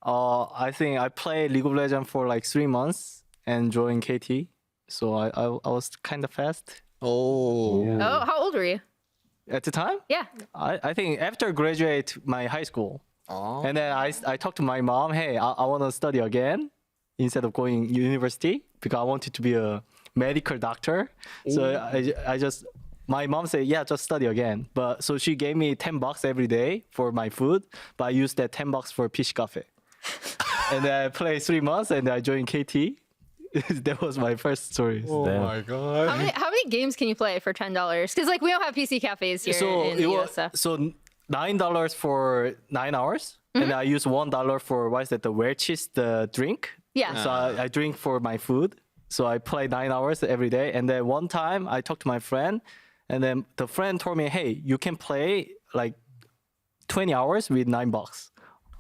I think I played League of Legends for like 3 months and joined KT. So I was kind of fast Oh. Oh, how old were you? at the time. Yeah. I think after graduate my high school, Oh. and then I talked to my mom. Hey, I want to study again instead of going university because I wanted to be a medical doctor. So I just my mom said, yeah, just study again. But so she gave me $10 every day for my food, but I used that $10 for PC cafe. And then I played 3 months and I joined KT. That was my first story. Oh Damn. my god. How many games can you play for $10? Because like we don't have PC cafes here in the US. So $9 for 9 hours, and I use $1 for what is that? The Welch's, the drink. Yeah. So I drink for my food. So I play 9 hours every day, and then one time I talked to my friend, and then the friend told me, "Hey, you can play like 20 hours with $9."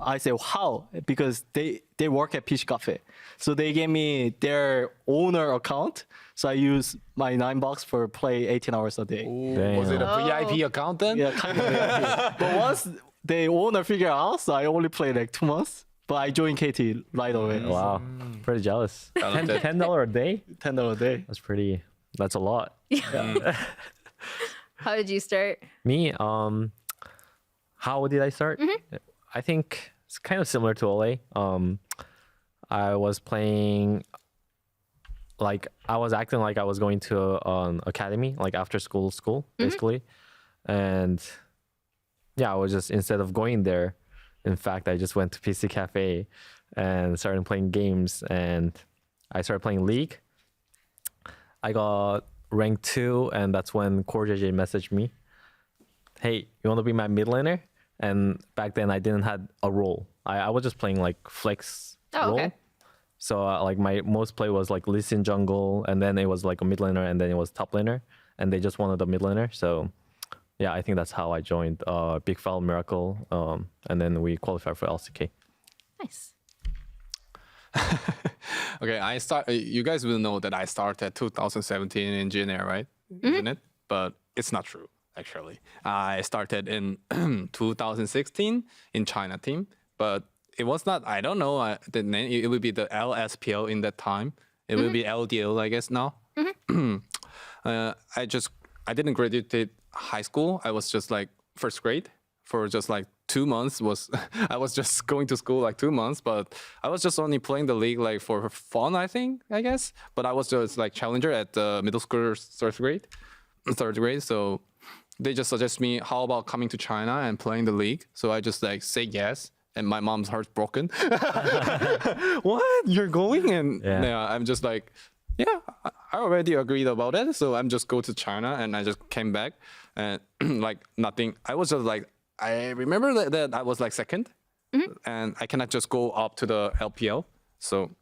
I said, how? Because they work at PC Cafe. So they gave me their owner account. So I use my $9 for play 18 hours a day. Ooh, was it a VIP account then? Yeah, kind of. VIP. But once the owner figured out, so I only played like 2 months. But I joined KT right away. Wow, pretty jealous. $10 a day? $10 a day. That's a lot. How did you start? Me, how did I start? I think it's kind of similar to Ole. I was playing, like, I was acting like I was going to an academy, like after school, basically. And yeah, I was just, instead of going there, in fact, I just went to PC Cafe and started playing games, and I started playing League. I got rank 2, and that's when CoreJJ messaged me, hey, you want to be my mid laner? And back then I didn't had a role. I was just playing like flex role. Okay. So like my most play was like Lee Sin jungle, and then it was like a mid laner, and then it was top laner, and they just wanted a mid laner. So yeah, I think that's how I joined Big Foul Miracle, and then we qualified for LCK. Nice. Okay, you guys will know that I started 2017 in Junior, right? Isn't it? But it's not true, actually. I started in 2016 in China team, but it was not, I don't know, the name, it would be the LSPL in that time. It will be LDL, I guess, now. I didn't graduate high school. I was just like first grade for just like 2 months. I was just going to school like 2 months, but I was just only playing the league like for fun, I guess. But I was just like challenger at the middle school third grade. So they just suggest me, how about coming to China and playing the league? So I just like say yes. And my mom's heart's broken. What? You're going? And yeah, I'm just like, yeah, I already agreed about it. So I'm just go to China, and I just came back, and like nothing. I was just like, I remember that I was like second, and I cannot just go up to the LPL. So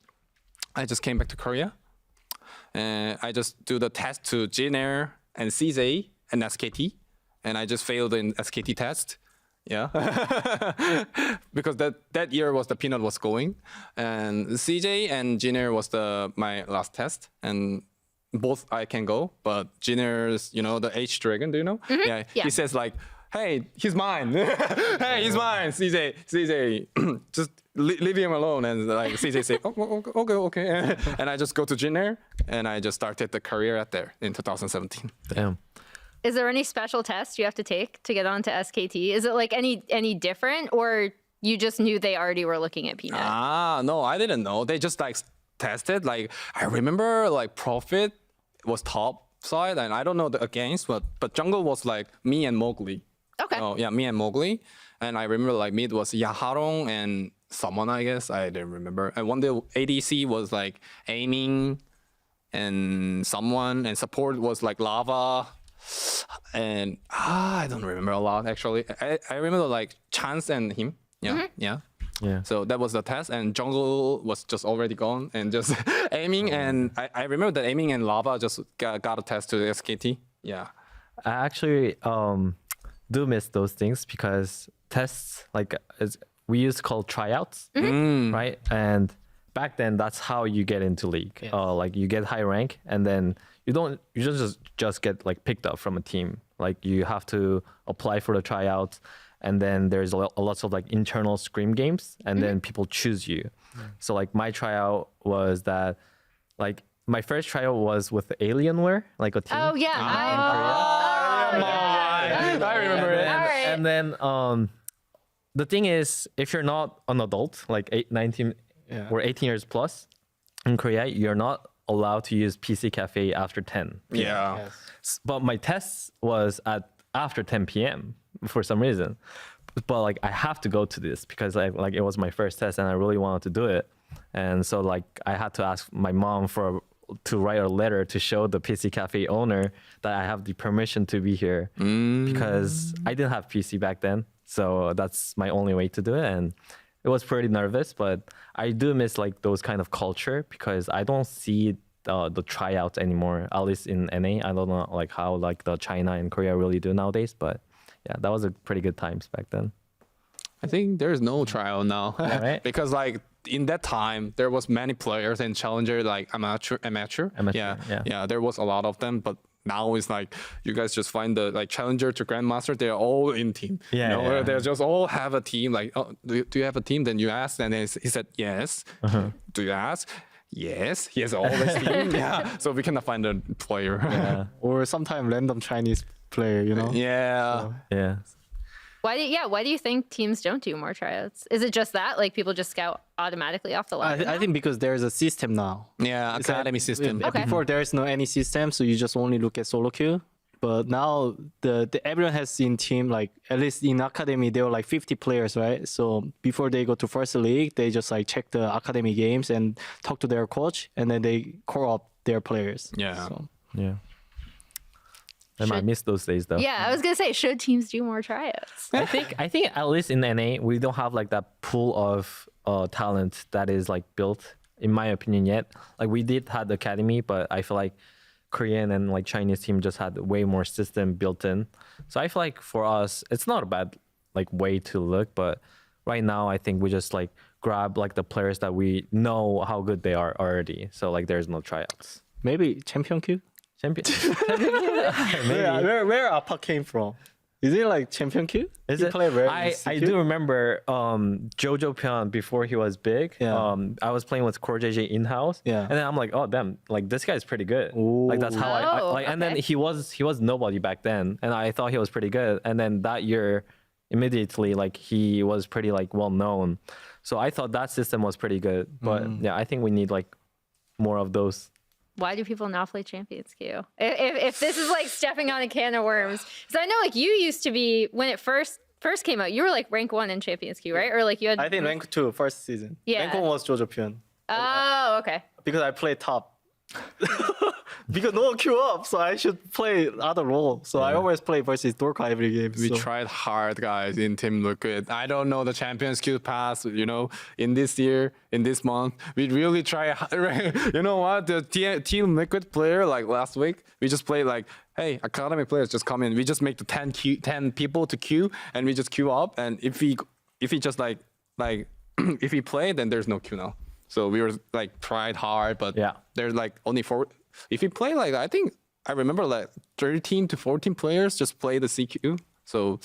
I just came back to Korea, and I just do the test to Jinair and CJ and SKT, and I just failed in SKT test. Yeah, because that year was the Peanut was going, and CJ and Junior was my last test, and both I can go, but Junior's, the H Dragon, do you know? Yeah, he says like, hey, he's mine. Hey, he's mine. CJ, just leave him alone. And like CJ say, oh, okay. And I just go to Junior, and I just started the career at there in 2017. Damn. Is there any special tests you have to take to get onto SKT? Is it like any different, or you just knew they already were looking at Peanut? No, I didn't know. They just like tested. Like I remember like Profit was top side, and I don't know the against, but jungle was like me and Mowgli. Okay. Oh yeah, me and Mowgli, and I remember like mid was Yaharong and someone, I guess I didn't remember. And one day ADC was like aiming, and someone, and support was like Lava. And I don't remember a lot actually. I remember like Chance and him. Yeah. So that was the test, and jungle was just already gone, and just aiming. And I remember that aiming and Lava just got a test to the SKT. Yeah. I actually do miss those things, because tests, like we used to call tryouts, right? And back then, that's how you get into league. Yes. Like you get high rank, and then you just get like picked up from a team. Like you have to apply for the tryouts, and then there's a lots of like internal scrim games, and then people choose you. So like my tryout was that, like my first tryout was with Alienware, like a team. Oh yeah. I remember it. All right. And then the thing is, if you're not an adult, like 19 or 18 years plus in Korea, you're not allowed to use PC Cafe after 10. Yeah. But my test was at after 10 p.m. for some reason. But like I have to go to this because like it was my first test and I really wanted to do it. And so like I had to ask my mom to write a letter to show the PC Cafe owner that I have the permission to be here because I didn't have PC back then. So that's my only way to do it. And it was pretty nervous, but I do miss like those kind of culture because I don't see the tryouts anymore, at least in NA. I don't know like how like the China and Korea really do nowadays, but yeah, that was a pretty good times back then. I think there's no trial now right? because like in that time there was many players and challenger like amateur. Yeah, there was a lot of them, but now it's like you guys just find the like challenger to grandmaster, they're all in team. They just all have a team. Like, oh, do you have a team? Then you ask, and then he said yes. Do you ask? Yes, he has always team. Yeah, so we cannot find a player. Yeah. Or sometimes random Chinese player, you know. Yeah. Why do you think teams don't do more tryouts? Is it just that like people just scout automatically off the line? I think because there's a system now. Yeah, It's like- academy system. Okay. Before there is no any system, so you just only look at solo queue. But now the everyone has in team, like at least in academy there were like 50 players, right? So before they go to first league, they just like check the academy games and talk to their coach, and then they call up their players. Yeah. So, Yeah. I might miss those days though. Yeah, I was gonna say, should teams do more tryouts? I think at least in NA we don't have like that pool of talent that is like built, in my opinion, yet. Like we did have the academy, but I feel like Korean and like Chinese team just had way more system built in. So I feel like for us, it's not a bad like way to look, but right now I think we just like grab like the players that we know how good they are already. So like there's no tryouts. maybe champion queue. Champion. Where Appa came from? Is it like champion queue? Is He it? play rare I queue? do remember Jojo Pyeon before he was big. Yeah. I was playing with Core JJ in house. Yeah. And then I'm like, oh damn, like this guy's pretty good. Like that's how I Oh, like. And then okay. he was nobody back then, and I thought he was pretty good. And then that year, immediately like he was pretty like well known. So I thought that system was pretty good. But yeah, I think we need like more of those. Why do people not play Champions Queue? If this is like stepping on a can of worms, because I know like you used to be when it first came out, you were like rank 1 in Champions Queue, right? Or like you had. I think rank 2 first season. Yeah. Rank 1 was Jojo Pyeon. Oh, okay. Because I play top. Because no one queue up, so I should play other role. So I always play versus Dorka every game. We so. tried hard, guys, in Team Liquid. I don't know the Champions Queue pass, you know, in this year, in this month. We really try. You know what? The Team Liquid player, like last week, we just played like, hey, academy players just come in. We just make the 10 people to queue, and we just queue up. And if we just like if we play, then there's no queue now. So we were like tried hard, but Yeah. there's like only 4. If you play like, I think I remember like 13 to 14 players just play the CQ. So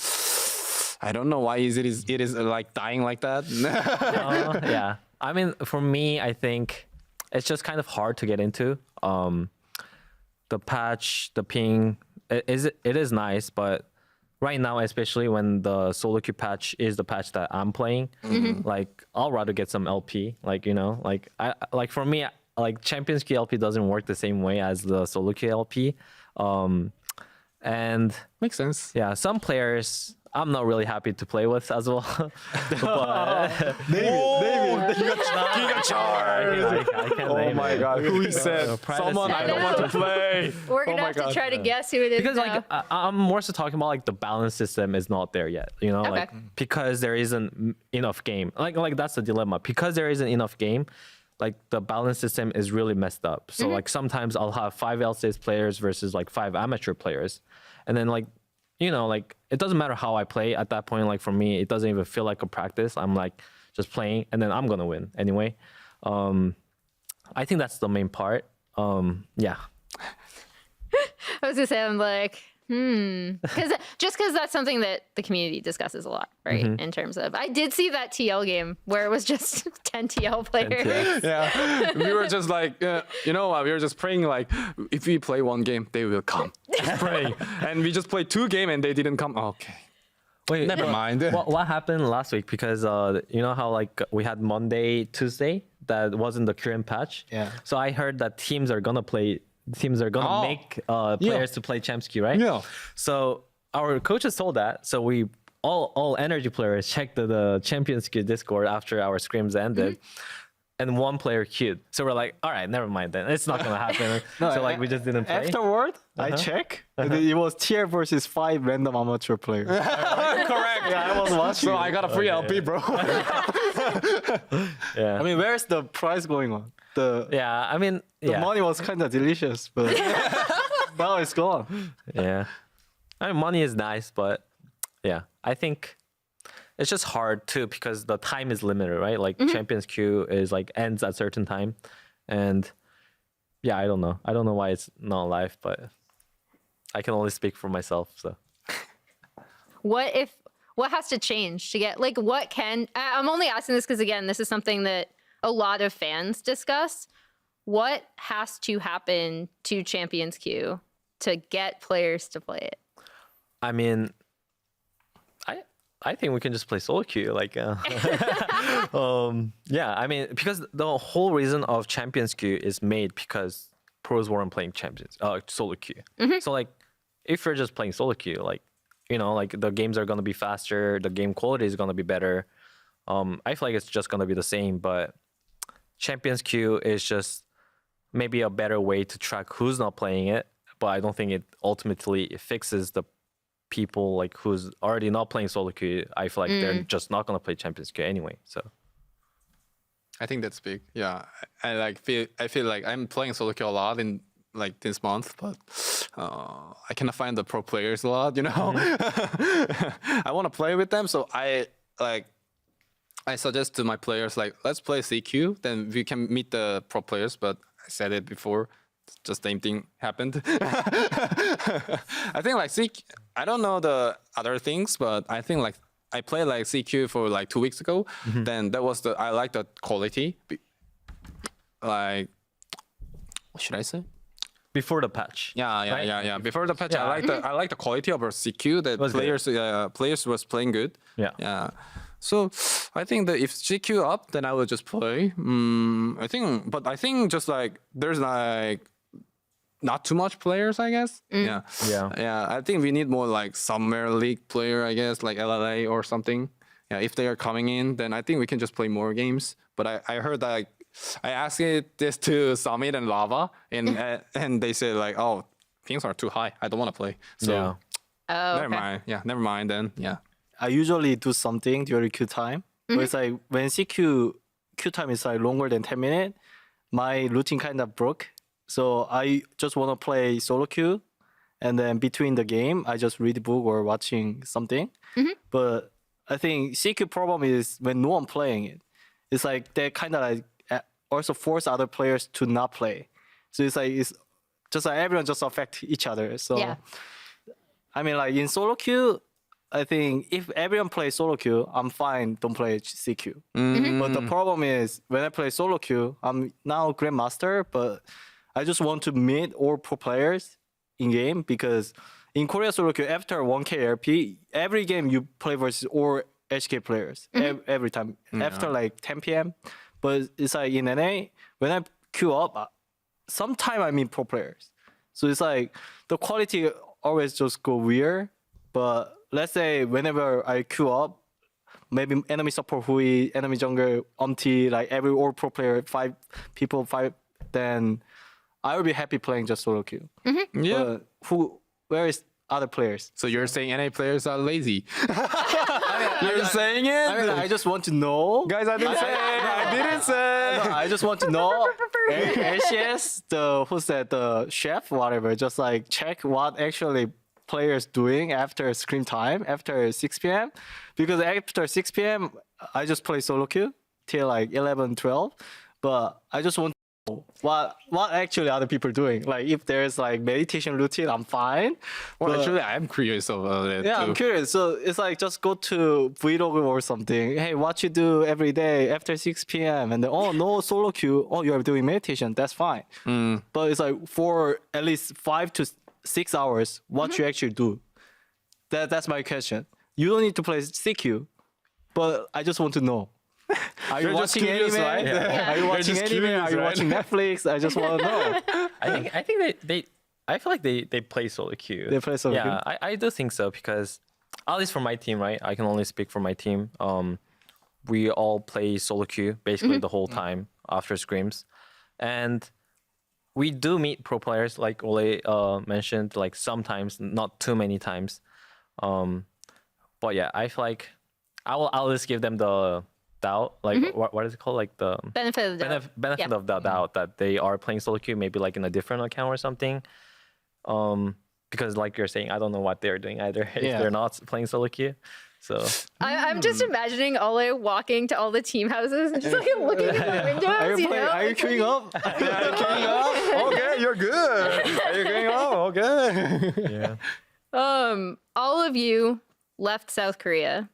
I don't know why it is like dying like that. Yeah. I mean, for me, I think it's just kind of hard to get into. The patch, the ping, it is nice, but right now, especially when the solo queue patch is the patch that I'm playing, like I'll rather get some LP. Like, you know, like for me, like Champions Queue LP doesn't work the same way as the solo queue LP. And Makes sense. yeah, some players I'm not really happy to play with as well. But I can't Oh name my it. God, who he said? Privacy. Someone I don't want to play. We're gonna Oh my have to God. try to guess who it is Because now. like I'm more so talking about like the balance system is not there yet, you know, like Okay. because there isn't enough game. Like that's the dilemma. Because there isn't enough game, like the balance system is really messed up. So like sometimes I'll have 5 LCS players versus like 5 amateur players, and then like, you know, like it doesn't matter how I play at that point. Like for me, it doesn't even feel like a practice. I'm like just playing, and then I'm gonna win anyway. I think that's the main part. Yeah. I was gonna say, I'm like, Because that's something that the community discusses a lot, right? In terms of, I did see that TL game where it was just 10 TL players. Yeah, we were just like, you know what? We were just praying like, if we play one game, they will come. Just praying, and we just played 2 games and they didn't come. Okay, Wait, never mind. What happened last week? Because you know how like we had Monday, Tuesday that wasn't the Korean patch. Yeah. So I heard that teams are gonna make players to play Champs Queue, right? Yeah. So our coaches told that. So we all energy players checked the Champions Queue Discord after our scrims ended. And one player queued. So we're like, all right, never mind then. It's not gonna happen. So like we just didn't play. Afterward, I check. It was tier versus 5 random amateur players. Correct. Yeah, I was watching. So I got a free LP, bro. Yeah. I mean, where's the prize going on? The The money was kind of delicious, but now it's gone. Yeah. I mean, money is nice, but yeah, I think it's just hard too because the time is limited, right? Like Champions Queue is like ends at certain time, and yeah, I don't know. I don't know why it's not live, but I can only speak for myself. So What has to change to get, like, what can, I'm only asking this because, again, this is something that a lot of fans discuss. What has to happen to Champions Queue to get players to play it? I mean, I think we can just play solo queue. Like, yeah, I mean, because the whole reason of Champions Queue is made because pros weren't playing solo queue. So like, if you're just playing solo queue, like, you know, like the games are gonna be faster, the game quality is gonna be better. I feel like it's just gonna be the same, but Champions Queue is just maybe a better way to track who's not playing it. But I don't think it ultimately fixes the people like who's already not playing solo queue. I feel like they're just not gonna play Champions Queue anyway. So I think that's big. Yeah, I feel like I'm playing solo queue a lot in like this month, but I cannot find the pro players a lot. You know, I want to play with them, so I suggest to my players like, let's play CQ, then we can meet the pro players. But I said it before, just the same thing happened. I think like CQ, I don't know the other things, but I think like I played like CQ for like 2 weeks ago. Then that was I like the quality. Like, what should I say? before the patch. Yeah. Before the patch, Yeah. I like the quality of our CQ. That Was good. players was playing good. Yeah. So I think that if CQ up, then I will just play. I think just like there's like not too much players, I guess. Yeah. I think we need more like summer league player, I guess, like LLA or something. Yeah, if they are coming in, then I think we can just play more games. But I heard that like, I asked this to Summit and Lava, and they said like, oh, pings are too high. I don't want to play. So never mind. Yeah, never mind then. Yeah. I usually do something during queue time. But it's like when queue time is like longer than 10 minutes, my routine kind of broke. So I just want to play solo queue, and then between the game, I just read a book or watching something. But I think CQ problem is when no one playing it. It's like they kind of like also force other players to not play. So it's just like everyone just affect each other. So Yeah. I mean, like in solo queue, I think if everyone plays solo queue, I'm fine. Don't play CQ. But the problem is when I play solo queue, I'm now grandmaster, but I just want to meet all pro players in game because in Korea solo queue after 1K LP, every game you play versus all HK players every time after like 10 p.m. But it's like in NA when I queue up, sometime I meet pro players. So it's like the quality always just go weird. But let's say whenever I queue up, maybe enemy support Hui, enemy jungle Umti, like every all pro player, 5 people, then I will be happy playing just solo queue. Yeah. But where is other players? So you're saying NA players are lazy? You're saying it? I mean, I just want to know. Guys, I didn't say it. I didn't say. I just want to know. LCS, the chef, whatever, just like check what actually players doing after screen time, after 6 p.m. Because after 6 p.m., I just play solo queue till like 11, 12. But I just want what actually other people doing. Like if there's like meditation routine, I'm fine. Well, But- actually, I'm curious about it yeah, too. I'm curious. So it's like just go to Vlog or something. Hey, what you do every day after 6 p.m. And then oh no solo queue. Oh, you're doing meditation. That's fine. But it's like for at least 5 to 6 hours, what you actually do. That's my question. You don't need to play CQ, but I just want to know. Are you You're just watching curious, anime? right? Yeah. Are you watching just anime? curious, Are you right? watching Netflix? I just want to know. I think I feel like they play solo queue. They play solo yeah, queue? I do think so because at least for my team, right? I can only speak for my team. We all play solo queue basically the whole time after scrims, and we do meet pro players like Ole mentioned, like sometimes, not too many times. But yeah, I feel like I'll just give them the doubt, like what is it called, like the Benefit of the doubt. benefit Yeah. of the doubt that they are playing solo queue, maybe like in a different account or something. Because like you're saying, I don't know what they're doing either if Yeah. they're not playing solo queue. So I'm just imagining Ole walking to all the team houses and just like looking at the windows. Are you you playing? know? Are you Like, queuing up? Okay, you're good. Are you going on? Okay. yeah, all of you left South Korea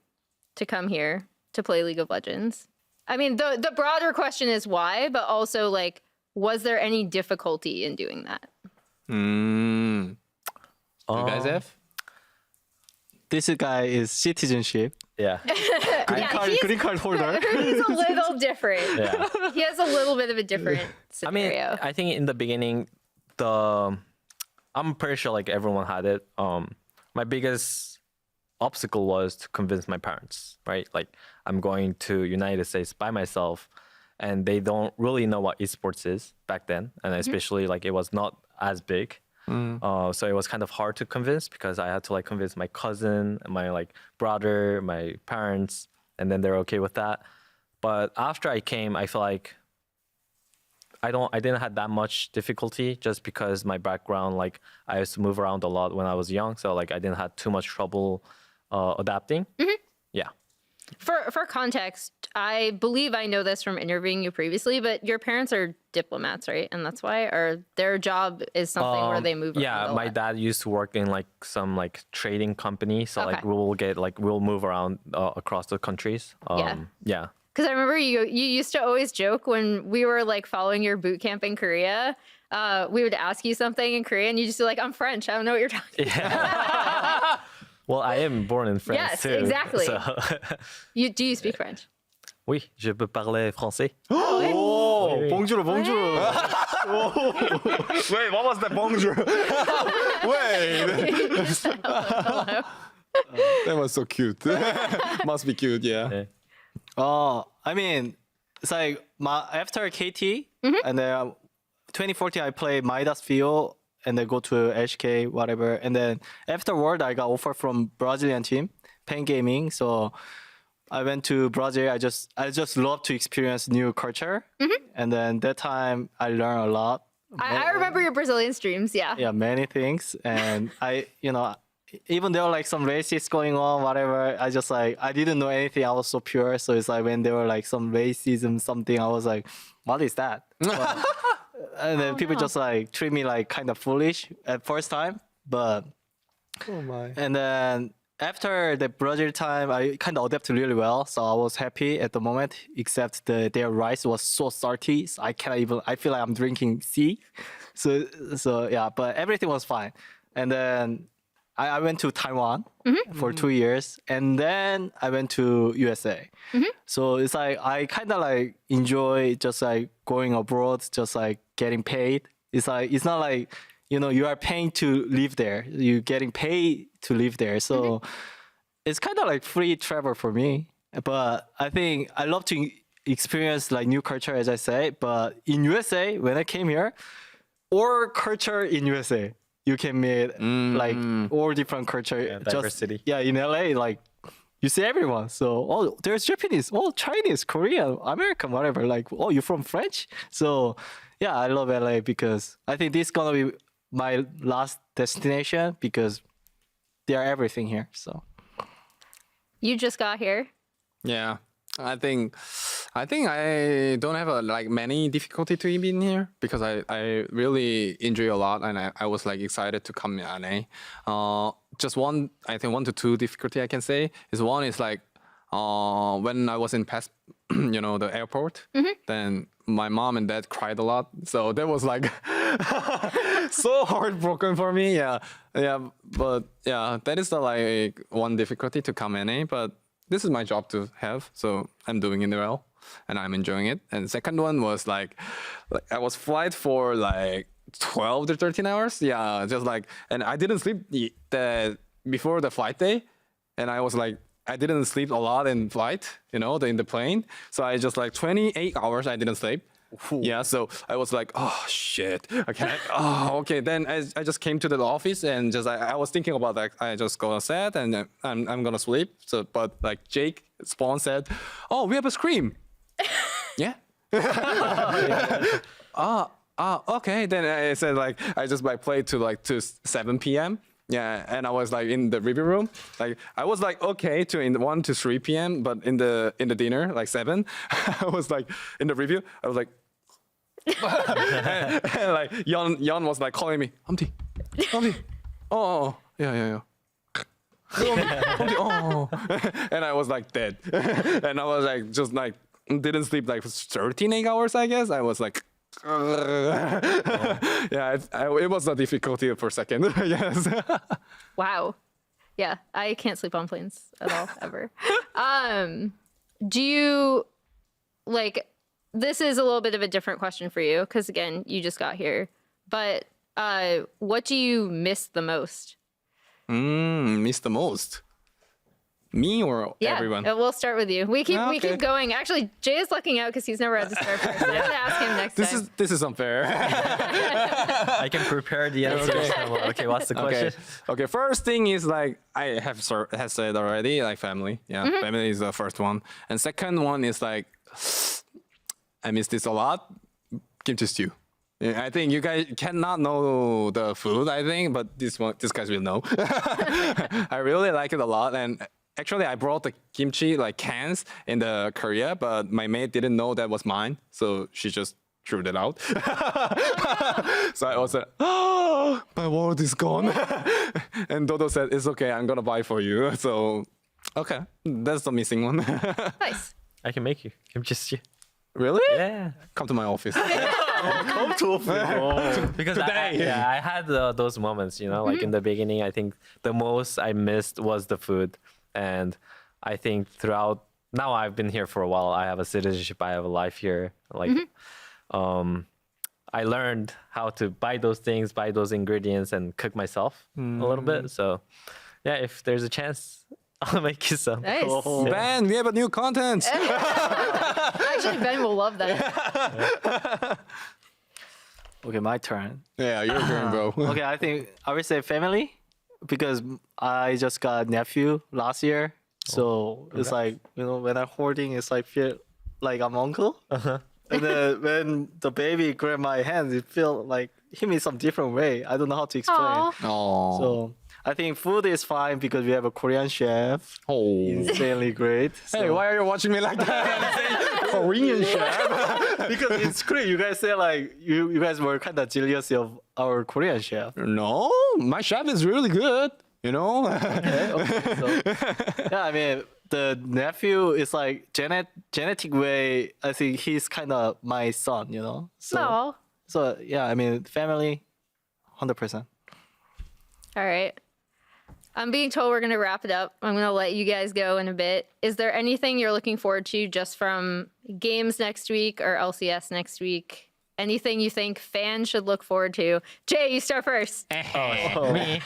to come here to play League of Legends. I mean, the broader question is why, but also like, was there any difficulty in doing that? You guys have? This guy is citizenship. yeah, Green card holder. He's a little different. yeah. He has a little bit of a different I mean, scenario. I think in the beginning, I'm pretty sure like everyone had it. My biggest obstacle was to convince my parents, right? Like I'm going to United States by myself, and they don't really know what esports is back then, and especially like it was not as big. So it was kind of hard to convince because I had to like convince my cousin, my like brother, my parents, and then they're okay with that. But after I came, I feel like I didn't have that much difficulty just because my background, like I used to move around a lot when I was young, so like I didn't have too much trouble adapting. Yeah. For context, I believe I know this from interviewing you previously, but your parents are diplomats, right? And that's why, or their job is something where they move around Yeah, a my lot. dad used to work in like some like trading company, so like Okay. we'll move around across the countries. Yeah. Because I remember you used to always joke when we were like following your boot camp in Korea. We would ask you something in Korean, you just be like, "I'm French. I don't know what you're talking." Well, I am born in France Yes, too. exactly. So Do you speak French? oui, je peux parler français. Oh, bonjour, bonjour. Wait, what was the bonjour? Wait. That was so cute. Must be cute, yeah. Yeah. Oh, I mean, it's like after KT and then 2014 I played Midas Fio and then go to HK whatever, and then afterward I got offer from Brazilian team, Pen Gaming. So I went to Brazil. I just love to experience new culture, and then that time I learned a lot. I remember your Brazilian streams. Yeah. Yeah, many things, and even there were like some races going on, whatever. I just like I didn't know anything. I was so pure. So it's like when there were like some racism, something, I was like, what is that? But- and then people just like treat me like kind of foolish at first time, but Oh my. and then after the Brazil time, I kind of adapted really well. So I was happy at the moment, except their rice was so salty. So I feel like I'm drinking sea. So yeah, but everything was fine. And then I went to Taiwan for 2 years, and then I went to USA. So it's like I kind of like enjoy just like going abroad, just like getting paid. It's like it's not like you are paying to live there. You're getting paid to live there. So it's kind of like free travel for me. But I think I love to experience like new culture, as I say. But in USA, when I came here, or culture in USA, you can meet like all different culture. Yeah, diversity. In LA, like you see everyone. So there's Japanese, Chinese, Korean, American, whatever. Like you're from French. So yeah, I love LA because I think this is gonna be my last destination because they are everything here. So You just got here. Yeah. I think I don't have like many difficulty to be in here because I really enjoy a lot and I was like excited to come in NA. Just one, I think 1 to 2 difficulty I can say is one is like when I was in past the airport, then my mom and dad cried a lot, so that was like so heartbroken for me. But that is the like one difficulty to come NA, but this is my job to have, so I'm doing it well and I'm enjoying it. And second one was like I was flight for like 12 to 13 hours. Yeah, just like, and I didn't sleep before the flight day, and I was like, I didn't sleep a lot in flight, in the plane. So I just like 28 hours I didn't sleep. Yeah, so I was like, oh shit, okay, okay. Then I just came to the office and just I was thinking about that. I just go outside and I'm gonna sleep. So, but like Jake Spawn said, oh, we have a scream. Yeah. Okay. Then I said like I just like played to 7 p.m. Yeah, and I was like in the review room, like I was like okay to in 1 to 3 p.m. But in the dinner like 7, I was like in the review, I was like. and like Yon was like calling me, Humpty, oh yeah. Humpty, oh, and I was like dead, and I was like just like didn't sleep like 13 hours. I guess I was like, yeah, it was a difficulty for a second. Yes. Wow. Yeah, I can't sleep on planes at all ever. Do you like? This is a little bit of a different question for you because again, you just got here. But what do you miss the most? Miss the most? Me or everyone? We'll start with you. We keep going. Actually, Jay is lucking out because he's never had to start first. So I have to ask him next time. This is unfair. I can prepare the answer. Okay, what's the question? Okay. First thing is like I have said already, like family. Yeah, family is the first one, and second one is like I miss this a lot. Kimchi stew. Yeah, I think you guys cannot know the food, I think, but these guys will know. I really like it a lot, and actually I brought the kimchi like cans in the Korea, but my mate didn't know that was mine, so she just threw it out. So I was like, oh, my world is gone. And Dodo said, it's okay, I'm gonna buy for you. So, okay, that's the missing one. Nice. I can make you kimchi stew. Really? Yeah. Come to my office. Come to office. Because I had those moments, like in the beginning, I think the most I missed was the food. And I think throughout, now I've been here for a while, I have a citizenship, I have a life here. Like, I learned how to buy those things, buy those ingredients and cook myself a little bit. So yeah, if there's a chance, I'll make you some. Nice. Oh. Ben, we have a new content. Actually, Ben will love that. Okay, my turn. Yeah, your turn, bro. Okay, I think I would say family because I just got nephew last year. So it's like, when I'm holding, it's like feel like I'm uncle. And then when the baby grabbed my hand, it felt like hit me some different way. I don't know how to explain. Oh. So I think food is fine because we have a Korean chef. Oh. Insanely great. Hey, why are you watching me like that? Korean chef? Because in Korea, you guys say like you guys were kind of jealous of our Korean chef. No, my chef is really good. Okay. So, yeah, I mean the nephew is like genetic way. I think he's kind of my son. No. So yeah, I mean family, 100%. All right. I'm being told we're going to wrap it up. I'm going to let you guys go in a bit. Is there anything you're looking forward to just from games next week or LCS next week? Anything you think fans should look forward to? Jay, you start first. Me?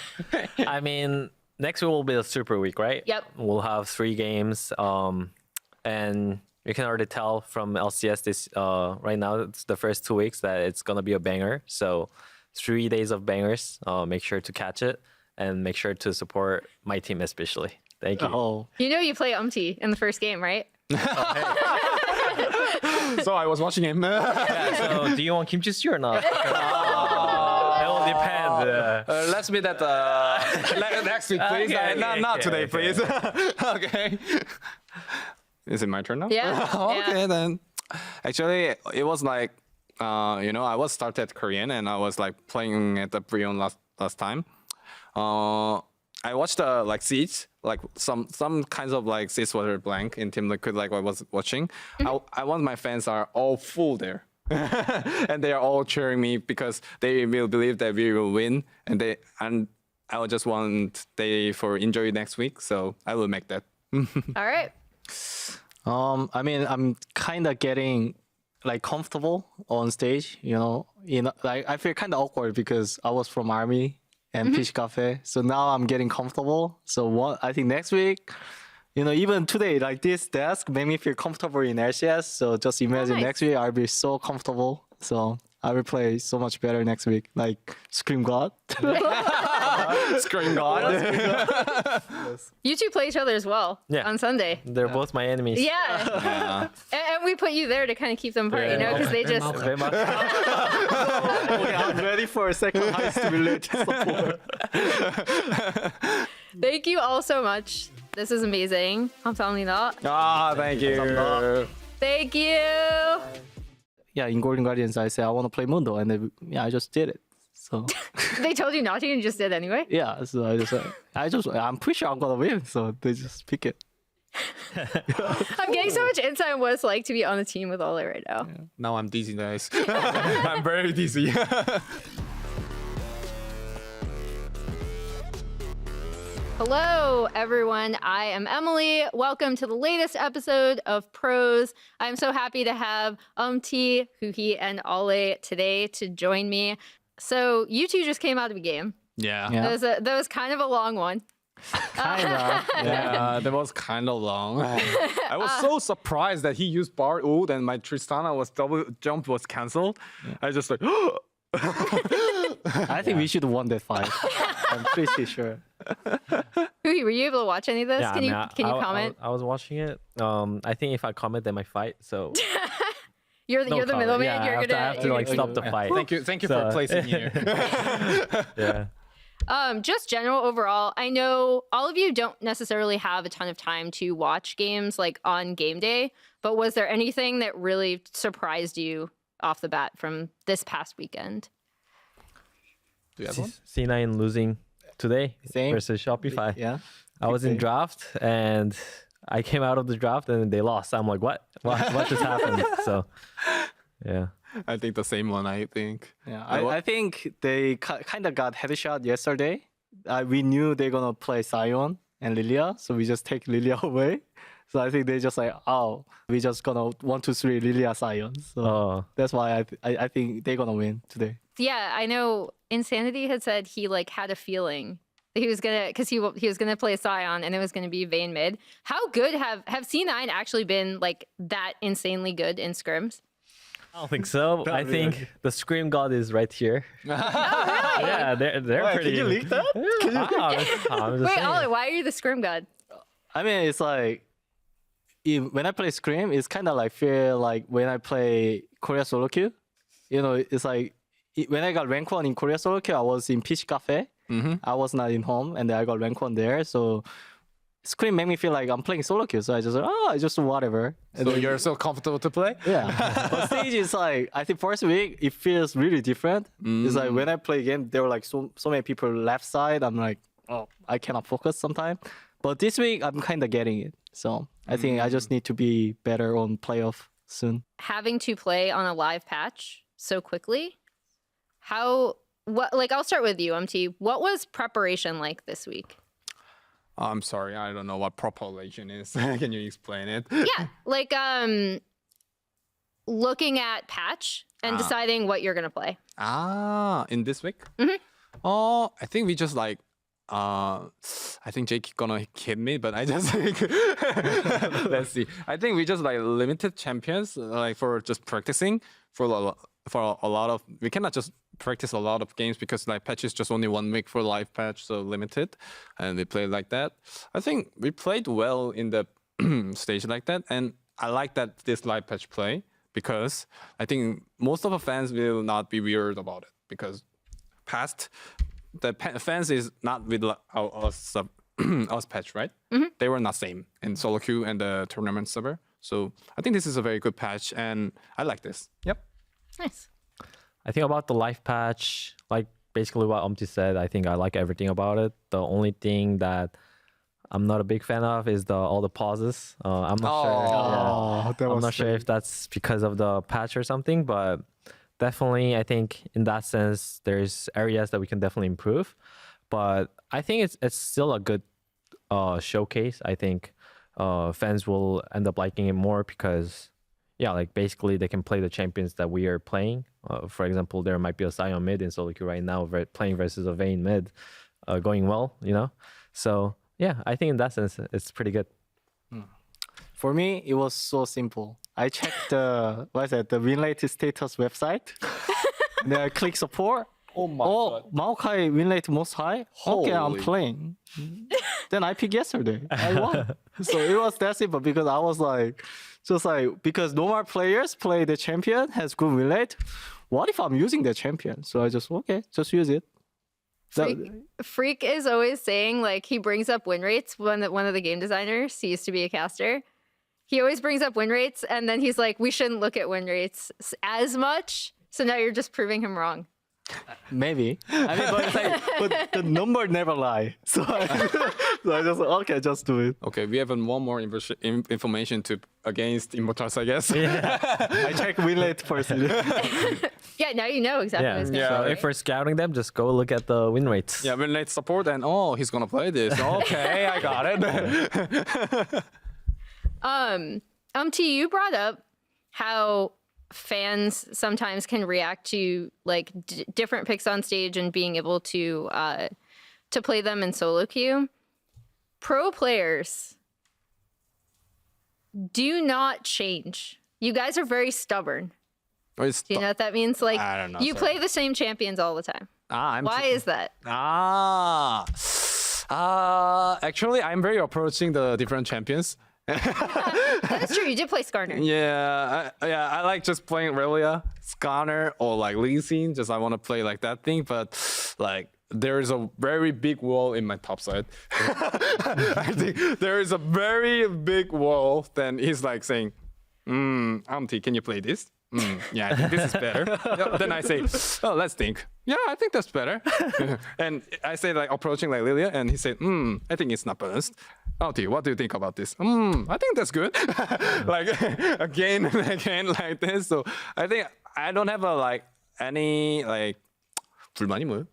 I mean, next week will be a super week, right? Yep. We'll have 3 games. And you can already tell from LCS this right now, it's the first 2 weeks that it's going to be a banger. So 3 days of bangers. Make sure to catch it. And make sure to support my team especially. Thank you. Oh, You play Umti in the first game, right? So I was watching him. So do you want kimchi stew or not? It will depend. Let's meet at next week, please. Okay, Not today, okay. please. Okay. Is it my turn now? Yeah. Okay, Yeah. then. Actually, it was like, I was started Korean and I was like playing at the Brion last time. I watched like seats, like some kinds of like seats were blank in Team Liquid, like I was watching. I want my fans are all full there. And they are all cheering me because they will believe that we will win, and I will just want they for enjoy next week, so I will make that. All right. I mean, I'm kind of getting like comfortable on stage, like I feel kind of awkward because I was from army and Fish Cafe. So now I'm getting comfortable. So I think next week, even today, like this desk made me feel comfortable in LCS. So just imagine nice. next week I'll be so comfortable. So I will play so much better next week, like Scream God. Scream God. You two play each other as well on Sunday. They're both my enemies. Yeah. Yeah. And we put you there to kind of keep them apart, because they just. Very much. Okay, I'm ready for a second high stimulated support. Thank you all so much. This is amazing. 감사합니다. Thank you. Thank you. Yeah, in Golden Guardians, I say I want to play Mundo, and then, I just did it. So They told you not to and you just did anyway. yeah, so I'm pretty sure I'm gonna win. So they just pick it. I'm getting so much insight on what it's like to be on a team with Ole right now. Now I'm dizzy, guys. I'm very dizzy. Hello, everyone. I am Emily. Welcome to the latest episode of Pros. I'm so happy to have T, Huhi, and Ole today to join me. So you two just came out of a game. Yeah. Yeah. That was kind of a long one. Kinda. Yeah, that was kind of long. I was so surprised that he used bar ult and my Tristana was double jump was cancelled. I just like, I think we should have won that fight. I'm pretty sure. Huhi, were you able to watch any of this? Yeah, Can you comment? I was watching it. I think if I comment, they might fight. So You're the comment. middleman. Yeah, You're I have to like stop the fight. thank you for placing here. Yeah. Just general overall, I know all of you don't necessarily have a ton of time to watch games like on game day, but was there anything that really surprised you off the bat from this past weekend? Do you have one? C9 losing today Same. versus Shopify. Yeah. I was in Same. draft and I came out of the draft and they lost. I'm like, what just happened? So, yeah. I think the same one. I think. Yeah. I think they kind of got headshot yesterday. We knew they're gonna play Sion and Lilia, so we just take Lilia away. So I think they just like, we just gonna 1, 2, 3 Lilia Sion. So that's why I think they're gonna win today. Yeah, I know Insanity had said he like had a feeling that he was gonna, because he was gonna play Sion and it was gonna be Vayne mid. How good have C9 actually been like that insanely good in scrims? I don't think so. I think the Scream God is right here. Yeah, they're pretty. Can you leak that? I'm just Wait, saying. Ole, why are you the scrim god? I mean, it's like when I play Scream, it's kind of like feel like when I play Korea solo queue. It's like when I got rank 1 in Korea solo queue, I was in PC Cafe. I was not in home, and then I got rank 1 there. So Scream made me feel like I'm playing solo queue. So I just whatever. And So then- you're so comfortable to play? yeah. But stage is like, I think first week it feels really different. It's like when I play game, there were like so many people left side. I'm like, I cannot focus sometimes. But this week I'm kind of getting it. So I think I just need to be better on playoff soon. Having to play on a live patch so quickly, I'll start with you, MT. What was preparation like this week? I'm sorry, I don't know what propagation is. Can you explain it? Yeah, like looking at patch and deciding what you're gonna play. In this week? I think we just like, I think Jake gonna hit me, but I just like, let's see. I think we just like limited champions, like for just practicing for a lot of, we cannot just practice a lot of games because like patch is just only 1 week for live patch, so limited, and we played like that. I think we played well in the stage like that, and I like that this live patch play because I think most of the fans will not be weird about it because past the fans is not with us us patch, right? They were not same in solo queue and the tournament server. So I think this is a very good patch, and I like this. Yep. Nice. I think about the life patch, like basically what Umti said, I think I like everything about it. The only thing that I'm not a big fan of is all the pauses. I'm not sure. Yeah, I'm not sure if that's because of the patch or something, but definitely I think in that sense there's areas that we can definitely improve. But I think it's still a good showcase. I think fans will end up liking it more because like basically they can play the champions that we are playing. For example, there might be a Sion mid in solo queue right now playing versus a Vayne mid, going well, So yeah, I think in that sense it's pretty good. For me, it was so simple. I checked the the win rate status website. Then I click support. Oh my god. Maokai win rate most high. Okay, I'm Holy. playing. Then I picked yesterday. I won. So it was that simple because I was like, because normal players play the champion has good win rate. What if I'm using the champion? So I just use it. Freak is always saying, like, he brings up win rates when one of the game designers, he used to be a caster. He always brings up win rates, and then he's like, we shouldn't look at win rates as much. So now you're just proving him wrong. Maybe. I mean, but, it's like, but the number never lie. So I just do it. Okay, we have one more information against Immortals, I guess. I check win rate first. Yeah, now you know exactly what it's going to So be. if we're scouting them, just go look at the win rates. Yeah, when let's support and he's gonna play this. Okay, I got it. T, you brought up how fans sometimes can react to like different picks on stage and being able to play them in solo queue. Pro players do not change. You guys are very stubborn. Do you know what that means? Like, I don't know, you sorry. play the same champions all the time. Why is that? Actually, I'm very approaching the different champions. That's true. You did play Skarner. Yeah, I like just playing Relia, Skarner, or like Lee Sin. Just I want to play like that thing, but like there is a very big wall in my top side. I think there is a very big wall. Then he's like saying, Auntie, can you play this? Yeah, I think this is better. Yeah, then I say, oh, let's think. Yeah, I think that's better. And I say like approaching like Lilia, and he said, I think it's not balanced. Auntie, what do you think about this? I think that's good. Like again and again like this. So I think I don't have any like 불만이 뭐예요?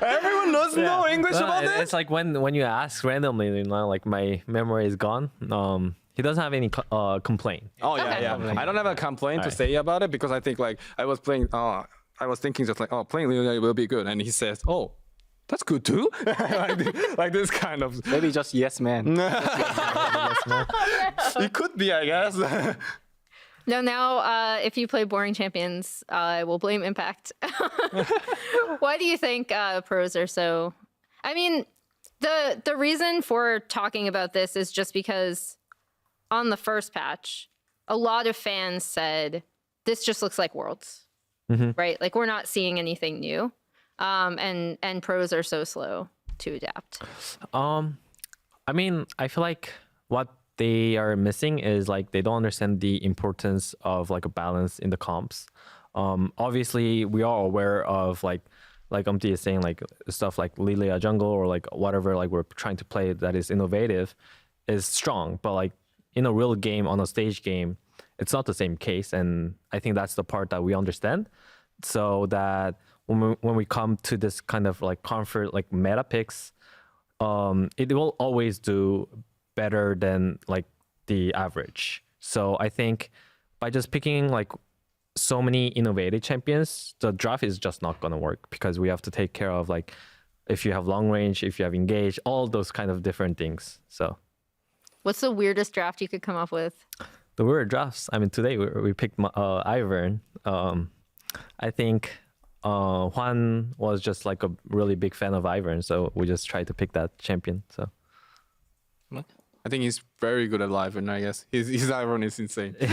Everyone does know English about this. It's like when you ask randomly, like my memory is gone. He doesn't have any complaint. Oh yeah, Okay. yeah. I don't have a complaint to say about it because I think like I was thinking just like, playing Lilia will be good, and he says, oh, that's good too. like this kind of. Maybe just yes man. It could be, I guess. No, now if you play boring champions, I will blame Impact. Why do you think pros are so? I mean, the reason for talking about this is just because on the first patch, a lot of fans said this just looks like Worlds, right? Like we're not seeing anything new, and pros are so slow to adapt. I mean, I feel like what they are missing is like they don't understand the importance of like a balance in the comps. Obviously, we are aware of like Umti is saying, like stuff like Lilia jungle or like whatever like we're trying to play that is innovative is strong, but like in a real game, on a stage game, it's not the same case, and I think that's the part that we understand. So that when we come to this kind of like comfort like meta picks, it will always do better than like the average. So I think by just picking like so many innovative champions, the draft is just not gonna work because we have to take care of like if you have long range, if you have engage, all those kind of different things. So What's the weirdest draft you could come up with? the weird drafts. I mean, today we picked Ivern. I think Juan was just like a really big fan of Ivern, so we just tried to pick that champion. So I think he's very good at live, and I guess his iron is insane. yeah,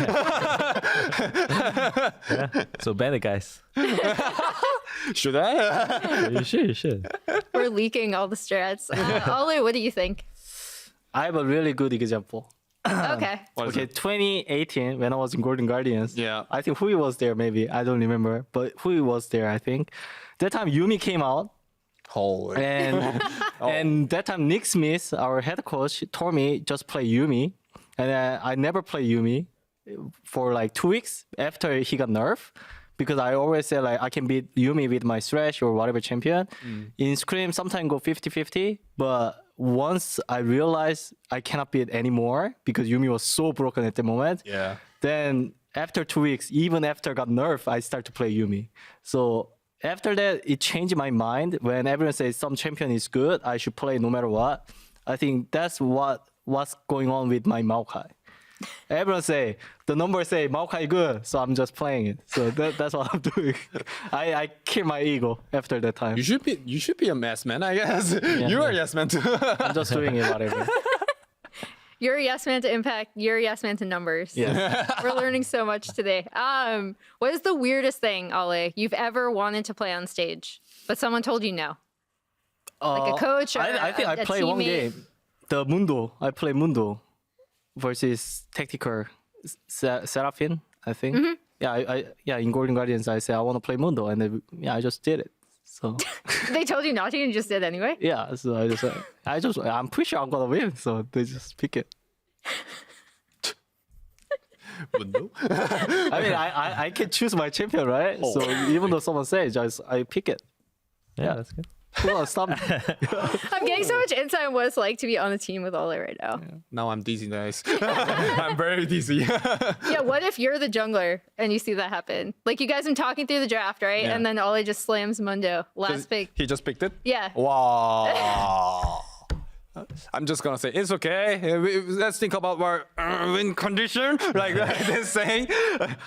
so ban it, guys. Should I? You should. You should. We're leaking all the strats. Ole, what do you think? I have a really good example. Okay. What is Okay, it? 2018 when I was in Golden Guardians. Yeah. I think Hui was there. Maybe I don't remember, but Hui was there. I think that time Yumi came out. Holy. And and that time Nick Smith, our head coach, told me just play Yumi, and I never play Yumi for like 2 weeks after he got nerfed, because I always say like I can beat Yumi with my Thresh or whatever champion. In Scream, sometimes go 50-50, but once I realized I cannot beat anymore because Yumi was so broken at the moment. Yeah. Then after 2 weeks, even after I got nerfed, I start to play Yumi. So after that, it changed my mind. When everyone says some champion is good, I should play no matter what. I think that's what's going on with my Maokai. Everyone say the numbers say Maokai good, so I'm just playing it. So that's what I'm doing. I kill my ego after that time. You should be a yes man, I guess. You are a yes man too. I'm just doing it whatever. You're a yes man to impact. You're a yes man to numbers. Yes. We're learning so much today. What is the weirdest thing, Ale, you've ever wanted to play on stage, but someone told you no? Like a coach or I think I a play one teammate? game. The Mundo. I play Mundo versus Tactical Seraphine, I think. Mm-hmm. Yeah, in Golden Guardians, I say I want to play Mundo, and then, I just did it. So They told you not to and you just did anyway? yeah, so I'm pretty sure I'm gonna win. So they just pick it. But no. I mean, I can choose my champion, right? So even though someone says, I pick it. Yeah, that's good. Who gonna stop me? I'm getting so much insight on what it's like to be on a team with Ole right now. Now I'm dizzy, guys. I'm very dizzy. Yeah, what if you're the jungler and you see that happen? Like you guys been talking through the draft, right? Yeah. And then Ole just slams Mundo. Last pick. He just picked it? Yeah. Wow. I'm just gonna say it's okay. Let's think about our win condition, like they're saying.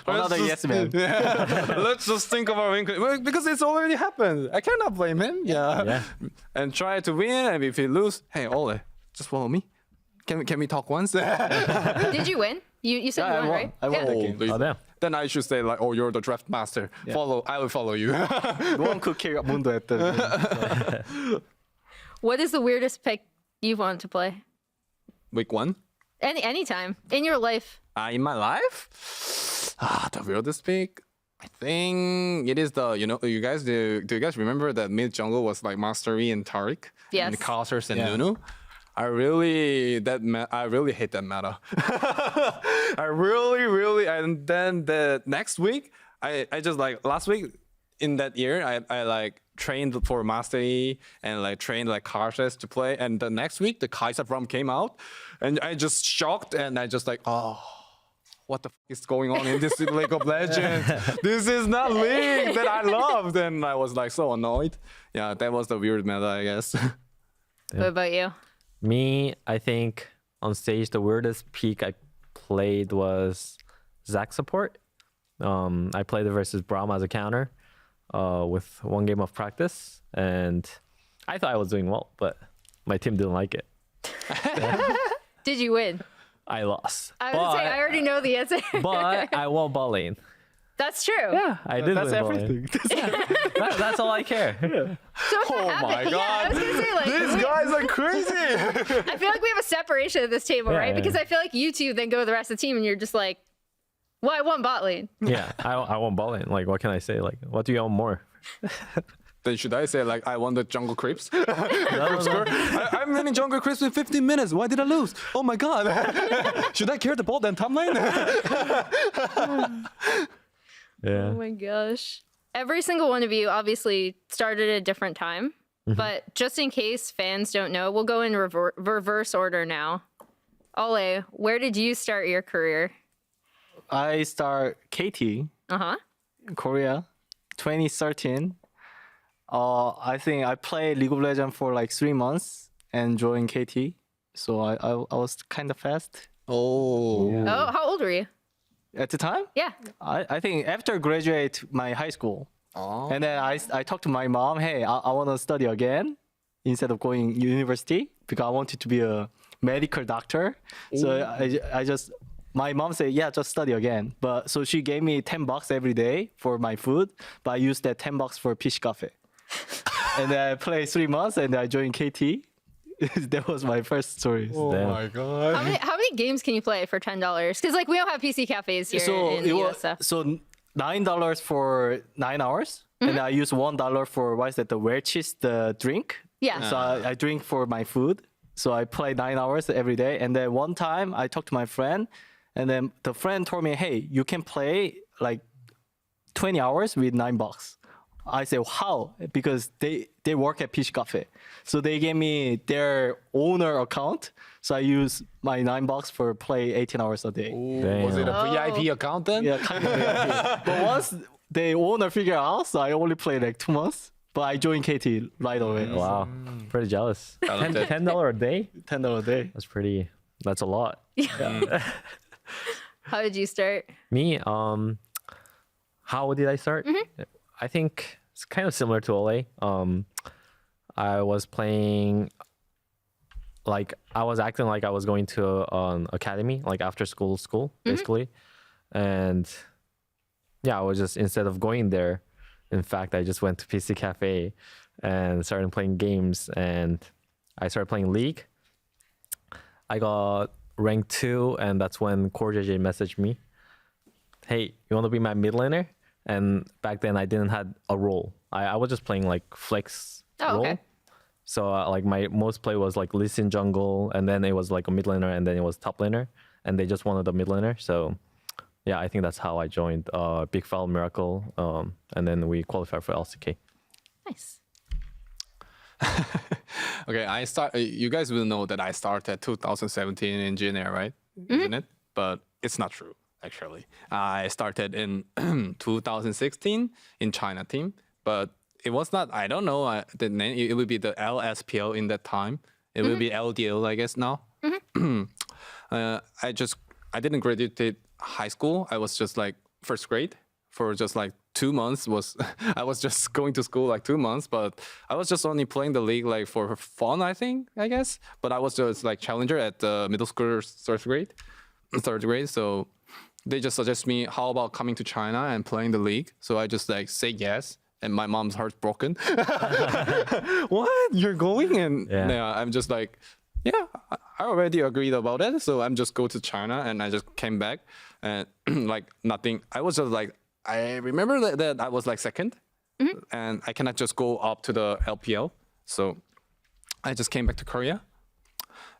Another yes man. Let's just think of our win because it's already happened. I cannot blame him. Yeah. And try to win. And if he lose, hey Ole, just follow me. Can we talk once? Did you win? You said Yeah, you I won, won. right? I won Yeah. the game. Holy- Oh, damn. Then I should say like, oh, you're the draft master. Yeah. I will follow you. No one could kill Mundo at the. What is the weirdest pick you've wanted to play? Week 1. Anytime in your life. In my life, the weirdest pick. I think it is the do you guys remember that mid jungle was like Mastery and Tariq Yes. and Carters and Yeah. Nunu? I really hate that meta. I really, and then the next week I just like last week in that year I like trained for Mastery and like trained like Carters to play, and the next week the Kaiser from came out and I just shocked and I just like what the is going on in this League of Legends? This is not League that I loved, and I was like so annoyed. Yeah, that was the weird meta, I guess. What about you? Me, I think on stage the weirdest peak I played was Zac support. I played it versus Braum as a counter with one game of practice, and I thought I was doing well, but my team didn't like it. Did you win? I lost. I would say I already know the answer. But I won ball lane. That's true. Yeah, I did That's win ball lane. everything. That's all I care. So if that happened, yeah, I was gonna say like These guys are crazy. I feel like we have a separation at this table, right? Yeah. Because I feel like you two then go to the rest of the team and you're just like, well, I won bot lane. Yeah, I won ball lane. Like, what can I say? Like, what do you want more? Then should I say like I won the jungle creeps? No, no, no. I'm winning jungle creeps in 15 minutes. Why did I lose? Oh my god. Should I carry the ball then top lane? Yeah. Oh my gosh. Every single one of you obviously started at a different time, but just in case fans don't know, we'll go in reverse order now. Ole, where did you start your career? I start KT, Uh-huh. Korea, 2013. I think I played League of Legends for like 3 months and joined KT. So I was kind of fast Oh. Oh, how old were you? at the time. Yeah. I think after graduate my high school, Oh. and then I talked to my mom. Hey, I want to study again instead of going university because I wanted to be a medical doctor. So I just my mom said, yeah, just study again. But so she gave me $10 every day for my food, but I used that $10 for PC cafe. And then I played 3 months and I joined KT. That was my first story. Oh Damn. my god. How many games can you play for $10? Because like we don't have PC cafes here in the US. So $9 for 9 hours, and I use $1 for what is that? The Welch's, the drink. Yeah. So I drink for my food. So I play 9 hours every day, and then one time I talked to my friend, and then the friend told me, "Hey, you can play like 20 hours with $9." I said, how? Because they work at PC Cafe. So they gave me their owner account. So I use my $9 for play 18 hours a day. Ooh, was it a VIP account then? Yeah, kind of VIP. But once the owner figured out, so I only played like 2 months. But I joined KT right away. Wow, pretty jealous. Talented. $10 a day? $10 a day. That's a lot. How did you start? Me, how did I start? I think it's kind of similar to Ole. I was playing, like I was acting like I was going to an academy, like after school, basically. And yeah, I was just, instead of going there, in fact, I just went to PC Cafe and started playing games, and I started playing League. I got rank 2, and that's when CoreJJ messaged me, hey, you want to be my mid laner? And back then I didn't have a role. I was just playing like flex role. Okay. So like my most play was like Lee Sin jungle, and then it was like a mid laner, and then it was top laner, and they just wanted a mid laner. So yeah, I think that's how I joined Big Foul Miracle, and then we qualified for LCK. Nice. Okay, you guys will know that I started 2017 in Junior, right? Isn't it? But it's not true, actually. I started in 2016 in China team, but it was not, I don't know, the name, it would be the LSPL in that time. It will be LDL, I guess, now. I didn't graduate high school. I was just like first grade for just like 2 months. I was just going to school like 2 months, but I was just only playing the league like for fun, I guess. But I was just like challenger at the middle school third grade. So they just suggest me, how about coming to China and playing the league? So I just like say yes. And my mom's heart's broken. What? You're going? And yeah, I'm just like, yeah, I already agreed about it. So I'm just go to China, and I just came back, and like nothing. I was just like, I remember that I was like second, and I cannot just go up to the LPL. So I just came back to Korea,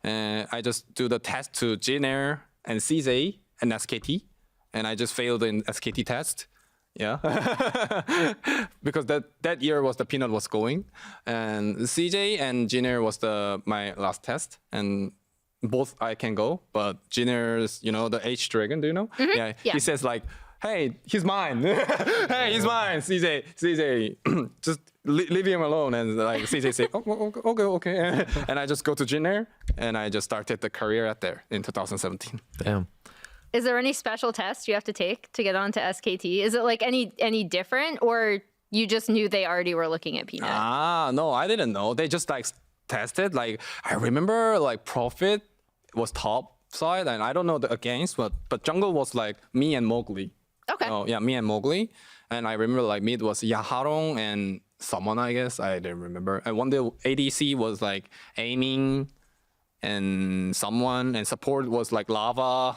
and I just do the test to Jinair and CJ and SKT, and I just failed in SKT test. Yeah, because that year was the Peanut was going, and CJ and Junior was my last test, and both I can go, but Junior's, the H Dragon, do you know? Yeah, he says like, hey, he's mine. Hey, he's mine. CJ, just leave him alone. And like CJ say, okay. And I just go to Junior, and I just started the career at there in 2017. Damn. Is there any special tests you have to take to get onto SKT? Is it like any different, or you just knew they already were looking at Peanut? No, I didn't know. They just like tested. Like I remember like Profit was top side, and I don't know the against, but jungle was like me and Mowgli. Okay. Oh yeah, me and Mowgli, and I remember like mid was Yaharong and someone, I guess I didn't remember. And one day ADC was like aiming and someone, and support was like Lava.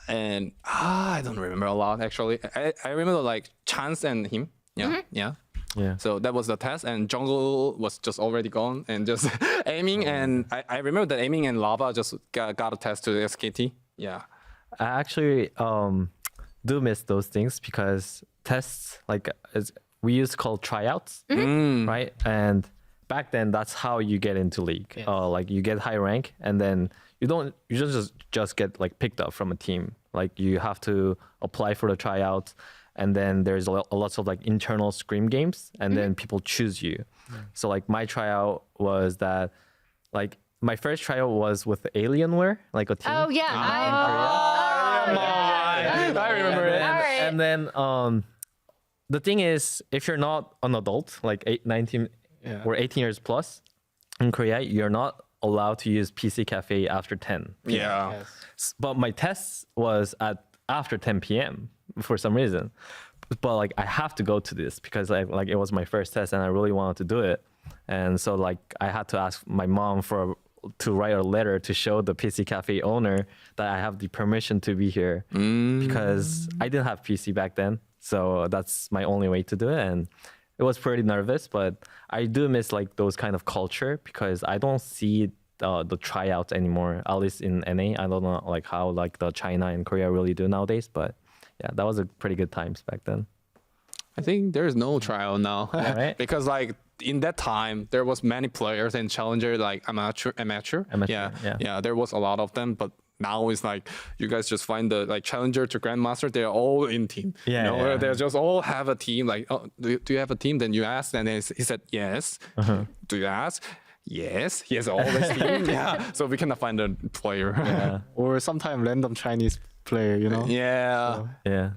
And I don't remember a lot actually. I remember like Chance and him. Yeah. So that was the test, and jungle was just already gone, and just aiming. And I remember that aiming and Lava just got a test to the SKT. Yeah. I actually do miss those things, because tests, like we used to call tryouts, right? And back then, that's how you get into league. Yes. Like you get high rank, and then you just get like picked up from a team. Like you have to apply for the tryouts, and then there's lots of like internal scrim games, and then people choose you. So like my tryout was that, like my first tryout was with Alienware, like a team. Oh yeah, I remember it. All right. And then the thing is, if you're not an adult, like 19 or 18 years plus in Korea, you're not allowed to use PC Cafe after 10. Yeah. But my test was at after 10 p.m. for some reason. But like I have to go to this because like it was my first test and I really wanted to do it. And so like I had to ask my mom to write a letter to show the PC Cafe owner that I have the permission to be here because I didn't have PC back then. So that's my only way to do it. And it was pretty nervous, but I do miss like those kind of culture because I don't see the tryouts anymore, at least in NA. I don't know like how like the China and Korea really do nowadays, but yeah, that was a pretty good times back then. I think there's no trial now right? because like in that time there was many players and challenger like amateur. Yeah, there was a lot of them, but now it's like you guys just find the like challenger to grandmaster, they're all in team. Yeah. They just all have a team. Like, oh, do you have a team? Then you ask, and then he said yes. Do you ask? Yes, he has always team. Yeah, so we cannot find a player. Yeah. Or sometimes random Chinese player, you know? Yeah. Yeah.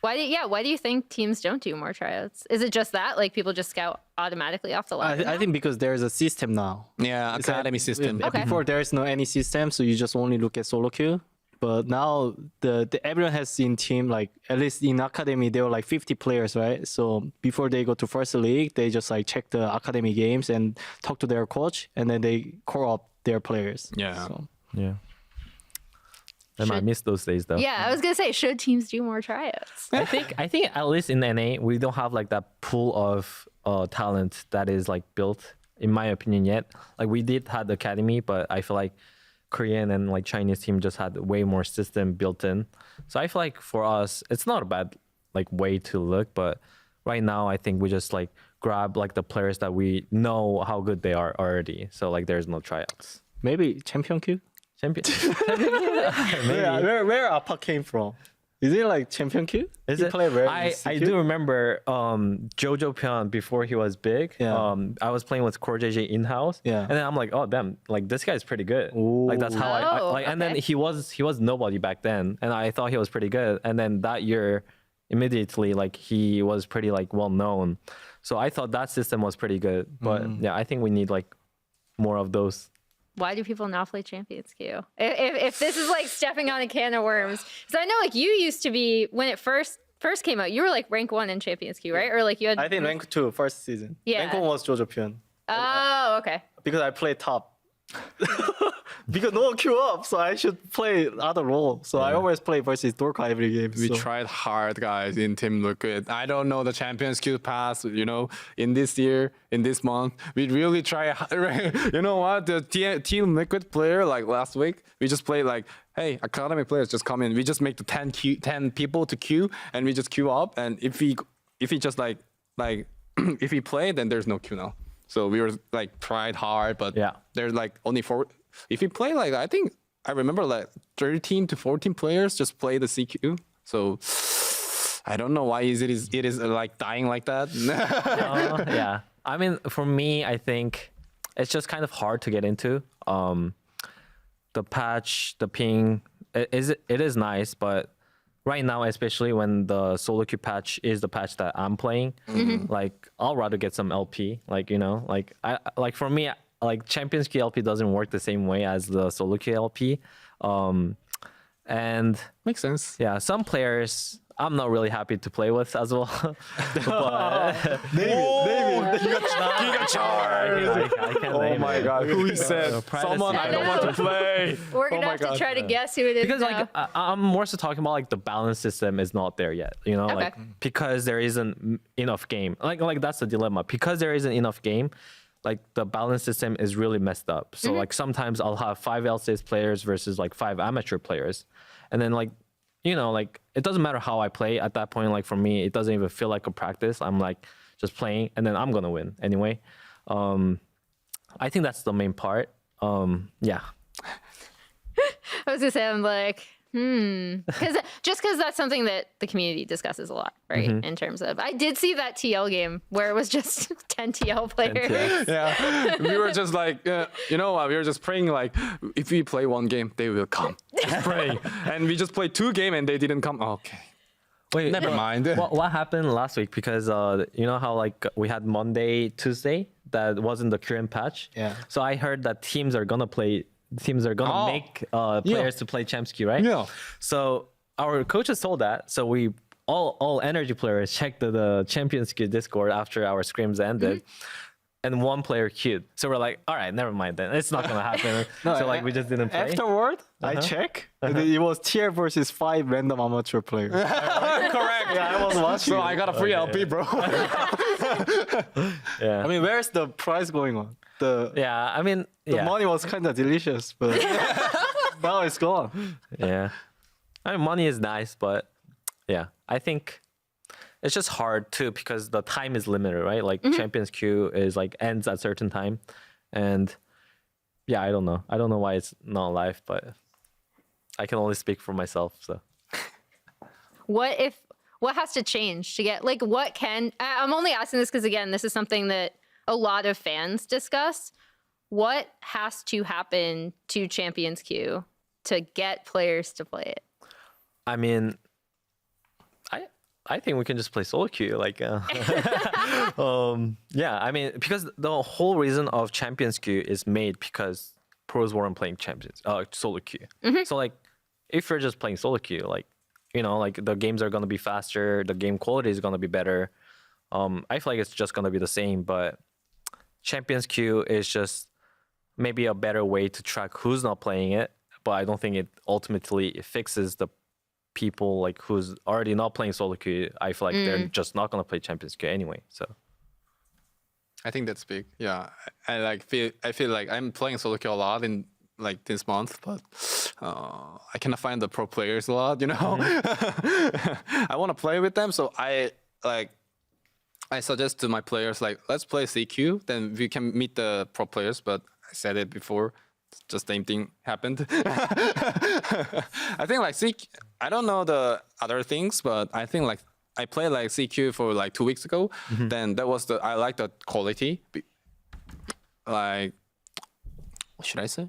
Why do you think teams don't do more tryouts? Is it just that like people just scout automatically off the ladder? I think because there's a system now. Yeah, It's a- academy system. Okay. Before there is no any system, so you just only look at solo queue. But now the everyone has seen team, like at least in academy there were like 50 players, right? So before they go to first league, they just like check the academy games and talk to their coach, and then they call up their players. Yeah. So, Yeah. I miss those days though. Yeah, I was gonna say, should teams do more tryouts? I think at least in NA we don't have like that pool of talent that is like built, in my opinion, yet. Like we did have the academy, but I feel like Korean and like Chinese team just had way more system built in. So I feel like for us it's not a bad like way to look, but right now I think we just like grab like the players that we know how good they are already. So like there's no tryouts. maybe champion queue. Champion. Where Appa came from? Is it like champion queue? Is He it? play very I CQ? do remember Jojo Pyeon before he was big. Yeah. I was playing with Core JJ in house. Yeah. And then I'm like, oh damn, like this guy's pretty good. Like that's how I Oh, like. And then okay. he was nobody back then, and I thought he was pretty good. And then that year, immediately like he was pretty like well known. So I thought that system was pretty good. But yeah, I think we need like more of those. Why do people not play Champions Queue? If this is like stepping on a can of worms, because I know like you used to be when it first came out, you were like rank 1 in Champions Queue, right? Or like you had. I think rank 2 first season. Yeah. Rank 1 was Jojo Pyeon. Oh, okay. Because I play top. Because no one queue up, so I should play other role. So I always play versus Dorka every game. We so. tried hard, guys, in Team Liquid. I don't know the Champions Queue pass, you know, in this year, in this month. We really try. You know what? The Team Liquid player, like last week, we just played like, hey, academy players just come in. We just make the 10 people to queue, and we just queue up. And if we just like if we play, then there's no queue now. So we were like tried hard, but Yeah. there's like only 4. If you play like, I think I remember like 13 to 14 players just play the CQ. So I don't know why it is like dying like that. Yeah. I mean, for me, I think it's just kind of hard to get into. The patch, the ping, it is nice, but right now, especially when the solo queue patch is the patch that I'm playing, like I'll rather get some LP. Like, you know, like for me, like Champions Queue LP doesn't work the same way as the solo queue LP. And Makes sense. yeah, some players I'm not really happy to play with as well. But David, you Giga charge. I can't Oh name my it. god, who said privacy. someone I don't want to play? We're Oh gonna my have to God. try to guess who it is. Because now. like I'm more so talking about like the balance system is not there yet, you know, like Okay. because there isn't enough game. Like that's the dilemma. Because there isn't enough game, like the balance system is really messed up. So like sometimes I'll have 5 LCS players versus like 5 amateur players, and then like, you know, like it doesn't matter how I play at that point. Like for me, it doesn't even feel like a practice. I'm like just playing, and then I'm gonna win anyway. I think that's the main part. Yeah. I was gonna say, I'm like, because that's something that the community discusses a lot, right? In terms of, I did see that TL game where it was just 10 TL players. Yeah, we were just like, you know what? We were just praying like, if we play one game, they will come. Just praying, and we just played 2 games and they didn't come. Okay, Wait, Never mind. What happened last week? Because you know how like we had Monday, Tuesday that wasn't the current patch. Yeah. So I heard that teams are gonna Oh. make players to play Champs Queue, right? Yeah. So our coaches told that. So we all energy players checked the Champions Queue Discord after our scrims ended. And one player queued. So we're like, all right, never mind then. It's not gonna happen. So like we just didn't play. Afterward, I check. And it was tier versus 5 random amateur players. Correct. Yeah, I was watching. So I got a free LP, bro. Yeah. I mean, where's the prize going on? The yeah, I mean, the money was kind of delicious, but now it's gone. Yeah. I mean, money is nice, but yeah, I think it's just hard too because the time is limited, right? Like Champions Queue is like ends at certain time, and yeah, I don't know. I don't know why it's not live, but I can only speak for myself. So What has to change to get like what can I'm only asking this because again, this is something that a lot of fans discuss. What has to happen to Champions Queue to get players to play it? I mean, I think we can just play solo queue. Like, yeah, I mean, because the whole reason of Champions Queue is made because pros weren't playing solo queue. So like, if you're just playing solo queue, like, you know, like the games are gonna be faster, the game quality is gonna be better. I feel like it's just gonna be the same, but Champions Queue is just maybe a better way to track who's not playing it. But I don't think it ultimately fixes the people like who's already not playing solo queue. I feel like they're just not gonna play Champions Queue anyway. So I think that's big. Yeah, I feel like I'm playing solo queue a lot in like this month, but I cannot find the pro players a lot. You know, I want to play with them, so I suggest to my players like let's play CQ, then we can meet the pro players. But I said it before. Just same thing happened. I think like CQ, I don't know the other things, but I think like I played like CQ for like 2 weeks ago. Then that was I like the quality. Like, what should I say?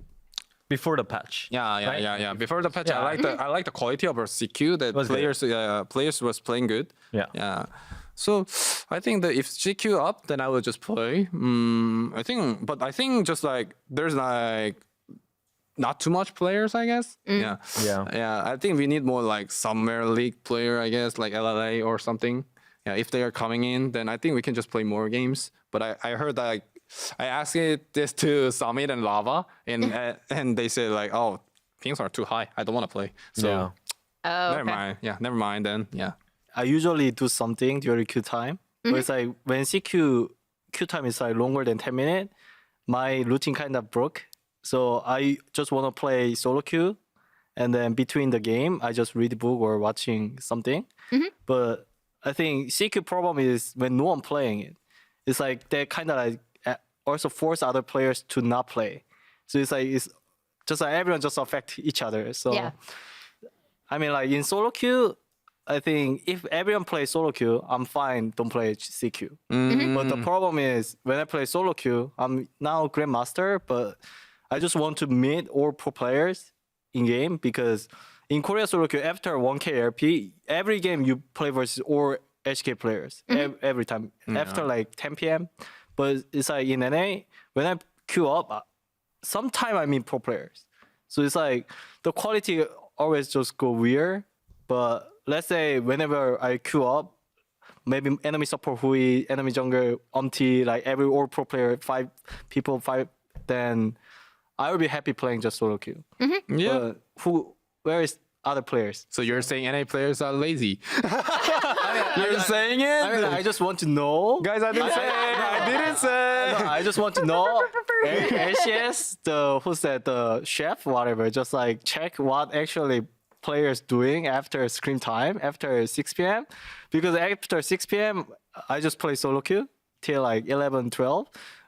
before the patch. Yeah. Before the patch, Yeah. I like the quality of our CQ. That Was good. players was playing good. Yeah. So I think that if CQ up, then I will just play. I think just like there's like not too much players, I guess. Yeah. I think we need more like summer league player, I guess, like LLA or something. Yeah, if they are coming in, then I think we can just play more games. But I heard that like, I asked this to Summit and Lava, and they said like, oh, pings are too high. I don't want to play. So Yeah. Oh, never okay. mind. Yeah, never mind then. Yeah. I usually do something during queue time. But it's like when queue time is like longer than 10 minutes, my routine kind of broke. So I just want to play solo queue, and then between the game, I just read a book or watching something. But I think CQ problem is when no one playing it. It's like they kind of like also force other players to not play. So it's just like everyone just affect each other. So Yeah. I mean, like in solo queue, I think if everyone plays solo queue, I'm fine. Don't play CQ. But the problem is when I play solo queue, I'm now grandmaster, but I just want to meet all pro players in game because in Korea solo queue after 1K LP, every game you play versus all HK players every time after like 10 p.m. But it's like in NA when I queue up, sometime I meet pro players. So it's like the quality always just go weird. But let's say whenever I queue up, maybe enemy support Hui, enemy jungle Umti, like every all pro player, 5 people, then I will be happy playing just solo queue. Yeah. But where is other players? So you're saying NA players are lazy? You're saying it? I mean, I just want to know. Guys, I didn't say it. I didn't say. No, I just want to know. LCS, the chef, whatever, just like check what actually players doing after screen time, after 6 p.m. Because after 6 p.m., I just play solo queue till like 11, 12.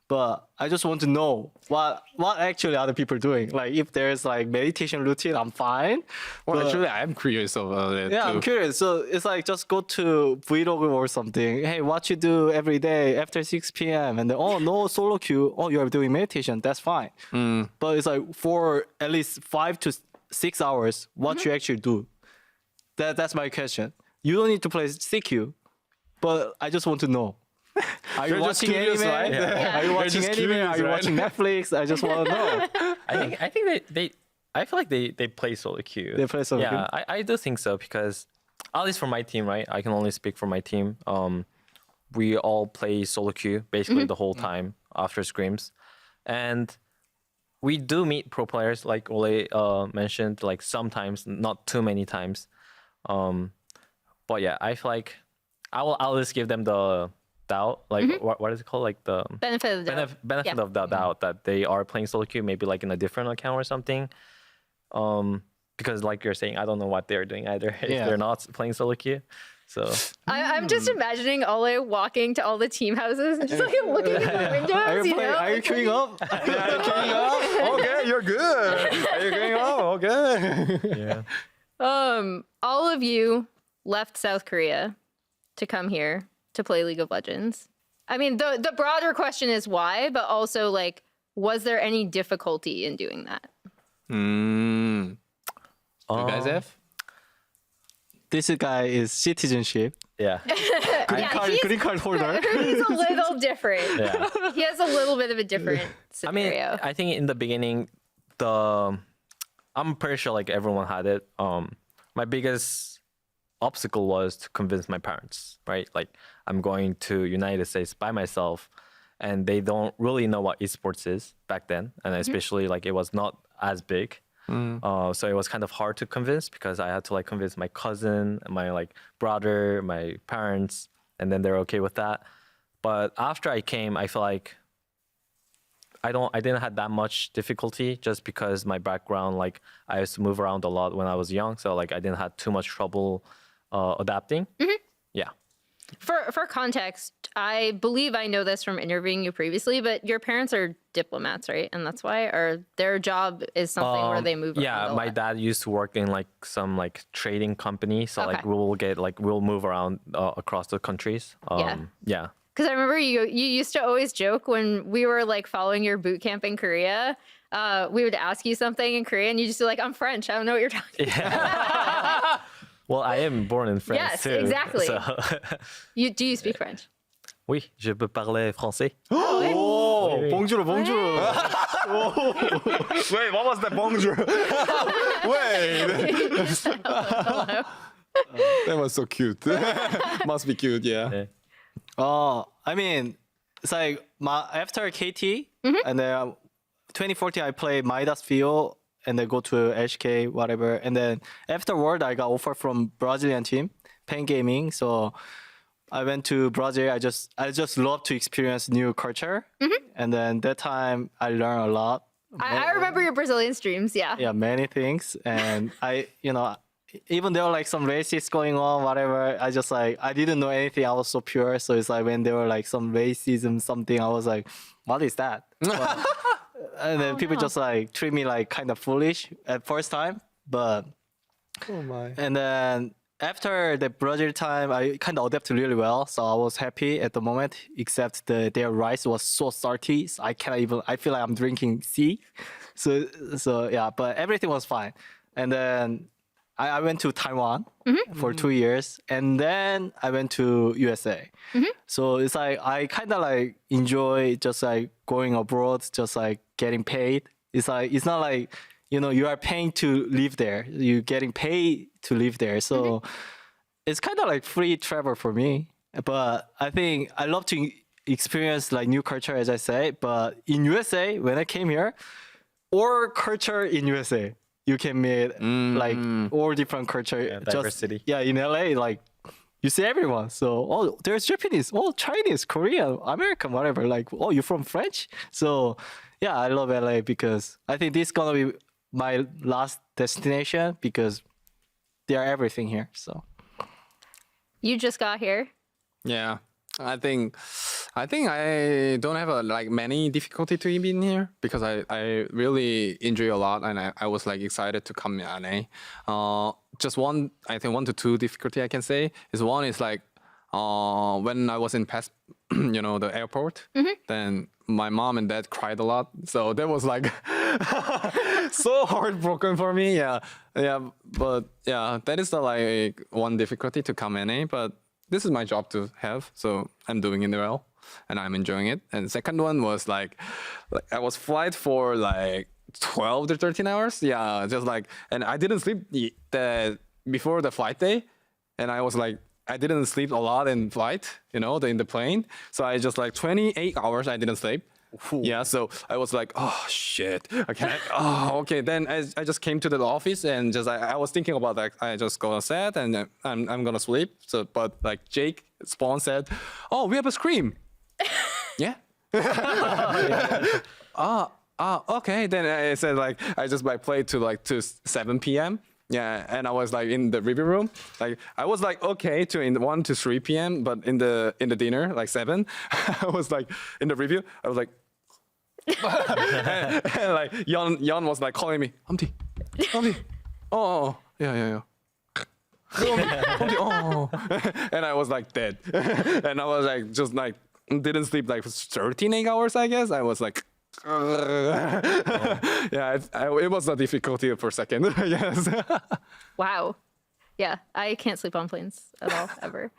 But I just want to know what actually other people doing. Like if there's like meditation routine, I'm fine. Well, But- actually, I'm curious about it yeah, too. I'm curious. So it's like just go to Vlog or something. Hey, what you do every day after 6 p.m. And then, oh, no solo queue. Oh, you're doing meditation. That's fine. But it's like for at least 5 to 6 hours, what you actually do. That's my question. you don't need to play CQ, but I just want to know. Are you You're just watching curious, anime? right? Yeah. Are you watching just anime? curious, Are you right? watching Netflix? I just want to know. I think I feel like they play solo queue. They play solo Yeah, queue? I do think so because at least for my team, right? I can only speak for my team. We all play solo queue basically the whole time after scrims, and we do meet pro players like Ole mentioned, like sometimes, not too many times. But yeah, I feel like I'll just give them the doubt, like what is it called, like the Benefit of the doubt. benefit Yeah. of the doubt that they are playing solo queue, maybe like in a different account or something. Because like you're saying, I don't know what they're doing either if Yeah. they're not playing solo queue. So I'm just imagining Ole walking to all the team houses and just like looking at the windows. Are you, you playing, know? are you like, queuing up? Okay, you're good. Are you going up? Okay. yeah, all of you left South Korea to come here to play League of Legends. I mean, the broader question is why, but also like, was there any difficulty in doing that? You guys have? This guy is citizenship. yeah, Green card holder. He's a little different. yeah. He has a little bit of a different I mean, scenario. I think in the beginning, I'm pretty sure like everyone had it. My biggest obstacle was to convince my parents, right? Like I'm going to United States by myself, and they don't really know what esports is back then, and especially like it was not as big. So it was kind of hard to convince because I had to like convince my cousin, my like brother, my parents, and then they're okay with that. But after I came, I feel like I didn't have that much difficulty just because my background, like I used to move around a lot when I was young, so like I didn't have too much trouble adapting. Yeah. For context, I believe I know this from interviewing you previously, but your parents are diplomats, right? And that's why, or their job is something where they move around Yeah, a my lot. dad used to work in like some like trading company, so like Okay. we'll move around across the countries. Yeah. Because I remember you used to always joke when we were like following your boot camp in Korea. We would ask you something in Korean, you just be like, "I'm French. I don't know what you're talking." Well, I am born in France Yes, too. exactly. So Do you speak French? oui, je peux parler français. Oh, bonjour, bonjour. Wait, what was the bonjour? Wait. That was so cute. Must be cute, yeah. Yeah. Oh, I mean, it's like after KT and then 2014 I played Midas Fio and then go to HK whatever, and then afterward I got offer from Brazilian team, Pen Gaming. So I went to Brazil. I just love to experience new culture, and then that time I learned a lot. I remember your Brazilian streams. Yeah. Yeah, many things, and even there were like some races going on, whatever. I just like I didn't know anything. I was so pure. So it's like when there were like some racism, something, I was like, what is that? But- and then people just like treat me like kind of foolish at first time, but Oh my. and then after the Brazil time, I kind of adapted really well. So I was happy at the moment, except their rice was so salty. So I feel like I'm drinking sea. So yeah, but everything was fine. And then I went to Taiwan for 2 years, and then I went to USA. So it's like I kind of like enjoy just like going abroad, just like getting paid. It's like it's not like you are paying to live there. You're getting paid to live there. So it's kind of like free travel for me. But I think I love to experience like new culture, as I say. But in USA, when I came here, or culture in USA, you can meet like all different culture. Yeah, diversity. In LA, like you see everyone. So there's Japanese, Chinese, Korean, American, whatever. Like you're from French. So yeah, I love LA because I think this is gonna be my last destination because they are everything here. So You just got here. Yeah. I think I don't have like many difficulty to be in here because I really enjoy a lot, and I was like excited to come in LA. Just one to two difficulty I can say is one is like when I was in the airport, then my mom and dad cried a lot. So that was like so heartbroken for me. Yeah, but yeah, that is the like one difficulty to come NA. But this is my job to have, so I'm doing it well, and I'm enjoying it. And the second one was like I was flight for like 12 to 13 hours. Yeah, just like, and I didn't sleep before the flight day, and I was like, I didn't sleep a lot in flight, in the plane. So I just like 28 hours I didn't sleep. Yeah, so I was like, oh shit, okay, okay. Then I just came to the office and just I was thinking about that. I just go on set and I'm gonna sleep. So, but like Jake Spawn said, oh, we have a scream. Yeah. Okay. Then I said like I just like played to 7 p.m. Yeah, and I was like in the review room, like I was like okay to in 1 to 3 p.m. But in the dinner like 7, I was like in the review, I was like, and like Yon was like calling me, Humpty, oh yeah. Oh, and I was like dead, and I was like just like didn't sleep like 13 hours, I guess. I was like. Yeah, it was a difficulty for a second. Yes. Wow. Yeah, I can't sleep on planes at all ever.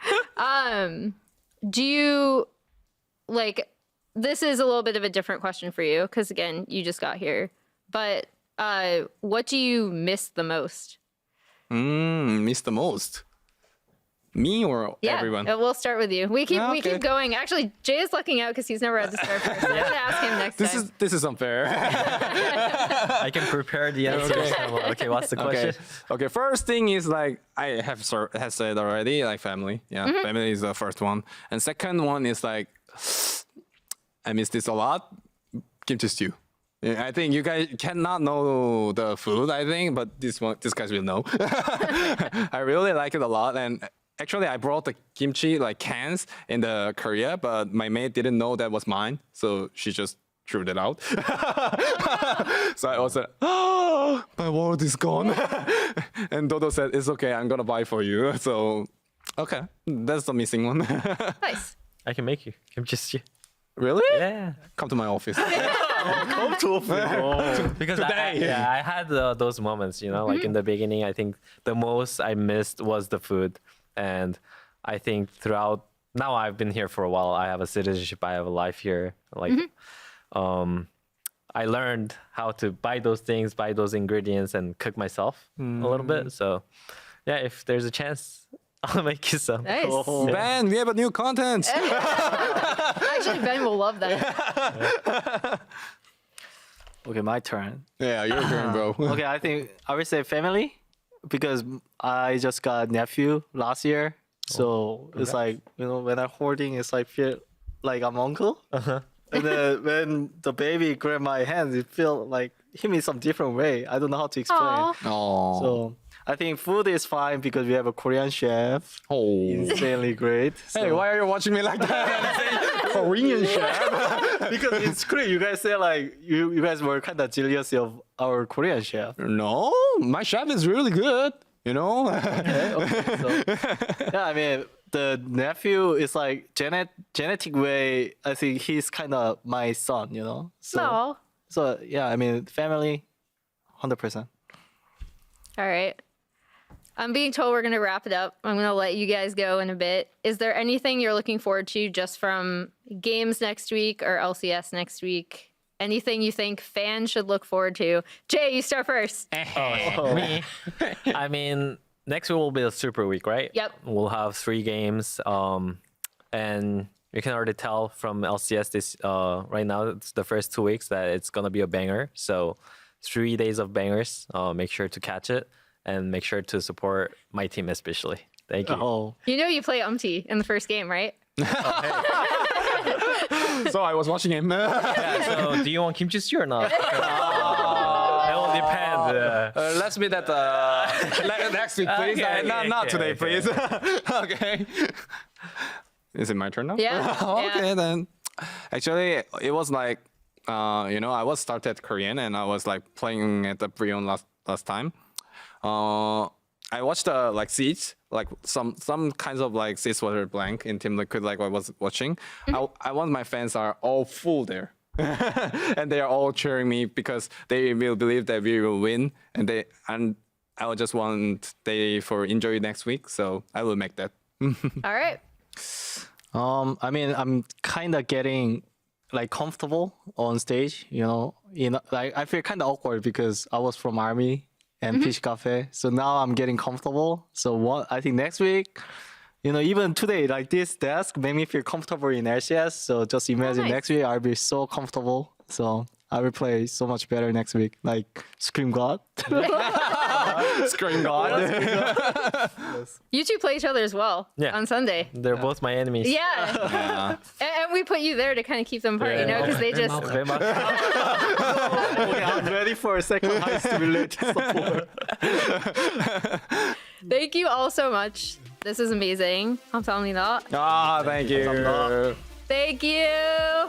Do you like? This is a little bit of a different question for you because again, you just got here. But what do you miss the most? Miss the most. Me or everyone? We'll start with you. We keep going. Actually, Jay is lucking out because he's never had to start first. So I'm gonna ask him next time. This is unfair. I can prepare the answer. Okay, what's the question? Okay. First thing is like I have said already, like family. Yeah, family is the first one, and second one is like I miss this a lot. Kimchi stew. Yeah, I think you guys cannot know the food. I think, but this guys will know. I really like it a lot, and actually I brought the kimchi like cans in the Korea, but my mate didn't know that was mine, so she just threw it out. So I was like, oh, my world is gone. And Dodo said, it's okay, I'm gonna buy for you. So, okay, that's the missing one. Nice. I can make you kimchi stew. Really? Yeah. Come to my office. Come to Because I had those moments, like in the beginning, I think the most I missed was the food. And I think throughout, now I've been here for a while, I have a citizenship, I have a life here. Like, I learned how to buy those things, buy those ingredients and cook myself a little bit. So yeah, if there's a chance, I'll make you some. Nice. Oh. Ben, we have a new content. Actually, Ben will love that. Okay, my turn. Yeah, your turn, bro. Okay, I think I would say family because I just got nephew last year. So it's like, when I'm holding, it's like feel like I'm uncle. And then when the baby grabbed my hand, it felt like hit me some different way. I don't know how to explain. Aw. Oh. So I think food is fine because we have a Korean chef. Oh. Insanely great. Hey, So- why are you watching me like that? Korean chef? because it's Korean. You guys say like you guys were kind of jealous of our Korean chef. No, my chef is really good. Okay, so, yeah, I mean the nephew is like genetic way. I think he's kind of my son. So No. so yeah, I mean family, 100%. All right. I'm being told we're going to wrap it up. I'm going to let you guys go in a bit. Is there anything you're looking forward to just from games next week or LCS next week? Anything you think fans should look forward to? Jay, you start first. Me. I mean, next week will be a super week, right? Yep. We'll have 3 games. And you can already tell from LCS this right now, it's the first 2 weeks that it's gonna be a banger. So 3 days of bangers. Make sure to catch it and make sure to support my team especially. Thank you. Oh, You play Umti in the first game, right? So I was watching him. Yeah, so do you want kimchi stew or not? It will depend. Let's meet at next week, please. Not today, okay. please. Okay. Is it my turn now? Yeah. Okay, Yeah. then. Actually, it was like, I was started Korean and I was like playing at the Brion last time. I watched the like seats, like some kinds of like seats were blank in Team Liquid, like I was watching. I want my fans are all full there. and they are all cheering me because they will believe that we will win, and I will just want they for enjoy next week, so I will make that. All right. I mean, I'm kind of getting like comfortable on stage, like I feel kind of awkward because I was from Army and Fish Cafe. So now I'm getting comfortable. So I think next week, even today, like this desk made me feel comfortable in LCS. So just imagine nice. next week I'll be so comfortable. So I will play so much better next week, like Scream God. Scream God. You two play each other as well on Sunday. They're both my enemies. Yeah. Yeah. And we put you there to kind of keep them apart, because they just. Very much. Okay, I'm ready for a second heist related support. Thank you all so much. This is amazing. 감사합니다. Thank you. Thank you.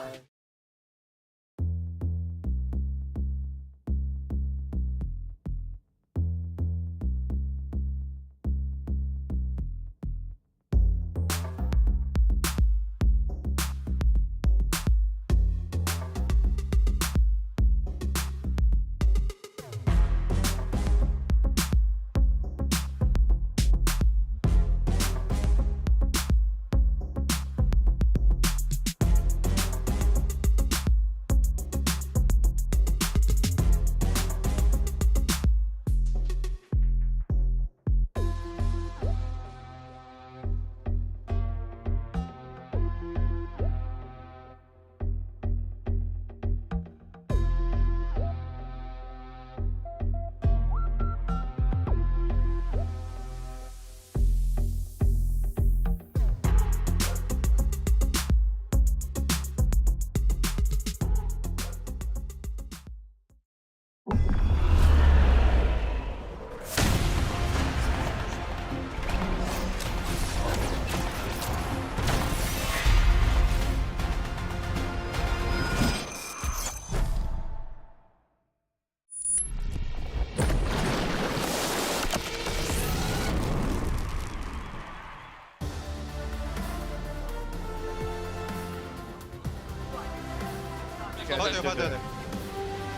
봐야 돼.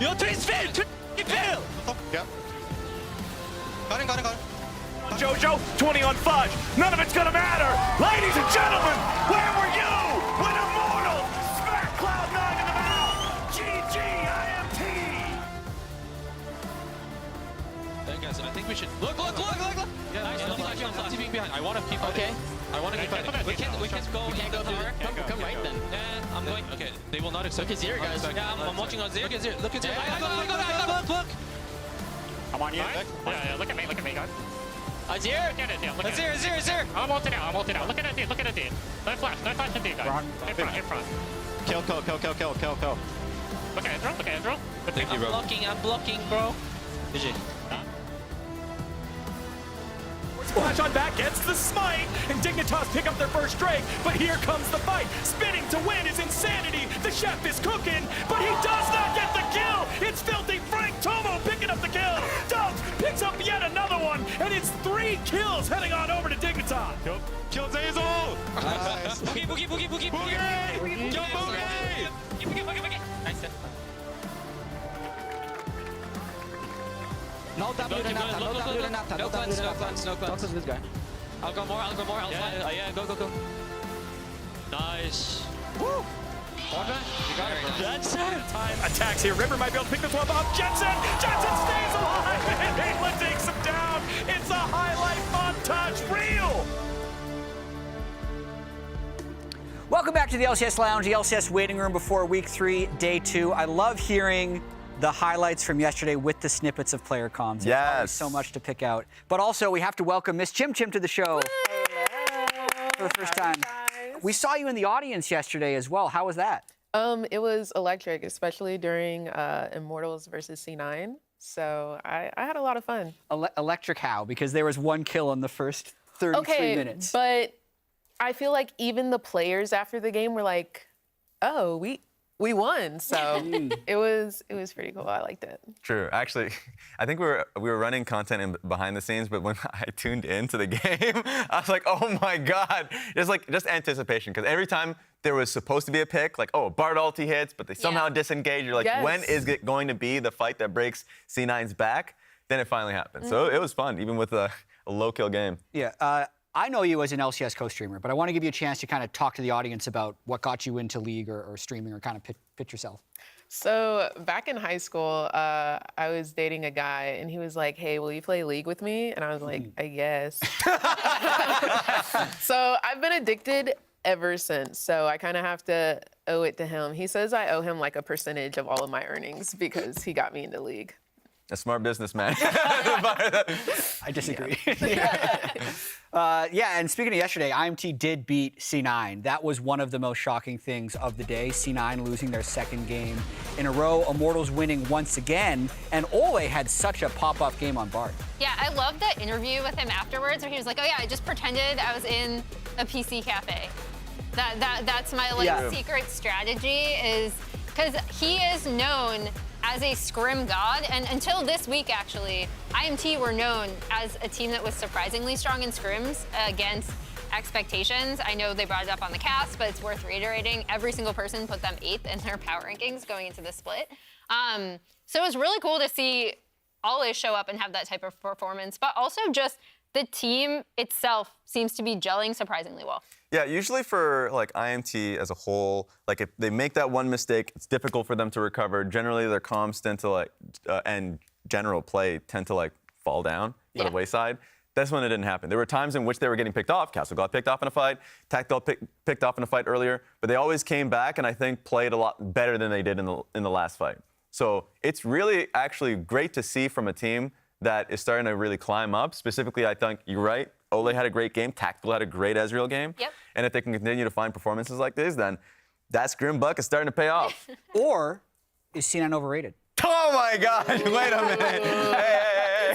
Yo, twist fail! Twist fail! Yeah. 가는. Jojo, 20 on Fudge. None of it's gonna matter. Ladies and gentlemen, where were you when Immortal smacked Cloud9 in the mouth? GG, IMT! Then guys, I think we should look. Yeah, nice. I'm TPing behind. I want to keep fighting. I want to keep fighting. We can't go in the tower. Come right then. Yeah, I'm going. Okay, they will not accept. Look at Zero, guys. Yeah, I'm watching on Zero. Look at Zero. Look. I'm on you. Yeah, look at me, guys. Zero. Zero. I'm ulted out. Look at that dude. No flash in D, guys. In front. Kill. Look at Ezreal. Thank you, bro. I'm blocking, bro. GG. Splash on back gets the smite, and Dignitas pick up their first Drake, but here comes the fight. Spinning to win is insanity. The chef is cooking, but he does not get the kill. It's Filthy Frank Tomo picking up the kill. Dubs picks up yet another one, and it's 3 kills heading on over to Dignitas. Kill Zazel. Nice. Boogie. Kill Boogie. Nice. No W to Nata. No W to Nata. No cleanse. Don't touch this guy. I'll go more. Yeah, go. Nice. Woo! You got it, bro. Jensen! Time attacks here. River might be able to pick this one off. Jensen stays alive, and England takes him down. It's a highlight montage reel. Welcome back to the LCS Lounge, the LCS waiting room before Week 3, Day 2. I love hearing the highlights from yesterday with the snippets of player comms. There's always so much to pick out. But also, we have to welcome Miss Chim Chim to the show for the first time. We saw you in the audience yesterday as well. How was that? It was electric, especially during Immortals versus C9. So I had a lot of fun. Electric how? Because there was 1 kill in the first 33 minutes. But I feel like even the players after the game were like, oh, we won. So it was pretty cool. I liked it. True. Actually, I think we were running content behind the scenes, but when I tuned into the game, I was like, oh my God. Just anticipation, because every time there was supposed to be a pick, like, oh, Bard ulti hits, but they somehow disengage. You're like, when is it going to be the fight that breaks C9's back? Then it finally happened. So it was fun, even with a low kill game. Yeah. I know you as an LCS co-streamer, but I want to give you a chance to kind of talk to the audience about what got you into League or streaming, or kind of pitch yourself. So back in high school, I was dating a guy, and he was like, "Hey, will you play League with me?" And I was like, "I guess." So I've been addicted ever since. So I kind of have to owe it to him. He says I owe him like a percentage of all of my earnings because he got me into League. A smart businessman. I disagree. And speaking of yesterday, IMT did beat C9. That was one of the most shocking things of the day. C9 losing their second game in a row. Immortals winning once again. And Ole had such a pop-off game on Bard. Yeah, I loved the interview with him afterwards where he was like, oh yeah, I just pretended I was in a PC cafe. That's my secret strategy, is because he is known as a scrim god, and until this week, actually, IMT were known as a team that was surprisingly strong in scrims against expectations. I know they brought it up on the cast, but it's worth reiterating. Every single person put them 8th in their power rankings going into the split. So it was really cool to see Ole show up and have that type of performance, but also just the team itself seems to be gelling surprisingly well. Yeah, usually for like IMT as a whole, like if they make that one mistake, it's difficult for them to recover. Generally, their comms tend to and general play tend to like fall down to the wayside. That's when it didn't happen. There were times in which they were getting picked off. Castle got picked off in a fight. Tactile picked off in a fight earlier, but they always came back and I think played a lot better than they did in the last fight. So it's really actually great to see from a team that is starting to really climb up. Specifically, I think you're right. Ole had a great game. Tactical had a great Ezreal game. Yep. And if they can continue to find performances like this, then that scrim buck is starting to pay off. Or is C9 overrated? Oh my God! Wait a minute.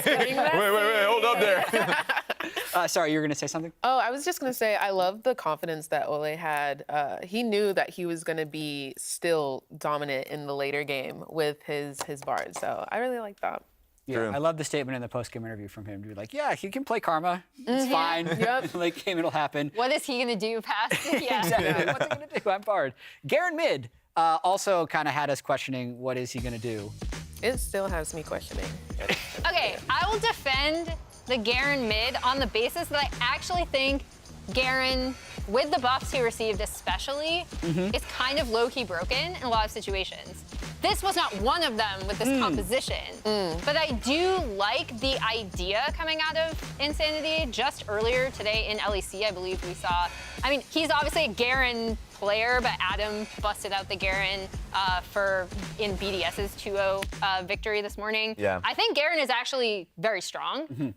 Hey. Wait, hold up there. Sorry, you were going to say something? Oh, I was just going to say, I love the confidence that Ole had. He knew that he was going to be still dominant in the later game with his Bard. So I really like that. Yeah, True. I love the statement in the post-game interview from him to be like, yeah, he can play Karma. It's fine. Late game, it'll happen. What is he going to do past? Yeah. Exactly. What's he going to do? I'm Bard. Garen Mid also kind of had us questioning what is he going to do. It still has me questioning. Okay, I will defend the Garen Mid on the basis that I actually think Garen, with the buffs he received especially, is kind of low-key broken in a lot of situations. This was not one of them with this composition, but I do like the idea coming out of Insanity. Just earlier today in LEC, I believe we saw, I mean, he's obviously a Garen player, but Adam busted out the Garen in BDS's 2-0 victory this morning. Yeah. I think Garen is actually very strong.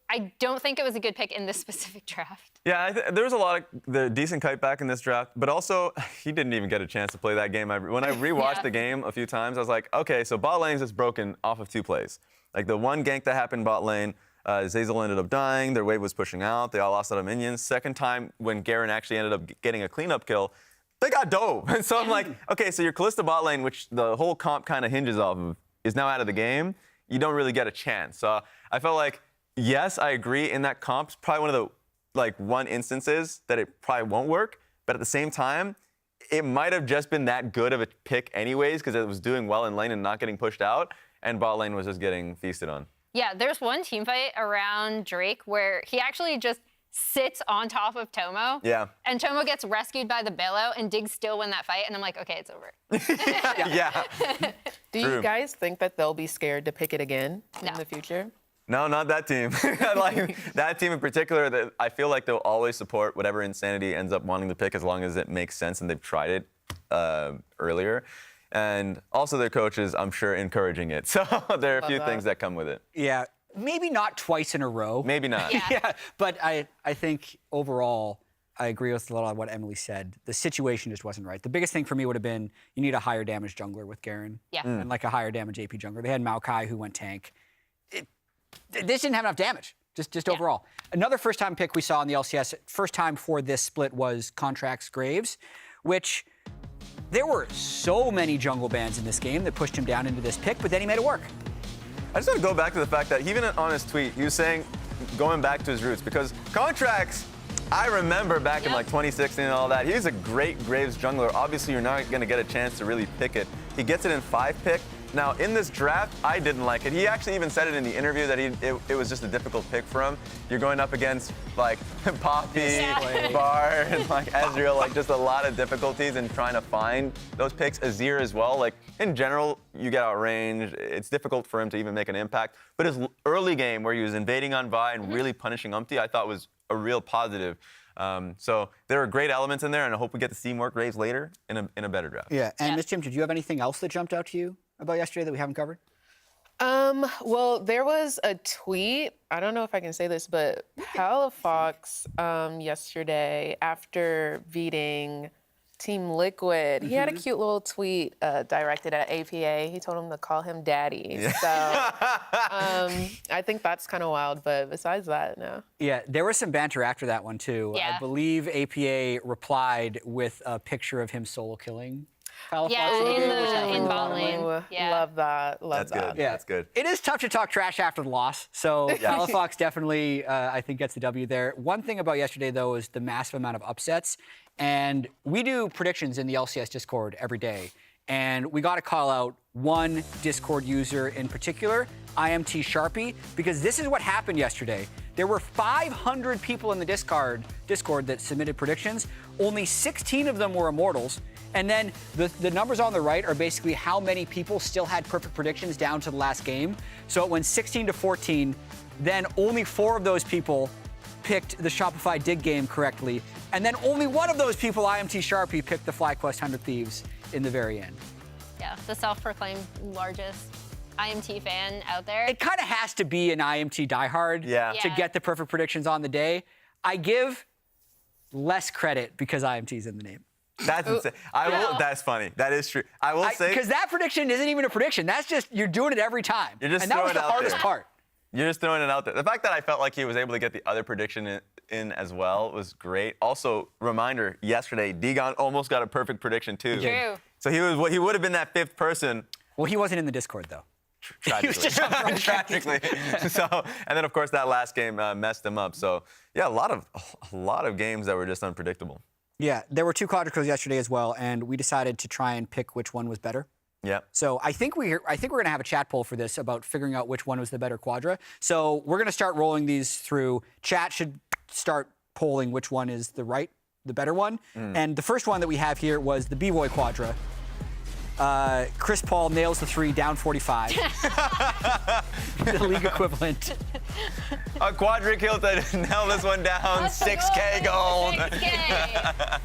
I don't think it was a good pick in this specific draft. Yeah, there was a lot of the decent kite back in this draft, but also he didn't even get a chance to play that game. When I rewatched the game a few times, I was like, okay, so bot lane's just broken off of 2 plays. Like the one gank that happened bot lane, Zeyzal ended up dying, their wave was pushing out, they all lost out of minions. Second time when Garen actually ended up getting a cleanup kill, they got dove. And so I'm like, okay, so your Kalista bot lane, which the whole comp kind of hinges off of, is now out of the game. You don't really get a chance. So I felt like, yes, I agree in that comp. It's probably one of the one instances that it probably won't work, but at the same time, it might have just been that good of a pick anyways because it was doing well in lane and not getting pushed out, and bot lane was just getting feasted on. Yeah, there's one team fight around Drake where he actually just sits on top of Tomo. Yeah. And Tomo gets rescued by the bailout and Dig still win that fight, and I'm like, okay, it's over. Yeah. Do you guys think that they'll be scared to pick it again in the future? No, not that team. Like that team in particular, I feel like they'll always support whatever Insanity ends up wanting to pick as long as it makes sense and they've tried it earlier. And also their coaches, I'm sure, encouraging it. So there are a few things that come with it. Yeah, maybe not twice in a row. Maybe not. Yeah, but I think overall, I agree with a lot of what Emily said. The situation just wasn't right. The biggest thing for me would have been you need a higher damage jungler with Garen. Yeah. And like a higher damage AP jungler. They had Maokai who went tank. This didn't have enough damage, just overall. Another first-time pick we saw in the LCS, first time for this split was Contracts Graves, which There were so many jungle bans in this game that pushed him down into this pick, but then he made it work. I just want to go back to the fact that even on his tweet, he was saying, going back to his roots, because Contracts, I remember back in like 2016 and all that, he's a great Graves jungler. Obviously, you're not going to get a chance to really pick it. He gets it in 5-pick. Now, in this draft, I didn't like it. He actually even said it in the interview that it was just a difficult pick for him. You're going up against, like, Poppy, Bard, and, like, Ezreal, like, just a lot of difficulties in trying to find those picks. Azir as well. Like, in general, you get outranged. It's difficult for him to even make an impact. But his early game, where he was invading on Vi and really punishing Umpty, I thought was a real positive. So there are great elements in there, and I hope we get to see more Graves later in a better draft. Yeah, and Ms. Jim, did you have anything else that jumped out to you about yesterday that we haven't covered? Well, there was a tweet. I don't know if I can say this, but Palafox yesterday, after beating Team Liquid, he had a cute little tweet directed at APA. He told him to call him daddy. Yeah. So I think that's kind of wild, but besides that, no. Yeah, there was some banter after that one, too. Yeah. I believe APA replied with a picture of him solo killing Palafox. Yeah, in bot lane. Ooh, Yeah. Love that. Love That's that. good. Yeah, that's good. It is tough to talk trash after the loss, so Palafox definitely, I think, gets the W there. One thing about yesterday, though, is the massive amount of upsets. And we do predictions in the LCS Discord every day. And we got to call out one Discord user in particular, IMT Sharpie, because this is what happened yesterday. There were 500 people in the Discord that submitted predictions. Only 16 of them were Immortals. And then the numbers on the right are basically how many people still had perfect predictions down to the last game. So it went 16 to 14. Then only 4 of those people picked the Shopify Dig game correctly. And then only one of those people, IMT Sharpie, picked the FlyQuest 100 Thieves in the very end. Yeah, the self-proclaimed largest IMT fan out there. It kind of has to be an IMT diehard to get the perfect predictions on the day. I give less credit because IMT's in the name. That's insane. That's funny. That is true. I will say, because that prediction isn't even a prediction. That's just, you're doing it every time. You're just and that was throwing the it out hardest there. part. You're just throwing it out there. The fact that I felt like he was able to get the other prediction in as well was great. Also, reminder, yesterday, Degon almost got a perfect prediction too. True. So he would have been that 5th person. Well, he wasn't in the Discord, though. Tragically. He was just Tragically. So, and then of course that last game messed him up. So yeah, a lot of games that were just unpredictable. Yeah, there were 2 quadricles yesterday as well, and we decided to try and pick which one was better. Yeah. So I think we're gonna have a chat poll for this about figuring out which one was the better quadra. So we're gonna start rolling these through. Chat should start polling which one is the better one. And the first one that we have here was the B-Boy quadra. Chris Paul nails the 3 down 45. The league equivalent. A quadra kill to nail this one down. 6K gold. 6K.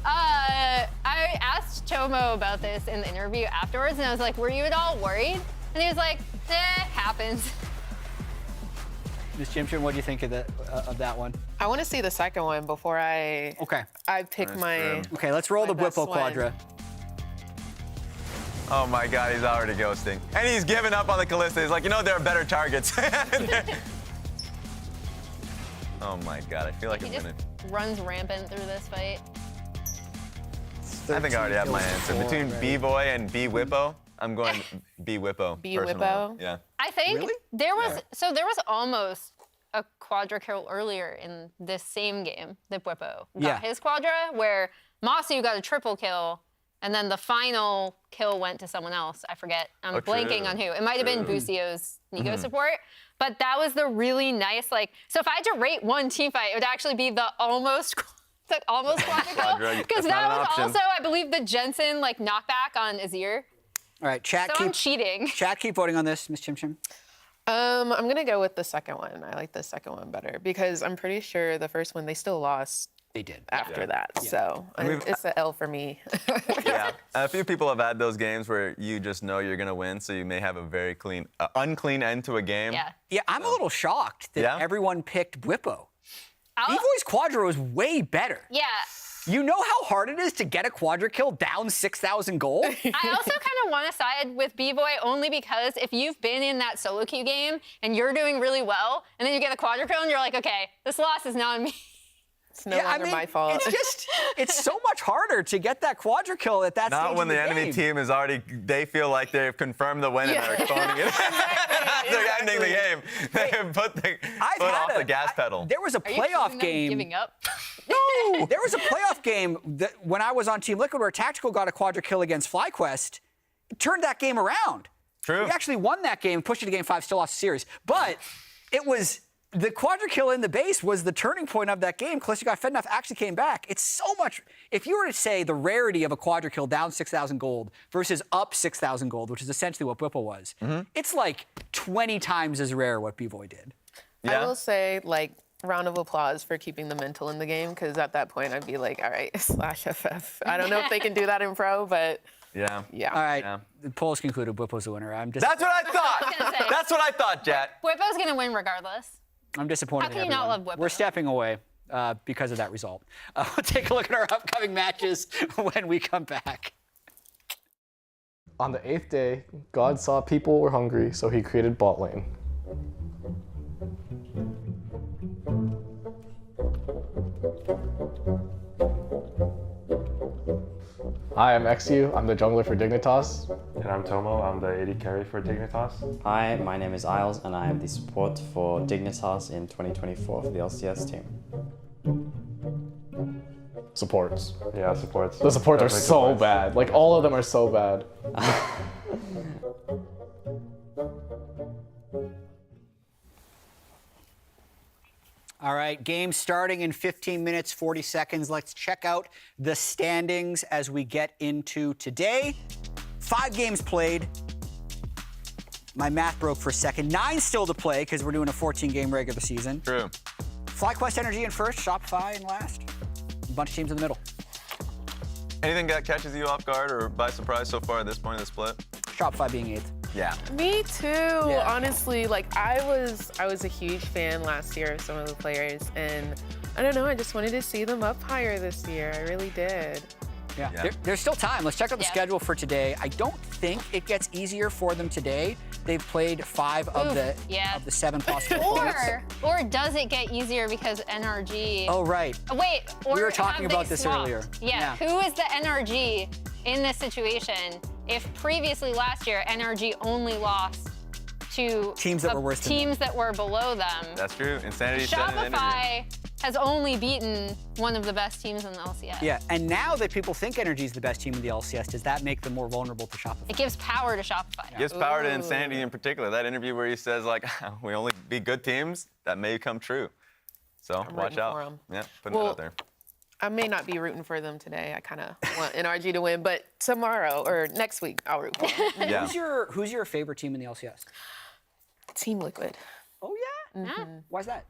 I asked Chomo about this in the interview afterwards, and I was like, were you at all worried? And he was like, happens. Ms. Jimchin, what do you think of that one? I want to see the second one before I pick my. Okay, let's roll the best Whippo one. quadra. Oh my God, he's already ghosting. And he's giving up on the Kalista. He's like, there are better targets. Oh my God, I feel like He I'm just gonna. runs rampant through this fight. I think I already have my answer. Between B-Boy and B-Whippo, I'm going B-Whippo. B-Whippo? Yeah. I think there was almost a quadra kill earlier in this same game that Whippo got his quadra, where Masu got a triple kill, and then the final kill went to someone else. I forget. I'm blanking on who. It might have been Busio's Nico support. But that was the really nice, so if I had to rate one team fight, it would actually be the almost quadra kill. Because that was also, I believe, the Jensen knockback on Azir. All right, chat. So I'm cheating. Chat, keep voting on this, Ms. Chim Chim. I'm gonna go with the second one. I like the second one better because I'm pretty sure the first one they still lost. They did after that, so it's an L for me. Yeah, a few people have had those games where you just know you're gonna win, so you may have a very unclean end to a game. Yeah, I'm a little shocked that everyone picked Whippo. B-Boy's quadra was way better. Yeah. You know how hard it is to get a quadra kill down 6,000 gold? I also kind of want to side with B-Boy only because if you've been in that solo queue game and you're doing really well, and then you get a quadra kill and you're like, okay, this loss is not on me. It's no longer my fault. It's so much harder to get that quadra kill at that stage. Not when of the enemy game. team is already, they feel like they've confirmed the win and they're phoning it. They're ending the game. They have put the foot off the gas pedal. There was a playoff game. Giving up. No, there was a playoff game that when I was on Team Liquid where Tactical got a quadra kill against FlyQuest. It turned that game around. True. We actually won that game, pushed it to game 5, still lost the series. But it was the quadra kill in the base was the turning point of that game. Callisto got fed enough, actually came back. It's so much. If you were to say the rarity of a quadra kill down 6,000 gold versus up 6,000 gold, which is essentially what Whipple was, it's like 20 times as rare what B-Boy did. I will say, like, round of applause for keeping the mental in the game, because at that point I'd be like, all right, /FF. I don't know if they can do that in pro, but Yeah. All right, the polls concluded Whipple's the winner. That's what I thought. That's what I thought, Jet. Whippo's gonna win regardless. I'm disappointed. How can in you not everyone. love Whippo? We're stepping away because of that result. We'll take a look at our upcoming matches when we come back. On the 8th day, God saw people were hungry, so he created bot lane. Hi, I'm XU. I'm the jungler for Dignitas. And I'm Tomo. I'm the AD carry for Dignitas. Hi, my name is Isles, and I am the support for Dignitas in 2024 for the LCS team. Supports. Yeah, supports. The supports are so bad. Like, all of them are so bad. All right, game starting in 15 minutes, 40 seconds. Let's check out the standings as we get into today. 5 games played. My math broke for a second. 9 still to play because we're doing a 14-game regular season. True. FlyQuest Energy in first, Shopify in last. A bunch of teams in the middle. Anything that catches you off guard or by surprise so far at this point in the split? Shopify being 8th. Yeah. Me too. Honestly, like I was a huge fan last year of some of the players, and I don't know, I just wanted to see them up higher this year. I really did. Yeah. There's still time. Let's check out the schedule for today. I don't think it gets easier for them today. They've played 5 of the 7 possible opponents. Or does it get easier because NRG? Oh, right. Wait, or we were talking have they about this swapped? earlier. Yeah. Who is the NRG in this situation? If previously last year NRG only lost to teams that were worse than teams that were below them. That's true. Insanity said in an interview. Shopify has only beaten one of the best teams in the LCS. Yeah, and now that people think Energy is the best team in the LCS, does that make them more vulnerable to Shopify? It gives power to Shopify. Gives power to Insanity in particular. That interview where he says, like, we only beat good teams, that may come true. So watch out. Yeah, putting it out there. I may not be rooting for them today. I kind of want NRG to win, but tomorrow or next week, I'll root for them. Yeah. Who's your favorite team in the LCS? Team Liquid. Oh, yeah? Mm-hmm. Why's that?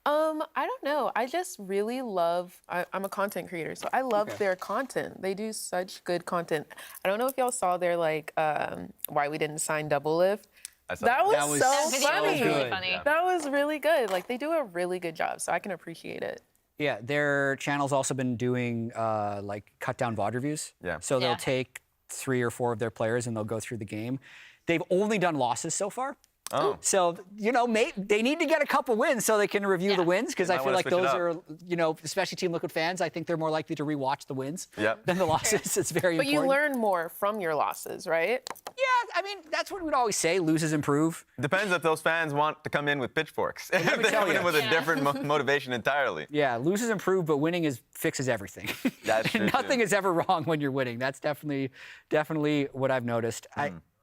I don't know. I just really love, I'm a content creator, so I love their content. They do such good content. I don't know if y'all saw their, like, why we didn't sign Double Lift. That was so funny. Really funny. That was really good. Like, they do a really good job, so I can appreciate it. Yeah, their channel's also been doing like cut down VOD reviews. Yeah. So they'll take 3 or 4 of their players and they'll go through the game. They've only done losses so far. Oh. So, you know, they need to get a couple wins so they can review the wins, because I feel like those are, you know, especially Team Liquid fans, I think they're more likely to rewatch the wins than the losses. It's very important. But you learn more from your losses, right? Yeah, I mean, that's what we'd always say, lose is improve. Depends if those fans want to come in with pitchforks. If they come in with a different motivation entirely. Yeah, lose is improve, but winning fixes everything. That's true. Nothing is ever wrong when you're winning. That's definitely what I've noticed.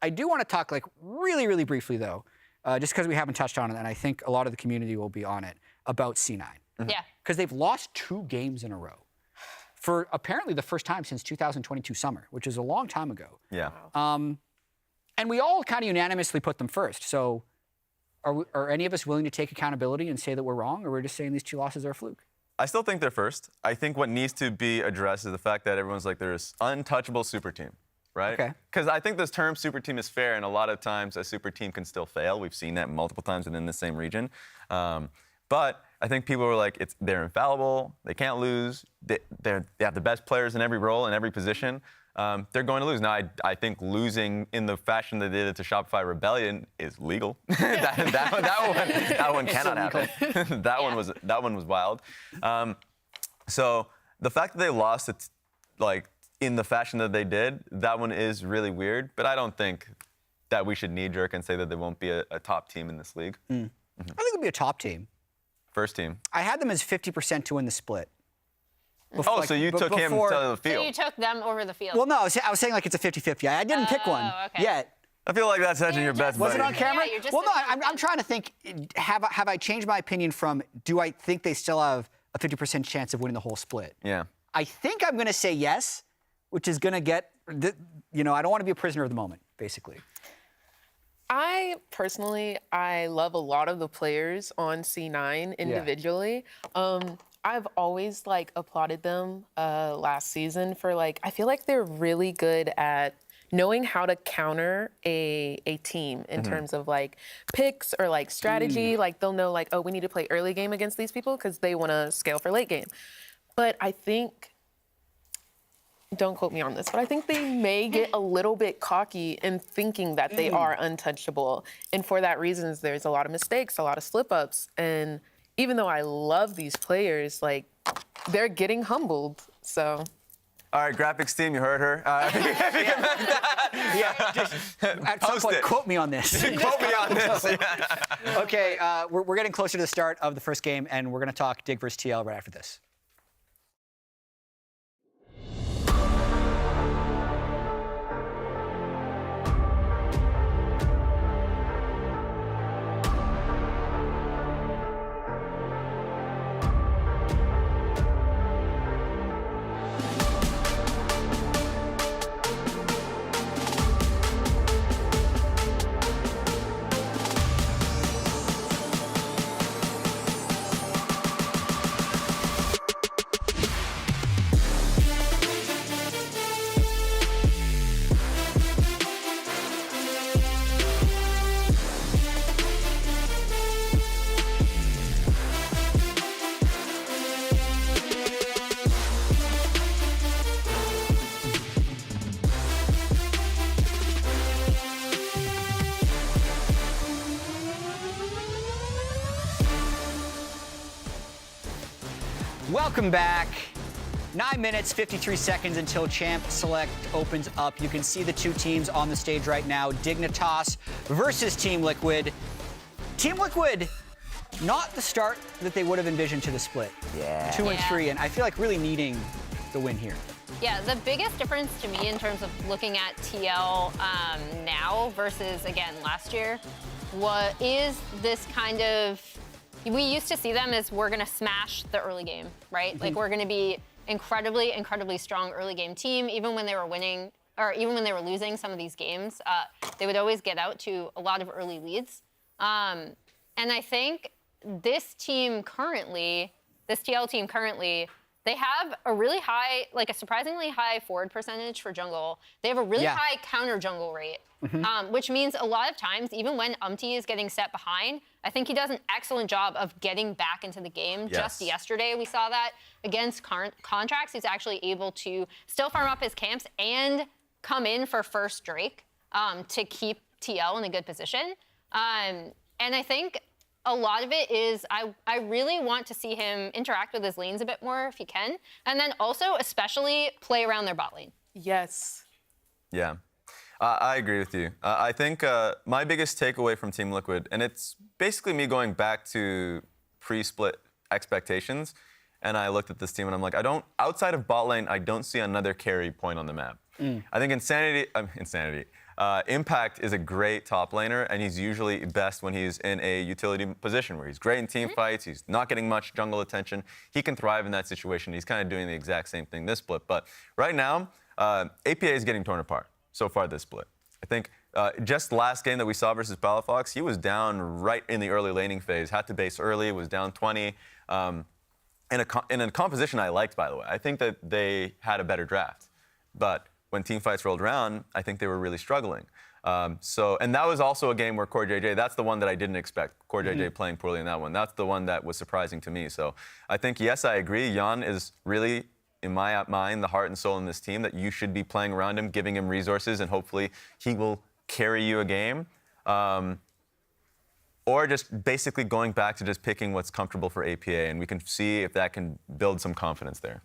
I do want to talk, like, really, really briefly, though, just because we haven't touched on it, and I think a lot of the community will be on it, about C9. Yeah. Because they've lost 2 games in a row for apparently the first time since 2022 summer, which is a long time ago. Yeah. And we all kind of unanimously put them first. So are any of us willing to take accountability and say that we're wrong, or we're just saying these 2 losses are a fluke? I still think they're first. I think what needs to be addressed is the fact that everyone's like, there's untouchable super team. Right? Okay. Because I think this term super team is fair, and a lot of times a super team can still fail. We've seen that multiple times within the same region. But I think people are like, they're infallible, they can't lose, they have the best players in every role, in every position. They're going to lose. Now, I think losing in the fashion they did it to Shopify Rebellion is legal. that one cannot happen. that one was wild. So the fact that they lost it, like in the fashion that they did, that one is really weird. But I don't think that we should knee-jerk and say that they won't be a top team in this league. I think it'll be a top team. First team. I had them as 50% to win the split. So you took him to the field. So you took them over the field. Well, no, I was saying like it's a 50-50. I didn't pick one yet. I feel like that's hedging your bets, Was it buddy. on camera? Yeah, you're just well, no, sitting on I'm trying to think, have I changed my opinion from do I think they still have a 50% chance of winning the whole split? Yeah. I think I'm going to say yes, which is going to get, I don't want to be a prisoner of the moment, basically. I personally, I love a lot of the players on C9 individually. I've always applauded them last season for I feel like they're really good at knowing how to counter a team in terms of picks or strategy. They'll know oh, we need to play early game against these people because they want to scale for late game. But I think, don't quote me on this, but I think they may get a little bit cocky in thinking that they are untouchable. And for that reason, there's a lot of mistakes, a lot of slip-ups. And even though I love these players, they're getting humbled, so. All right, graphics team, you heard her. At some point, quote me on this. Quote me on this. Okay, we're getting closer to the start of the first game, and we're going to talk Dig versus TL right after this. Welcome back. 9 minutes, 53 seconds until Champ Select opens up. You can see the two teams on the stage right now. Dignitas versus Team Liquid. Team Liquid, not the start that they would have envisioned to the split. 2-3, and I feel like really needing the win here. Yeah, the biggest difference to me in terms of looking at TL now versus, again, last year, is this kind of, we used to see them as we're going to smash the early game, right? We're going to be incredibly, incredibly strong early game team. Even when they were winning, or even when they were losing some of these games, they would always get out to a lot of early leads. And I think this team currently, this TL team currently, they have a really high, a surprisingly high forward percentage for jungle. They have a really high counter jungle rate, which means a lot of times, even when Umti is getting set behind, I think he does an excellent job of getting back into the game. Just yesterday, we saw that against Contracts. He's actually able to still farm up his camps and come in for first Drake to keep TL in a good position. And I think a lot of it is I really want to see him interact with his lanes a bit more if he can. And then also, especially, play around their bot lane. Yes. Yeah. I agree with you. I think my biggest takeaway from Team Liquid, and it's basically me going back to pre-split expectations, and I looked at this team and I'm like, outside of bot lane, I don't see another carry point on the map. I think Impact is a great top laner, and he's usually best when he's in a utility position where he's great in team fights, he's not getting much jungle attention. He can thrive in that situation. He's kind of doing the exact same thing this split. But right now, APA is getting torn apart so far this split. I think just last game that we saw versus Palafox, he was down right in the early laning phase, had to base early, was down 20. In a composition I liked, by the way. I think that they had a better draft. But when team fights rolled around, I think they were really struggling. And that was also a game where Core JJ, that's the one that I didn't expect. Core JJ playing poorly in that one. That's the one that was surprising to me. So I think, yes, I agree. Jan is really, in my mind, the heart and soul in this team, that you should be playing around him, giving him resources, and hopefully he will carry you a game. or just basically going back to just picking what's comfortable for APA, and we can see if that can build some confidence there.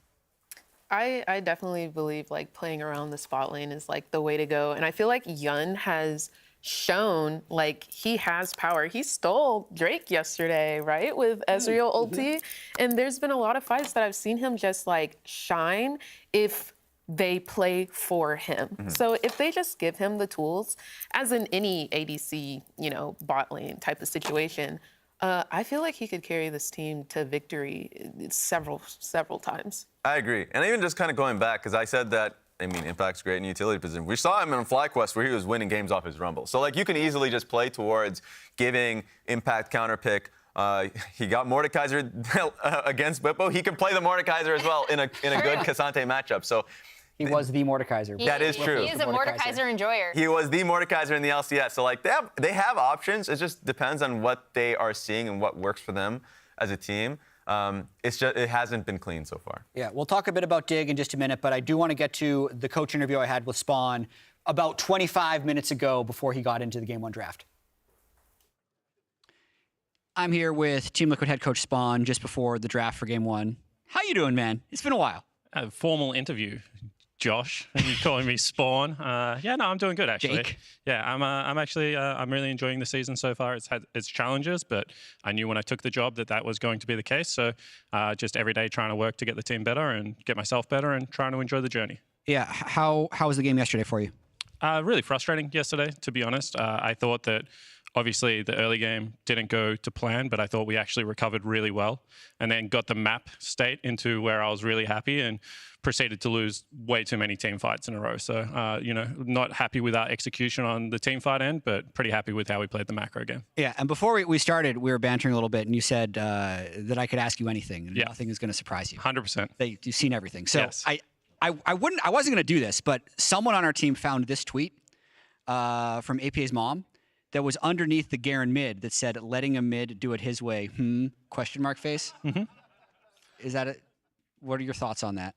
I definitely believe like playing around the spot lane is like the way to go. And I feel like Yun has shown like he has power. He stole Drake yesterday, right? With Ezreal ulti. And there's been a lot of fights that I've seen him just like shine if they play for him. So if they just give him the tools, as in any ADC, you know, bot lane type of situation, I feel like he could carry this team to victory several times. I agree. And even just kind of going back, because I said that, I mean, Impact's great in utility position. We saw him in FlyQuest where he was winning games off his Rumble. So, like, you can easily just play towards giving Impact counter pick. He got Mordekaiser against Bippo. He can play the Mordekaiser as well in a good Cassante matchup. So He was the Mordekaiser. That is true. He is a Mordekaiser enjoyer. He was the Mordekaiser in the LCS. So, like, they have options. It just depends on what they are seeing and what works for them as a team. It hasn't been clean so far. Yeah, we'll talk a bit about Dig in just a minute, but I do want to get to the coach interview I had with Spawn about 25 minutes ago before he got into the Game 1 draft. I'm here with Team Liquid head coach Spawn just before the draft for Game 1. How you doing, man? It's been a while. A formal interview, Josh. And you calling me Spawn? Yeah, no, I'm doing good actually. Jake. Yeah, I'm actually I'm really enjoying the season so far. It's had its challenges, but I knew when I took the job that was going to be the case. So just every day trying to work to get the team better and get myself better and trying to enjoy the journey. Yeah, how was the game yesterday for you? Really frustrating yesterday, to be honest. I thought that obviously the early game didn't go to plan, but I thought we actually recovered really well and then got the map state into where I was really happy and proceeded to lose way too many team fights in a row. So, you know, not happy with our execution on the team fight end, but pretty happy with how we played the macro game. Yeah, and before we started, we were bantering a little bit, and you said that I could ask you anything, and nothing is going to surprise you. 100%. You've seen everything. So Yes. I wasn't going to do this, but someone on our team found this tweet from APA's mom that was underneath the Garen mid that said, letting a mid do it his way, question mark face. Is that it? What are your thoughts on that?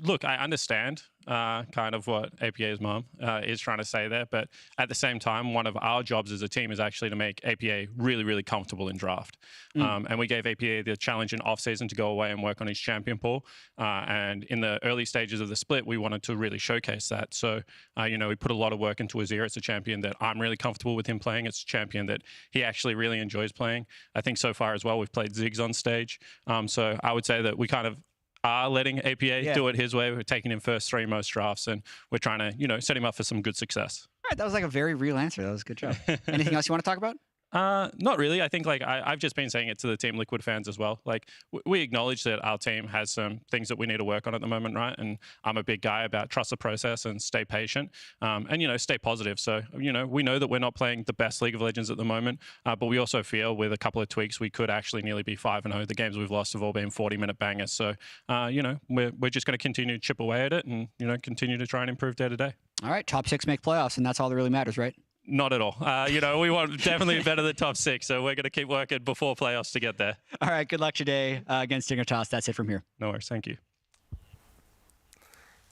Look, I understand kind of what APA's mom is trying to say there, but at the same time, one of our jobs as a team is actually to make APA really, really comfortable in draft. And we gave APA the challenge in off-season to go away and work on his champion pool. And in the early stages of the split, we wanted to really showcase that. So, you know, we put a lot of work into Azir. It's a champion that I'm really comfortable with him playing. It's a champion that he actually really enjoys playing. I think so far as well, we've played Ziggs on stage. So I would say that we kind of are letting APA do it his way. We're taking him first 3 most drafts, and we're trying to, you know, set him up for some good success. All right, that was like a very real answer. That was a good job. Anything else you want to talk about? Not really. I think like I've just been saying it to the Team Liquid fans as well. Like we acknowledge that our team has some things that we need to work on at the moment, right? And I'm a big guy about trust the process and stay patient, and you know, stay positive. So you know, we know that we're not playing the best League of Legends at the moment, but we also feel with a couple of tweaks we could actually nearly be 5-0. The games we've lost have all been 40-minute bangers. So you know, we're just going to continue to chip away at it and you know, continue to try and improve day to day. All right, top 6 make playoffs, and that's all that really matters, right? Not at all. You know, we want definitely better than top 6, so we're going to keep working before playoffs to get there. All right, good luck today against Dignitas. That's it from here. No worries. Thank you.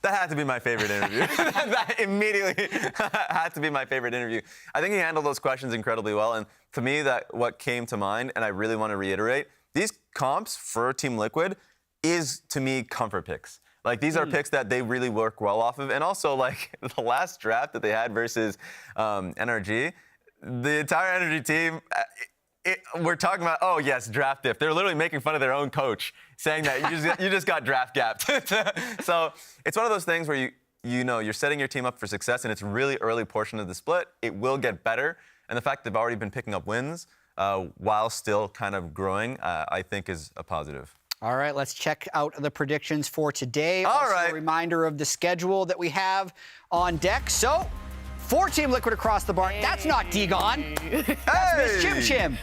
That had to be my favorite interview. That immediately had to be my favorite interview. I think he handled those questions incredibly well. And to me, that what came to mind, and I really want to reiterate, these comps for Team Liquid is, to me, comfort picks. Like, these are picks that they really work well off of. And also, like, the last draft that they had versus NRG, the entire NRG team, we're talking about, oh, yes, draft diff. They're literally making fun of their own coach, saying that you just got draft gapped. So it's one of those things where you know you're setting your team up for success, and it's really early portion of the split. It will get better. And the fact they've already been picking up wins while still kind of growing, I think is a positive. All right, let's check out the predictions for today. All also right. A reminder of the schedule that we have on deck. So, for Team Liquid across the bar, that's not Degon. That's Miss Chim Chim.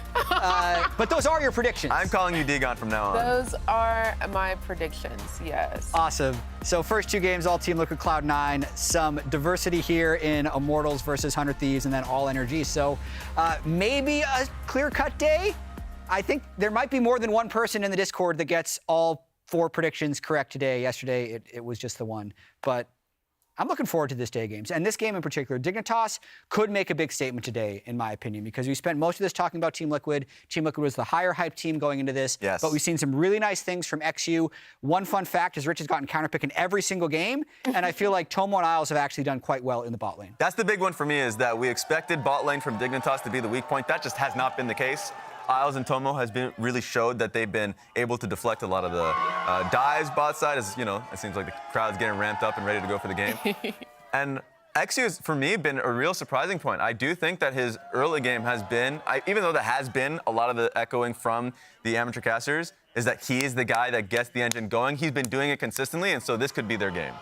But those are your predictions. I'm calling you Degon from now on. Those are my predictions, yes. Awesome. So first 2 games, all Team Liquid Cloud9. Some diversity here in Immortals versus 100 Thieves, and then all energy. So maybe a clear-cut day. I think there might be more than one person in the Discord that gets all 4 predictions correct today. Yesterday, it was just the one. But I'm looking forward to this day games. And this game in particular, Dignitas could make a big statement today, in my opinion, because we spent most of this talking about Team Liquid. Team Liquid was the higher hype team going into this. Yes. But we've seen some really nice things from XU. One fun fact is Rich has gotten counterpick in every single game, and I feel like Tomo and Isles have actually done quite well in the bot lane. That's the big one for me, is that we expected bot lane from Dignitas to be the weak point. That just has not been the case. Isles and Tomo has been really showed that they've been able to deflect a lot of the dives bot side. As you know, it seems like the crowd's getting ramped up and ready to go for the game. And XU has, for me, been a real surprising point. I do think that his early game has been, even though there has been a lot of the echoing from the amateur casters, is that he is the guy that gets the engine going. He's been doing it consistently, and so this could be their game.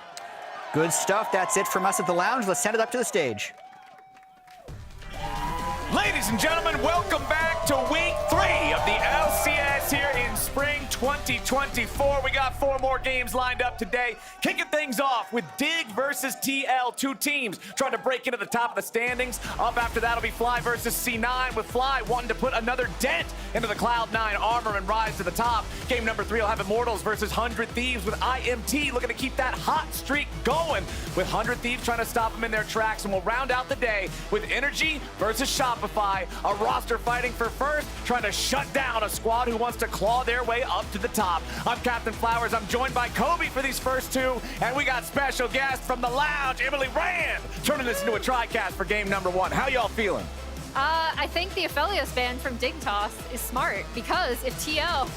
Good stuff. That's it from us at the lounge. Let's send it up to the stage. Ladies and gentlemen, welcome back to week 3 of the LCS here in spring 2024. We got 4 more games lined up today. Kicking things off with Dig versus TL, 2 teams trying to break into the top of the standings. Up after that will be Fly versus C9, with Fly wanting to put another dent into the Cloud9 armor and rise to the top. Game number 3 will have Immortals versus 100 Thieves, with IMT looking to keep that hot streak going, with 100 Thieves trying to stop them in their tracks. And we'll round out the day with Energy versus Shopify, a roster fighting for first, trying to shut down a squad who wants to claw their way up to the top. I'm Captain Flowers. I'm joined by Kobe for these first 2, and we got special guests from the lounge, Emily Rand, turning this into a TriCast for game number 1. How y'all feeling? I think the Aphelios ban from Dignitas is smart, because if TL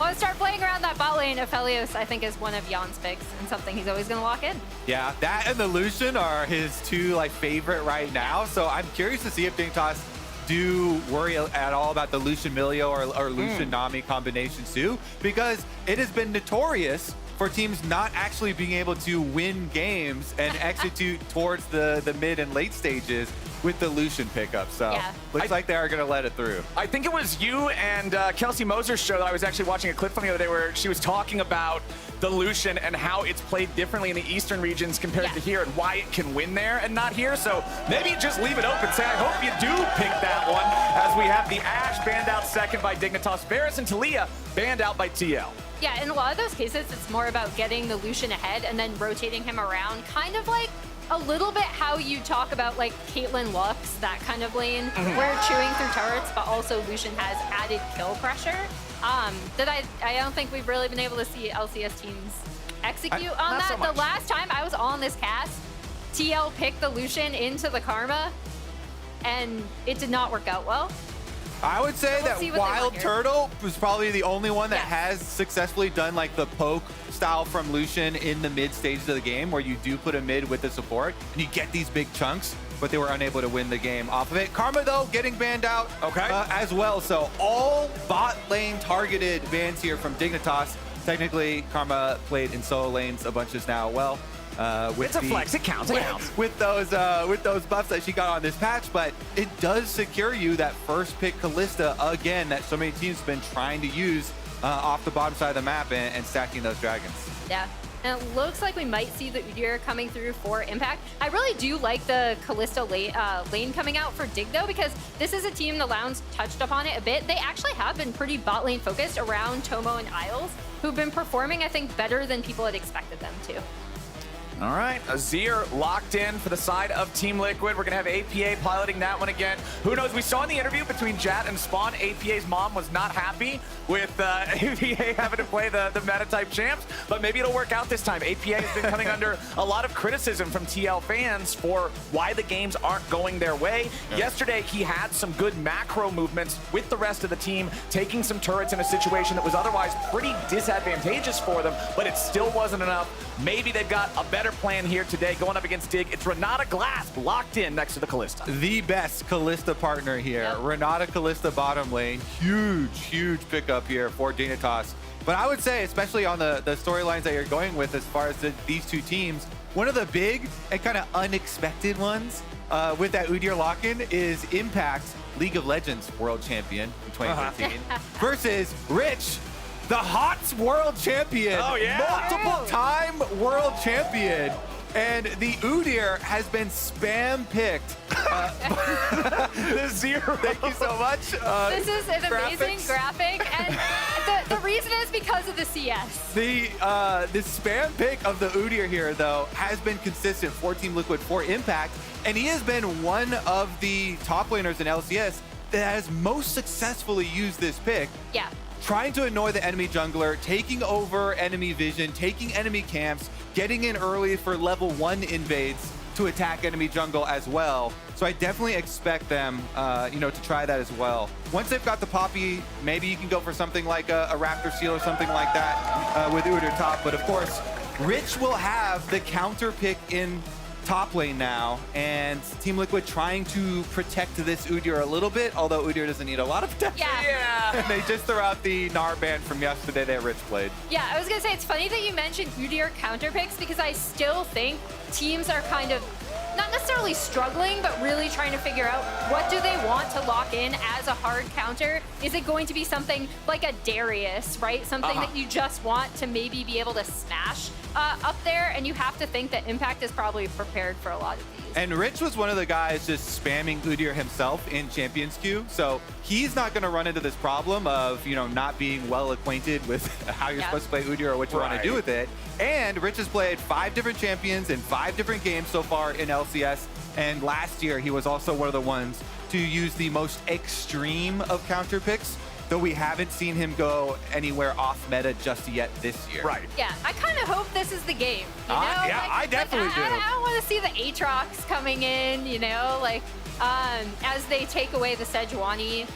want to start playing around that bot lane, Aphelios, I think, is one of Jan's picks and something he's always going to lock in. Yeah, that and the Lucian are his 2 favorite right now. So I'm curious to see if Dignitas do worry at all about the Lucian Milio or Lucian Nami combinations too, because it has been notorious for teams not actually being able to win games and execute towards the mid and late stages with the Lucian pickup. So looks like they are going to let it through. I think it was you and Kelsey Moser's show that I was actually watching a clip from the other day where she was talking about the Lucian and how it's played differently in the eastern regions compared to here, and why it can win there and not here. So maybe just leave it open. Say, I hope you do pick that one, as we have the Ashe banned out second by Dignitas. Varus and Talia banned out by TL. Yeah, in a lot of those cases, it's more about getting the Lucian ahead and then rotating him around, kind of like a little bit how you talk about like Caitlyn Lux, that kind of lane, where chewing through turrets, but also Lucian has added kill pressure. That I don't think we've really been able to see LCS teams execute on that. The last time I was on this cast, TL picked the Lucian into the Karma, and it did not work out well. I would say that Wild Turtle was probably the only one that has successfully done like the poke style from Lucian in the mid stages of the game, where you do put a mid with the support and you get these big chunks, but they were unable to win the game off of it. Karma, though, getting banned out as well. So all bot lane targeted bans here from Dignitas. Technically, Karma played in solo lanes a bunch just now. Well, it's a flex. It counts. It counts. With those buffs that she got on this patch, but it does secure you that first pick Kalista again that so many teams have been trying to use off the bottom side of the map and stacking those dragons. Yeah. And it looks like we might see the Udyr coming through for Impact. I really do like the Kalista lane coming out for Dig, though, because this is a team, the Lounge touched upon it a bit. They actually have been pretty bot lane focused around Tomo and Isles, who've been performing, I think, better than people had expected them to. All right, Azir locked in for the side of Team Liquid. We're going to have APA piloting that one again. Who knows? We saw in the interview between Jat and Spawn, APA's mom was not happy with APA having to play the meta-type champs, but maybe it'll work out this time. APA has been coming under a lot of criticism from TL fans for why the games aren't going their way. Yesterday, he had some good macro movements with the rest of the team, taking some turrets in a situation that was otherwise pretty disadvantageous for them, but it still wasn't enough. Maybe they've got a better plan here today going up against Dig. It's Renata Glass locked in next to the Kalista. The best Kalista partner here. Renata Kalista bottom lane. Huge pickup here for Dignitas. But I would say, especially on the storylines that you're going with as far as these 2 teams, one of the big and kind of unexpected ones with that Udyr lock-in is Impact League of Legends World Champion in 2013 versus Rich, the HOTS World Champion, multiple-time World Champion. And the Udyr has been spam picked. The zero. Thank you so much. This is an amazing graphic, and the reason is because of the CS. The spam pick of the Udyr here, though, has been consistent for Team Liquid for Impact, and he has been one of the top laners in LCS that has most successfully used this pick. Yeah. Trying to annoy the enemy jungler, taking over enemy vision, taking enemy camps, getting in early for level 1 invades to attack enemy jungle as well. So I definitely expect them, to try that as well. Once they've got the Poppy, maybe you can go for something like a Raptor Seal or something like that with Udyr top. But of course, Rich will have the counter pick in top lane now, and Team Liquid trying to protect this Udyr a little bit, although Udyr doesn't need a lot of protection. Yeah. And they just threw out the Gnar ban from yesterday that Rich played. Yeah, I was gonna say, it's funny that you mentioned Udyr counter picks, because I still think teams are kind of not necessarily struggling, but really trying to figure out what do they want to lock in as a hard counter. Is it going to be something like a Darius, right? Something that you just want to maybe be able to smash up there, and you have to think that Impact is probably prepared for a lot of these. And Rich was one of the guys just spamming Udyr himself in Champions Queue, so he's not going to run into this problem of, not being well acquainted with how you're supposed to play Udyr or what you want to do with it. And Rich has played 5 different champions in 5 different games so far in LCS, and last year he was also one of the ones to use the most extreme of counter picks, though we haven't seen him go anywhere off meta just yet this year. Right. Yeah, I kind of hope this is the game. You know? I definitely do. I want to see the Aatrox coming in, as they take away the Sejuani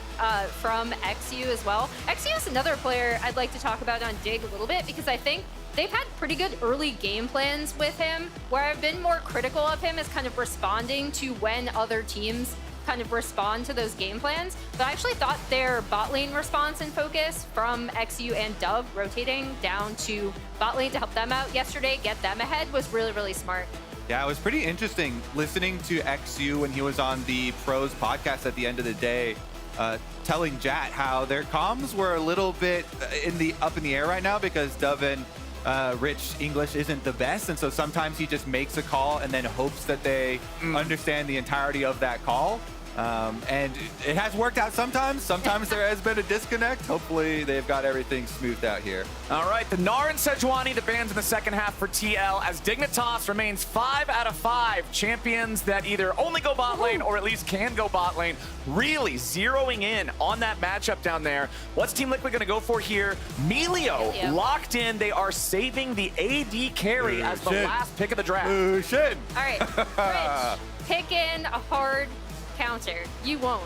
from XU as well. XU is another player I'd like to talk about on Dig a little bit, because I think they've had pretty good early game plans with him. Where I've been more critical of him is kind of responding to when other teams kind of respond to those game plans. But I actually thought their bot lane response and focus from XU and Dove rotating down to bot lane to help them out yesterday, get them ahead, was really, really smart. Yeah, it was pretty interesting listening to XU when he was on the Pros podcast at the end of the day, telling Jat how their comms were a little bit up in the air right now because Dove and Rich English isn't the best, and so sometimes he just makes a call and then hopes that they understand the entirety of that call. And it has worked out sometimes. Sometimes there has been a disconnect. Hopefully they've got everything smoothed out here. All right, the Gnar and Sejuani, the bans in the second half for TL, as Dignitas remains 5 out of 5 champions that either only go bot lane or at least can go bot lane. Really zeroing in on that matchup down there. What's Team Liquid going to go for here? Melio locked in. They are saving the AD carry as the last pick of the draft. All right, Rich, pick in a hard counter. You won't.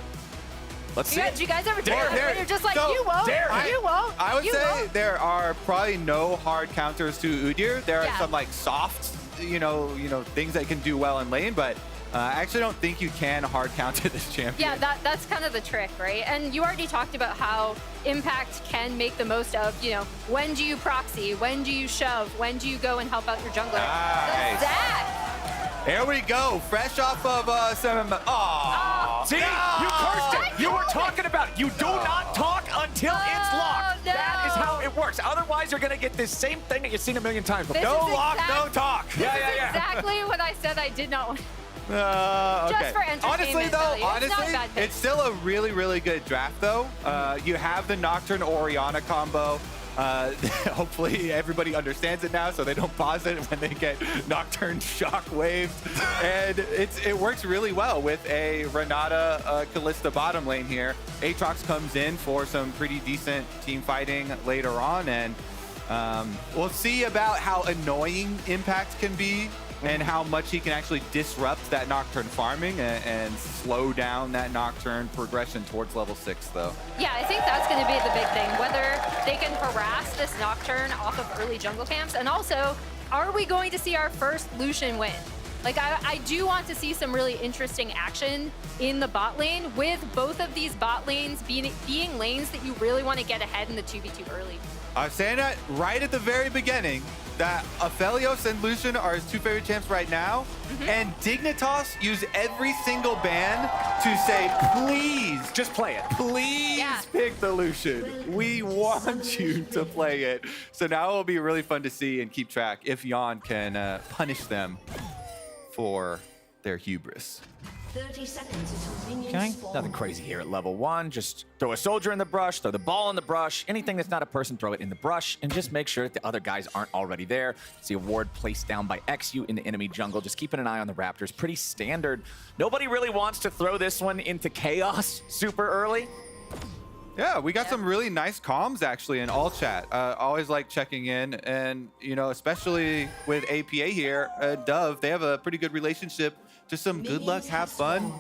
Let's see. Do you guys ever do that? Where you're just like, you won't. You won't. I would say there are probably no hard counters to Udyr. There are some soft, things that can do well in lane, but I actually don't think you can hard counter this champion. Yeah, that's kind of the trick, right? And you already talked about how Impact can make the most of, when do you proxy? When do you shove? When do you go and help out your jungler? Nice. The Zac! There we go. Fresh off of 7. Oh, see, you cursed it. You were talking about you do not talk until it's locked. No. That is how it works. Otherwise, you're gonna get this same thing that you've seen a million times before. No lock, no talk. This is exactly what I said I did not want. Okay. Just for entertainment Honestly, though, it's not a bad pick. it's still a really, really good draft, though. You have the Nocturne Orianna combo. Hopefully everybody understands it now so they don't pause it when they get Nocturne shockwaved. And it works really well with a Renata Kalista bottom lane here. Aatrox comes in for some pretty decent team fighting later on, and we'll see about how annoying Impact can be and how much he can actually disrupt that Nocturne farming and slow down that Nocturne progression towards level 6, though. Yeah, I think that's going to be the big thing, whether they can harass this Nocturne off of early jungle camps, and also, are we going to see our first Lucian win? Like, I do want to see some really interesting action in the bot lane, with both of these bot lanes being lanes that you really want to get ahead in the 2v2 early. I was saying that right at the very beginning. that Aphelios and Lucian are his two favorite champs right now, and Dignitas use every single ban to say, please, just play it. Please pick the Lucian. We want you to play it. So now it'll be really fun to see and keep track if Jan can punish them for their hubris. 30 seconds until minions Okay, spawn. nothing crazy here at level 1. Just throw a soldier in the brush, throw the ball in the brush, anything that's not a person, throw it in the brush, and just make sure that the other guys aren't already there. See a ward placed down by XU in the enemy jungle. Just keeping an eye on the Raptors. Pretty standard. Nobody really wants to throw this one into chaos super early. Yeah, we got some really nice comms actually in all chat. Always like checking in, and you know, especially with APA here, Dove, they have a pretty good relationship. Just some good luck, have fun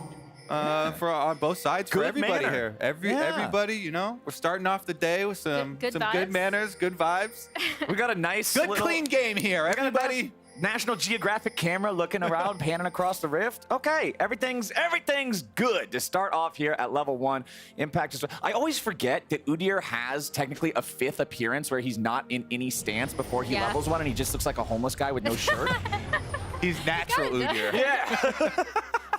for on both sides for Good everybody manner. here. Yeah. Everybody, you know, we're starting off the day with some Good good vibes. manners, good vibes. We got a nice Good little clean game here, everybody. National Geographic camera looking around, panning across the rift. Okay, everything's good to start off here at level 1. Impact is. I always forget that Udyr has technically a 5th appearance where he's not in any stance before he levels 1, and he just looks like a homeless guy with no shirt. He's natural Udyr. Yeah.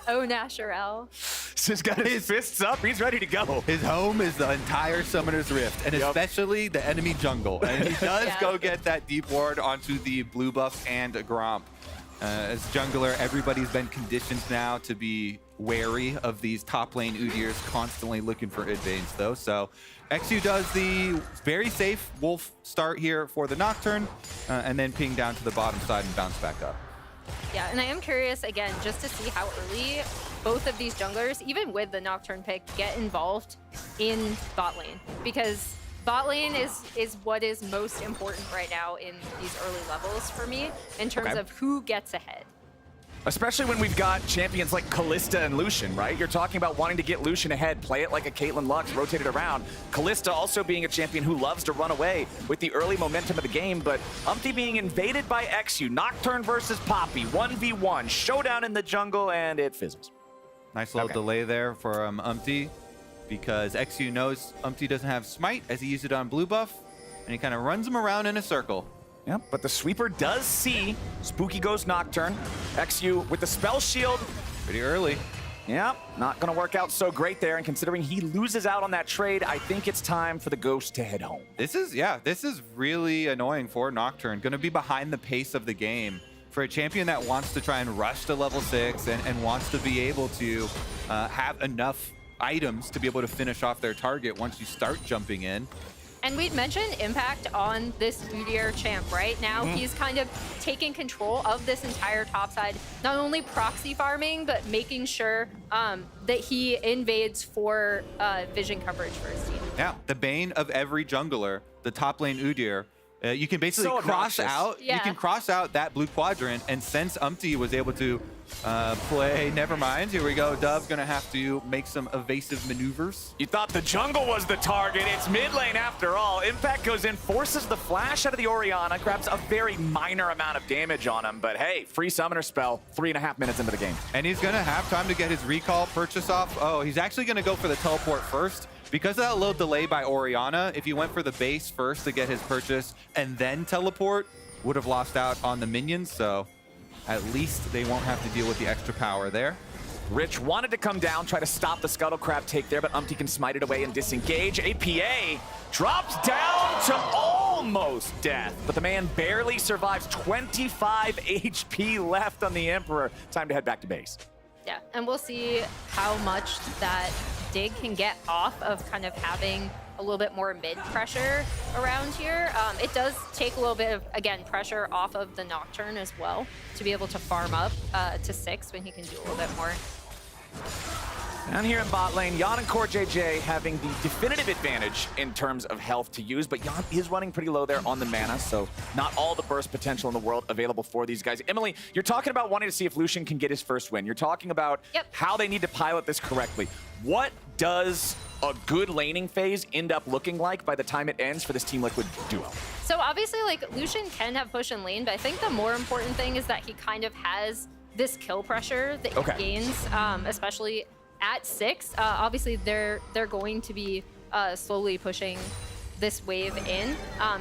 Oh, natural. He's got his fists up. He's ready to go. His home is the entire Summoner's Rift, and especially the enemy jungle. And he does go get that deep ward onto the blue buff and Gromp. As jungler, everybody's been conditioned now to be wary of these top lane Udyrs, constantly looking for advantage though. So XU does the very safe Wolf start here for the Nocturne, and then ping down to the bottom side and bounce back up. Yeah, and I am curious, again, just to see how early both of these junglers, even with the Nocturne pick, get involved in bot lane. Because bot lane is what is most important right now in these early levels for me in terms of who gets ahead. Especially when we've got champions like Kalista and Lucian, right? You're talking about wanting to get Lucian ahead, play it like a Caitlyn Lux, rotate it around. Kalista also being a champion who loves to run away with the early momentum of the game, but Umpty being invaded by XU, Nocturne versus Poppy, 1v1, showdown in the jungle, and it fizzles. Nice little delay there for Umpty, because XU knows Umpty doesn't have Smite as he used it on blue buff, and he kind of runs him around in a circle. Yep, but the sweeper does see Spooky Ghost Nocturne. XU with the spell shield. Pretty early. Yep, not gonna work out so great there, and considering he loses out on that trade, I think it's time for the Ghost to head home. This is really annoying for Nocturne. Gonna be behind the pace of the game. For a champion that wants to try and rush to level 6 and wants to be able to have enough items to be able to finish off their target once you start jumping in. And we'd mentioned impact on this Udyr champ, right? Now he's kind of taking control of this entire top side, not only proxy farming, but making sure that he invades for vision coverage for his team. Yeah, the bane of every jungler, the top lane Udyr. You can basically cross out. Yeah. You can cross out that blue quadrant, and since Umpty was able to play, never mind. Here we go. Dove's gonna have to make some evasive maneuvers. You thought the jungle was the target. It's mid lane after all. Impact goes in, forces the flash out of the Orianna, grabs a very minor amount of damage on him. But hey, free summoner spell, 3.5 minutes into the game. And he's gonna have time to get his recall purchase off. Oh, he's actually gonna go for the teleport first. Because of that low delay by Orianna, if he went for the base first to get his purchase and then teleport, would have lost out on the minions, so at least they won't have to deal with the extra power there. Rich wanted to come down, try to stop the Scuttle Crab take there, but Umpty can smite it away and disengage. APA drops down to almost death, but the man barely survives. 25 HP left on the Emperor. Time to head back to base. Yeah, and we'll see how much that Dig can get off of kind of having a little bit more mid pressure around here. It does take a little bit of, again, pressure off of the Nocturne as well to be able to farm up to 6 when he can do a little bit more. Down here in bot lane, Jan and Core JJ having the definitive advantage in terms of health to use, but Jan is running pretty low there on the mana, so not all the burst potential in the world available for these guys. Emily, you're talking about wanting to see if Lucian can get his first win. You're talking about how they need to pilot this correctly. What does a good laning phase end up looking like by the time it ends for this Team Liquid duo? So obviously, like, Lucian can have push and lane, but I think the more important thing is that he kind of has this kill pressure that he gains, especially at 6. Obviously, they're going to be slowly pushing this wave in,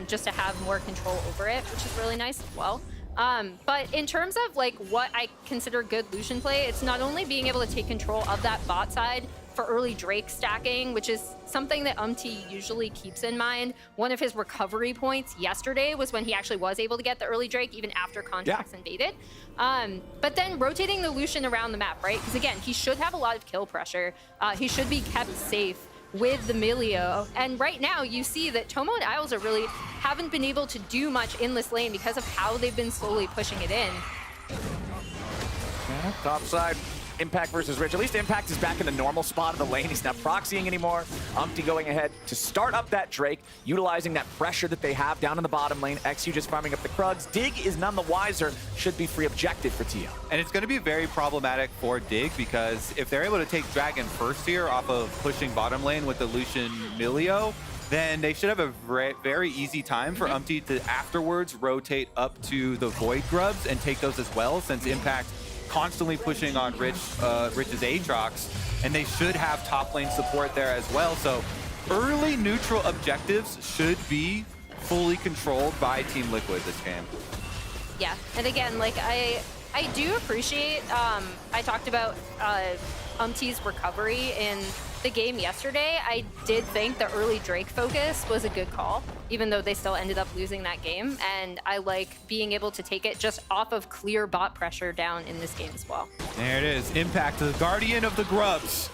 just to have more control over it, which is really nice as well. But in terms of like what I consider good Lucian play, it's not only being able to take control of that bot side for early Drake stacking, which is something that usually keeps in mind. One of his recovery points yesterday was when he actually was able to get the early Drake even after contracts invaded. But then rotating the Lucian around the map, right? Because again, he should have a lot of kill pressure. He should be kept safe with the Milio. And right now you see that Tomo and Isles are really haven't been able to do much in this lane because of how they've been slowly pushing it in. Top side. Impact versus Rich. At least Impact is back in the normal spot of the lane. He's not proxying anymore. Umpty going ahead to start up that Drake, utilizing that pressure that they have down in the bottom lane. XU just farming up the Krugs. Dig is none the wiser. Should be free objective for TL. And it's going to be very problematic for Dig because if they're able to take Dragon first here off of pushing bottom lane with the Lucian Milio, then they should have a very easy time for Umpty to afterwards rotate up to the Void Grubs and take those as well, since Impact constantly pushing on Rich's Aatrox, and they should have top lane support there as well. So early neutral objectives should be fully controlled by Team Liquid this game. Yeah, and again, like I do appreciate, I talked about Umpty's recovery in the game yesterday. I did think the early Drake focus was a good call, even though they still ended up losing that game. And I like being able to take it just off of clear bot pressure down in this game as well. There it is. Impact, the guardian of the Grubs.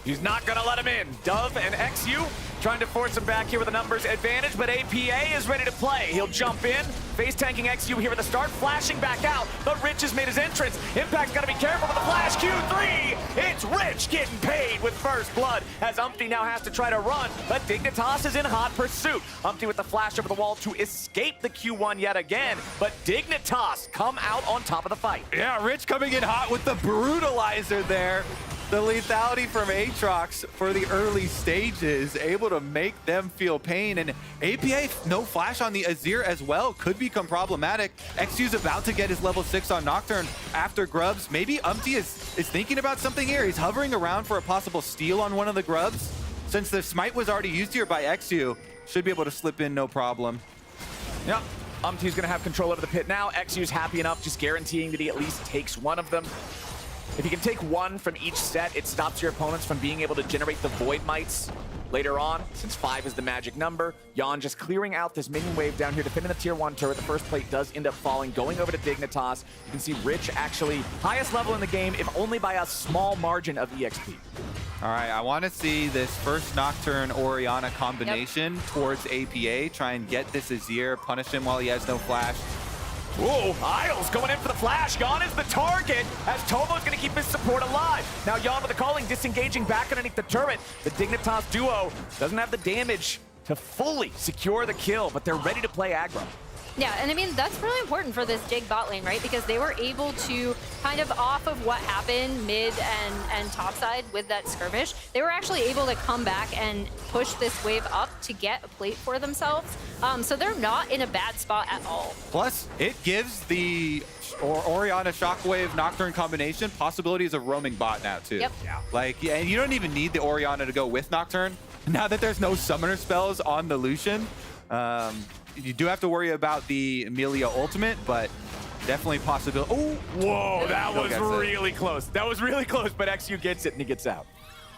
He's not going to let him in. Dove and XU trying to force him back here with a numbers advantage, but APA is ready to play. He'll jump in, face tanking XU here at the start, flashing back out, but Rich has made his entrance. Impact's got to be careful with the flash. Q3, it's Rich getting paid with first blood as Umpty now has to try to run, but Dignitas is in hot pursuit. Umpty with the flash over the wall to escape the Q1 yet again, but Dignitas come out on top of the fight. Yeah, Rich coming in hot with the brutalizer there. The lethality from Aatrox for the early stages, able to make them feel pain. And APA, no flash on the Azir as well, could become problematic. XU's about to get his level 6 on Nocturne after Grubs. Maybe Umpty is thinking about something here. He's hovering around for a possible steal on one of the Grubs. Since the smite was already used here by XU, should be able to slip in no problem. Yep. Umpty's gonna have control over the pit now. XU's happy enough, just guaranteeing that he at least takes one of them. If you can take one from each set, it stops your opponents from being able to generate the Void Mites later on, since 5 is the magic number. Yon just clearing out this minion wave down here, defending the tier 1 turret. The first plate does end up falling, going over to Dignitas. You can see Rich actually highest level in the game, if only by a small margin of EXP. All right, I want to see this first Nocturne Orianna combination towards APA. Try and get this Azir, punish him while he has no flash. Whoa, Isles going in for the flash. Yon is the target as Tomo's going to keep his support alive. Now Yon with the calling, disengaging back underneath the turret. The Dignitas duo doesn't have the damage to fully secure the kill, but they're ready to play aggro. Yeah, and I mean, that's really important for this Dig bot lane, right? Because they were able to kind of off of what happened mid and top side with that skirmish, they were actually able to come back and push this wave up to get a plate for themselves. So they're not in a bad spot at all. Plus, it gives the Orianna Shockwave Nocturne combination possibilities of roaming bot now too. Yep. Yeah. Like, yeah, and you don't even need the Orianna to go with Nocturne. Now that there's no summoner spells on the Lucian, you do have to worry about the Amelia ultimate, but definitely possibility. Oh, whoa, that was really close. That was really close, but XU gets it and he gets out.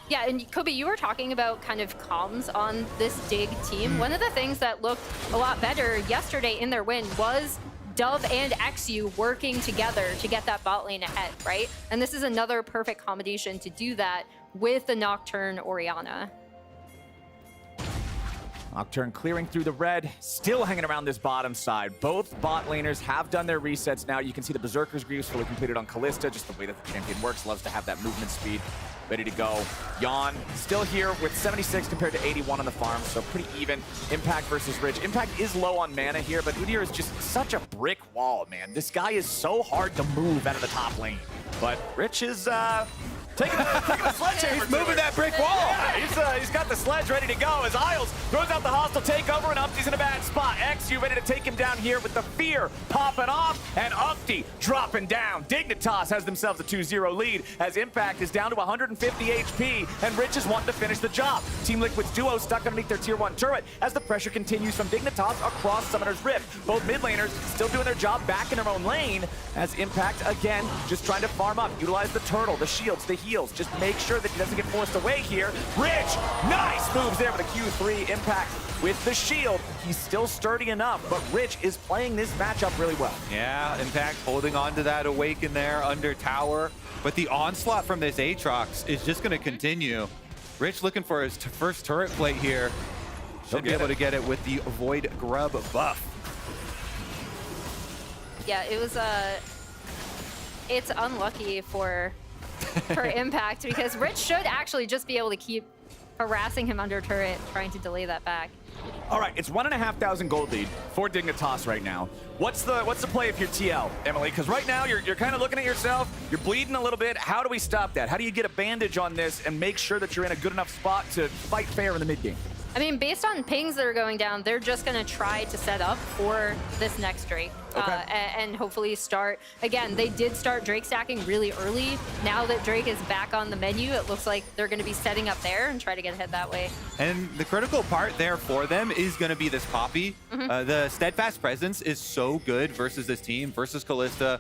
Yeah, and Kobe, you were talking about kind of comms on this Dig team. One of the things that looked a lot better yesterday in their win was Dove and XU working together to get that bot lane ahead, right? And this is another perfect combination to do that with the Nocturne Orianna. Nocturne clearing through the red, still hanging around this bottom side. Both bot laners have done their resets now. You can see the Berserker's Greaves fully completed on Kalista, just the way that the champion works, loves to have that movement speed ready to go. Yon still here with 76 compared to 81 on the farm, so pretty even. Impact versus Rich. Impact is low on mana here, but Udyr is just such a brick wall, man. This guy is so hard to move out of the top lane. But Rich is Taking the sledgehammer. He's moving that brick wall. Yeah, he's got the sledge ready to go as Isles throws out the hostile takeover, and Umpty's in a bad spot. XU ready to take him down here with the fear popping off, and Umpty dropping down. Dignitas has themselves a 2-0 lead as Impact is down to 150 HP, and Rich is wanting to finish the job. Team Liquid's duo stuck underneath their tier 1 turret as the pressure continues from Dignitas across Summoner's Rift. Both mid laners still doing their job back in their own lane as Impact, again, just trying to farm up, utilize the turtle, the shields, the heals, just make sure that he doesn't get forced away here. Rich, nice moves there with a Q3. Impact with the shield. He's still sturdy enough, but Rich is playing this matchup really well. Yeah, Impact holding on to that Awaken there under tower, but the onslaught from this Aatrox is just going to continue. Rich looking for his first turret plate here. Should be able to get it with the Void Grub buff. Yeah, it was it's unlucky for Impact because Rich should actually just be able to keep harassing him under turret, trying to delay that back. All right, it's 1,500 gold lead for Dignitas right now. What's the play if you're TL, Emily? Because right now you're kind of looking at yourself, you're bleeding a little bit. How do we stop that? How do you get a bandage on this and make sure that you're in a good enough spot to fight fair in the mid game? I mean, based on pings that are going down, they're just going to try to set up for this next Drake. Okay. And hopefully start, again, they did start Drake stacking really early. Now that Drake is back on the menu, it looks like they're going to be setting up there and try to get ahead that way. And the critical part there for them is going to be this Poppy. The Steadfast Presence is so good versus this team, versus Kalista,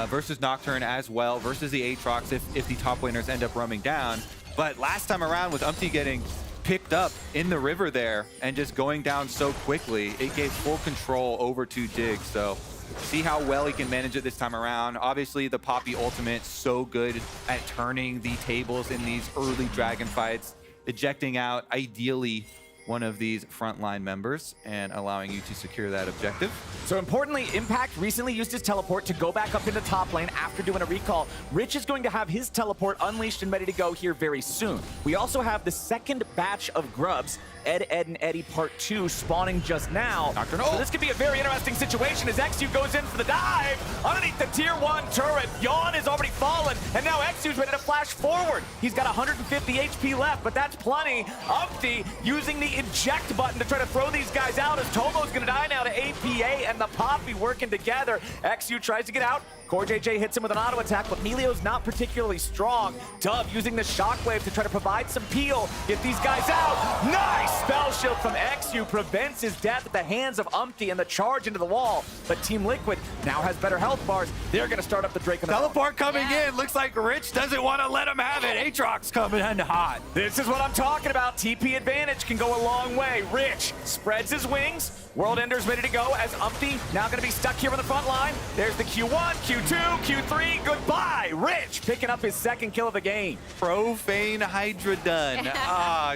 versus Nocturne as well, versus the Aatrox if the top laners end up roaming down. But last time around with Umpty getting picked up in the river there and just going down so quickly, it gave full control over to Dig. So see how well he can manage it this time around. Obviously the Poppy ultimate, so good at turning the tables in these early dragon fights, ejecting out ideally one of these frontline members and allowing you to secure that objective. So importantly, Impact recently used his teleport to go back up into top lane after doing a recall. Rich is going to have his teleport unleashed and ready to go here very soon. We also have the second batch of grubs, Ed, and Eddie Part 2 spawning just now. So this could be a very interesting situation as XU goes in for the dive underneath the tier 1 turret. Yawn is already fallen, and now XU's ready to flash forward. He's got 150 HP left, but that's plenty. Umpty using the eject button to try to throw these guys out as Tomo's gonna die now to APA and the Poppy working together. XU tries to get out. Core JJ hits him with an auto attack, but Melio's not particularly strong. Dub using the shockwave to try to provide some peel. Get these guys out. Nice spell shield from XU prevents his death at the hands of Umpty and the charge into the wall. But Team Liquid now has better health bars. They're gonna start up the Drake. Teleport coming in. Looks like Rich doesn't want to let him have it. Aatrox coming in hot. This is what I'm talking about. TP advantage can go a long way. Rich spreads his wings. World Ender's ready to go as Umpty now going to be stuck here on the front line. There's the Q1, Q2, Q3. Goodbye. Rich picking up his second kill of the game. Profane Hydra done.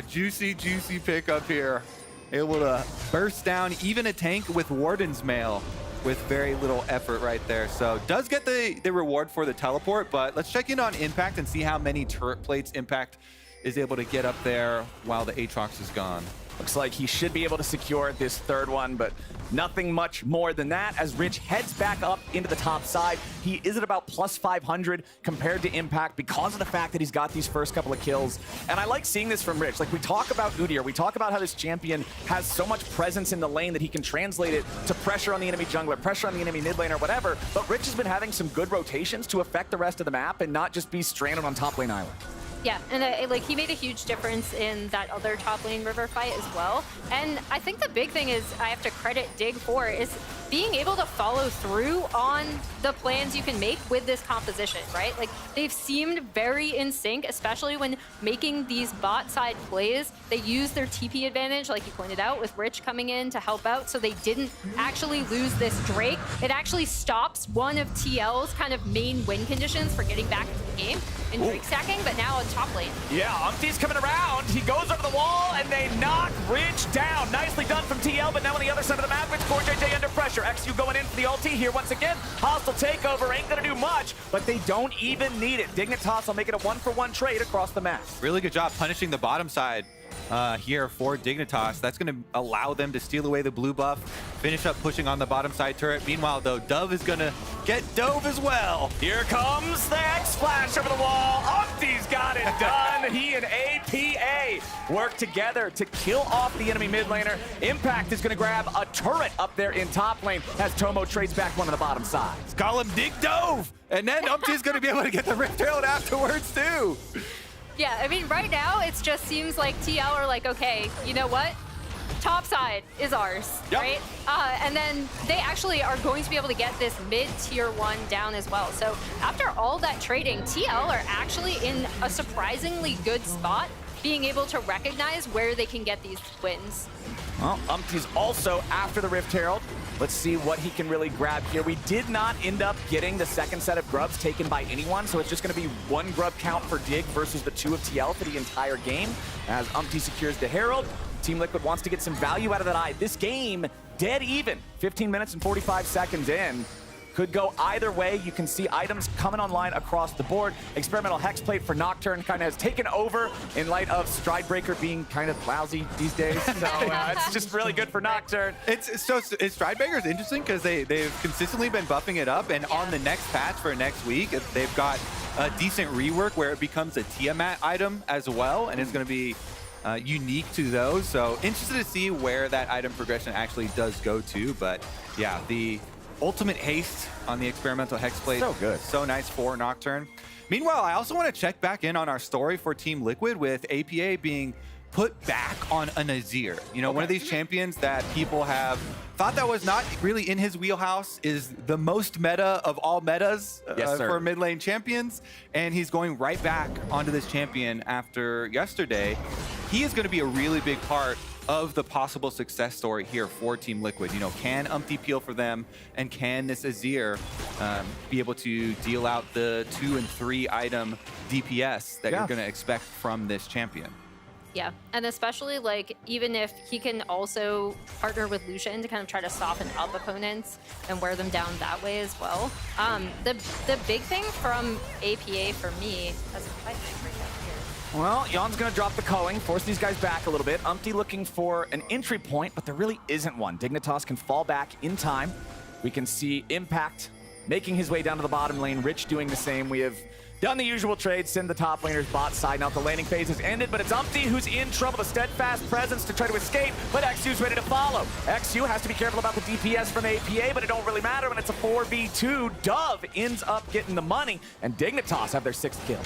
Juicy, juicy pickup here. Able to burst down even a tank with Warden's Mail with very little effort right there. So does get the reward for the teleport, but let's check in on Impact and see how many turret plates Impact is able to get up there while the Aatrox is gone. Looks like he should be able to secure this third one, but nothing much more than that as Rich heads back up into the top side. He is at about plus 500 compared to Impact because of the fact that he's got these first couple of kills. And I like seeing this from Rich. Like we talk about Udyr, we talk about how this champion has so much presence in the lane that he can translate it to pressure on the enemy jungler, pressure on the enemy mid lane or whatever. But Rich has been having some good rotations to affect the rest of the map and not just be stranded on top lane island. Yeah, and like he made a huge difference in that other top lane river fight as well. And I think the big thing is I have to credit Dig for is being able to follow through on the plans you can make with this composition, right? Like they've seemed very in sync, especially when making these bot side plays. They used their TP advantage, like you pointed out, with Rich coming in to help out, so they didn't actually lose this Drake. It actually stops one of TL's kind of main win conditions for getting back into the game in Drake stacking, but now on top lane. Yeah, Umpty's coming around. He goes over the wall, and they knock Rich down. Nicely done from TL, but now on the other side of the map, it's Core JJ under pressure. XU going in for the ulti here once again. Hostile takeover ain't gonna do much, but they don't even need it. Dignitas will make it a 1-for-1 trade across the map. Really good job punishing the bottom side. here for Dignitas. That's going to allow them to steal away the blue buff, finish up pushing on the bottom side turret. Meanwhile, though, Dove is going to get dove as well. Here comes the X-Flash over the wall. Umpty's got it done. He and APA work together to kill off the enemy mid laner. Impact is going to grab a turret up there in top lane as Tomo trades back one on the bottom side. Call him Dig Dove. And then Umpty's going to be able to get the Rift Herald afterwards, too. Yeah, I mean, right now, it just seems like TL are like, okay, you know what? Top side is ours, right? And then they actually are going to be able to get this mid-tier 1 down as well. So after all that trading, TL are actually in a surprisingly good spot, being able to recognize where they can get these wins. Well, Umpty's also after the Rift Herald. Let's see what he can really grab here. We did not end up getting the second set of grubs taken by anyone, so it's just going to be 1 grub count for Dig versus the 2 of TL for the entire game. As Umpty secures the Herald, Team Liquid wants to get some value out of that eye. This game, dead even. 15 minutes and 45 seconds in. Could go either way. You can see items coming online across the board. Experimental Hexplate for Nocturne kind of has taken over in light of Stridebreaker being kind of lousy these days. So it's just really good for Nocturne. Stridebreaker is interesting because they've consistently been buffing it up, and on the next patch for next week, they've got a decent rework where it becomes a Tiamat item as well, and it's going to be unique to those. So interested to see where that item progression actually does go to. But yeah, the ultimate haste on the experimental Hexplate. So good. So nice for Nocturne. Meanwhile, I also want to check back in on our story for Team Liquid with APA being put back on a Nazir. You know, one of these champions that people have thought that was not really in his wheelhouse, is the most meta of all metas for mid lane champions. And he's going right back onto this champion after yesterday. He is going to be a really big part of the possible success story here for Team Liquid. You know, can Umpty peel for them, and can this Azir be able to deal out the 2 and 3 item DPS that you're going to expect from this champion? Yeah, and especially like even if he can also partner with Lucian to kind of try to soften up opponents and wear them down that way as well. The big thing from APA for me, as I think right down here. Well, Yon's going to drop the culling, force these guys back a little bit. Umpty looking for an entry point, but there really isn't one. Dignitas can fall back in time. We can see Impact making his way down to the bottom lane. Rich doing the same. We have done the usual trade, send the top laners bot side. Now the laning phase has ended, but it's Umpty who's in trouble. The steadfast presence to try to escape, but XU's ready to follow. XU has to be careful about the DPS from APA, but it don't really matter when it's a 4v2. Dove ends up getting the money, and Dignitas have their 6th kill.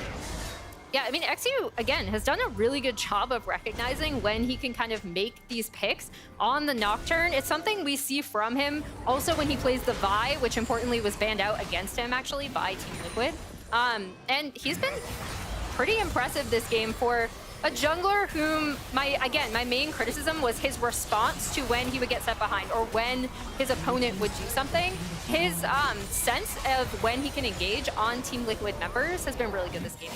Yeah, I mean, XU, again, has done a really good job of recognizing when he can kind of make these picks on the Nocturne. It's something we see from him also when he plays the Vi, which importantly was banned out against him, actually, by Team Liquid. And he's been pretty impressive this game for a jungler whom, my main criticism was his response to when he would get set behind or when his opponent would do something. His sense of when he can engage on Team Liquid members has been really good this game.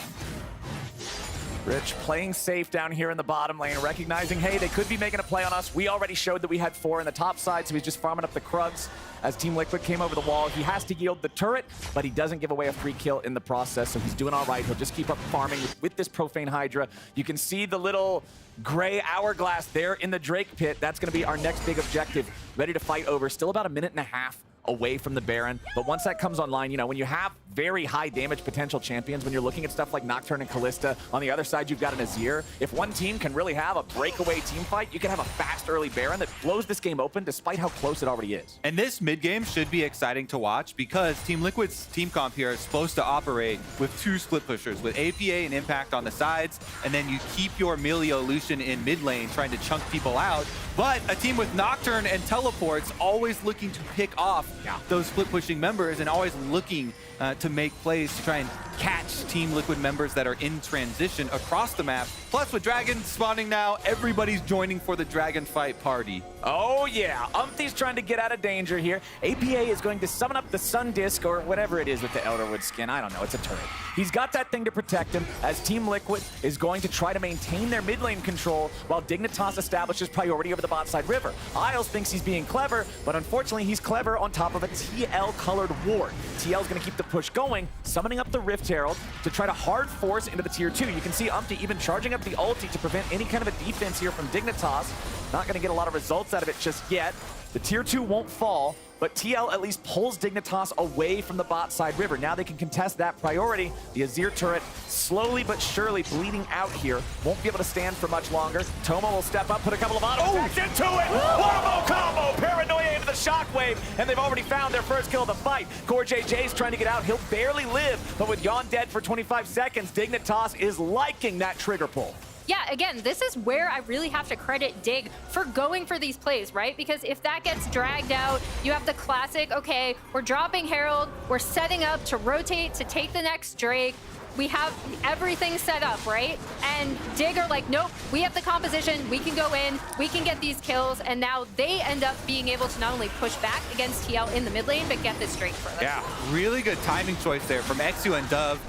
Rich playing safe down here in the bottom lane, recognizing, hey, they could be making a play on us. We already showed that we had 4 in the top side, so he's just farming up the Krugs. As Team Liquid came over the wall, he has to yield the turret, but he doesn't give away a free kill in the process, so he's doing all right. He'll just keep up farming with this Profane Hydra. You can see the little gray hourglass there in the Drake pit. That's going to be our next big objective. Ready to fight over. Still about a minute and a half away from the Baron, but once that comes online, you know, when you have very high damage potential champions, when you're looking at stuff like Nocturne and Kalista, on the other side you've got an Azir. If one team can really have a breakaway team fight, you can have a fast early Baron that blows this game open despite how close it already is. And this mid game should be exciting to watch because Team Liquid's team comp here is supposed to operate with 2 split pushers, with APA and Impact on the sides, and then you keep your Melio Lucian in mid lane trying to chunk people out. But a team with Nocturne and teleports always looking to pick off those split pushing members and always looking to make plays to try and catch Team Liquid members that are in transition across the map. Plus, with dragons spawning now, everybody's joining for the dragon fight party. Oh yeah, Umpty's trying to get out of danger here. APA is going to summon up the Sun Disc or whatever it is with the Elderwood skin. I don't know, it's a turret. He's got that thing to protect him as Team Liquid is going to try to maintain their mid lane control while Dignitas establishes priority over the bot side river. Isles thinks he's being clever, but unfortunately he's clever on top of a TL colored ward. TL's going to keep the push going, summoning up the Rift Herald. to try to hard force into the tier 2. You can see Umpty even charging up the ulti to prevent any kind of a defense here from Dignitas. Not going to get a lot of results out of it just yet. The tier 2 won't fall, but TL at least pulls Dignitas away from the bot side river. Now they can contest that priority. The Azir turret slowly but surely bleeding out here. Won't be able to stand for much longer. Tomo will step up, put a couple of auto attacks into it. What a bow combo! Paranoia into the shockwave, and they've already found their first kill of the fight. Core JJ's trying to get out. He'll barely live, but with Yon dead for 25 seconds, Dignitas is liking that trigger pull. Yeah, again, this is where I really have to credit Dig for going for these plays, right? Because if that gets dragged out, you have the classic, okay, we're dropping Herald, we're setting up to rotate to take the next Drake. We have everything set up, right? And Dig are like, nope, we have the composition, we can go in, we can get these kills, and now they end up being able to not only push back against TL in the mid lane, but get this Drake for them. Yeah, really good timing choice there from Exu and Dove.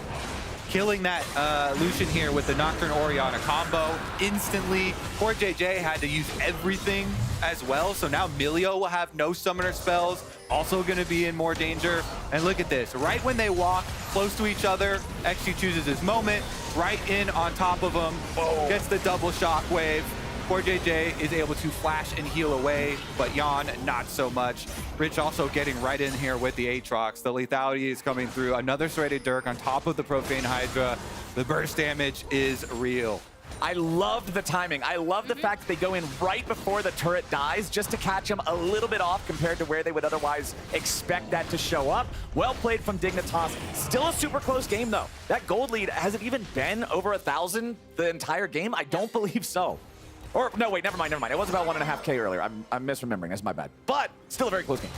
Killing that Lucian here with the Nocturne Orianna combo instantly. Poor JJ had to use everything as well, so now Milio will have no summoner spells, also going to be in more danger. And look at this, right when they walk close to each other, Exu chooses his moment, right in on top of him, gets the double shockwave. Poor JJ is able to flash and heal away, but Yon not so much. Rich also getting right in here with the Aatrox. The lethality is coming through. Another Serrated Dirk on top of the Profane Hydra. The burst damage is real. I loved the timing. I love the fact that they go in right before the turret dies just to catch him a little bit off compared to where they would otherwise expect that to show up. Well played from Dignitas. Still a super close game though. That gold lead, has it even been over 1,000 the entire game? I don't believe so. Or, no, wait, never mind. It was about 1.5K earlier. I'm misremembering. That's my bad. But still a very close game.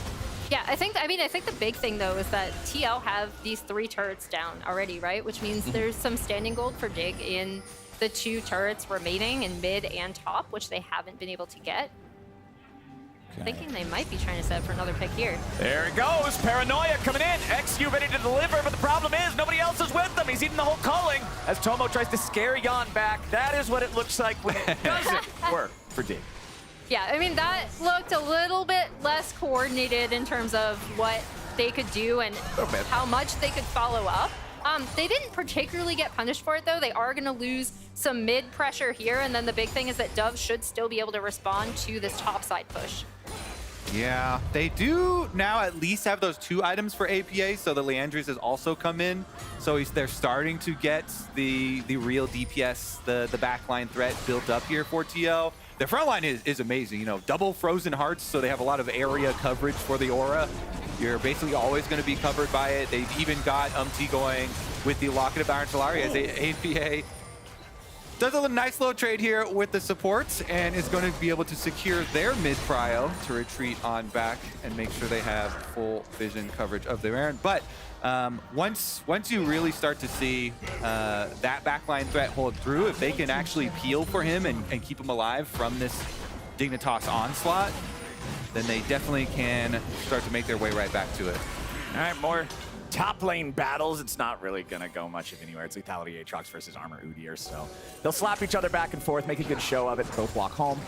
Yeah, I think the big thing, though, is that TL have these 3 turrets down already, right? Which means there's some standing gold for Dig in the 2 turrets remaining in mid and top, which they haven't been able to get. Thinking they might be trying to set up for another pick here. There it goes. Paranoia coming in. XU ready to deliver, but the problem is nobody else is with them. He's eating the whole culling as Tomo tries to scare Yon back. That is what it looks like when it doesn't work for Dig. Yeah, I mean, that looked a little bit less coordinated in terms of what they could do and how much they could follow up. They didn't particularly get punished for it, though. They are going to lose some mid pressure here, and then the big thing is that Dove should still be able to respond to this top side push. Yeah, they do now at least have those 2 items for APA, so the Leandris has also come in. So they're starting to get the real DPS, the backline threat built up here for TL. Their front line is amazing, you know, double frozen hearts, so they have a lot of area coverage for the aura. You're basically always going to be covered by it. They've even got Umpty going with the Locket of Iron Solari as APA does a nice little trade here with the supports and is going to be able to secure their mid-prio to retreat on back and make sure they have full vision coverage of their Baron. But once you really start to see that backline threat hold through, if they can actually peel for him and keep him alive from this Dignitas onslaught, then they definitely can start to make their way right back to it. All right, more top lane battles. It's not really going to go much of anywhere. It's Lethality Aatrox versus Armor Udyr, so they'll slap each other back and forth, make a good show of it, both walk home.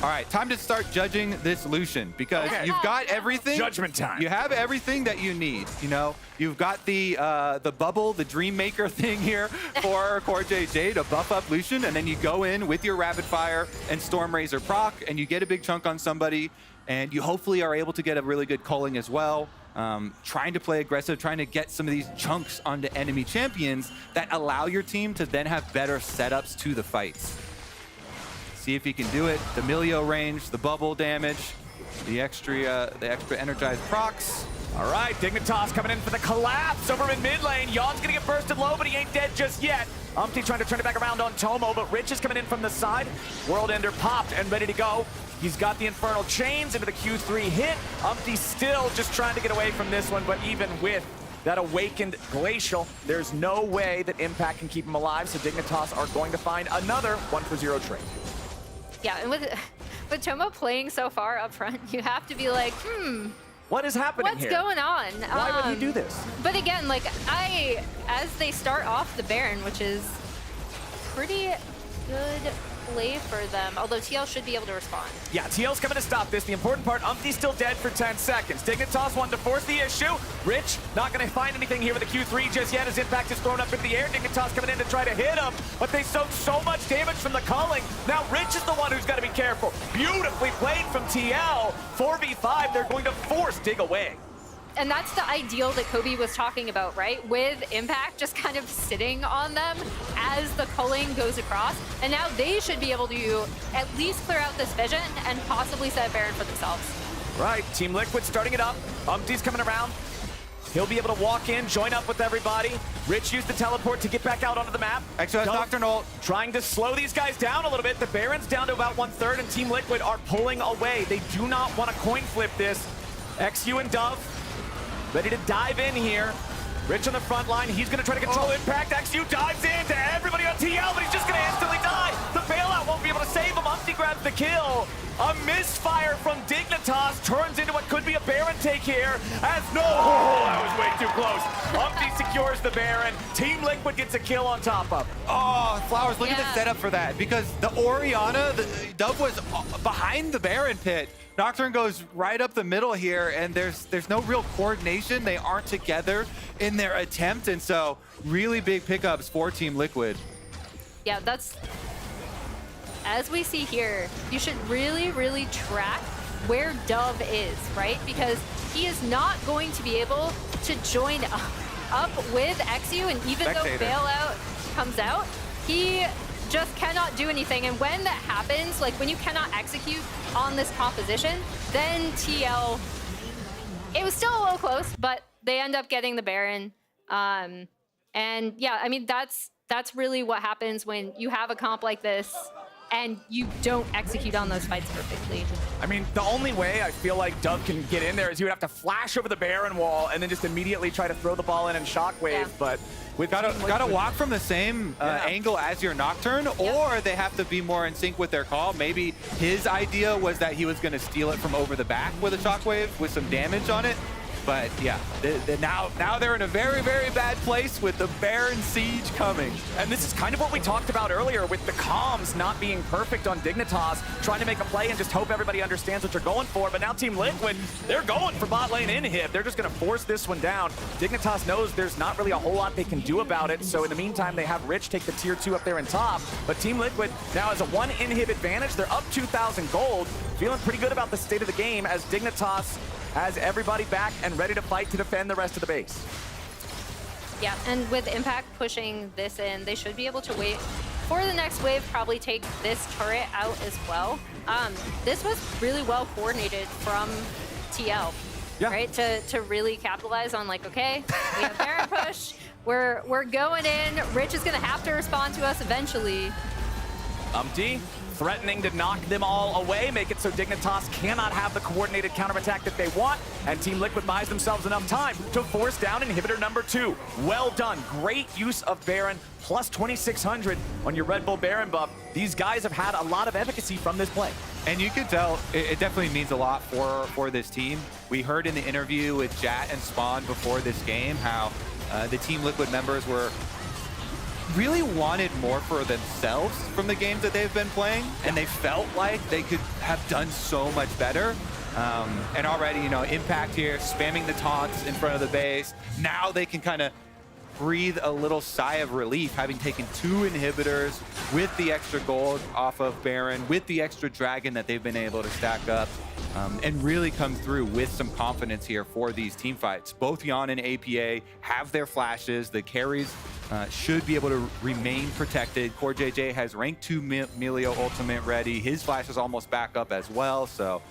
All right, time to start judging this Lucian because you've got everything. Judgment time. You have everything that you need. You know, you've got the bubble, the Dream Maker thing here for Core JJ to buff up Lucian, and then you go in with your Rapid Fire and Storm Razor proc, and you get a big chunk on somebody, and you hopefully are able to get a really good culling as well. Trying to play aggressive, trying to get some of these chunks onto enemy champions that allow your team to then have better setups to the fights. See if he can do it. The Milio range, the bubble damage, the extra energized procs. All right, Dignitas coming in for the collapse over in mid lane. Yon's gonna get bursted low, but he ain't dead just yet. Umpty trying to turn it back around on Tomo, but Rich is coming in from the side. World Ender popped and ready to go. He's got the Infernal Chains into the Q3 hit. Umpty still just trying to get away from this one, but even with that awakened Glacial, there's no way that Impact can keep him alive, so Dignitas are going to find another 1-for-0 trade. Yeah, and with Tomo playing so far up front, you have to be like, what is happening what's here? going on? Why would he do this? But again, like, as they start off the Baron, which is pretty good play for them, although TL should be able to respond. Yeah, TL's coming to stop this. The important part, Umpty's still dead for 10 seconds. Dignitas wanted to force the issue. Rich not going to find anything here with the Q3 just yet as Impact is thrown up into the air. Dignitas coming in to try to hit him, but they soak so much damage from the culling. Now Rich is the one who's got to be careful. Beautifully played from TL. 4v5, they're going to force Dig away. And that's the ideal that Kobe was talking about, right? With Impact just kind of sitting on them as the culling goes across. And now they should be able to at least clear out this vision and possibly set a Baron for themselves. Right, Team Liquid starting it up. Umpty's coming around. He'll be able to walk in, join up with everybody. Rich used the teleport to get back out onto the map. XOS Nocturnal trying to slow these guys down a little bit. The Baron's down to about 1/3 and Team Liquid are pulling away. They do not want to coin flip this. XU and Dove ready to dive in here. Rich on the front line. He's going to try to control Impact. XU dives into everybody on TL, but he's just going to instantly die. The bailout won't be able to save him. Umpty grabs the kill. A misfire from Dignitas turns into what could be a Baron take here. As no, that was way too close. Umpty secures the Baron. Team Liquid gets a kill on top of. Oh, Flowers, look at the setup for that. Because the Orianna, the Dove was behind the Baron pit. Nocturne goes right up the middle here, and there's no real coordination. They aren't together in their attempt, and so really big pickups for Team Liquid. Yeah, that's, as we see here, you should really, really track where Dove is, right? Because he is not going to be able to join up with XU, and even though bailout comes out, he just cannot do anything. And when that happens, like when you cannot execute on this composition, then TL, it was still a little close, but they end up getting the Baron. And yeah, I mean, that's really what happens when you have a comp like this and you don't execute on those fights perfectly. I mean, the only way I feel like Dove can get in there is you would have to flash over the Baron wall and then just immediately try to throw the ball in and shockwave, but We've got to walk from the same angle as your Nocturne, or they have to be more in sync with their call. Maybe his idea was that he was going to steal it from over the back with a shockwave with some damage on it. But yeah, now they're in a very, very bad place with the Baron siege coming. And this is kind of what we talked about earlier with the comms not being perfect on Dignitas, trying to make a play and just hope everybody understands what you're going for. But now Team Liquid, they're going for bot lane inhib. They're just going to force this one down. Dignitas knows there's not really a whole lot they can do about it. So in the meantime, they have Rich take the tier 2 up there in top. But Team Liquid now has a 1 inhib advantage. They're up 2,000 gold. Feeling pretty good about the state of the game as Dignitas has everybody back and ready to fight to defend the rest of the base. Yeah, and with Impact pushing this in, they should be able to wait for the next wave, probably take this turret out as well. This was really well coordinated from TL, right? To really capitalize on like, okay, we have Baron push, we're going in, Rich is gonna have to respond to us eventually. Umpty threatening to knock them all away, make it so Dignitas cannot have the coordinated counterattack that they want, and Team Liquid buys themselves enough time to force down inhibitor number 2. Well done. Great use of Baron, plus 2,600 on your Red Bull Baron buff. These guys have had a lot of efficacy from this play. And you could tell it definitely means a lot for this team. We heard in the interview with Jat and Spawn before this game how the Team Liquid members were really wanted more for themselves from the games that they've been playing, and they felt like they could have done so much better. And already, you know, Impact here, spamming the taunts in front of the base. Now they can kind of breathe a little sigh of relief, having taken 2 inhibitors with the extra gold off of Baron, with the extra dragon that they've been able to stack up, and really come through with some confidence here for these team fights. Both Yon and APA have their flashes. The carries should be able to remain protected. Core JJ has rank 2 Melio ultimate ready. His flash is almost back up as well, so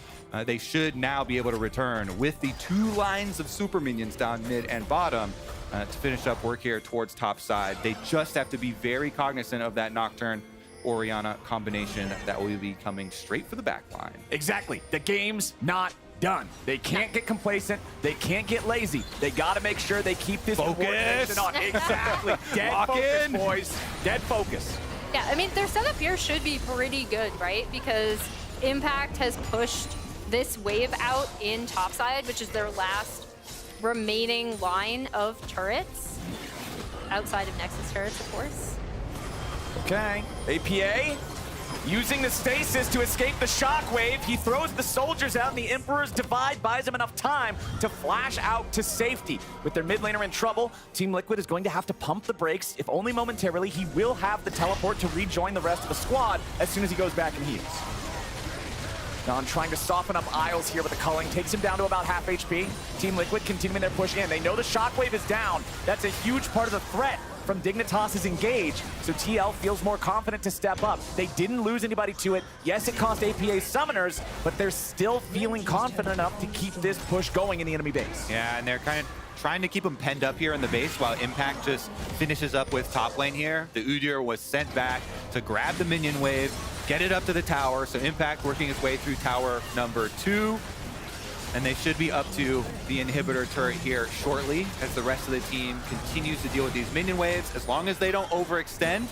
they should now be able to return with the 2 lines of super minions down mid and bottom to finish up work here towards top side. They just have to be very cognizant of that Nocturne Orianna combination that will be coming straight for the back line. Exactly. The game's not done. They can't get complacent. They can't get lazy. They got to make sure they keep this coordination on. Exactly. Dead focus, boys. Dead focus. Yeah, I mean, their setup here should be pretty good, right? Because Impact has pushed this wave out in topside, which is their last remaining line of turrets, outside of Nexus turrets, of course. Okay. APA Using the stasis to escape the shockwave, he throws the soldiers out, and the Emperor's Divide buys him enough time to flash out to safety. With their mid laner in trouble, Team Liquid is going to have to pump the brakes. If only momentarily, he will have the teleport to rejoin the rest of the squad as soon as he goes back and heals. Don trying to soften up Isles here with the culling, takes him down to about half HP. Team Liquid continuing their push in. They know the shockwave is down. That's a huge part of the threat from Dignitas' engage, so TL feels more confident to step up. They didn't lose anybody to it. Yes, it cost APA summoners, but they're still feeling confident enough to keep this push going in the enemy base. Yeah, and they're kind of trying to keep him penned up here in the base while Impact just finishes up with top lane here. The Udyr was sent back to grab the minion wave, get it up to the tower, so Impact working his way through tower number 2. And they should be up to the inhibitor turret here shortly as the rest of the team continues to deal with these minion waves, as long as they don't overextend.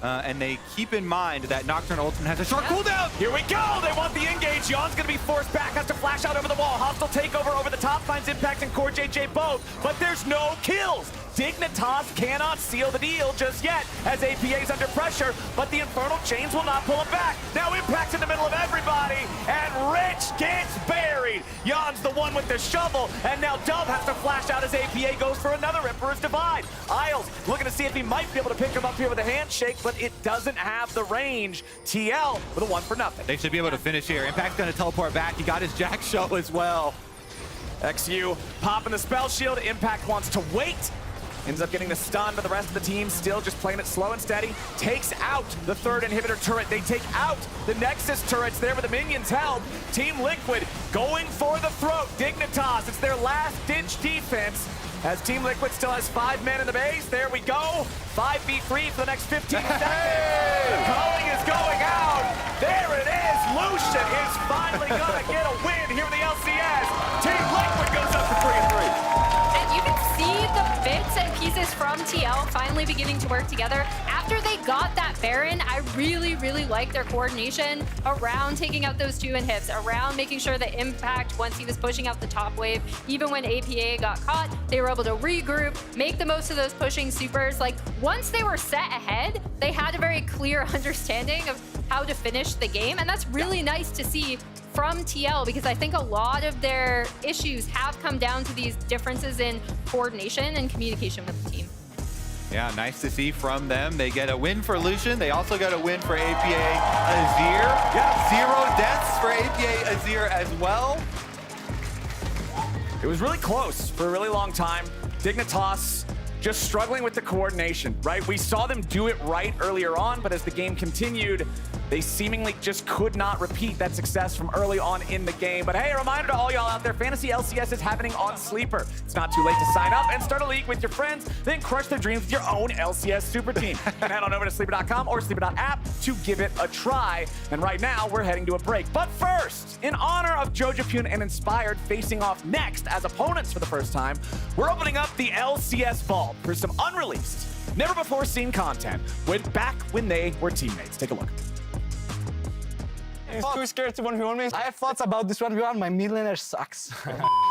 And they keep in mind that Nocturne Ultimate has a short cooldown. Here we go! They want the engage. Yon's gonna be forced back, has to flash out over the wall. Hostile takeover over the top, finds Impact and Core JJ both, but there's no kills. Dignitas cannot seal the deal just yet as APA's under pressure, but the Infernal Chains will not pull him back. Now Impact's in the middle of everybody, and Rich gets buried. Yon's the one with the shovel, and now Dove has to flash out as APA goes for another Emperor's Divide. Isles looking to see if he might be able to pick him up here with a handshake, but it doesn't have the range. TL with a 1 for nothing. They should be able to finish here. Impact's gonna teleport back. He got his Jack show as well. XU popping the spell shield. Impact wants to wait. Ends up getting the stun, but the rest of the team still just playing it slow and steady. Takes out the third inhibitor turret. They take out the Nexus turrets there with the minions help. Team Liquid going for the throat. Dignitas, it's their last ditch defense as Team Liquid still has 5 men in the base. There we go. 5v3 for the next 15 seconds. The calling is going out. There it is. Lucian is finally gonna get a win here in the LCS. Team Liquid goes up to 3-3. And you can see the bits and pieces from TL finally beginning to work together. After they got that Baron, I really, really liked their coordination around taking out those 2 inhibs, around making sure that Impact, once he was pushing out the top wave, even when APA got caught, they were able to regroup, make the most of those pushing supers. Like, once they were set ahead, they had a very clear understanding of how to finish the game, and that's really nice to see from TL, because I think a lot of their issues have come down to these differences in coordination and communication with the team. Yeah, nice to see from them. They get a win for Lucian. They also got a win for APA Azir. Yeah, 0 deaths for APA Azir as well. It was really close for a really long time. Dignitas just struggling with the coordination, right? We saw them do it right earlier on, but as the game continued, they seemingly just could not repeat that success from early on in the game. But hey, a reminder to all y'all out there, Fantasy LCS is happening on Sleeper. It's not too late to sign up and start a league with your friends, then crush their dreams with your own LCS super team. You can head on over to sleeper.com or sleeper.app to give it a try. And right now, we're heading to a break. But first, in honor of Jojapune and Inspired facing off next as opponents for the first time, we're opening up the LCS Vault for some unreleased, never-before-seen content with back when they were teammates. Take a look. He's too scared to 1v1 me. I have thoughts about this 1v1. My mid laner sucks.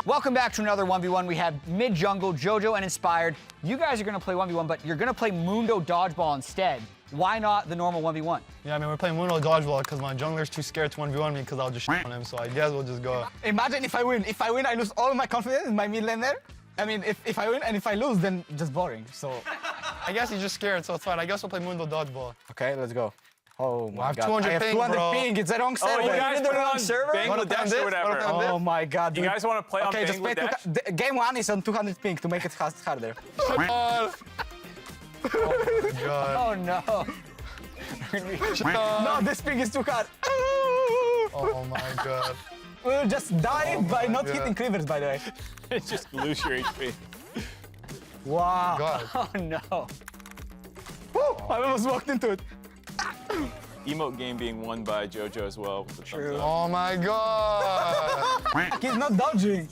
Welcome back to another 1v1. We have mid jungle, Jojo, and Inspired. You guys are going to play 1v1, but you're going to play Mundo Dodgeball instead. Why not the normal 1v1? Yeah, I mean, we're playing Mundo Dodgeball because my jungler's too scared to 1v1 me because I'll just shit on him, so I guess we'll just go. Imagine if I win. If I win, I lose all my confidence in my mid laner. I mean, if I win and if I lose, then just boring, so. I guess he's just scared, so it's fine. I guess we'll play Mundo Dodgeball. Okay, let's go. Oh my I have god. 200 I have ping, 200 bro. ping. It's the wrong server. you guys the put it wrong on server? Bangladesh or whatever. Oh my god. You guys want to play on okay, just play Bangladesh? game 1 is on 200 ping to make it harder. Oh my god. Oh no. No, this ping is too hard. Oh my god. We'll just die by not hitting Clippers, by the way. It's just lose your HP. Wow. God. Oh no. Woo, I almost walked into it. Emote game being won by Jojo as well. With the True. Oh my god. He's not dodging.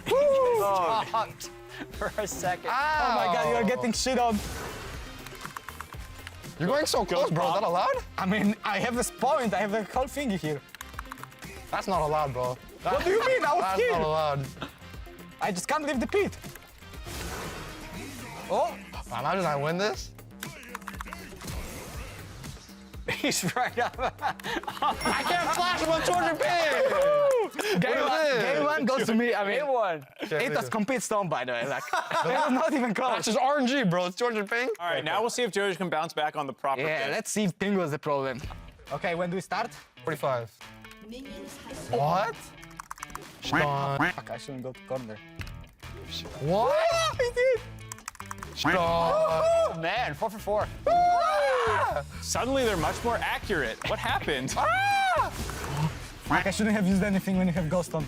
Stopped for a second. Oh my god, you're getting shit on. You're going so close, bro. Is that allowed? I mean, I have this point. I have the whole thingy here. That's not allowed, bro. What do you mean? I was That's here. not allowed. I just can't leave the pit. Oh. Imagine I win this. He's right up. I can't flash him on 200 ping! Game one goes to me. I mean, Game one. it was complete storm, by the way. Like, it was not even close. That's just RNG, bro. It's 200 ping. All right, now we'll see if Jojo can bounce back on the proper Yeah, pitch. let's see if ping was the problem. Okay, when do we start? 45. Minions have spawned. What? Fuck, I shouldn't go to corner. What? He did. Oh, man, 4 for 4. Suddenly they're much more accurate. What happened? Fuck, I shouldn't have used anything when you have ghost on.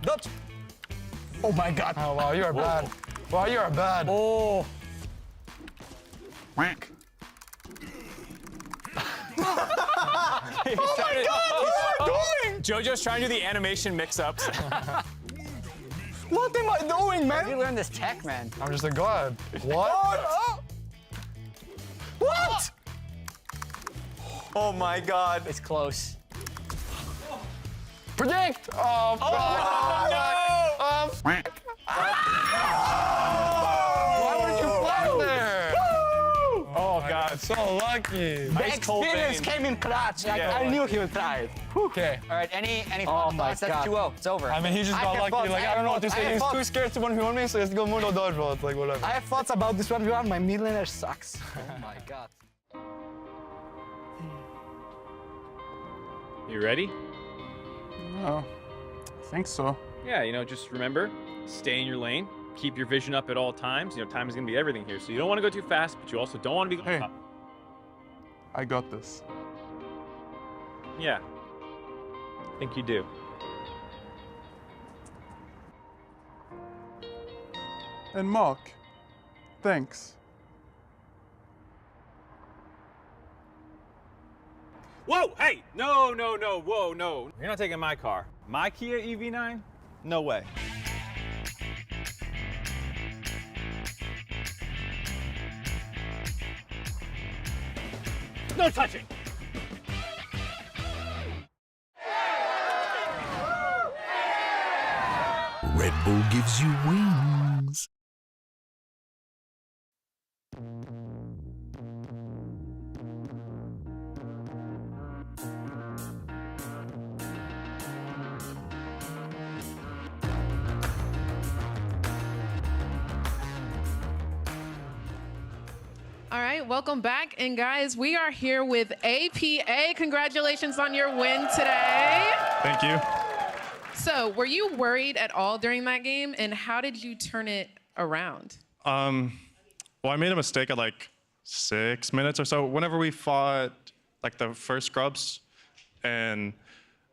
Dodge. Oh my god. Oh, wow, you are bad. Wow, you are bad. Oh. Oh my God, what are you doing? Jojo's trying to do the animation mix-ups. What am I doing, man? How did you learn this tech, man? I'm just a god. What? What? Oh my god. It's close. Predict! Oh, no! Why would you flash there? Oh god, so lucky. The experience came in clutch. Like, Yeah. I knew he would try it. Okay. All right, any Oh my thoughts? That's God. 2-0. It's over. I mean, he just I got have lucky. thoughts, Like, I I don't know what to have say. thoughts. He's too scared to 1v1 me, so he has to go Mundo dodgeball. It's like, whatever. I have thoughts about this 1v1. My mid laner sucks. Oh my god. You ready? Oh, I think so. Yeah, just remember, stay in your lane, keep your vision up at all times. Time is going to be everything here. So you don't want to go too fast, but you also don't want to be going up. I got this. Yeah. I think you do. And Mark, thanks. Whoa, hey, no, whoa, no. You're not taking my car. My Kia EV9? No way. No touching. Red Bull gives you wings. All right, welcome back. And guys, we are here with APA. Congratulations on your win today. Thank you. So, were you worried at all during that game? And how did you turn it around? Well, I made a mistake at like 6 minutes or so. Whenever we fought like the first scrubs, and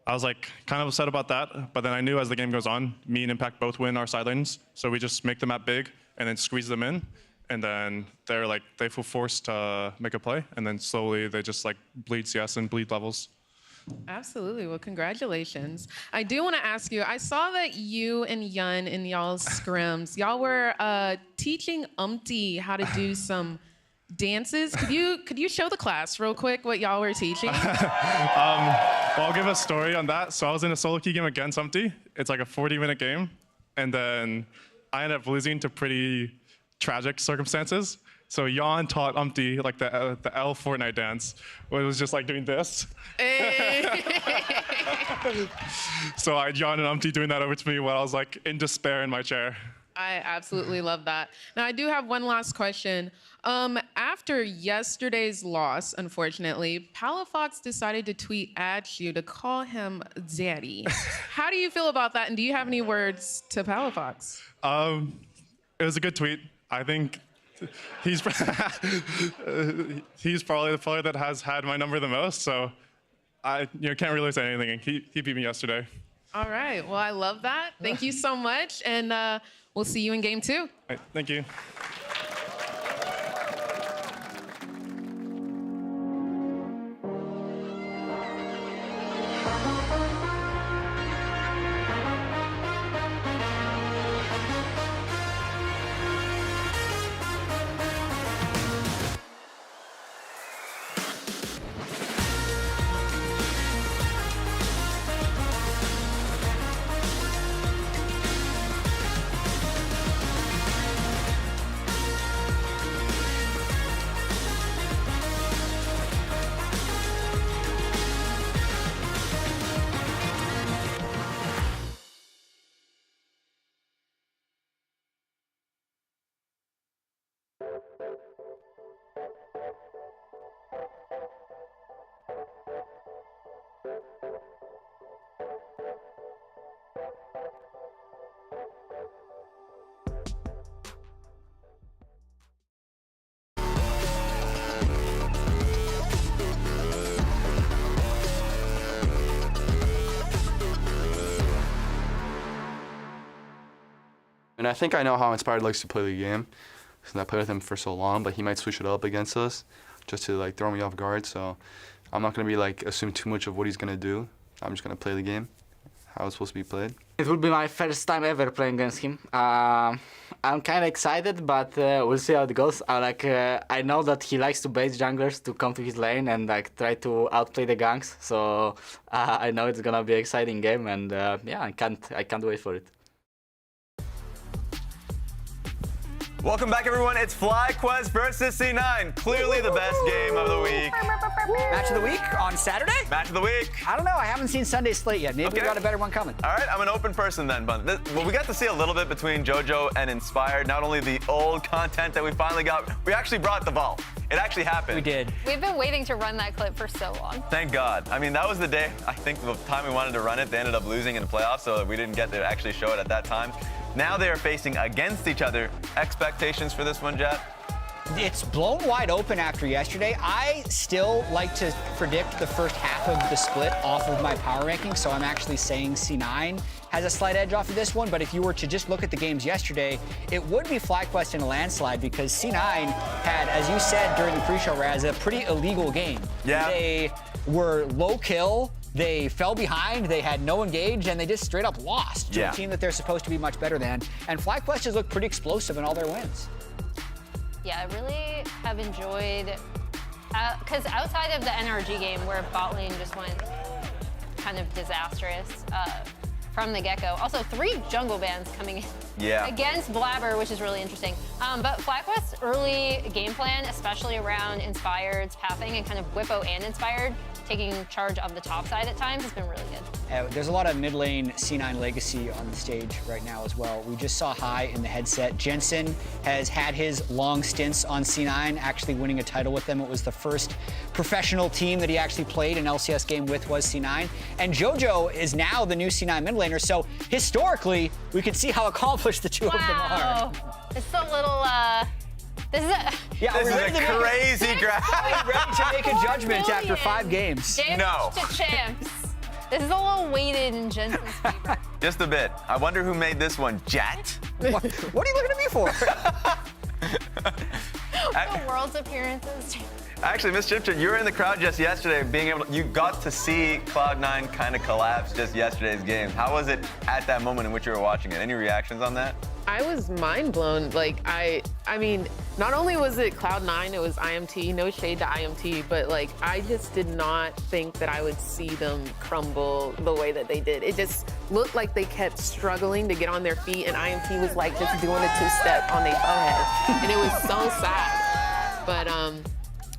I was like kind of upset about that. But then I knew as the game goes on, me and Impact both win our side lanes. So we just make the map big and then squeeze them in. And then they feel forced to make a play. And then slowly they just like bleed CS and bleed levels. Absolutely. Well, congratulations. I do want to ask you, I saw that you and Yun in y'all's scrims, y'all were teaching Umpty how to do some dances. Could you show the class real quick what y'all were teaching? Well, I'll give a story on that. So I was in a solo queue game against Umpty. It's like a 40-minute game. And then I ended up losing to pretty tragic circumstances. So Jan taught Umpty like the L Fortnite dance, where it was just like doing this. So I had Jan and Umpty doing that over to me while I was like in despair in my chair. I absolutely love that. Now, I do have one last question. After yesterday's loss, unfortunately, Palafox decided to tweet at you to call him Daddy. How do you feel about that? And do you have any words to Palafox? It was a good tweet. I think he's he's probably the player that has had my number the most. So I can't really say anything. He beat me yesterday. All right. Well, I love that. Thank you so much. And we'll see you in game 2. All right, thank you. And I think I know how Inspired likes to play the game, since I played with him for so long, but he might switch it up against us just to like throw me off guard. So I'm not going to be like assume too much of what he's going to do. I'm just going to play the game how it's supposed to be played. It will be my first time ever playing against him. I'm kind of excited, but we'll see how it goes. I know that he likes to bait junglers to come to his lane and like try to outplay the ganks. So I know it's gonna be an exciting game, and yeah, I can't wait for it. Welcome back, everyone. It's FlyQuest versus C9. Clearly the best game of the week. Match of the week on Saturday? Match of the week. I don't know. I haven't seen Sunday's slate yet. Maybe we got a better one coming. All right, I'm an open person then, but well, we got to see a little bit between JoJo and Inspired. Not only the old content that we finally got, we actually brought the vault. It actually happened. We did. We've been waiting to run that clip for so long. Thank God. I mean, that was the day, I think the time we wanted to run it, they ended up losing in the playoffs, so we didn't get to actually show it at that time. Now they are facing against each other. Expectations for this one, Jet? It's blown wide open after yesterday. I still like to predict the first half of the split off of my power ranking, so I'm actually saying C9 has a slight edge off of this one. But if you were to just look at the games yesterday, it would be FlyQuest in a landslide because C9 had, as you said during the pre-show, Raz, a pretty illegal game. Yeah. They were low kill. They fell behind, they had no engage, and they just straight up lost to a team that they're supposed to be much better than. And FlyQuest has looked pretty explosive in all their wins. Yeah, I really have enjoyed, because outside of the NRG game where bot lane just went kind of disastrous from the get-go, also 3 jungle bans coming in against Blabber, which is really interesting. But FlyQuest's early game plan, especially around Inspired's pathing and kind of Whippo and Inspired, taking charge of the top side at times has been really good. There's a lot of mid lane C9 legacy on the stage right now as well. We just saw High in the headset. Jensen has had his long stints on C9, actually winning a title with them. It was the first professional team that he actually played an LCS game with was C9. And JoJo is now the new C9 mid laner. So historically, we can see how accomplished the two of them are. It's a little, this is a... Yeah, this is a crazy graph. Ready to make a judgment after 5 games. Damage to champs. This is a little weighted in Jensen's favor. Just a bit. I wonder who made this one. Jet? What are you looking at me for? The world's appearances. Actually, Miss Chipchip, you were in the crowd just yesterday, you got to see Cloud9 kind of collapse just yesterday's game. How was it at that moment in which you were watching it? Any reactions on that? I was mind blown. Like, I mean, not only was it Cloud9, it was IMT, no shade to IMT, but like, I just did not think that I would see them crumble the way that they did. It just looked like they kept struggling to get on their feet, and IMT was like just doing a 2-step on their forehead. And it was so sad. But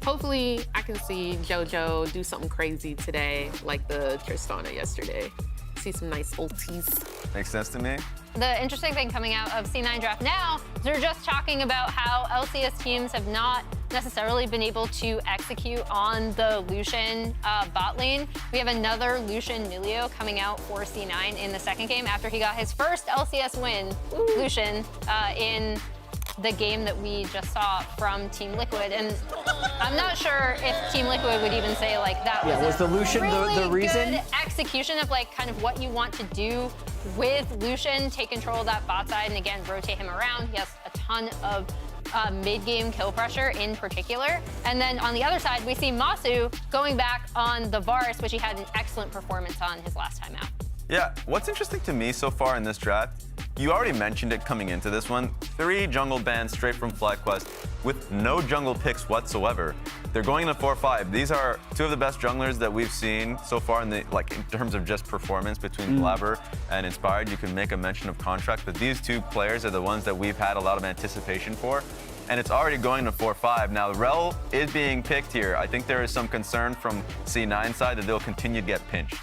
hopefully I can see JoJo do something crazy today, like the Tristana yesterday. See some nice ulties. Makes sense to me. The interesting thing coming out of C9 Draft now is we're just talking about how LCS teams have not necessarily been able to execute on the Lucian bot lane. We have another Lucian Nilio coming out for C9 in the second game after he got his first LCS win, Lucian, in the game that we just saw from Team Liquid. And I'm not sure if Team Liquid would even say like that was the Lucian really the reason? good execution of like kind of what you want to do with Lucian, take control of that bot side and again rotate him around. He has a ton of mid-game kill pressure in particular. And then on the other side, we see Masu going back on the Varus, which he had an excellent performance on his last time out. Yeah, what's interesting to me so far in this draft, you already mentioned it coming into this one, 3 jungle bans straight from FlyQuest with no jungle picks whatsoever. They're going into 4-5. These are 2 of the best junglers that we've seen so far in terms of just performance between Blabber and Inspired. You can make a mention of contract, but these 2 players are the ones that we've had a lot of anticipation for. And it's already going to 4-5. Now, Rel is being picked here. I think there is some concern from C9 side that they'll continue to get pinched.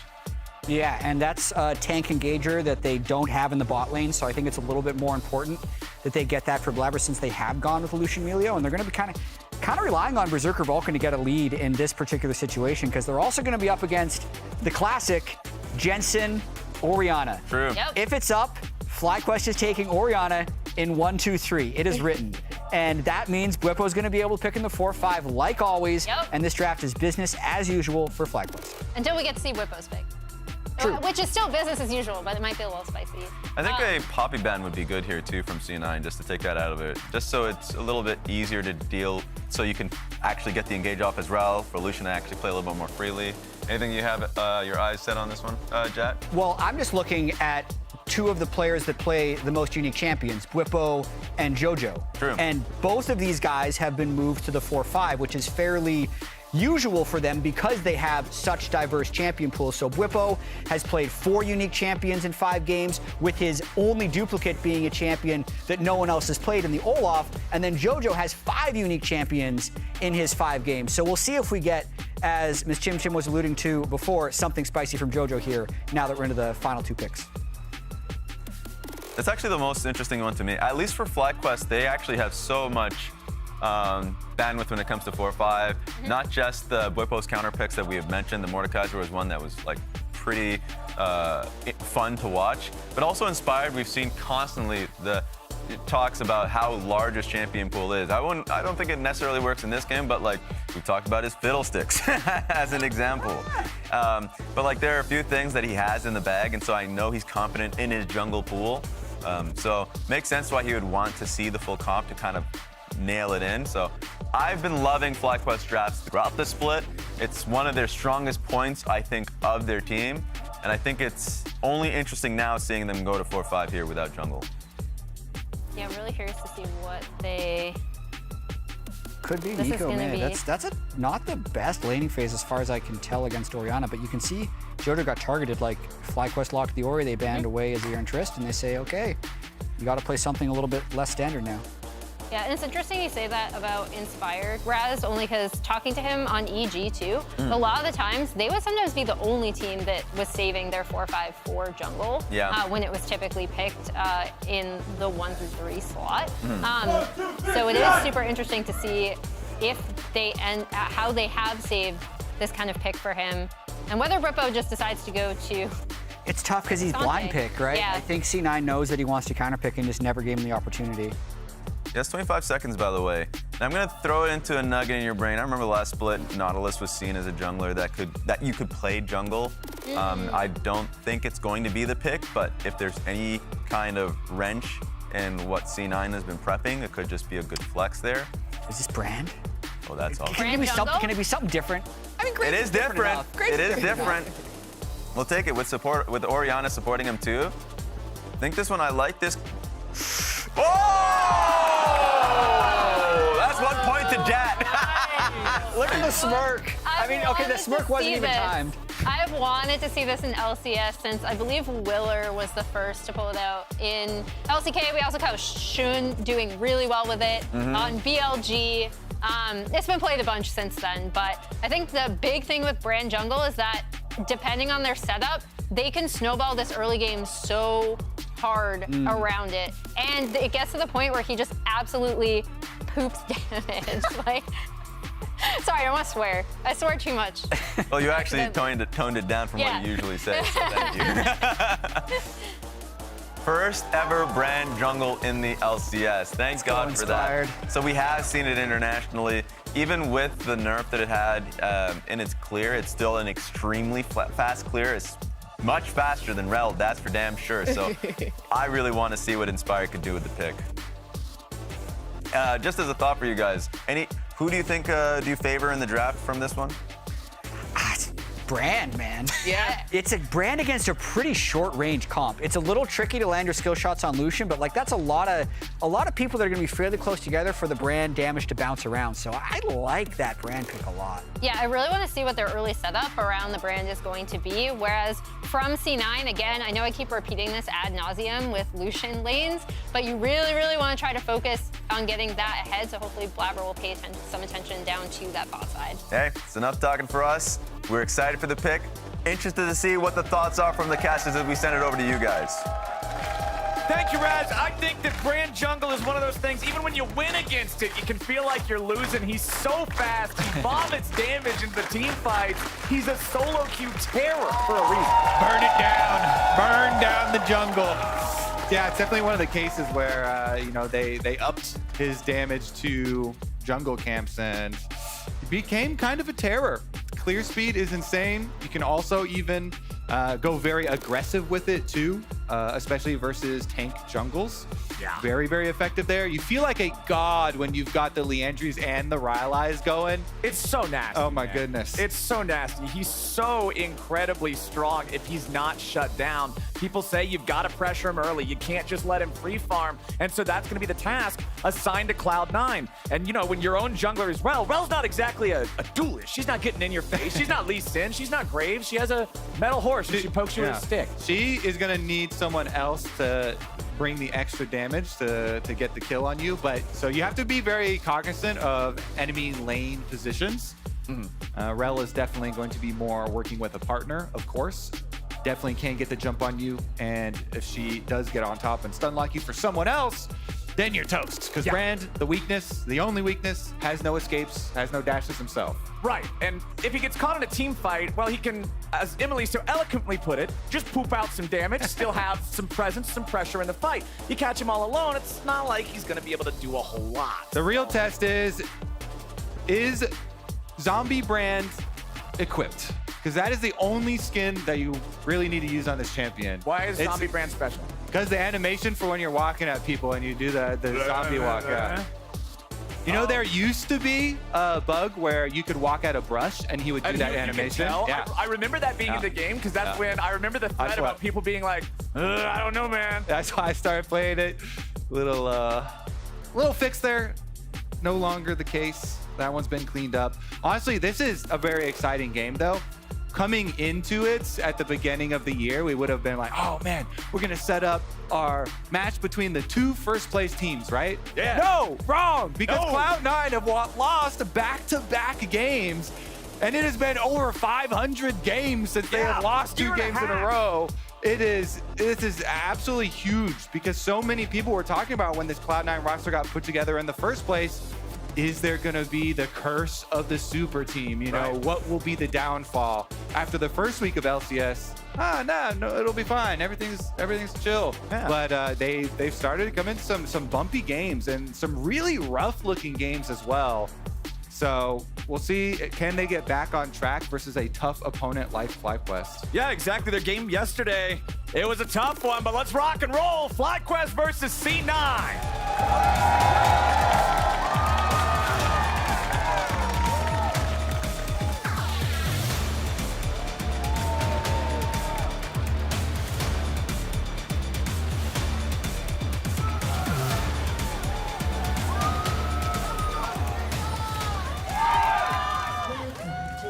Yeah, and that's a tank engager that they don't have in the bot lane, so I think it's a little bit more important that they get that for Blabber since they have gone with Lucian Melio, and they're going to be kind of relying on Berserker Vulcan to get a lead in this particular situation because they're also going to be up against the classic Jensen Orianna. True. Yep. If it's up, FlyQuest is taking Orianna in 1-2-3. It is written. And that means Whippo is going to be able to pick in the 4-5 like always, and this draft is business as usual for FlyQuest. Until we get to see Whippo's pick. Which is still business as usual, but it might be a little spicy. I think a Poppy ban would be good here too from C9, just to take that out of it. Just so it's a little bit easier to deal, so you can actually get the engage off as well, for Lucian to actually play a little bit more freely. Anything you have your eyes set on this one, Jat? Well, I'm just looking at two of the players that play the most unique champions, Bwipo and JoJo. True. And both of these guys have been moved to the 4-5, which is fairly usual for them because they have such diverse champion pools. So Bwipo has played 4 unique champions in 5 games, with his only duplicate being a champion that no one else has played in the Olaf. And then JoJo has 5 unique champions in his 5 games. So we'll see if we get, as Ms. Chim Chim was alluding to before, something spicy from JoJo here now that we're into the final 2 picks. That's actually the most interesting one to me. At least for FlyQuest, they actually have so much bandwidth when it comes to 4-5. Not just the Bwipo's counter picks that we have mentioned. The Mordekaiser was one that was like pretty fun to watch, but also Inspired. We've seen constantly the talks about how large his champion pool is. I don't think it necessarily works in this game, but like we've talked about his fiddlesticks as an example. But like there are a few things that he has in the bag, and so I know he's confident in his jungle pool. So makes sense why he would want to see the full comp to kind of nail it in. So I've been loving FlyQuest drafts throughout the split. It's one of their strongest points, I think, of their team. And I think it's only interesting now seeing them go to 4-5 here without jungle. Yeah, I'm really curious to see what they... Could be This is Nico, gonna man. be- That's not the best laning phase as far as I can tell against Orianna, but you can see JoJo got targeted. Like FlyQuest locked the Ori, they banned away as your interest, and they say, okay, you got to play something a little bit less standard now. Yeah, and it's interesting you say that about Inspired, Raz, only because talking to him on EG too, a lot of the times they would sometimes be the only team that was saving their 4-5 for jungle when it was typically picked in the 1-3 slot. So it is super interesting to see if they and how they have saved this kind of pick for him, and whether Bwipo just decides to go to. It's tough because he's blind pick, right? Yeah. I think C9 knows that he wants to counter pick and just never gave him the opportunity. Yes, 25 seconds, by the way. And I'm gonna throw it into a nugget in your brain. I remember last split, Nautilus was seen as a jungler that you could play jungle. I don't think it's going to be the pick, but if there's any kind of wrench in what C9 has been prepping, it could just be a good flex there. Is this Brand? Oh, that's awesome. Can it be something different? I mean, It is different. It is different. We'll take it with support, with Orianna supporting him too. I think this one, I like this. Oh! That's 1 point to Jat. Look at the smirk. I mean, okay, the smirk wasn't even timed. I've wanted to see this in LCS since I believe Willer was the first to pull it out. In LCK, we also got Shun doing really well with it. On BLG, it's been played a bunch since then, but I think the big thing with Brand Jungle is that depending on their setup, they can snowball this early game so hard around it. And it gets to the point where he just absolutely poops damage. Like, sorry, I don't want to swear. I swear too much. Well, you actually toned it down from what you usually say, so thank you. First ever Brand Jungle in the LCS. Thank God for that. So we have seen it internationally. Even with the nerf that it had in its clear, it's still an extremely fast clear. It's much faster than Rel, that's for damn sure. So I really want to see what Inspire could do with the pick. Just as a thought for you guys, who do you think do you favor in the draft from this one? Brand, man. Yeah. It's a Brand against a pretty short range comp. It's a little tricky to land your skill shots on Lucian, but like that's a lot of people that are gonna be fairly close together for the Brand damage to bounce around. So I like that Brand pick a lot. Yeah, I really want to see what their early setup around the Brand is going to be. Whereas from C9, again, I know I keep repeating this ad nauseum with Lucian lanes, but you really, really want to try to focus on getting that ahead. So hopefully Blabber will pay some attention down to that bot side. Hey, it's enough talking for us. We're excited for the pick. Interested to see what the thoughts are from the casters as we send it over to you guys. Thank you, Raz. I think that Brand Jungle is one of those things, even when you win against it, you can feel like you're losing. He's so fast. He vomits damage into the team fights. He's a solo queue terror for a reason. Burn it down. Burn down the jungle. Yeah, it's definitely one of the cases where, they upped his damage to jungle camps and he became kind of a terror. Clear speed is insane. You can also even Go very aggressive with it too, especially versus tank jungles. Yeah. Very, very effective there. You feel like a god when you've got the Leandries and the Rylai's going. It's so nasty. Oh my man. goodness. It's so nasty. He's so incredibly strong if he's not shut down. People say you've got to pressure him early. You can't just let him free farm. And so that's going to be the task assigned to Cloud9. And, you know, when your own jungler is Rel's not exactly a duelist. She's not getting in your face. She's not Lee Sin. She's not Graves. She has a metal horse and she pokes you with a stick. She is going to need someone else to bring the extra damage to get the kill on you. But so you have to be very cognizant of enemy lane positions. Rel is definitely going to be more working with a partner, of course. Definitely can't get the jump on you. And if she does get on top and stun lock you for someone else, then you're toast. Because Brand, the weakness, the only weakness, has no escapes, has no dashes himself. Right, and if he gets caught in a team fight, well, he can, as Emily so eloquently put it, just poop out some damage, still have some presence, some pressure in the fight. You catch him all alone, it's not like he's going to be able to do a whole lot. The real test is Zombie Brand equipped? Because that is the only skin that you really need to use on this champion. Why is Zombie Brand special? Because the animation for when you're walking at people and you do the zombie walk. You know, there used to be a bug where you could walk at a brush and he would do that animation. Yeah. I remember that being in the game because that's when I remember the thread about people being like, I don't know, man. That's why I started playing it. Little fix there. No longer the case. That one's been cleaned up. Honestly, this is a very exciting game, though. Coming into it at the beginning of the year, we would have been like, oh man, we're gonna set up our match between the two first place teams, right? Yeah. No, wrong, because Cloud9 have lost back-to-back games, and it has been over 500 games since they have lost 2 games in a row. This is absolutely huge because so many people were talking about when this Cloud9 roster got put together in the first place. Is there going to be the curse of the super team? You know, what will be the downfall after the first week of LCS? No, it'll be fine. Everything's chill. Yeah. But they've started to come into some bumpy games and some really rough looking games as well. So we'll see, can they get back on track versus a tough opponent like FlyQuest? Yeah, exactly. Their game yesterday, it was a tough one, but let's rock and roll. FlyQuest versus C9.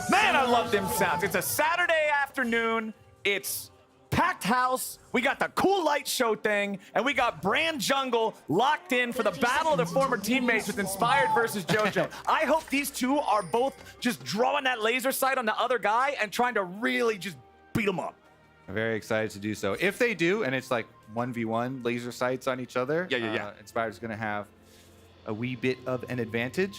Man, I love them sounds. It's a Saturday afternoon. It's packed house. We got the cool light show thing, and we got Brand Jungle locked in for the battle of the former teammates with Inspired versus JoJo. I hope these two are both just drawing that laser sight on the other guy and trying to really just beat him up. I'm very excited to do so. If they do, and it's like 1v1 laser sights on each other, Inspired's going to have a wee bit of an advantage.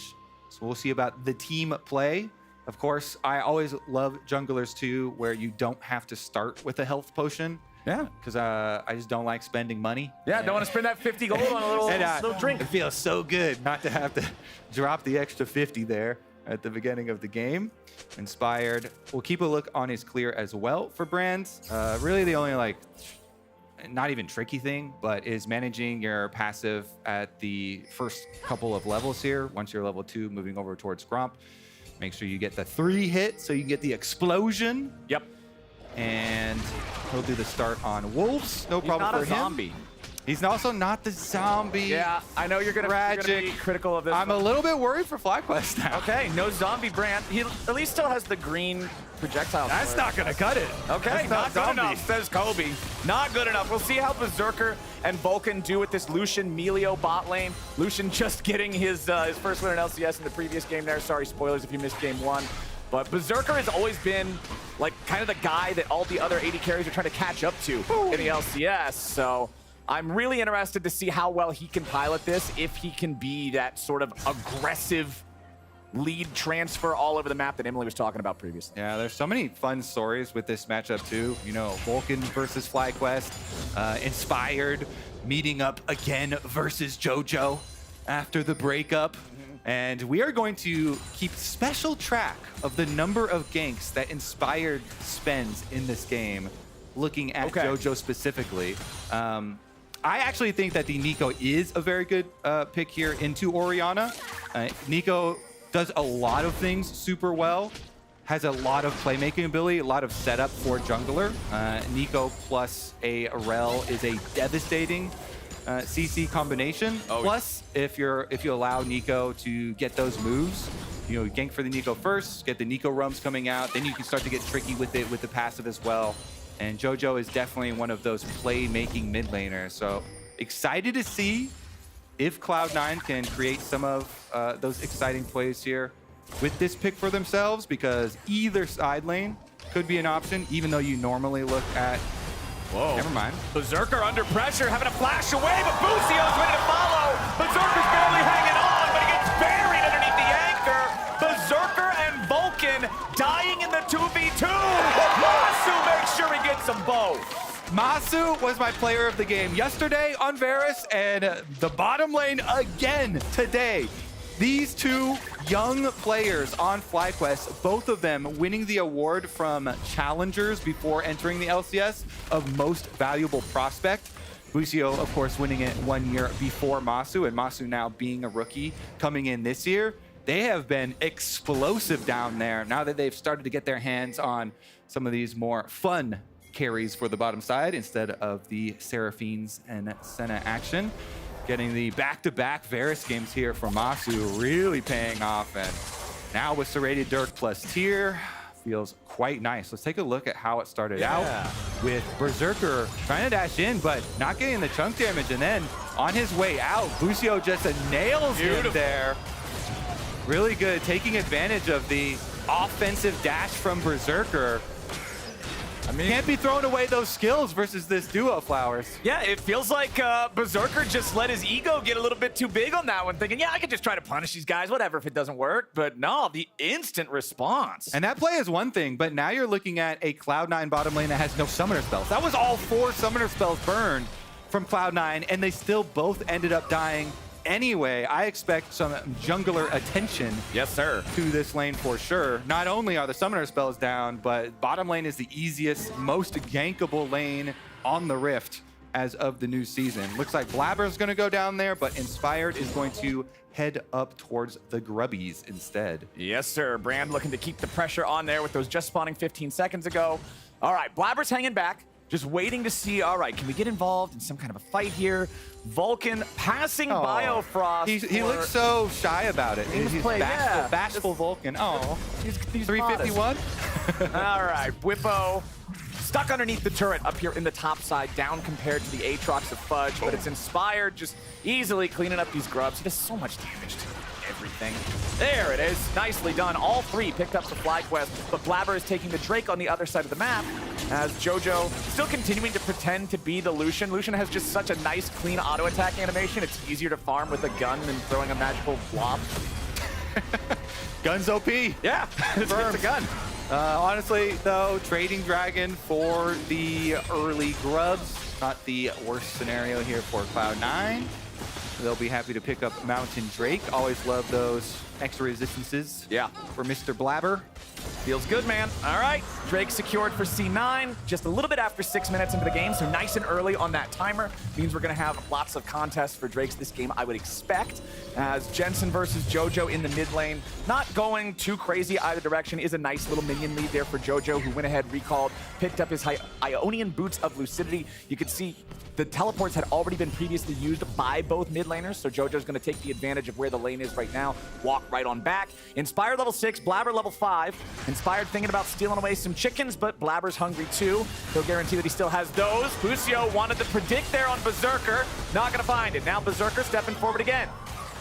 So we'll see about the team play. Of course, I always love junglers too, where you don't have to start with a health potion. Yeah. Because I just don't like spending money. Yeah, don't want to spend that 50 gold on a little drink. It feels so good not to have to drop the extra 50 there at the beginning of the game. Inspired. We'll keep a look on his clear as well for Brands. Really the only not even tricky thing, but is managing your passive at the first couple of levels here. Once you're level 2, moving over towards Gromp. Make sure you get the 3 hit so you can get the explosion. Yep. And he'll do the start on Wolves. No problem for him. He's not a zombie. He's also not the zombie. Yeah, I know you're gonna be critical of this. I'm a little bit worried for FlyQuest now. Okay, no zombie Brand. He at least still has the green projectile. That's not gonna cut it. Okay, not good enough, says Kobe. Not good enough. We'll see how Berserker and Vulcan do with this Lucian Melio bot lane. Lucian just getting his first win in LCS in the previous game there. Sorry, spoilers if you missed game 1. But Berserker has always been like kind of the guy that all the other AD carries are trying to catch up to in the LCS. So I'm really interested to see how well he can pilot this, if he can be that sort of aggressive lead transfer all over the map that Emily was talking about previously. Yeah, there's so many fun stories with this matchup too. You know, Vulcan versus FlyQuest, Inspired meeting up again versus JoJo after the breakup. And we are going to keep special track of the number of ganks that Inspired spends in this game, looking at JoJo specifically. I actually think that the Nico is a very good pick here into Orianna. Nico does a lot of things super well, has a lot of playmaking ability, a lot of setup for jungler. Nico plus a Rel is a devastating CC combination. Plus, if you allow Nico to get those moves, you know, gank for the Nico first, get the Nico roams coming out, then you can start to get tricky with it with the passive as well. And JoJo is definitely one of those play-making mid laners. So excited to see if Cloud9 can create some of those exciting plays here with this pick for themselves, because either side lane could be an option, even though you normally look at... Whoa. Never mind. Berserker under pressure, having a flash away, but Busio's ready to follow. Berserker's barely hanging on, but he gets buried underneath the anchor. Berserker and Vulcan dying in the 2v2. Masu makes sure he gets them both. Masu was my player of the game yesterday on Varus, and the bottom lane again today. These two young players on FlyQuest, both of them winning the award from challengers before entering the LCS of most valuable prospect. Busio, of course, winning it 1 year before Masu, and Masu now being a rookie coming in this year. They have been explosive down there now that they've started to get their hands on some of these more fun carries for the bottom side instead of the Seraphines and Senna action. Getting the back-to-back Varus games here for Masu really paying off. And now with Serrated Dirk plus tier, feels quite nice. Let's take a look at how it started out with Berserker trying to dash in, but not getting the chunk damage. And then on his way out, Busio just nails him there. Really good, taking advantage of the offensive dash from Berserker. I mean, can't be throwing away those skills versus this duo, Flowers. Yeah, it feels like Berserker just let his ego get a little bit too big on that one, thinking, yeah, I could just try to punish these guys, whatever, if it doesn't work. But no, the instant response. And that play is one thing, but now you're looking at a Cloud9 bottom lane that has no summoner spells. That was all 4 summoner spells burned from Cloud9, and they still both ended up dying anyway. I expect some jungler attention, yes sir, to this lane for sure. Not only are the summoner spells down, but bottom lane is the easiest, most gankable lane on the Rift as of the new season. Looks like Blabber's gonna go down there, but Inspired is going to head up towards the Grubbies instead. Yes sir, Brand looking to keep the pressure on there with those just spawning 15 seconds ago. All right, Blabber's hanging back, just waiting to see, all right, can we get involved in some kind of a fight here? Vulcan passing Biofrost. He looks so shy about it. He's bashful Vulcan. Oh, he's 351. All right, Whippo stuck underneath the turret up here in the top side, down compared to the Aatrox of Fudge, but it's Inspired just easily cleaning up these grubs. He does so much damage to everything. There it is, nicely done. All 3 picked up the FlyQuest, but Blabber is taking the Drake on the other side of the map as JoJo still continuing to pretend to be the Lucian. Lucian has just such a nice, clean auto attack animation. It's easier to farm with a gun than throwing a magical blob. Gun's OP. Yeah, it's a gun. Honestly, though, trading Dragon for the early grubs, not the worst scenario here for Cloud9. They'll be happy to pick up Mountain Drake. Always love those extra resistances. Yeah, for Mr. Blabber. Feels good, man. All right, Drake secured for C9, just a little bit after 6 minutes into the game, so nice and early on that timer. Means we're gonna have lots of contests for Drakes this game, I would expect, as Jensen versus JoJo in the mid lane. Not going too crazy either direction, is a nice little minion lead there for JoJo, who went ahead, recalled, picked up his Ionian Boots of Lucidity. You could see the teleports had already been previously used by both mid laners, so JoJo's gonna take the advantage of where the lane is right now, walk right on back. Inspired level 6, Blabber level 5. Inspired thinking about stealing away some chickens, but Blabber's hungry too. He'll guarantee that he still has those. Busio wanted to predict there on Berserker, not gonna find it. Now Berserker stepping forward again.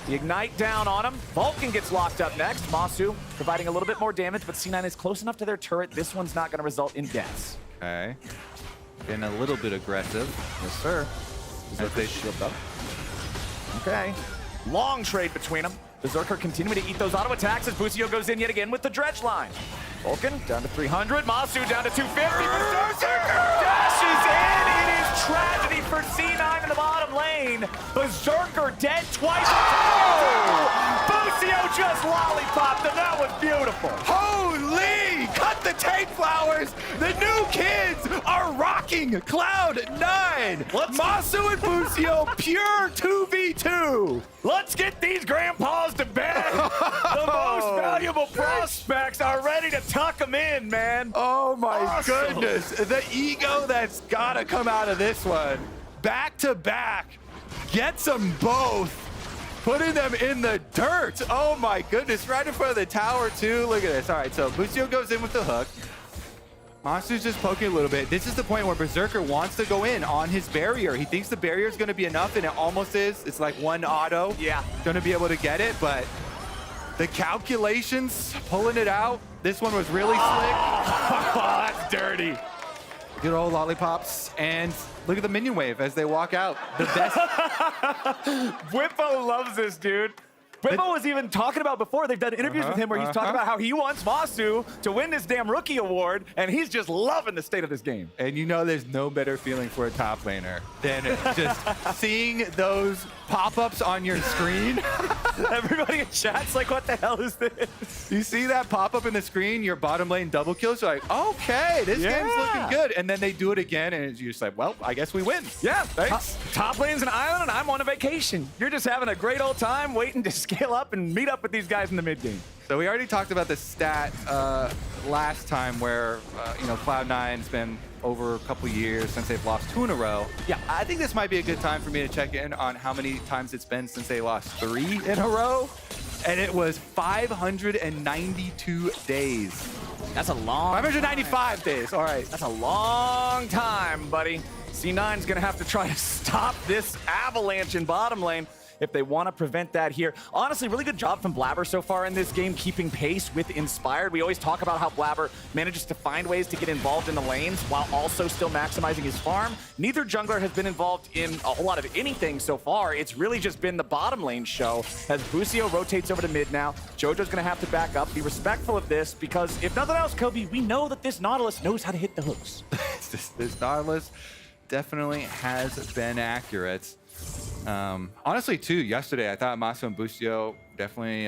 The Ignite down on him. Vulcan gets locked up next. Masu providing a little bit more damage, but C9 is close enough to their turret. This one's not gonna result in deaths. Okay. Getting a little bit aggressive. Yes, sir. As they shield up. Okay. Long trade between them. Berserker continuing to eat those auto attacks as Busio goes in yet again with the dredge line. Vulcan down to 300. Masu down to 250. Berserker dashes in. It is tragedy for C9 in the bottom lane. Berserker dead twice. Oh! Busio just lollipopped, and that was beautiful. Holy! Cut the tank flowers! The new kids are rocking Cloud9! Masu and Busio, pure 2v2! Let's get these grandpas to bed. The most valuable prospects are ready to tuck them in, man. Oh my Awesome. goodness. The ego that's gotta come out of this one. Back to back. Gets them both. Putting them in the dirt. Oh my goodness. Right in front of the tower too. Look at this. All right, so Busio goes in with the hook. Masu's just poking a little bit. This is the point where Berserker wants to go in on his barrier. He thinks the barrier is going to be enough, and it almost is. It's like one auto. Yeah. Going to be able to get it, but the calculations, pulling it out. This one was really slick. Oh, that's dirty. Good old lollipops. And look at the minion wave as they walk out. The best. Whippo loves this, dude. Whippo was even talking about before. They've done interviews with him where he's talking about how he wants Masu to win this damn rookie award, and he's just loving the state of this game. And you know there's no better feeling for a top laner than just seeing those pop-ups on your screen. Everybody in chat's like, what the hell is this? You see that pop-up in the screen, your bottom lane double kills, you're like, okay, this game's looking good. And then they do it again, and you're just like, well, I guess we win. Yeah, thanks. Top lane's an island, and I'm on a vacation. You're just having a great old time waiting to scale up and meet up with these guys in the mid game. So we already talked about the stat last time where, Cloud9's been over a couple years since they've lost 2 in a row. Yeah, I think this might be a good time for me to check in on how many times it's been since they lost 3 in a row. And it was 592 days. That's a long 595 days, all right. That's a long time, buddy. C9's gonna have to try to stop this avalanche in bottom lane if they want to prevent that here. Honestly, really good job from Blabber so far in this game, keeping pace with Inspired. We always talk about how Blabber manages to find ways to get involved in the lanes while also still maximizing his farm. Neither jungler has been involved in a whole lot of anything so far. It's really just been the bottom lane show as Busio rotates over to mid now. Jojo's going to have to back up, be respectful of this, because if nothing else, Kobe, we know that this Nautilus knows how to hit the hooks. This Nautilus definitely has been accurate. Honestly, too, yesterday I thought Masu and Busio definitely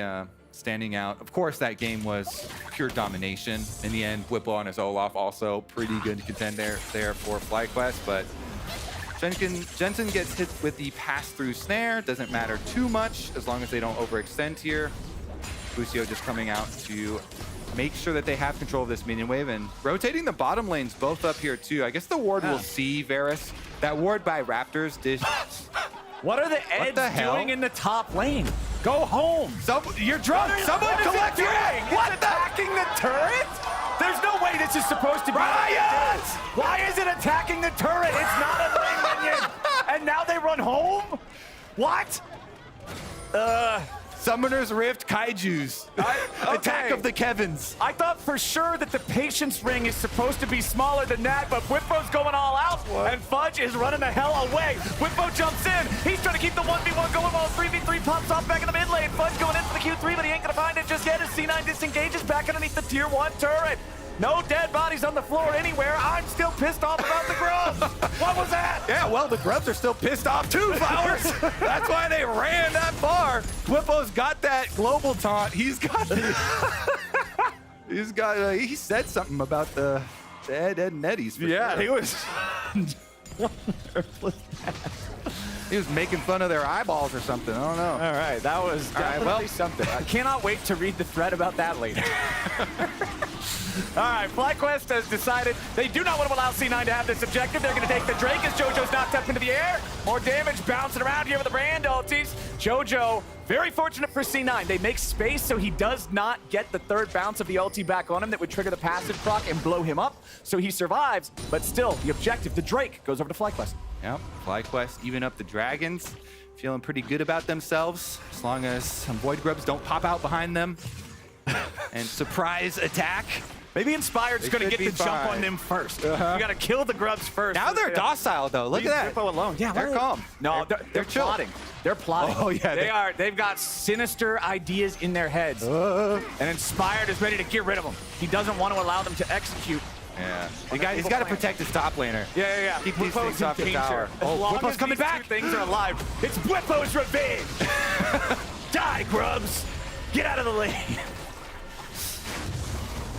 standing out. Of course, that game was pure domination. In the end, Whippo on his Olaf also pretty good contender there for FlyQuest, but Jensen gets hit with the pass-through snare. Doesn't matter too much as long as they don't overextend here. Busio just coming out to make sure that they have control of this minion wave and rotating the bottom lanes both up here too. I guess the ward will see Varus. That ward by Raptors did. What are the Eds doing in the top lane? Go home. You're drunk. Someone collect your egg. What? Attacking the turret? There's no way this is supposed to be. Riot! Why is it attacking the turret? It's not a lane minion. And now they run home? What? Summoner's Rift Kaijus. Attack of the Kevins. I thought for sure that the patience ring is supposed to be smaller than that, but Whippo's going all out, and Fudge is running the hell away. Whippo jumps in. He's trying to keep the 1v1 going while 3v3 pops off back in the mid lane. Fudge going into the Q3, but he ain't going to find it just yet as C9 disengages back underneath the tier 1 turret. No dead bodies on the floor anywhere. I'm still pissed off about the grubs. What was that? Yeah, well, the grubs are still pissed off too, Flowers. That's why they ran that far. Whippo's got that global taunt. He said something about the Ed and Eddies. Yeah, sure. he was. He was making fun of their eyeballs or something. I don't know. All right, that was definitely something. I cannot wait to read the thread about that later. All right, FlyQuest has decided they do not want to allow C9 to have this objective. They're going to take the Drake as JoJo's knocked up into the air. More damage bouncing around here with the brand ultis. JoJo, very fortunate for C9. They make space so he does not get the third bounce of the ulti back on him that would trigger the passive proc and blow him up. So he survives, but still, the objective, the Drake, goes over to FlyQuest. Yep, FlyQuest even up the dragons. Feeling pretty good about themselves as long as some Void Grubs don't pop out behind them. And surprise attack. Maybe Inspired's going to get the jump on them first. You got to kill the grubs first. Now they're docile, though. Look at that. Whippo alone. Yeah, they're calm. No, they're plotting. They're plotting. Oh, yeah. They've got sinister ideas in their heads. And Inspired is ready to get rid of them. He doesn't want to allow them to execute. Yeah. He's got to protect his top laner. Yeah. Keep these things off the tower. Oh, Whippo's coming back. Things are alive. It's Whippo's revenge. Die, grubs. Get out of the lane.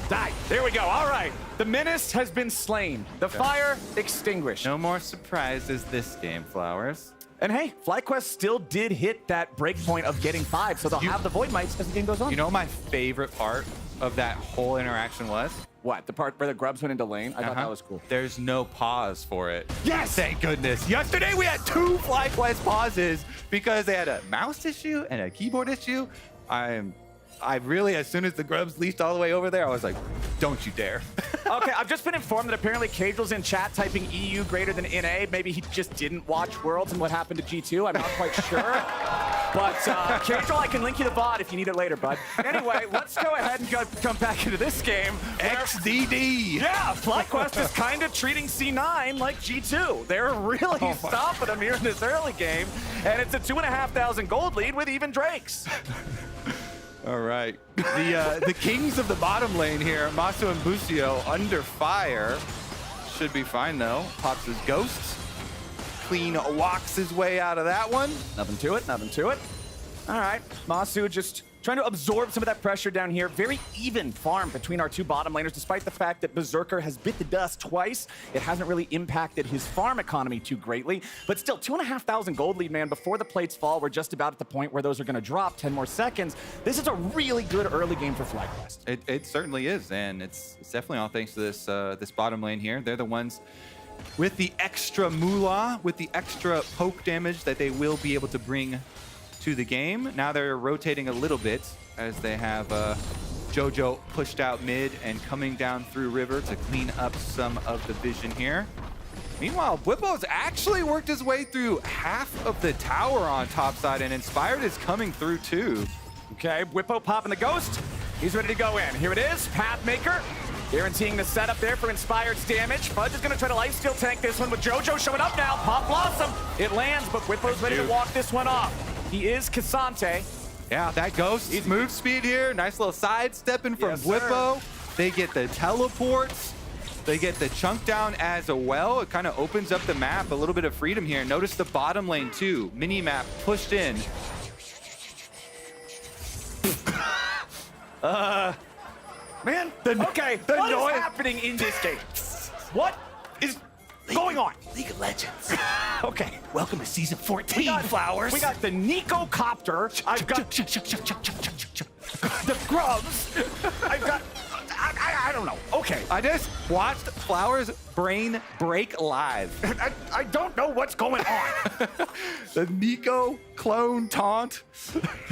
Die. There we go. All right. The menace has been slain. The fire extinguished. No more surprises this game, Flowers. And hey, FlyQuest still did hit that breakpoint of getting 5, so they'll have the Void Mites as the game goes on. You know what my favorite part of that whole interaction was? What? The part where the grubs went into lane? I thought that was cool. There's no pause for it. Yes! Thank goodness. Yesterday we had 2 FlyQuest pauses because they had a mouse issue and a keyboard issue. I really, as soon as the grubs leashed all the way over there, I was like, don't you dare. Okay, I've just been informed that apparently Cagel's in chat typing EU greater than NA. Maybe he just didn't watch Worlds and what happened to G2. I'm not quite sure. But Cagel, I can link you the VOD if you need it later, bud. Anyway, let's go ahead and come back into this game. XDD. Yeah, FlyQuest is kind of treating C9 like G2. They're really stopping them here in this early game. And it's a 2,500 gold lead with even Drakes. All right. The kings of the bottom lane here, Masu and Busio, under fire. Should be fine, though. Pops his ghost. Clean walks his way out of that one. Nothing to it, nothing to it. All right, Masu just trying to absorb some of that pressure down here. Very even farm between our 2 bottom laners, despite the fact that Berserker has bit the dust twice. It hasn't really impacted his farm economy too greatly, but still 2,500 gold lead, man. Before the plates fall, we're just about at the point where those are gonna drop. 10 more seconds. This is a really good early game for FlyQuest. It certainly is, and it's definitely all thanks to this this bottom lane here. They're the ones with the extra moolah, with the extra poke damage that they will be able to bring to the game. Now they're rotating a little bit as they have Jojo pushed out mid and coming down through river to clean up some of the vision here. Meanwhile, Bwipo's actually worked his way through half of the tower on top side, and Inspired is coming through too. Okay, Bwipo popping the ghost. He's ready to go in. Here it is, Pathmaker. Guaranteeing the setup there for Inspired's damage. Fudge is going to try to lifesteal tank this one with Jojo showing up now. Pop Blossom. It lands, but Bwipo's ready to walk this one off. He is Cassante. Yeah, that ghost. He's move speed here. Nice little sidestepping from Bwipo. They get the teleports. They get the chunk down as well. It kind of opens up the map, a little bit of freedom here. Notice the bottom lane too. Mini map pushed in. Man, what is happening in this game? What is going on? League of Legends. Okay. Welcome to season 14, Flowers. We got the Nico Copter. I've got the grubs. I've got... I don't know. Okay. I just watched Flowers' brain break live. I don't know what's going on. The Nico clone taunt.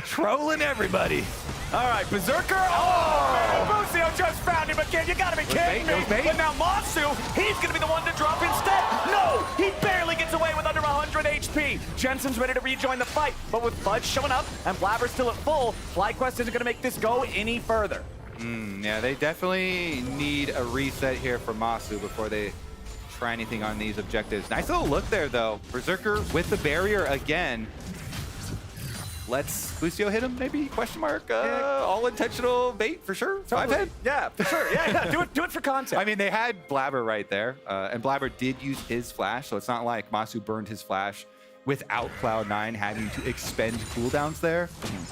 Trolling everybody. All right, Berserker. Oh! Busio just found him again. You gotta be kidding me. But now Masu, he's gonna be the one to drop instead. No! He barely gets away with under 100 HP. Jensen's ready to rejoin the fight, but with Fudge showing up and Blabber still at full, FlyQuest isn't gonna make this go any further. Yeah, they definitely need a reset here for Masu before they try anything on these objectives. Nice little look there, though. Berserker with the barrier again. Let's Lucio hit him, maybe? Question mark? All intentional bait for sure. Totally. 5-head? Yeah, for sure. Yeah. Do it for content. I mean, they had Blabber right there, and Blabber did use his flash, so it's not like Masu burned his flash without Cloud9 having to expend cooldowns there.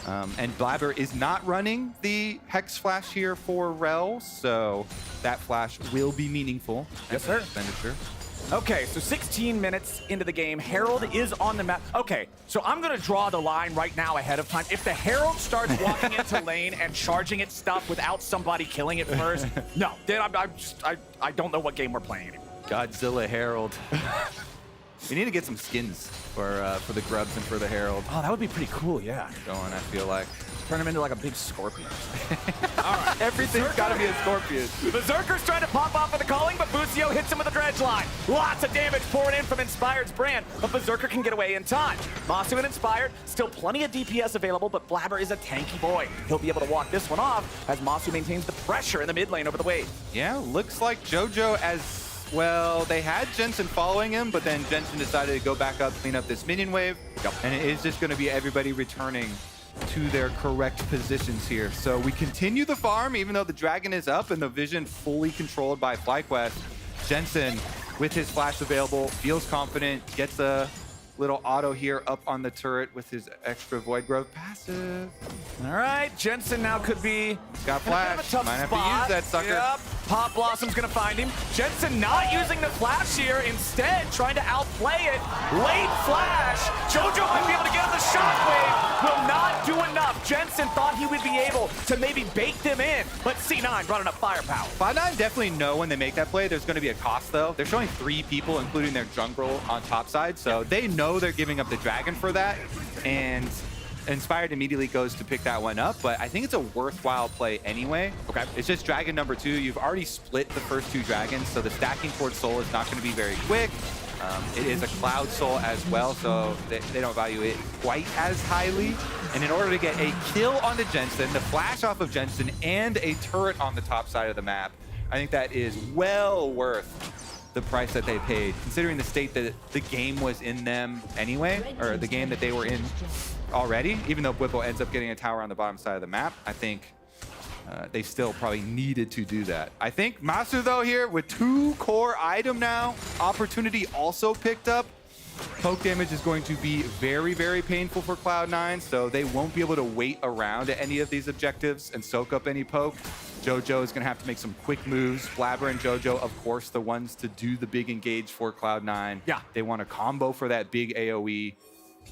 And Blabber is not running the Hex Flash here for Rel, so that flash will be meaningful. Yes, sir. Expenditure. Okay, so 16 minutes into the game. Herald is on the map. Okay, so I'm going to draw the line right now ahead of time. If the Herald starts walking into lane and charging its stuff without somebody killing it first, no, then I don't know what game we're playing anymore. Godzilla Herald. We need to get some skins for the grubs and for the Herald. Oh, that would be pretty cool, yeah. Going, I feel like. Turn him into like a big scorpion. All right, everything's got to be a scorpion. Berserker's trying to pop off with the calling, but Busio hits him with a dredge line. Lots of damage pouring in from Inspired's brand, but Berserker can get away in time. Masu and Inspired, still plenty of DPS available, but Blabber is a tanky boy. He'll be able to walk this one off as Masu maintains the pressure in the mid lane over the wave. Yeah, looks like Jojo as well. They had Jensen following him, but then Jensen decided to go back up, clean up this minion wave, and it is just going to be everybody returning to their correct positions here. So we continue the farm, even though the dragon is up and the vision fully controlled by FlyQuest. Jensen, with his flash available, feels confident, gets a Little auto here up on the turret with his extra Void Growth passive. All right, Jensen now could be got in a bit of a flash. tough Might have spot. to use that sucker. Yep. Pop Blossom's gonna find him. Jensen not using the flash here, instead trying to outplay it. Late flash. JoJo might be able to get on the shockwave. Will not do enough. Jensen thought he would be able to maybe bake them in, but C9 brought enough firepower. Cloud9 definitely know when they make that play, there's going to be a cost, though. They're showing 3 people, including their jungle on top side, so they know they're giving up the dragon for that, and Inspired immediately goes to pick that one up, but I think it's a worthwhile play anyway. Okay. It's just dragon number 2. You've already split the first 2 dragons, so the stacking towards soul is not going to be very quick. It is a cloud soul as well, so they don't value it quite as highly. And in order to get a kill on the Jensen, the flash off of Jensen, and a turret on the top side of the map, I think that is well worth the price that they paid, considering the state that the game was in them anyway, or the game that they were in already. Even though Whipple ends up getting a tower on the bottom side of the map, I think they still probably needed to do that. I think Masu, though, here with 2 core item now, opportunity also picked up. Poke damage is going to be very, very painful for Cloud9, so they won't be able to wait around at any of these objectives and soak up any poke. JoJo is going to have to make some quick moves. Blabber and JoJo, of course, the ones to do the big engage for Cloud9. Yeah. They want a combo for that big AoE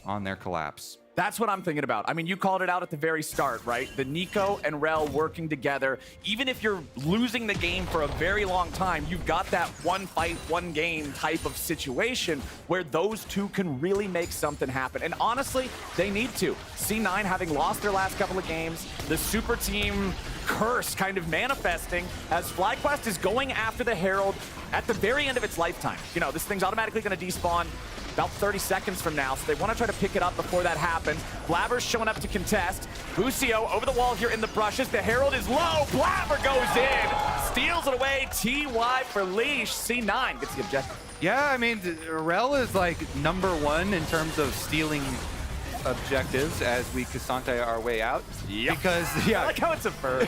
on their collapse. That's what I'm thinking about. I mean, you called it out at the very start, right? The Nico and Rel working together. Even if you're losing the game for a very long time, you've got that one fight, one game type of situation where those two can really make something happen. And honestly, they need to. C9 having lost their last couple of games, the super team curse kind of manifesting as FlyQuest is going after the Herald at the very end of its lifetime. You know, this thing's automatically going to despawn about 30 seconds from now, so they want to try to pick it up before that happens. Blabber's showing up to contest. Busio over the wall here in the brushes. The Herald is low. Blabber goes in, steals it away. TY for Leash. C9 gets the objective. Yeah, I mean, Rel is like #1 in terms of stealing objectives as we Cassante our way out. Yep. Because, yeah. I like how it's a verb.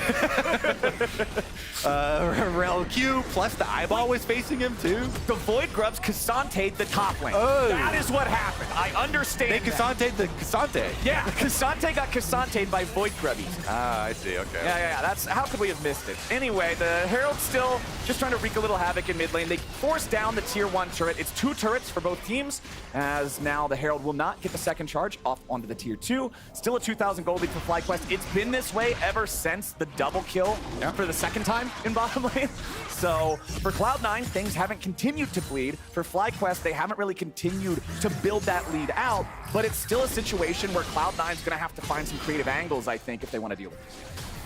Rel Q plus the eyeball was facing him too. The Void Grubs Cassante the top lane. Oh. That is what happened. I understand. They Cassante the Cassante. Yeah, Cassante got Cassante'd by Void Grubbies. Ah, I see, okay. Yeah. That's, how could we have missed it? Anyway, the Herald's still just trying to wreak a little havoc in mid lane. They force down the tier 1 turret. It's 2 turrets for both teams, as now the Herald will not get the second charge off onto the tier 2. Still a 2,000 gold lead for FlyQuest. It's been this way ever since the double kill for the second time in bottom lane. So for Cloud9, things haven't continued to bleed. For FlyQuest, they haven't really continued to build that lead out, but it's still a situation where Cloud9's gonna have to find some creative angles, I think, if they want to deal with this.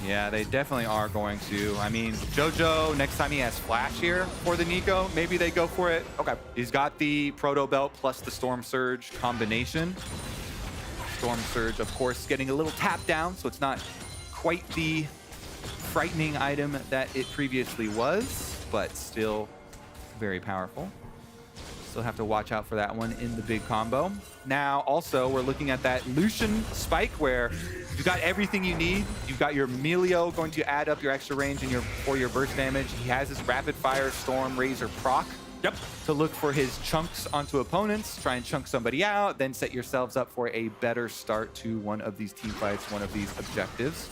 Yeah, they definitely are going to. I mean, JoJo, next time he has Flash here for the Nico, maybe they go for it. Okay. He's got the Proto Belt plus the Storm Surge combination. Storm Surge, of course, getting a little tap down, so it's not quite the frightening item that it previously was, but still very powerful. Still have to watch out for that one in the big combo. Now, also, we're looking at that Lucian spike where you've got everything you need. You've got your Melio going to add up your extra range and for your burst damage. He has his rapid fire Storm Razor proc. Yep. To look for his chunks onto opponents, try and chunk somebody out, then set yourselves up for a better start to one of these team fights, one of these objectives.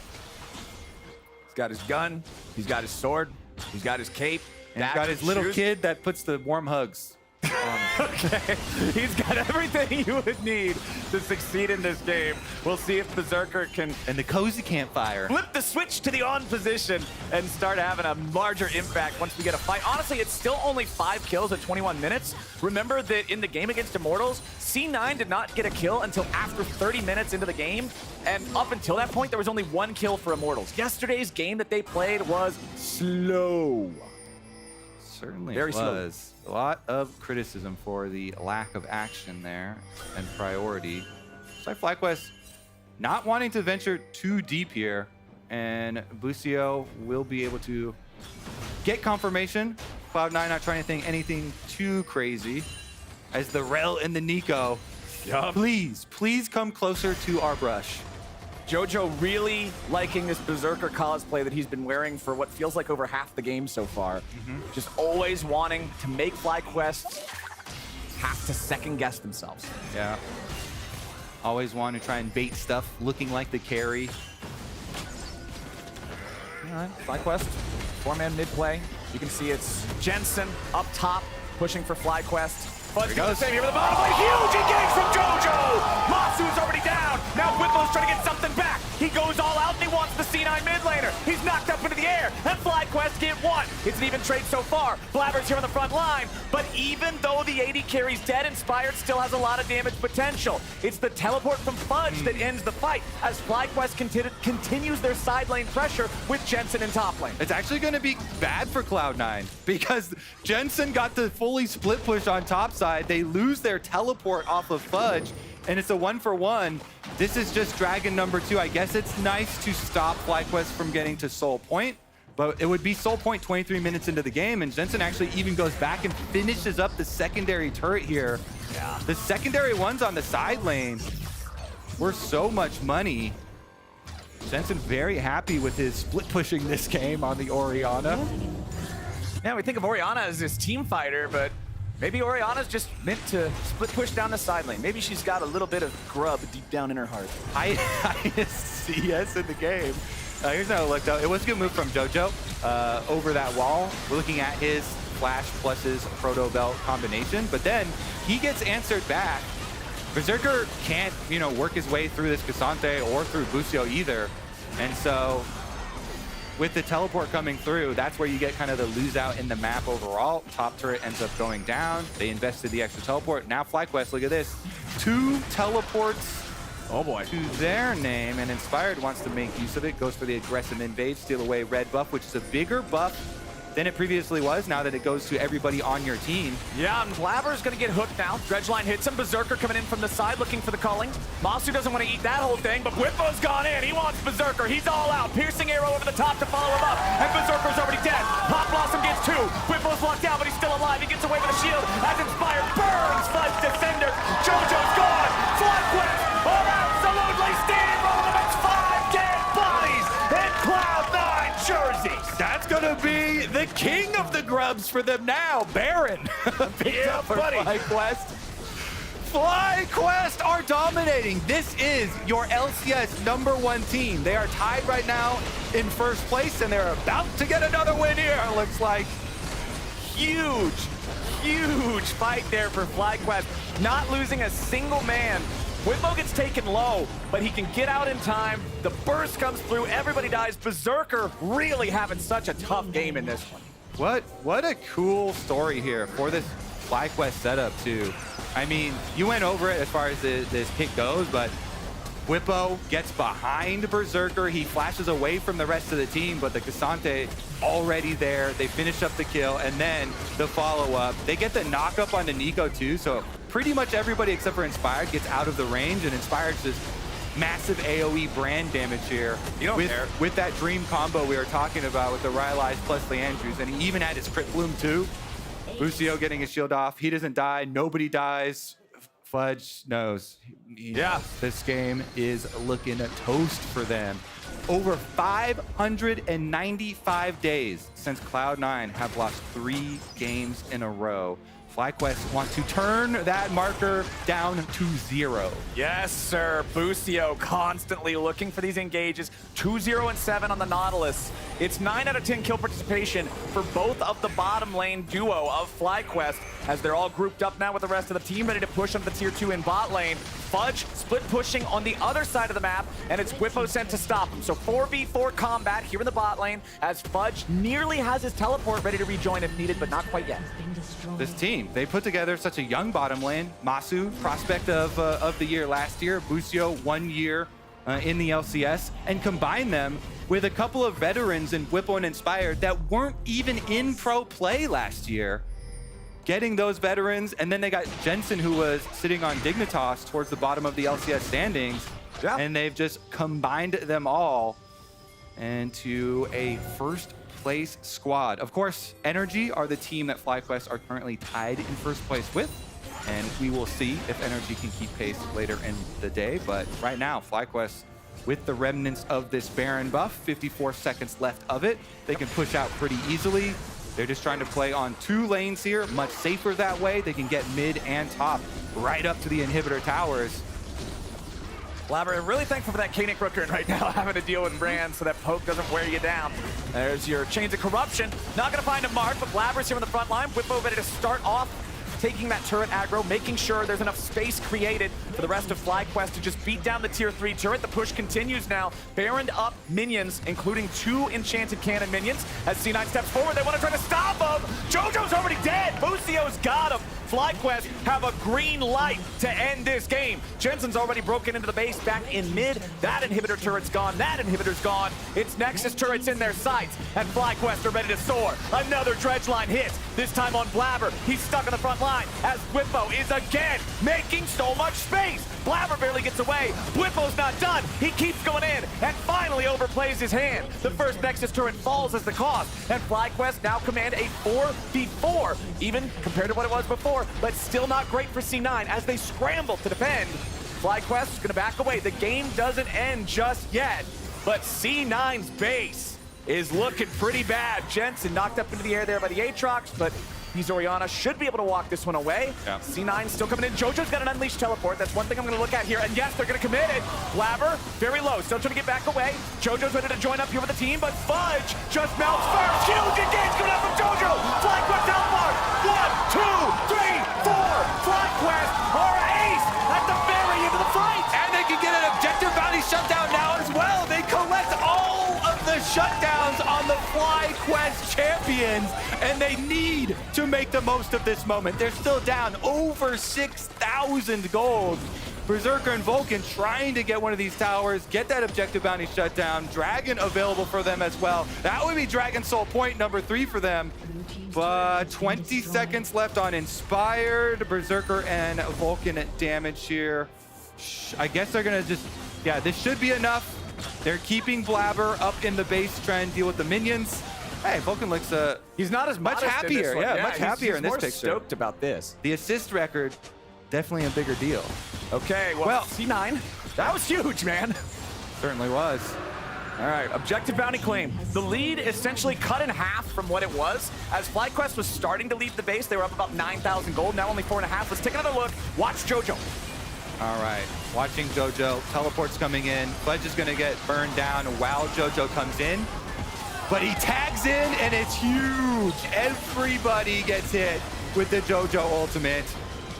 He's got his gun, he's got his sword, he's got his cape. And he's got his little kid that puts the warm hugs. Okay, he's got everything you would need to succeed in this game. We'll see if Berserker can... And the cozy campfire. Flip the switch to the on position and start having a larger impact once we get a fight. Honestly, it's still only 5 kills at 21 minutes. Remember that in the game against Immortals, C9 did not get a kill until after 30 minutes into the game. And up until that point, there was only 1 kill for Immortals. Yesterday's game that they played was slow. Certainly Very was. slow. A lot of criticism for the lack of action there and priority. So FlyQuest not wanting to venture too deep here, and Busio will be able to get confirmation. Cloud9 not trying to think anything too crazy as the Rel and the Nico. Yup. Please come closer to our brush. JoJo really liking this Berserker cosplay that he's been wearing for what feels like over half the game so far. Just always wanting to make FlyQuest have to second guess themselves. Yeah. Always want to try and bait stuff, looking like the carry. All right, FlyQuest, 4-man mid play. You can see it's Jensen up top, pushing for FlyQuest. Fudge does the same here with the bottom lane. Huge engage from JoJo! Masu's already down. Now Whipple's trying to get something back. He goes all out and he wants the C9 mid laner. He's knocked up into the air, and FlyQuest get one. It's an even trade so far. Blabber's here on the front line, but even though the AD carry's dead, Inspired still has a lot of damage potential. It's the teleport from Fudge that ends the fight as FlyQuest continues their side lane pressure with Jensen in top lane. It's actually going to be bad for Cloud9 because Jensen got the fully split push on top side. They lose their teleport off of Fudge, and it's a 1-for-1. This is just Dragon number 2. I guess it's nice to stop FlyQuest from getting to Soul Point, but it would be Soul Point 23 minutes into the game, and Jensen actually even goes back and finishes up the secondary turret here. Yeah. The secondary ones on the side lane were so much money. Jensen very happy with his split pushing this game on the Orianna. Yeah, we think of Orianna as this team fighter, but maybe Orianna's just meant to split push down the side lane. Maybe she's got a little bit of grub deep down in her heart. Highest CS in the game. Here's how it looked though. It was a good move from JoJo over that wall. We're looking at his flash plus his proto belt combination, but then he gets answered back. Berserker can't, work his way through this Cassante or through Busio either. And so with the teleport coming through, that's where you get kind of the lose out in the map overall. Top turret ends up going down. They invested the extra teleport. Now FlyQuest, look at this. 2 teleports to their name, and Inspired wants to make use of it. Goes for the aggressive invade, steal away red buff, which is a bigger buff than it previously was, now that it goes to everybody on your team. Yeah, and Blabber's gonna get hooked now. Dredgeline hits him. Berserker coming in from the side looking for the culling. Masu doesn't want to eat that whole thing, but Whippo's gone in. He wants Berserker. He's all out. Piercing arrow over the top to follow him up, and Berserker's already dead. Pop Blossom gets 2. Whippo's locked down, but he's still alive. He gets away with a shield as Inspired burns Fudge Defender. JoJo's gone. FlyQuest are absolutely steamrolling. It's 5 dead bodies in Cloud9 jerseys. That's gonna be the king of the grubs for them now, Baron. Yeah, buddy. FlyQuest. FlyQuest are dominating. This is your LCS #1 team. They are tied right now in first place, and they're about to get another win here, it looks like. Huge fight there for FlyQuest. Not losing a single man. Whitmo gets taken low, but he can get out in time. The burst comes through, everybody dies. Berserker really having such a tough game in this one. What a cool story here for this FlyQuest setup too. I mean, you went over it as far as this pick goes, but Whippo gets behind Berserker. He flashes away from the rest of the team, but the Cassante already there. They finish up the kill, and then the follow-up. They get the knock-up onto Nico too, so pretty much everybody except for Inspired gets out of the range, and Inspired's just massive AoE brand damage here. With that dream combo we were talking about with the Rylai's plus Leandrews, and he even had his crit bloom too. Busio getting his shield off. He doesn't die. Nobody dies. Fudge knows. This game is looking a toast for them. Over 595 days since Cloud9 have lost 3 games in a row. FlyQuest want to turn that marker down to 0. Yes, sir. Busio constantly looking for these engages. 2-0-7 on the Nautilus. It's 9 out of 10 kill participation for both of the bottom lane duo of FlyQuest, as they're all grouped up now with the rest of the team, ready to push on the tier 2 in bot lane. Fudge split pushing on the other side of the map, and it's Whippo sent to stop him. So 4v4 combat here in the bot lane, as Fudge nearly has his teleport ready to rejoin if needed, but not quite yet. This team, they put together such a young bottom lane. Masu, prospect of the year last year. Busio, 1 year in the LCS, and combine them with a couple of veterans in Whippo and Inspired that weren't even in pro play last year. Getting those veterans, and then they got Jensen, who was sitting on Dignitas towards the bottom of the LCS standings, and they've just combined them all into a first place squad. Of course, Energy are the team that FlyQuest are currently tied in first place with, and we will see if Energy can keep pace later in the day. But right now, FlyQuest, with the remnants of this Baron buff, 54 seconds left of it, they can push out pretty easily. They're just trying to play on 2 lanes here, much safer that way. They can get mid and top right up to the inhibitor towers. Blabber, really thankful for that K-Nick Rooker right now, having to deal with Brand so that poke doesn't wear you down. There's your Chains of Corruption. Not going to find a mark, but Blabber's here on the front line. Whippo ready to start off taking that turret aggro, making sure there's enough space created for the rest of FlyQuest to just beat down the tier 3 turret. The push continues now. Baroned up minions, including 2 enchanted cannon minions. As C9 steps forward, they want to try to stop him. JoJo's already dead. Lucio's got him. FlyQuest have a green light to end this game. Jensen's already broken into the base back in mid. That inhibitor turret's gone. That inhibitor's gone. It's Nexus turrets in their sights, and FlyQuest are ready to soar. Another dredge line hits, this time on Blabber. He's stuck on the front line as Whippo is again making so much space. Blabber barely gets away. Whippo's not done. He keeps going in and finally overplays his hand. The first Nexus turret falls as the cost, and FlyQuest now command a 4v4, even compared to what it was before, but still not great for C9 as they scramble to defend. FlyQuest is going to back away. The game doesn't end just yet, but C9's base is looking pretty bad. Jensen knocked up into the air there by the Aatrox, but Oriana should be able to walk this one away. Yeah. C9 still coming in. JoJo's got an unleashed teleport. That's one thing I'm going to look at here. And yes, they're going to commit it. Blabber, very low. Still trying to get back away. JoJo's ready to join up here with the team, but Fudge just melts first. Huge engage coming out from JoJo. FlyQuest outmark. 1, 2, 3, 4. FlyQuest are ace at the very end of the fight. And they can get an objective bounty shutdown now as well. They collect all of the shutdowns on the FlyQuest champions, and they need to make the most of this moment. They're still down over 6,000 gold. Berserker and Vulcan trying to get one of these towers, get that objective bounty shut down. Dragon available for them as well. That would be Dragon Soul point number 3 for them. But 20 seconds left on Inspired. Berserker and Vulcan damage here. I guess they're gonna just, yeah, this should be enough. They're keeping Blabber up in the base, trying to deal with the minions. Hey, Vulcan looks he's not as much happier. Yeah, much happier in this picture. He's more stoked about this. The assist record, definitely a bigger deal. Okay, well, C9, that was huge, man. Certainly was. All right, objective bounty claim. The lead essentially cut in half from what it was. As FlyQuest was starting to leave the base, they were up about 9,000 gold, now only 4.5. Let's take another look. Watch JoJo. All right, watching JoJo. Teleport's coming in. Fudge is gonna get burned down while JoJo comes in. But he tags in, and it's huge. Everybody gets hit with the JoJo ultimate.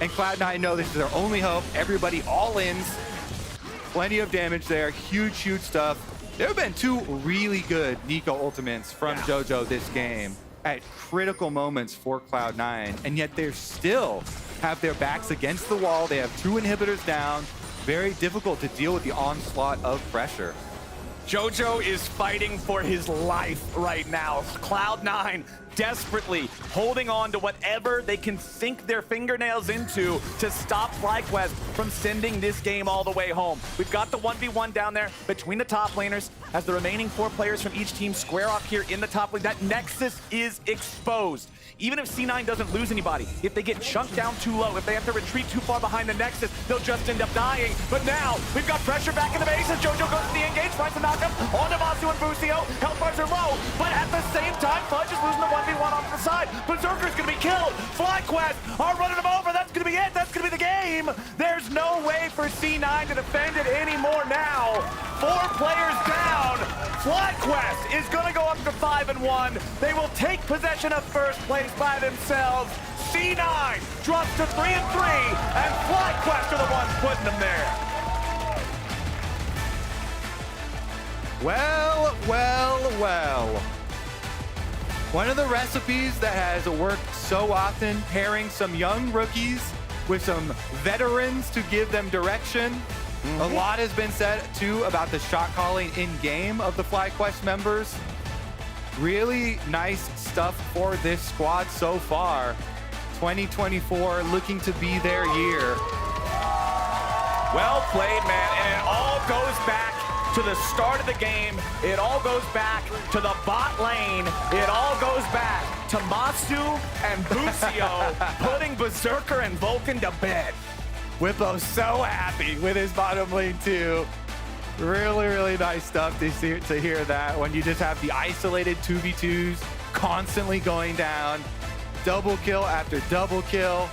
And Cloud9 know this is their only hope. Everybody all-ins. Plenty of damage there. Huge, huge stuff. There have been 2 really good Nico ultimates from JoJo this game at critical moments for Cloud9. And yet they still have their backs against the wall. They have 2 inhibitors down. Very difficult to deal with the onslaught of pressure. JoJo is fighting for his life right now. Cloud9 desperately holding on to whatever they can sink their fingernails into to stop FlyQuest from sending this game all the way home. We've got the 1v1 down there between the top laners as the remaining 4 players from each team square off here in the top lane. That Nexus is exposed. Even if C9 doesn't lose anybody, if they get chunked down too low, if they have to retreat too far behind the Nexus, they'll just end up dying. But now, we've got pressure back in the base as JoJo goes to the engage, finds the knockup on Namasu and Busio. Health bars are low, but at the same time, Fudge is losing the 1v1 off the side. Berserker's gonna be killed. FlyQuest are running him over. That's gonna be it. That's gonna be the game. There's no way for C9 to defend it anymore now. 4 players down. FlyQuest is gonna go up to 5-1. They will take possession of first place by themselves. C9 drops to 3-3, and FlyQuest are the ones putting them there. Well, well, well. One of the recipes that has worked so often, pairing some young rookies with some veterans to give them direction. A lot has been said, too, about the shot calling in-game of the FlyQuest members. Really nice stuff for this squad so far. 2024 looking to be their year. Well played, man. And it all goes back to the start of the game. It all goes back to the bot lane. It all goes back to Masu and Busio putting Berserker and Vulcan to bed. Whippo's so happy with his bottom lane, too. Really, really nice stuff to hear that when you just have the isolated 2v2s constantly going down. Double kill after double kill.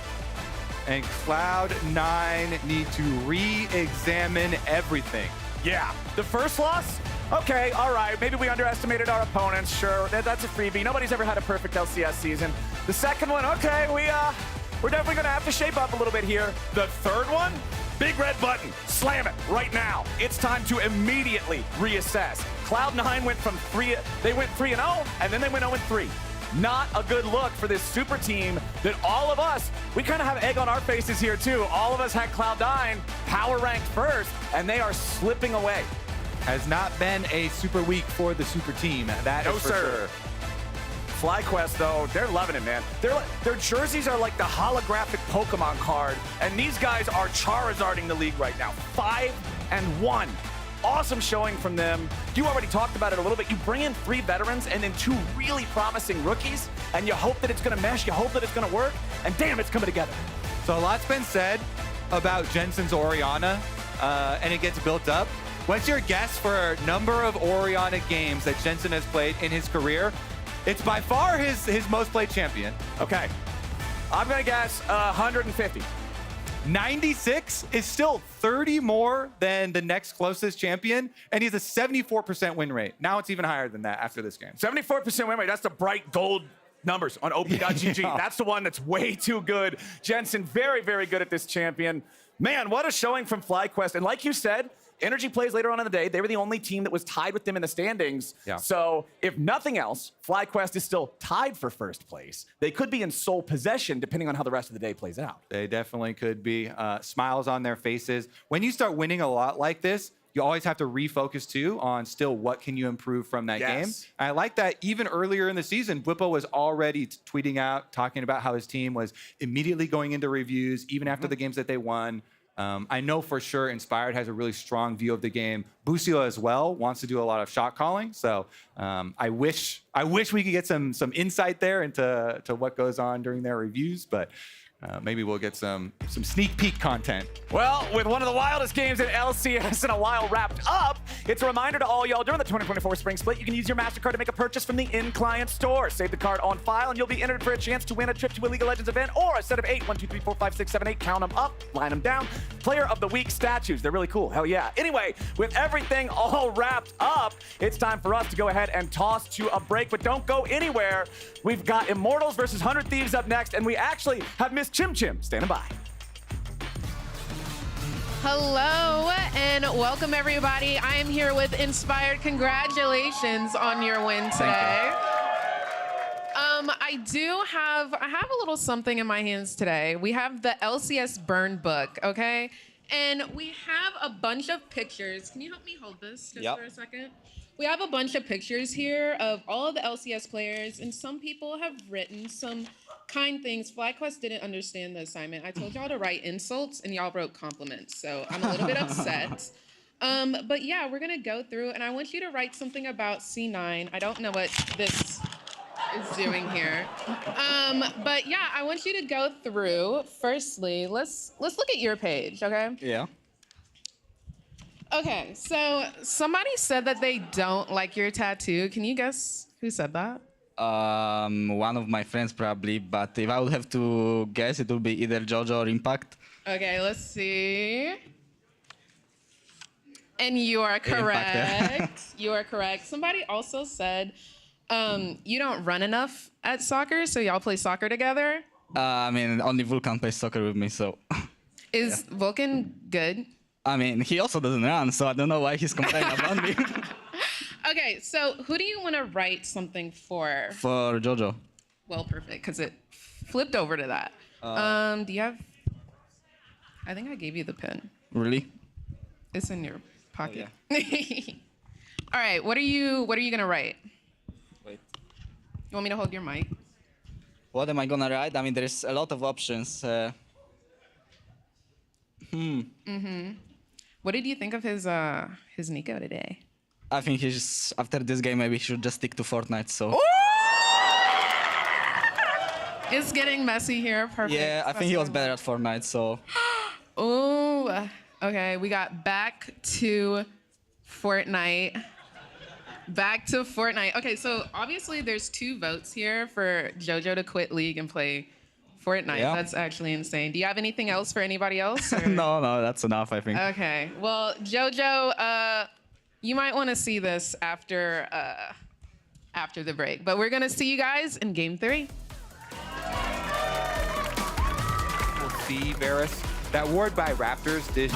And Cloud9 need to re-examine everything. Yeah, the first loss? Okay, all right, maybe we underestimated our opponents, sure, that's a freebie. Nobody's ever had a perfect LCS season. The second one, okay, we're definitely gonna have to shape up a little bit here. The third one, big red button, slam it right now. It's time to immediately reassess. Cloud9 went from 3-0, and then they went 0-3. Not a good look for this super team that all of us, we kind of have egg on our faces here too. All of us had Cloud9 power ranked first, and they are slipping away. Has not been a super week for the super team. That is for sure. FlyQuest, though, they're loving it, man. Their jerseys are like the holographic Pokemon card, and these guys are Charizarding the league right now. 5-1. Awesome showing from them. You already talked about it a little bit. You bring in 3 veterans and then 2 really promising rookies, and you hope that it's going to mesh, you hope that it's going to work, and damn, it's coming together. So a lot's been said about Jensen's Orianna, and it gets built up. What's your guess for number of Orianna games that Jensen has played in his career? It's by far his most played champion. Okay. I'm going to guess 150. 96 is still 30 more than the next closest champion, and he's a 74% win rate. Now it's even higher than that after this game. 74% win rate, that's the bright gold numbers on op.gg. Yeah. That's the one that's way too good. Jensen, very, very good at this champion. Man, what a showing from FlyQuest. And like you said, Energy plays later on in the day. They were the only team that was tied with them in the standings. Yeah. So if nothing else, FlyQuest is still tied for first place. They could be in sole possession depending on how the rest of the day plays out. They definitely could be. Smiles on their faces. When you start winning a lot like this, you always have to refocus too on still what can you improve from that game. I like that even earlier in the season, Bwipo was already tweeting out, talking about how his team was immediately going into reviews, even after the games that they won. I know for sure Inspired has a really strong view of the game. Busio as well wants to do a lot of shot calling. So I wish we could get some insight there into what goes on during their reviews, but maybe we'll get some sneak peek content. Well, with one of the wildest games in LCS in a while wrapped up, it's a reminder to all y'all during the 2024 Spring Split, you can use your MasterCard to make a purchase from the in-client store. Save the card on file, and you'll be entered for a chance to win a trip to a League of Legends event or a set of 8, 1, 2, 3, 4, 5, 6, 7, 8, count them up, line them down. Player of the Week statues. They're really cool. Hell yeah. Anyway, with everything all wrapped up, it's time for us to go ahead and toss to a break, but don't go anywhere. We've got Immortals versus 100 Thieves up next, and we actually have Miss Chim Chim standing by. Hello and welcome everybody. I am here with Inspired. Congratulations on your win today. I have a little something in my hands today. We have the LCS burn book, okay? And we have a bunch of pictures. Can you help me hold this just for a second? We have a bunch of pictures here of all of the LCS players, and some people have written some kind things. FlyQuest didn't understand the assignment. I told y'all to write insults, and y'all wrote compliments, so I'm a little bit upset. But yeah, we're gonna go through, and I want you to write something about C9. I don't know what this is doing here. But yeah, I want you to go through. Firstly, let's look at your page, okay? Yeah. Okay, so somebody said that they don't like your tattoo. Can you guess who said that? One of my friends probably, but if I would have to guess, it would be either JoJo or Impact. Okay, let's see. And you are correct. Impact, yeah. You are correct. Somebody also said you don't run enough at soccer, so y'all play soccer together? I mean, only Vulcan plays soccer with me, so. Is Vulcan good? I mean, he also doesn't run, so I don't know why he's complaining about me. Okay, so who do you want to write something for? For JoJo. Well, perfect, because it flipped over to that. Do you have? I think I gave you the pen. Really? It's in your pocket. Oh, yeah. All right, what are you gonna write? Wait. You want me to hold your mic? What am I gonna write? I mean, there's a lot of options. What did you think of his Nico today? I think he's after this game maybe he should just stick to Fortnite. So. Ooh! It's getting messy here. Perfect. Yeah, I think he was better at Fortnite. So. Ooh. Okay, we got back to Fortnite. Back to Fortnite. Okay, so obviously there's 2 votes here for JoJo to quit League and play Fortnite. Yeah. That's actually insane. Do you have anything else for anybody else? No, that's enough, I think. Okay. Well, JoJo, you might want to see this after the break. But we're gonna see you guys in Game 3. We'll see, Varus. That ward by Raptors did.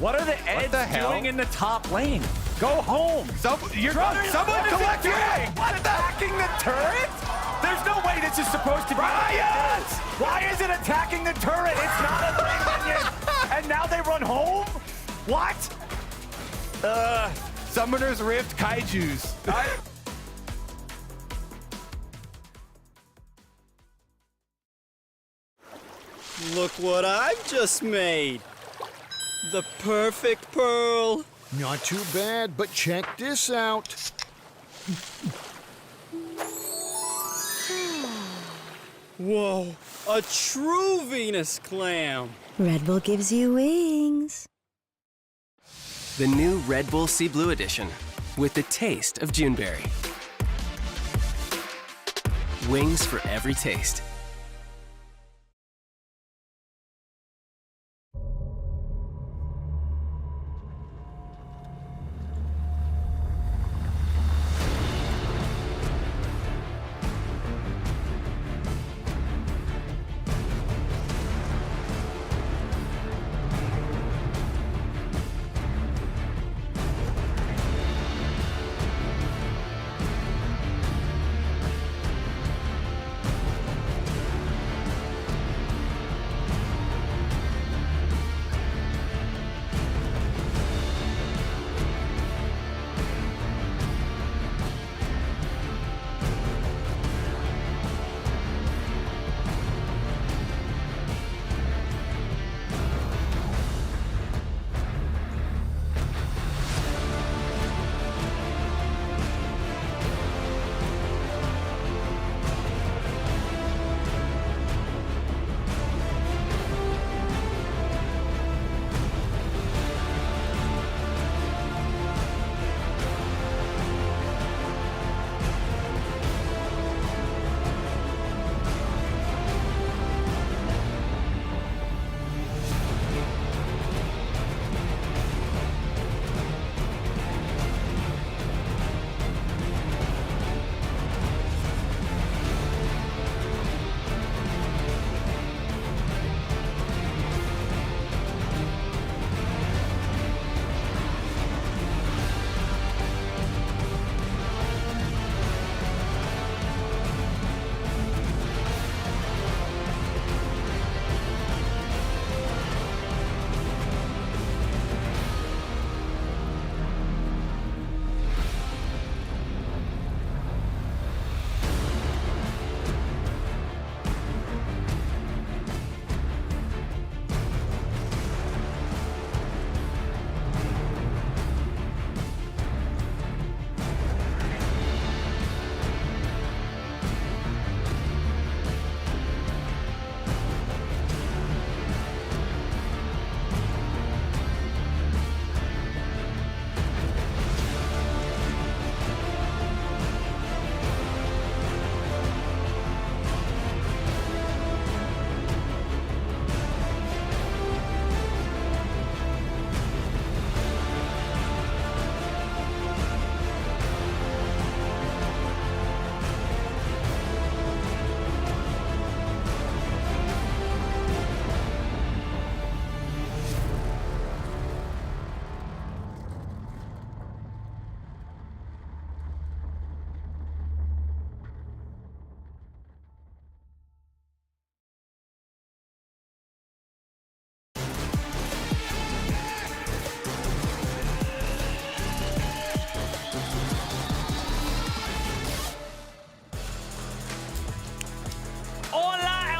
What are the Eds doing in the top lane? Go home. Someone collect your egg. Attacking the turret? There's no way this is supposed to be. Riot! Why is it attacking the turret? It's not a lane minion. And now they run home? What? Summoner's Rift Kaijus. Look what I've just made. The perfect pearl. Not too bad, but check this out. Whoa, a true Venus clam. Red Bull gives you wings. The new Red Bull Sea Blue Edition, with the taste of Juneberry. Wings for every taste.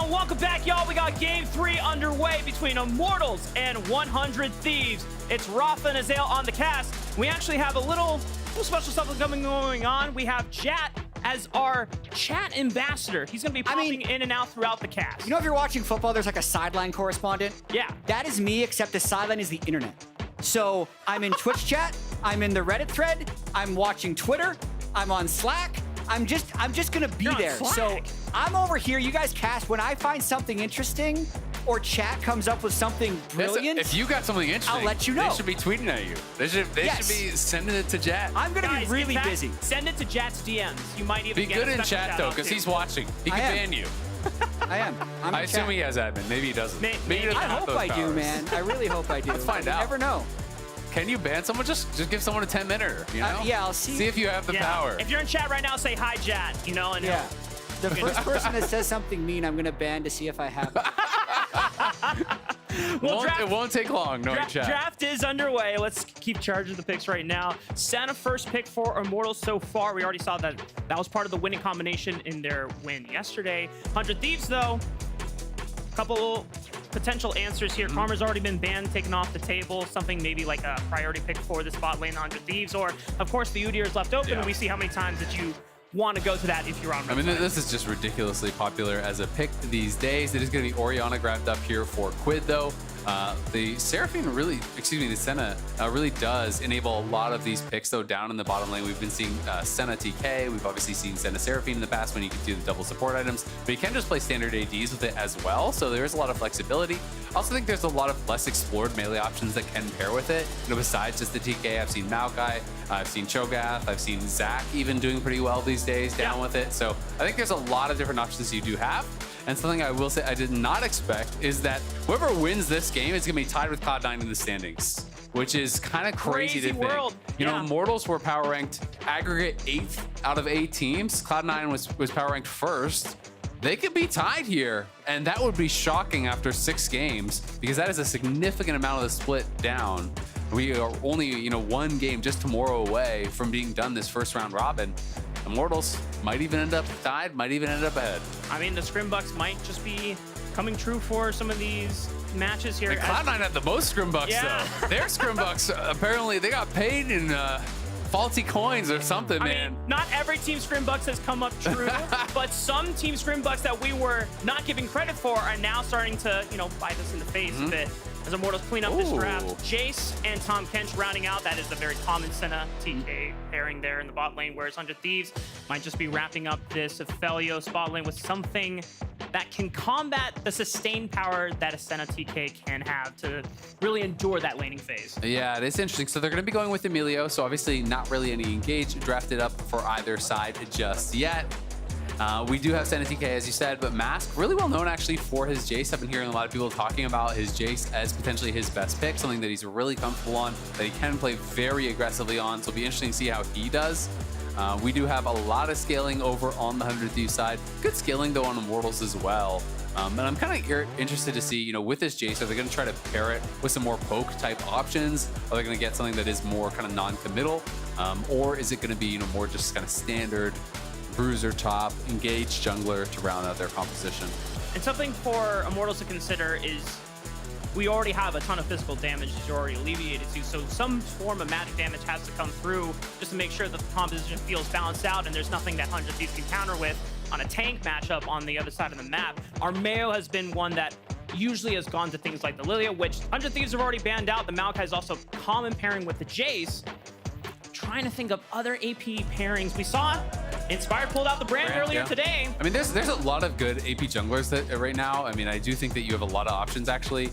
Welcome back, y'all. We got Game 3 underway between Immortals and 100 Thieves. It's Rafa and Azael on the cast. We actually have a little special stuff going on. We have Jat as our chat ambassador. He's going to be popping in and out throughout the cast. You know, if you're watching football, there's like a sideline correspondent. Yeah. That is me, except the sideline is the internet. So I'm in Twitch chat, I'm in the Reddit thread, I'm watching Twitter. I'm on Slack. I'm just gonna be there. So I'm over here. You guys cast. When I find something interesting, or chat comes up with something brilliant, If you got something interesting, I'll let you know. They should be tweeting at you. They should be sending it to Jat. I'm gonna Guys, be really in fact, busy. Send it to Jat's DMs. You might even Be get good a in special chat shout though, out, because too. he's watching. He can ban you. I am. I assume he has admin. Maybe he doesn't. Maybe he doesn't I have hope those I do, powers. man. I really hope I do. Let's find out. You never know. Can you ban someone? Just give someone a 10-minute. You know? Yeah, I'll see. See if you have the power. If you're in chat right now, say hi, Jat. You know, and Yeah. The first person that says something mean, I'm gonna ban to see if I have it. It won't take long, knowing chat. Draft is underway. Let's keep charge of the picks right now. Santa first pick for Immortals so far. We already saw that was part of the winning combination in their win yesterday. 100 Thieves, though, couple potential answers here. Karma's already been banned, taken off the table. Something maybe like a priority pick for this bot lane, 100 Thieves. Or, of course, the Udyr is left open, and we see how many times that you want to go to that if you're on. I mean, this is just ridiculously popular as a pick these days. It is going to be Orianna grabbed up here for Quid, though. The Seraphine really, the Senna really does enable a lot of these picks, though, down in the bottom lane. We've been seeing Senna TK. We've obviously seen Senna Seraphine in the past when you can do the double support items, but you can just play standard ADs with it as well, so there is a lot of flexibility. I also think there's a lot of less explored melee options that can pair with it. You know, besides just the TK, I've seen Maokai, I've seen Cho'Gath, I've seen Zac even doing pretty well these days down with it. So I think there's a lot of different options you do have. And something I will say I did not expect is that whoever wins this game is going to be tied with Cloud9 in the standings, which is kind of crazy to world. think. You know, Immortals were power ranked aggregate 8th out of 8 teams. Cloud9 was power ranked 1st. They could be tied here, and that would be shocking after 6 games because that is a significant amount of the split down. We are only, one game just tomorrow away from being done this first round robin. Immortals might even end up tied, might even end up ahead. I mean, the Scrimbucks might just be coming true for some of these matches here. And Cloud9 had the most Scrimbucks, though. Their Scrimbucks, apparently, they got paid in faulty coins or something, man. I mean, not every Team Scrimbucks has come up true, but some Team Scrimbucks that we were not giving credit for are now starting to, bite us in the face a bit. As Immortals clean up this draft, Jace and Tom Kench rounding out. That is a very common Senna TK pairing there in the bot lane, whereas 100 Thieves might just be wrapping up this Aphelios bot lane with something that can combat the sustained power that a Senna TK can have to really endure that laning phase. Yeah, it is interesting. So they're going to be going with Emilio, so obviously not really any engage drafted up for either side just yet. We do have Senna TK, as you said, but Mask, really well known actually for his Jace. I've been hearing a lot of people talking about his Jace as potentially his best pick, something that he's really comfortable on, that he can play very aggressively on, so it'll be interesting to see how he does. We do have a lot of scaling over on the 100 Thieves side. Good scaling, though, on Immortals as well. And I'm kind of interested to see, with this Jace, are they going to try to pair it with some more poke-type options? Are they going to get something that is more kind of non-committal? Or is it going to be, more just kind of standard bruiser top, engaged jungler to round out their composition? And something for Immortals to consider is we already have a ton of physical damage that you're already alleviated to, so some form of magic damage has to come through just to make sure that the composition feels balanced out and there's nothing that 100 Thieves can counter with on a tank matchup on the other side of the map. Armeo has been one that usually has gone to things like the Lilia, which 100 Thieves have already banned out. The Maokai is also common pairing with the Jace. Trying to think of other AP pairings. We saw Inspired pulled out the brand earlier today. I mean, there's a lot of good AP junglers that right now. I mean, I do think that you have a lot of options, actually.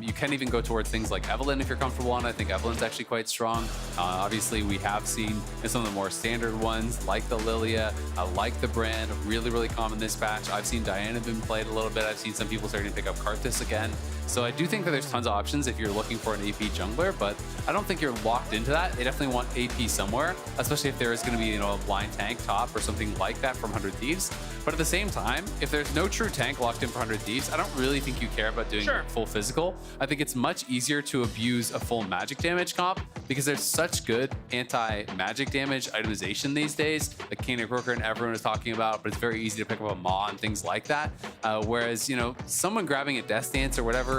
You can even go towards things like Evelynn if you're comfortable on it. I think Evelyn's actually quite strong. Obviously, we have seen some of the more standard ones, like the Lilia, like the brand, really, really common this patch. I've seen Diana been played a little bit. I've seen some people starting to pick up Karthus again. So I do think that there's tons of options if you're looking for an AP jungler, but I don't think you're locked into that. They definitely want AP somewhere, especially if there is going to be, a blind tank top or something like that from 100 Thieves. But at the same time, if there's no true tank locked in for 100 Thieves, I don't really think you care about doing full physical. I think it's much easier to abuse a full magic damage comp because there's such good anti-magic damage itemization these days, like Kane and Crooker and everyone is talking about, but it's very easy to pick up a Maw and things like that. Whereas, someone grabbing a Death Dance or whatever,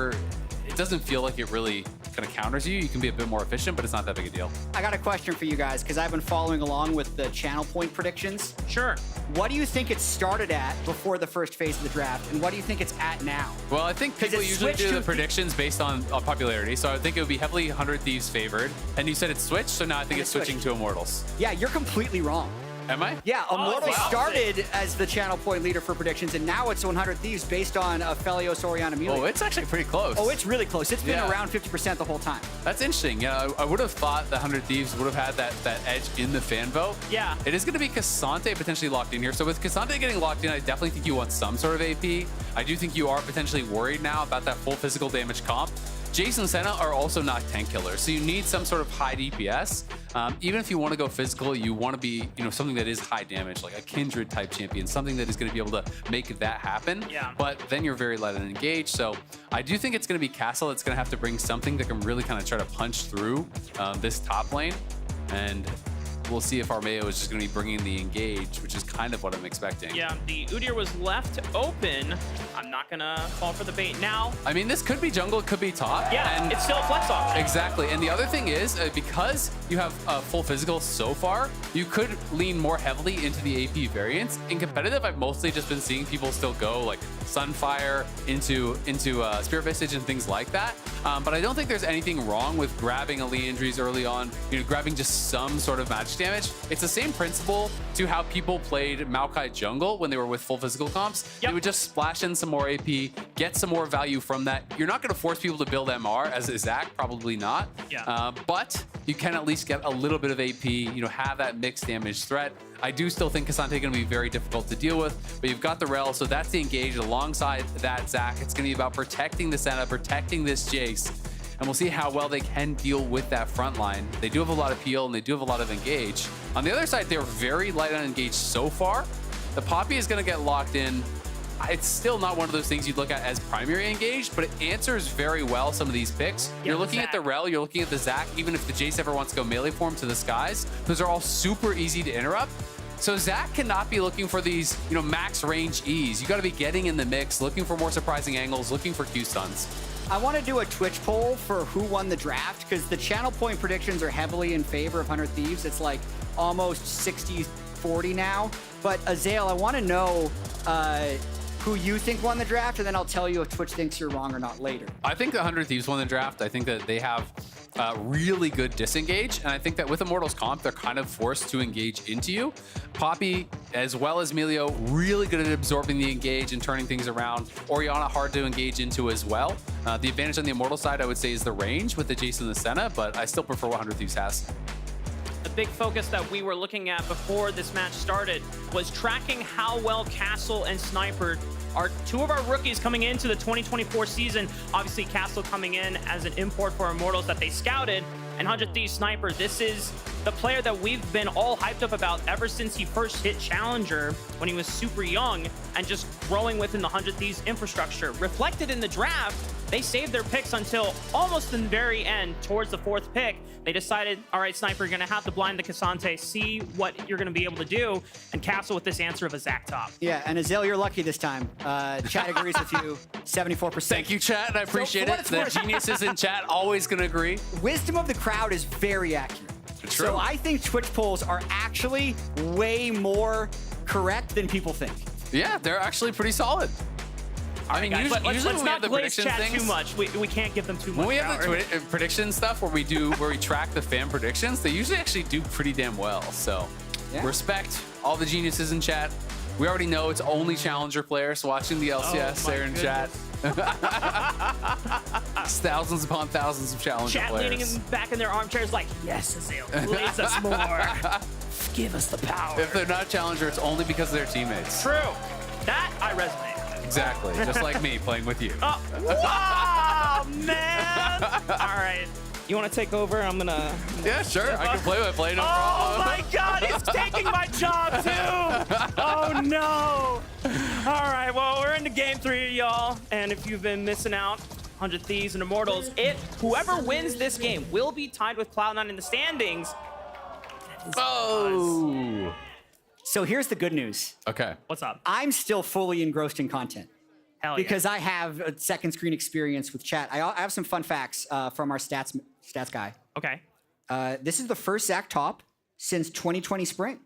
it doesn't feel like it really kind of counters you, you can be a bit more efficient, but it's not that big a deal. I got a question for you guys because I've been following along with the channel point predictions. Sure. What do you think it started at before the first phase of the draft, and what do you think it's at now? Well, I think people usually do the predictions based on popularity, so I think it would be heavily 100 Thieves favored. And you said it's switched, so now I think it's switching to Immortals. Yeah, you're completely wrong. Am I? Yeah, Immortals started as the channel point leader for predictions, and now it's 100 Thieves based on Felios, Orion, Amelia. Oh, it's actually pretty close. Oh, it's really close. It's been around 50% the whole time. That's interesting. Yeah, I would have thought the 100 Thieves would have had that edge in the fan vote. Yeah. It is going to be Cassante potentially locked in here. So with Cassante getting locked in, I definitely think you want some sort of AP. I do think you are potentially worried now about that full physical damage comp. Jason and Senna are also not tank killers, so you need some sort of high DPS. Even if you want to go physical, you want to be, something that is high damage, like a Kindred type champion, something that is going to be able to make that happen. Yeah. But then you're very light on engage, so I do think it's going to be Castle that's going to have to bring something that can really kind of try to punch through this top lane, and we'll see if Armeo is just going to be bringing the engage, which is kind of what I'm expecting. Yeah, the Udyr was left open. I'm not going to fall for the bait now. I mean, this could be jungle, it could be top. Yeah, and it's still a flex option. Exactly. And the other thing is, because you have full physical so far, you could lean more heavily into the AP variants. In competitive, I've mostly just been seeing people still go like Sunfire into Spirit Visage and things like that. But I don't think there's anything wrong with grabbing a Leandries early on, grabbing just some sort of magic damage. It's the same principle to how people played Maokai jungle when they were with full physical comps. They would just splash in some more AP, get some more value from that. You're not going to force people to build MR as a Zach, probably not. Yeah. But you can at least get a little bit of AP, have that mixed damage threat. I do still think Cassante is going to be very difficult to deal with, but you've got the Rel, so that's the engage. Alongside that, Zach, it's going to be about protecting the Senna, protecting this Jace, and we'll see how well they can deal with that front line. They do have a lot of peel, and they do have a lot of engage. On the other side, they're very light on engage so far. The Poppy is going to get locked in. It's still not one of those things you'd look at as primary engaged, but it answers very well some of these picks. You're looking at the Rel, you're looking at the Zac, even if the Jace ever wants to go melee form to the skies, those are all super easy to interrupt. So Zac cannot be looking for these, max range E's. You got to be getting in the mix, looking for more surprising angles, looking for Q stuns. I want to do a Twitch poll for who won the draft, because the channel point predictions are heavily in favor of 100 Thieves. It's like almost 60-40 now. But Azael, I want to know who you think won the draft, and then I'll tell you if Twitch thinks you're wrong or not later. I think the 100 Thieves won the draft. I think that they have really good disengage, and I think that with Immortals comp, they're kind of forced to engage into you. Poppy, as well as Melio, really good at absorbing the engage and turning things around. Orianna, hard to engage into as well. The advantage on the Immortal side, I would say, is the range with the Jason and the Senna, but I still prefer what 100 Thieves has. The big focus that we were looking at before this match started was tracking how well Castle and Sniper are two of our rookies coming into the 2024 season. Obviously, Castle coming in as an import for Immortals that they scouted, and 100 Thieves Sniper, this is the player that we've been all hyped up about ever since he first hit Challenger when he was super young and just growing within the 100 Thieves infrastructure. Reflected in the draft, they saved their picks until almost in the very end, towards the 4th pick. They decided, all right, Sniper, you're going to have to blind the Cassante, see what you're going to be able to do, and Castle with this answer of a Zac top. Yeah, and Azael, you're lucky this time. Chat agrees with you, 74%. Thank you, chat. I appreciate it. The geniuses in chat always going to agree. Wisdom of the crowd is very accurate. True. So I think Twitch polls are actually way more correct than people think. Yeah, they're actually pretty solid. I mean, Guys, usually let's when we not have the glaze prediction chat things, too much. We can't give them too much. when we have power. the prediction stuff where we track the fan predictions, they usually actually do pretty damn well. So respect all the geniuses in chat. We already know it's only Challenger players watching the LCS there in chat. It's thousands upon thousands of Challenger Chat players. leaning back in their armchairs like, yes, Azael, blaze us more. Give us the power. If they're not Challenger, it's only because of their teammates. True. That I resonate. Exactly. Just like me playing with you. Wow, man. All right. You want to take over? I'm going to... Yeah, sure. I can play with play, no problem. Oh, my God. He's taking my job, too. Oh, no. All right. Well, we're into game 3, y'all. And if you've been missing out, 100 Thieves and Immortals, whoever wins this game will be tied with Cloud9 in the standings. Oh. So here's the good news. Okay. What's up? I'm still fully engrossed in content. Hell because I have a second screen experience with chat. I have some fun facts from our stats guy. Okay. This is the first Zach top since 2020 spring.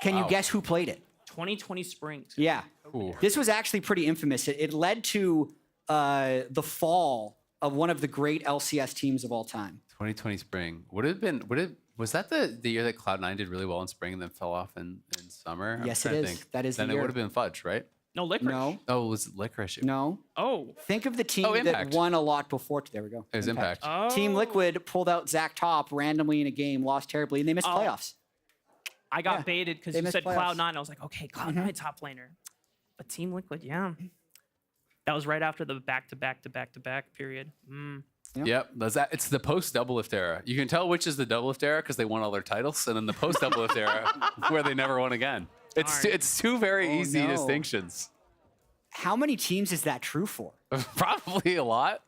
Can you guess who played it? 2020 spring. Yeah. Ooh. This was actually pretty infamous. It led to the fall of one of the great LCS teams of all time. 2020 spring. Was that the year that Cloud9 did really well in spring and then fell off in summer? Yes, I'm it trying to is. think. That is the Then it year. would have been Fudge, right? No, Licorice. No. Oh, it was Licorice. No. Oh. Think of the team that Impact. won a lot before. There we go. It was Impact. Oh. Team Liquid pulled out Zach top randomly in a game, lost terribly, and they missed playoffs. I got baited because They you missed said playoffs. Cloud9. I was like, okay, Cloud9 top laner. But Team Liquid, yeah. That was right after the back-to-back period. Yep, it's the post doublelift era. You can tell which is the doublelift era because they won all their titles, and then the post doublelift era where they never won again. It's two very easy distinctions. How many teams is that true for? Probably a lot.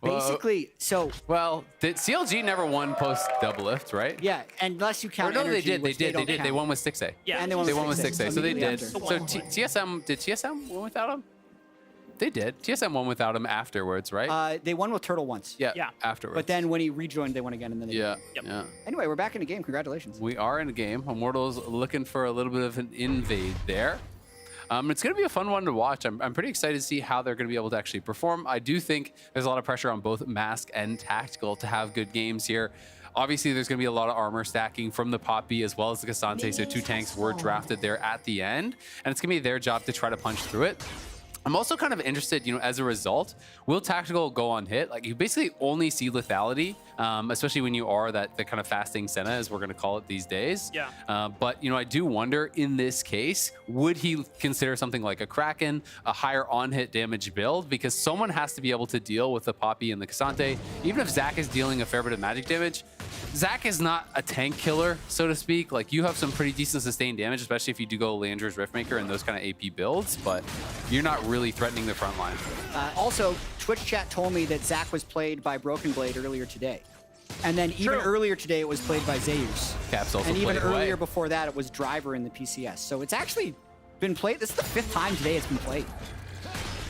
Basically, did CLG never won post doublelift, right? Yeah, unless you count. Or no, energy, they which did. They don't won with 6A. Yeah, and they won with 6A. So they did. immediately So TSM did TSM win without him? They did. TSM won without him afterwards, right? They won with Turtle once. Yeah. Afterwards. But then when he rejoined, they won again, and then they Yeah. didn't. Yeah. Anyway, we're back in the game. Congratulations. We are in a game. Immortals looking for a little bit of an invade there. It's going to be a fun one to watch. I'm pretty excited to see how they're going to be able to actually perform. I do think there's a lot of pressure on both Mask and Tactical to have good games here. Obviously, there's going to be a lot of armor stacking from the Poppy as well as the Cassante, so 2 tanks were drafted there at the end, and it's going to be their job to try to punch through it. I'm also kind of interested, as a result, will Tactical go on hit? Like, you basically only see lethality, especially when you are the kind of fasting Senna, as we're going to call it these days. Yeah. But, I do wonder, in this case, would he consider something like a Kraken, a higher on-hit damage build? Because someone has to be able to deal with the Poppy and the Cassante. Even if Zach is dealing a fair bit of magic damage, Zach is not a tank killer, so to speak. Like, you have some pretty decent sustained damage, especially if you do go Landra's Riftmaker and those kind of AP builds, but you're not really threatening the front line. Also, Twitch chat told me that Zach was played by Broken Blade earlier today. And then even earlier today, it was played by Zeus. Caps also and even played earlier away. before that, it was Driver in the PCS. So it's actually been played. This is the 5th time today it's been played.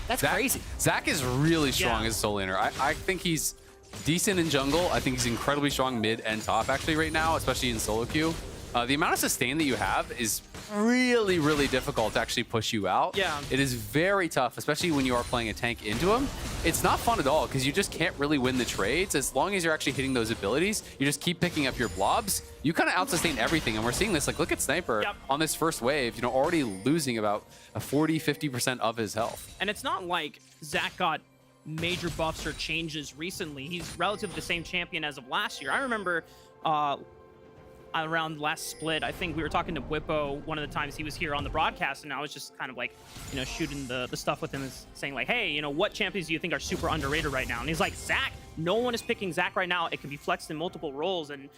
That's crazy. Zach is really strong as a solo laner. I think he's decent in jungle. I think he's incredibly strong mid and top actually right now, especially in solo queue. The amount of sustain that you have is really, really difficult to actually push you out. Yeah. It is very tough, especially when you are playing a tank into him. It's not fun at all because you just can't really win the trades. As long as you're actually hitting those abilities, you just keep picking up your blobs. You kind of out-sustain everything. And we're seeing this, like, look at Sniper on this first wave, already losing about a 40-50% of his health. And it's not like Zach got major buffs or changes recently. He's relatively the same champion as of last year. I remember around last split, I think we were talking to Whippo one of the times he was here on the broadcast, and I was just kind of like, shooting the stuff with him, saying like, hey, what champions do you think are super underrated right now? And he's like, Zach. No one is picking Zach right now. It can be flexed in multiple roles, and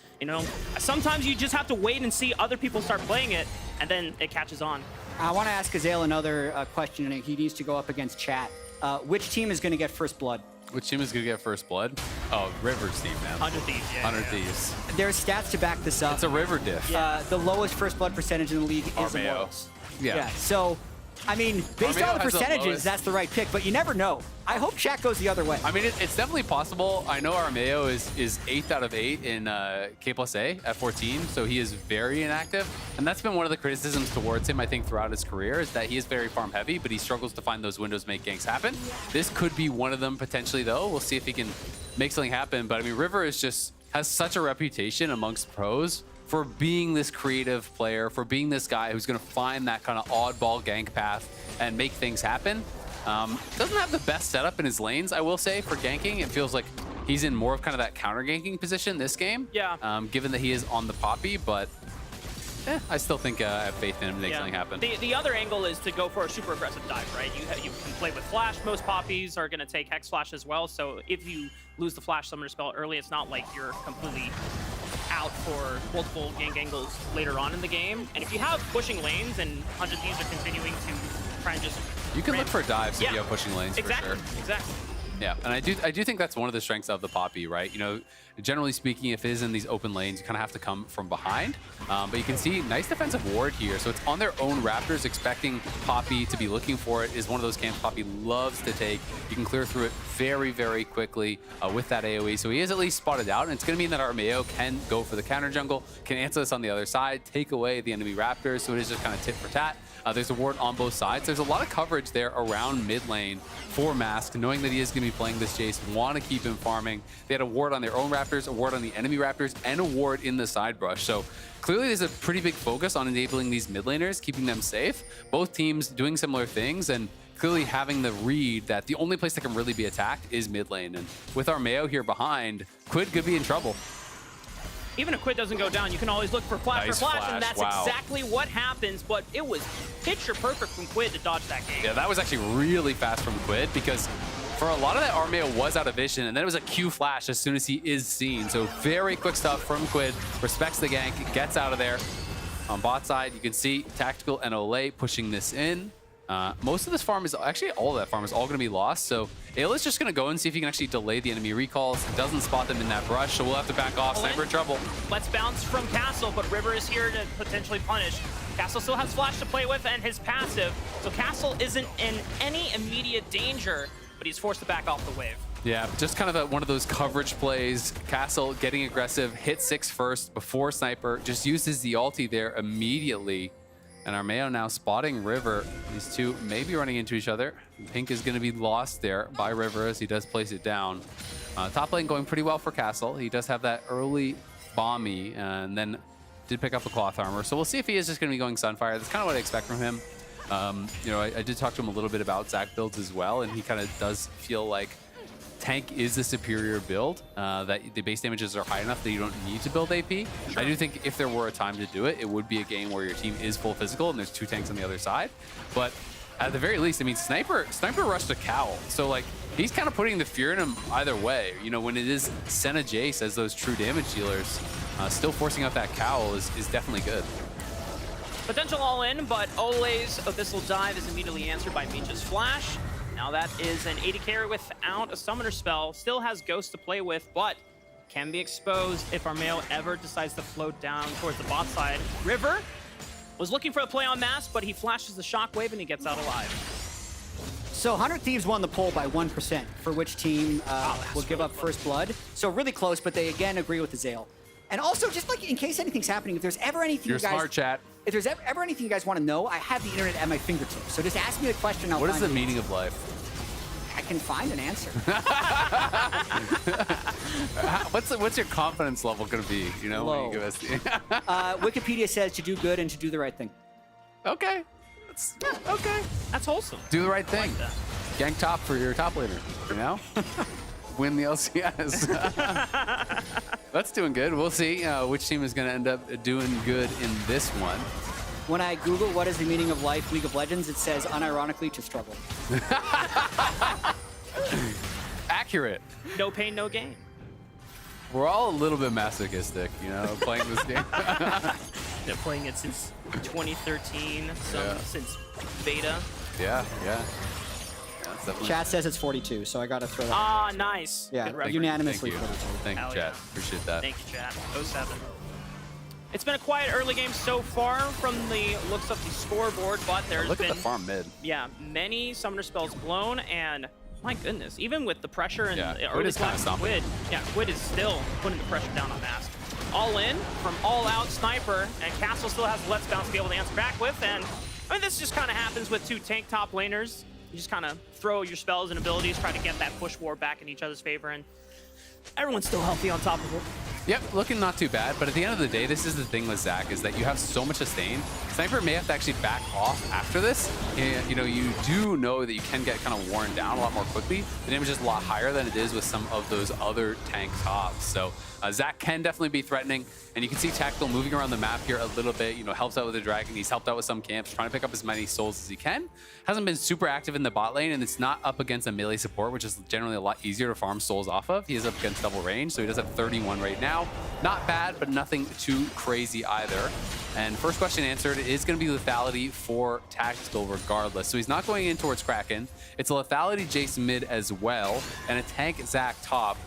sometimes you just have to wait and see other people start playing it, and then it catches on. I want to ask Azael another question, and he needs to go up against chat. Which team is going to get first blood? Which team is going to get first blood? Oh, River's team, man. 100 Thieves, yeah. 100 Thieves. There's stats to back this up. It's a River diff. The lowest first blood percentage in the league is Armeo. Immortals. Yeah. So, I mean, based Armeo on the has the percentages, lowest. that's the right pick, but you never know. I hope chat goes the other way. I mean, it's definitely possible. I know Armeo is 8th out of 8 in K+A at 14, so he is very inactive. And that's been one of the criticisms towards him, I think, throughout his career, is that he is very farm heavy, but he struggles to find those windows to make ganks happen. This could be one of them potentially, though. We'll see if he can make something happen. But I mean, River has such a reputation amongst pros for being this creative player, for being this guy who's going to find that kind of oddball gank path and make things happen. Doesn't have the best setup in his lanes, I will say, for ganking. It feels like he's in more of kind of that counter ganking position this game. Yeah. Given that he is on the Poppy, but I still think I have faith in him to make something happen. The other angle is to go for a super aggressive dive, right? You can play with Flash. Most Poppies are going to take Hex Flash as well. So if you lose the Flash Summoner spell early, it's not like you're completely out for multiple gank angles later on in the game. And if you have pushing lanes and 100 Thieves are continuing to try and just... You can look for dives if Yeah. you have pushing lanes, Exactly. for sure. Exactly. Yeah, and I do think that's one of the strengths of the Poppy, right? You know, generally speaking, if it is in these open lanes, you kind of have to come from behind. But you can see nice defensive ward here. So it's on their own Raptors, expecting Poppy to be looking for it. Is one of those camps Poppy loves to take. You can clear through it very, very quickly with that AoE. So he is at least spotted out, and it's going to mean that our Mayo can go for the counter jungle, can answer this on the other side, take away the enemy Raptors. So it is just kind of tit for tat. There's a ward on both sides. There's a lot of coverage there around mid lane for Mask, knowing that he is going to be playing this Jace, want to keep him farming. They had a ward on their own Raptors, a ward on the enemy Raptors, and a ward in the side brush. So clearly there's a pretty big focus on enabling these mid laners, keeping them safe. Both teams doing similar things, and clearly having the read that the only place that can really be attacked is mid lane. And with our Mayo here behind, Quid could be in trouble. Even if Quid doesn't go down, you can always look for flash Nice for flash, flash, and that's wow. exactly what happens. But it was picture perfect from Quid to dodge that game. Yeah, that was actually really fast from Quid, because for a lot of that, our Mayo was out of vision, and then it was a Q flash as soon as he is seen. So very quick stuff from Quid, respects the gank, gets out of there. On bot side, you can see Tactical and Olay pushing this in. Most of this farm is actually all of that farm is all going to be lost. So Ayla's just going to go and see if he can actually delay the enemy recalls. Doesn't spot them in that brush, so we'll have to back off. Sniper in trouble. Let's bounce from Castle, but River is here to potentially punish. Castle still has flash to play with and his passive, so Castle isn't in any immediate danger, but he's forced to back off the wave. Yeah, just kind of one of those coverage plays. Castle getting aggressive, hit 6 first before Sniper, just uses the ulti there immediately. And our Mayo now spotting River. These two may be running into each other. Pink is going to be lost there by River as he does place it down. Top lane going pretty well for Castle. He does have that early bomby and then did pick up the cloth armor. So we'll see if he is just going to be going Sunfire. That's kind of what I expect from him. You know, I did talk to him a little bit about Zac builds as well, and he kind of does feel like tank is the superior build, that the base damages are high enough that you don't need to build AP. Sure. I do think if there were a time to do it, it would be a game where your team is full physical and there's 2 tanks on the other side. But at the very least, I mean, Sniper rushed a Cowl. So like, he's kind of putting the fear in him either way. You know, when it is Senna Jace as those true damage dealers, still forcing out that Cowl is definitely good. Potential all in, but Ole's Abyssal Dive is immediately answered by Meech's Flash. Now that is an 80 carry without a summoner spell. Still has Ghost to play with, but can be exposed if our Mayo ever decides to float down towards the bot side. River was looking for a play on Mask, but he flashes the Shockwave and he gets out alive. So 100 Thieves won the poll by 1% for which team will give up first blood. So really close, but they again agree with the Zale. And also, just like in case anything's happening, if there's ever anything You're smart, chat. If there's ever anything you guys want to know, I have the internet at my fingertips. So just ask me a question. What is the meaning of life? I can find an answer. What's your confidence level going to be? You know, Low. when you give us the Wikipedia says to do good and to do the right thing. Okay. Okay. That's wholesome. Do the right thing. Gank top for your top laner, you know? Win the LCS. That's doing good. We'll see which team is going to end up doing good in this one. When I Google what is the meaning of life, League of Legends, it says unironically to struggle. Accurate. No pain, no gain. We're all a little bit masochistic, you know, playing this game. They're playing it since 2013, since beta. Yeah. Chat says it's 42, so I got to throw that. Ah, nice. Yeah, Good reference. unanimously. Thank you. 42. Thank you, Hell chat. yeah. Appreciate that. Thank you, chat. 07. It's been a quiet early game so far from the looks of the scoreboard, but there's Look been at the farm mid. Yeah, many summoner spells blown, and my goodness, even with the pressure and the Quid early is kinda class stomping. Quid, Quid is still putting the pressure down on Mask. All in from all out Sniper, and Castle still has Let's Bounce to be able to answer back with, and I mean, this just kind of happens with 2 tank top laners. You just kind of throw your spells and abilities, try to get that push war back in each other's favor, and everyone's still healthy on top of it. Yep, looking not too bad, but at the end of the day, this is the thing with Zac, is that you have so much sustain. Sniper may have to actually back off after this. And, you know, you do know that you can get kind of worn down a lot more quickly. The damage is a lot higher than it is with some of those other tank tops. So Zac can definitely be threatening, and you can see Tactical moving around the map here a little bit, you know, helps out with the Dragon. He's helped out with some camps, trying to pick up as many souls as he can. Hasn't been super active in the bot lane, and it's not up against a melee support, which is generally a lot easier to farm souls off of. He is up against double range, so he does have 31 right now. now. Not bad, but nothing too crazy either. And first question answered is going to be lethality for Tactical regardless. So he's not going in towards Kraken. It's a lethality Jace mid as well, and a tank Zac top.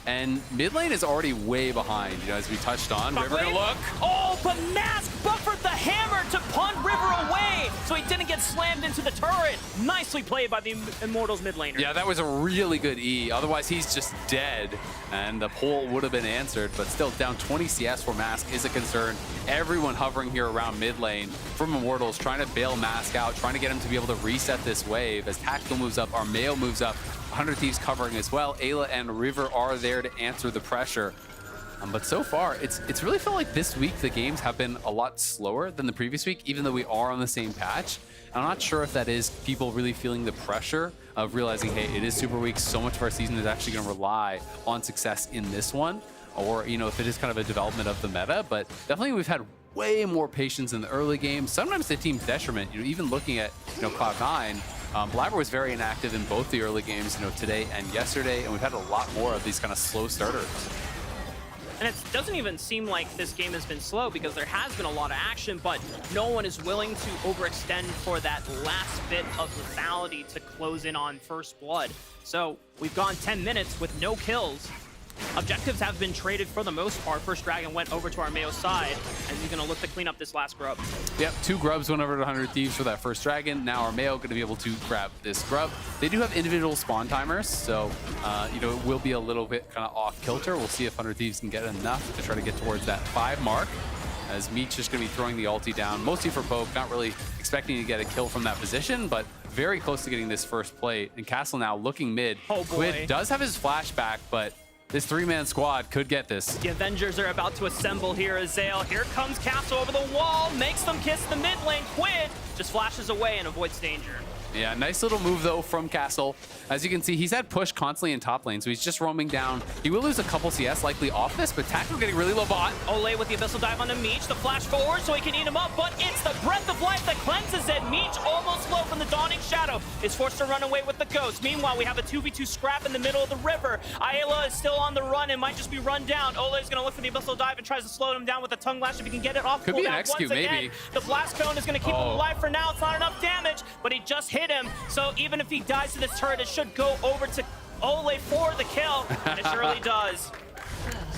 And mid lane is already way behind, you know, as we touched on. River gonna look. Oh, but Mask buffered the hammer to punt River away, so he didn't get slammed into the turret. Nicely played by the Immortals mid laner. Yeah, that was a really good E. Otherwise, he's just dead, and the pull would have been answered. But still, down 20 CS for Mask is a concern. Everyone hovering here around mid lane from Immortals, trying to bail Mask out, trying to get him to be able to reset this wave. As Tactical moves up, Armeo moves up. 100 Thieves covering as well. Ayla and River are there to answer the pressure. But so far, it's really felt like this week the games have been a lot slower than the previous week, even though we are on the same patch. I'm not sure if that is people really feeling the pressure of realizing, hey, it is Super Week. So much of our season is actually going to rely on success in this one, or you know, if it is kind of a development of the meta. But definitely, we've had way more patience in the early games. Sometimes the team's detriment. You know, even looking at Cloud9. Blabber was very inactive in both the early games, you know, today and yesterday, and we've had a lot more of these kind of slow starters. And it doesn't even seem like this game has been slow because there has been a lot of action, but no one is willing to overextend for that last bit of lethality to close in on first blood. So we've gone 10 minutes with no kills. Objectives have been traded for the most part. First Dragon went over to Armeo's side, and he's going to look to clean up this last grub. Yep, 2 grubs went over to 100 Thieves for that first Dragon. Now Armeo going to be able to grab this grub. They do have individual spawn timers, so you know, it will be a little bit kind of off kilter. We'll see if 100 Thieves can get enough to try to get towards that 5 mark. As Meech just going to be throwing the ulti down, mostly for poke, not really expecting to get a kill from that position, but very close to getting this first plate. And Castle now looking mid. Oh boy. Quid does have his flashback, but this 3-man squad could get this. The Avengers are about to assemble here as Zale. Here comes Castle over the wall, makes them kiss the mid lane. Quid just flashes away and avoids danger. Yeah, nice little move though from Castle. As you can see, he's had push constantly in top lane, so he's just roaming down. He will lose a couple CS likely off this, but Tactical getting really low bot. Ole with the Abyssal Dive onto Meech, the flash forward so he can eat him up, but it's the Breath of Life that cleanses it. Meech, almost low from the Dawning Shadow, is forced to run away with the Ghost. Meanwhile, we have a 2v2 scrap in the middle of the river. Ayla is still on the run and might just be run down. Ole is going to look for the Abyssal Dive and tries to slow him down with a Tongue Lash if he can get it off. Could be an execute, maybe. The Blast Cone is going to keep him alive for now. It's not enough damage, but he just hit him. So even if he dies to this turret, it should go over to Ole for the kill, and it surely does.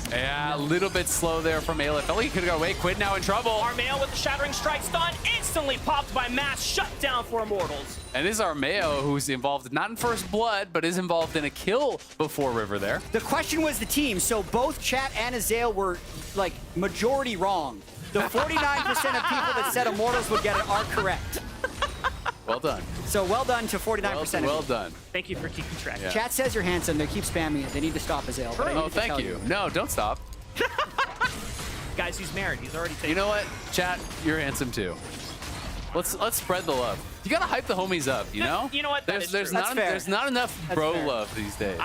Yeah, a little bit slow there from Ayla. Felt like he could have got away. Quid now in trouble. Armeo with the Shattering Strike stun, instantly popped by Mass, shut down for Immortals. And this is Armeo, who's involved not in first blood, but is involved in a kill before River there. The question was the team, so both Chat and Azale were like majority wrong. The 49% of people that said Immortals would get it are correct. Well done. So well done to 49%. Well done. Thank you for keeping track. Yeah. Chat says you're handsome. They keep spamming it. They need to stop Azale. Oh, thank you. No, don't stop. Guys, he's married. He's already taken. You know what, Chat? You're handsome too. Let's spread the love. You gotta hype the homies up, you know? You know what? There's not enough bro love these days.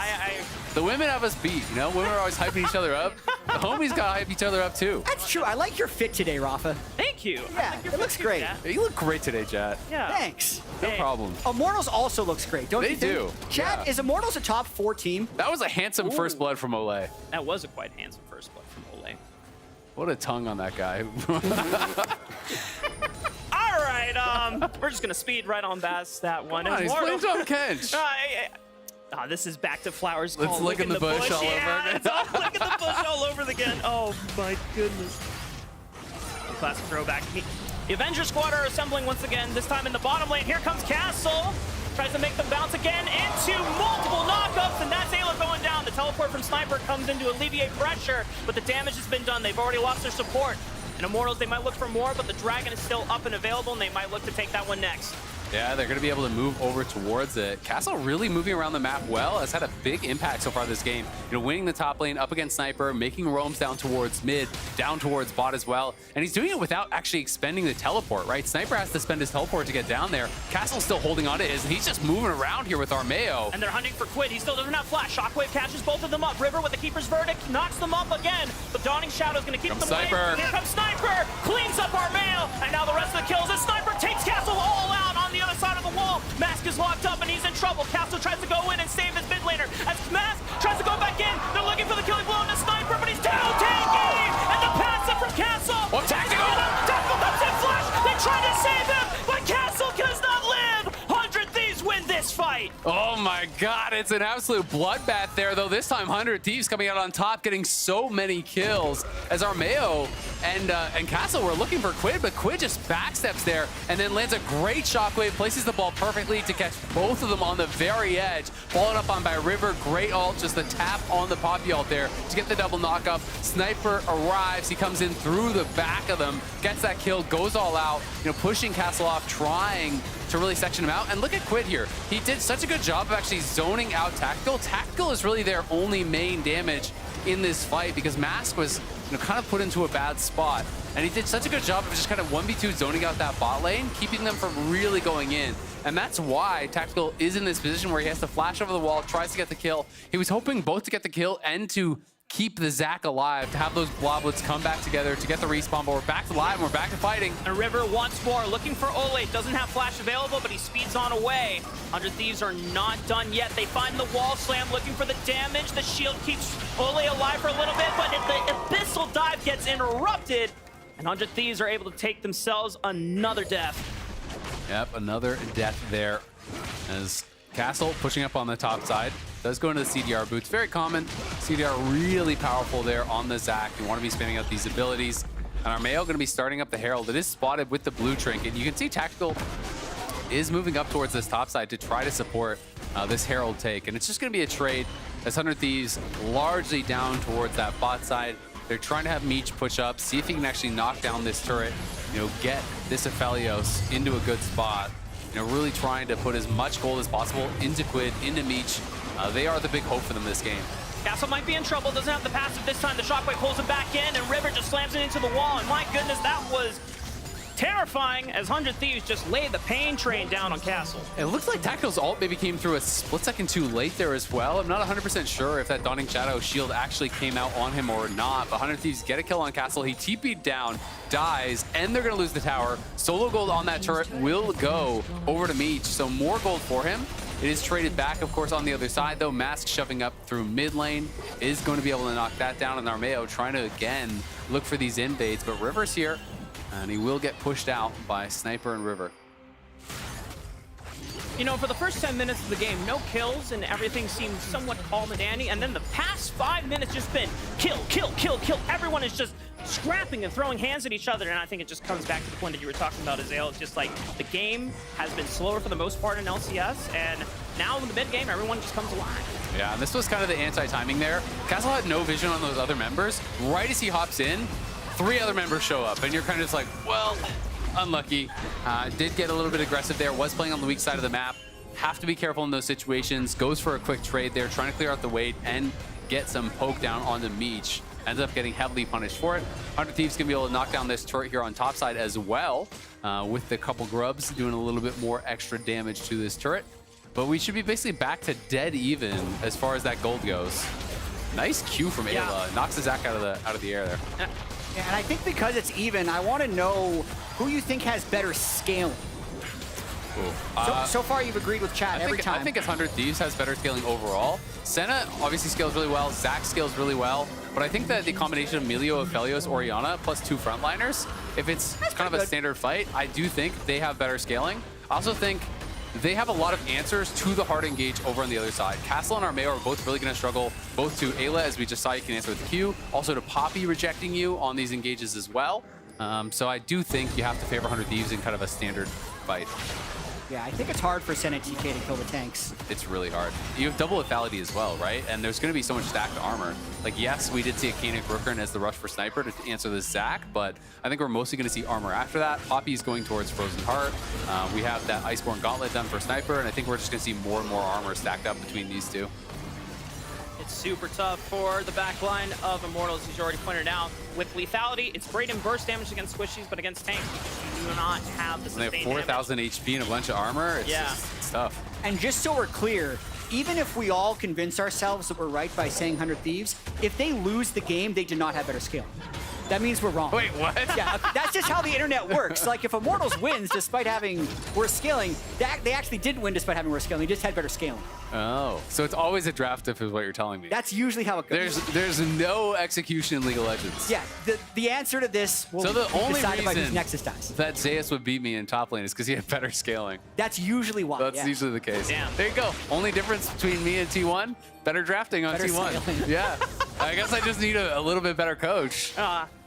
The women have us beat, you know? Women are always hyping each other up. The homies gotta hype each other up too. That's true. I like your fit today, Rafa. Thank you. Yeah, it looks great. You look great today, Chat. Yeah. Thanks. No problem. Immortals also looks great, don't you think? They do. Chat, Yeah. is Immortals a top 4 team? That was a handsome first blood from Ole. That was a quite handsome first blood from Ole. What a tongue on that guy. All right, we're just gonna speed right on past that one. Come on, he's playing Tom Kench. This is back to Flowers. Let's lick in the bush all over again. It's all lick in the bush all over again. Oh my goodness. Classic throwback. The Avenger squad are assembling once again, this time in the bottom lane. Here comes Castle. Tries to make them bounce again into multiple knockups, and that's Ayla going down. The teleport from Sniper comes in to alleviate pressure, but the damage has been done. They've already lost their support. And Immortals, they might look for more, but the Dragon is still up and available, and they might look to take that one next. Yeah, they're going to be able to move over towards it. Castle really moving around the map well, has had a big impact so far this game. You know, winning the top lane up against Sniper, making roams down towards mid, down towards bot as well. And he's doing it without actually expending the teleport, right? Sniper has to spend his teleport to get down there. Castle's still holding on to his, and he's just moving around here with Armeo. And they're hunting for Quid. He still doesn't have flash. Shockwave catches both of them up. River with the Keeper's Verdict knocks them up again. But Dawning Shadow's going to keep them away. Here comes Sniper, cleans up Armeo, and now the rest of the kills. And Sniper takes Castle all out on the other side of the wall. Mask is locked up and he's in trouble. Castle tries to go in and save his mid laner. As Mask tries to go back in, they're looking for the killing blow on the Sniper, but he's down. God, it's an absolute bloodbath there, though. This time, 100 Thieves coming out on top, getting so many kills as Armeo and Castle were looking for Quid, but Quid just backsteps there and then lands a great shockwave, places the ball perfectly to catch both of them on the very edge. Followed up on by River, great ult, just the tap on the Poppy ult there to get the double knock-up. Sniper arrives, he comes in through the back of them, gets that kill, goes all out, pushing Castle off, trying to really section him out. And look at Quid here. He did such a good job of actually zoning out Tactical. Tactical is really their only main damage in this fight because Mask was kind of put into a bad spot. And he did such a good job of just kind of 1v2 zoning out that bot lane, keeping them from really going in. And that's why Tactical is in this position where he has to flash over the wall, tries to get the kill. He was hoping both to get the kill and to keep the Zac alive, to have those bloblets come back together to get the respawn, but we're back to live and we're back to fighting. And River once more looking for Ole. Doesn't have flash available, but he speeds on away. 100 Thieves are not done yet. They find the wall slam, looking for the damage. The shield keeps Ole alive for a little bit, but the abyssal dive gets interrupted, and 100 Thieves are able to take themselves another death. Yep, another death there as Castle pushing up on the top side. Does go into the CDR boots. Very common. CDR really powerful there on the Zac. You want to be spamming out these abilities. And Armeo going to be starting up the Herald. It is spotted with the blue trinket. You can see Tactical is moving up towards this top side to try to support this Herald take. And it's just going to be a trade as 100 Thieves largely down towards that bot side. They're trying to have Meech push up, see if he can actually knock down this turret, get this Aphelios into a good spot. Really trying to put as much gold as possible into Quid, into Meech. They are the big hope for them this game. Castle might be in trouble, doesn't have the passive this time. The shockwave pulls him back in, and River just slams it into the wall. And my goodness, that was terrifying as 100 Thieves just laid the pain train down on Castle. It looks like Tactical's ult maybe came through a split second too late there as well. I'm not 100% sure if that Dawning Shadow shield actually came out on him or not, but 100 Thieves get a kill on Castle. He TP'd down, dies, and they're going to lose the tower. Solo gold on that turret will go over to Meech, so more gold for him. It is traded back, of course, on the other side, though. Mask shoving up through mid lane is going to be able to knock that down, and Armeo trying to, again, look for these invades, but River's here. And he will get pushed out by Sniper and River. For the first 10 minutes of the game, no kills and everything seemed somewhat calm and dandy. And then the past 5 minutes just been kill, kill, kill, kill. Everyone is just scrapping and throwing hands at each other. And I think it just comes back to the point that you were talking about, Azale. It's just like the game has been slower for the most part in LCS. And now in the mid game, everyone just comes alive. Yeah, and this was kind of the anti-timing there. Castle had no vision on those other members. Right as he hops in, 3 other members show up, and you're kind of just like, well, unlucky. Did get a little bit aggressive there, was playing on the weak side of the map. Have to be careful in those situations. Goes for a quick trade there, trying to clear out the weight and get some poke down onto Meech. Ends up getting heavily punished for it. 100 Thieves gonna be able to knock down this turret here on top side as well, with the couple grubs doing a little bit more extra damage to this turret. But we should be basically back to dead even as far as that gold goes. Nice Q from Ayla. Knocks the Zac out of the air there. Yeah, and I think because it's even, I want to know who you think has better scaling. So far, you've agreed with chat every time. I think 100 Thieves has better scaling overall. Senna obviously scales really well. Zac scales really well. But I think that the combination of Emilio, Aphelios, Orianna, plus 2 frontliners, if it's kind of a standard fight, I do think they have better scaling. I also think they have a lot of answers to the hard engage over on the other side. Castle and Armeo are both really going to struggle, both to Ayla, as we just saw you can answer with the Q, also to Poppy rejecting you on these engages as well. So I do think you have to favor 100 Thieves in kind of a standard fight. Yeah, I think it's hard for Senna TK to kill the tanks. It's really hard. You have double lethality as well, right? And there's going to be so much stacked armor. Like, yes, we did see a Kanik Rookern as the rush for Sniper to answer the Zac, but I think we're mostly going to see armor after that. Poppy's going towards Frozen Heart. We have that Iceborne Gauntlet done for Sniper, and I think we're just going to see more and more armor stacked up between these two. It's super tough for the back line of Immortals, as you already pointed out. With lethality, it's great in burst damage against squishies, but against tanks, you do not have the sustained damage. They have 4,000 HP and a bunch of armor. It's tough. And just so we're clear, even if we all convince ourselves that we're right by saying 100 Thieves, if they lose the game, they do not have better skill. That means we're wrong. Wait, what? Yeah, that's just how the internet works. Like, if Immortals wins despite having worse scaling, they actually didn't win despite having worse scaling. They just had better scaling. Oh, so it's always a draft if is what you're telling me. That's usually how it goes. There's no execution in League of Legends. Yeah, the answer to this will So the be only decided by whose reason Nexus dies. that Zeus would beat me in top lane is because he had better scaling. That's usually why. That's yeah. usually the case. Damn. There you go. Only difference between me and T1, better drafting on Better T1. scaling. Yeah. I guess I just need a little bit better coach.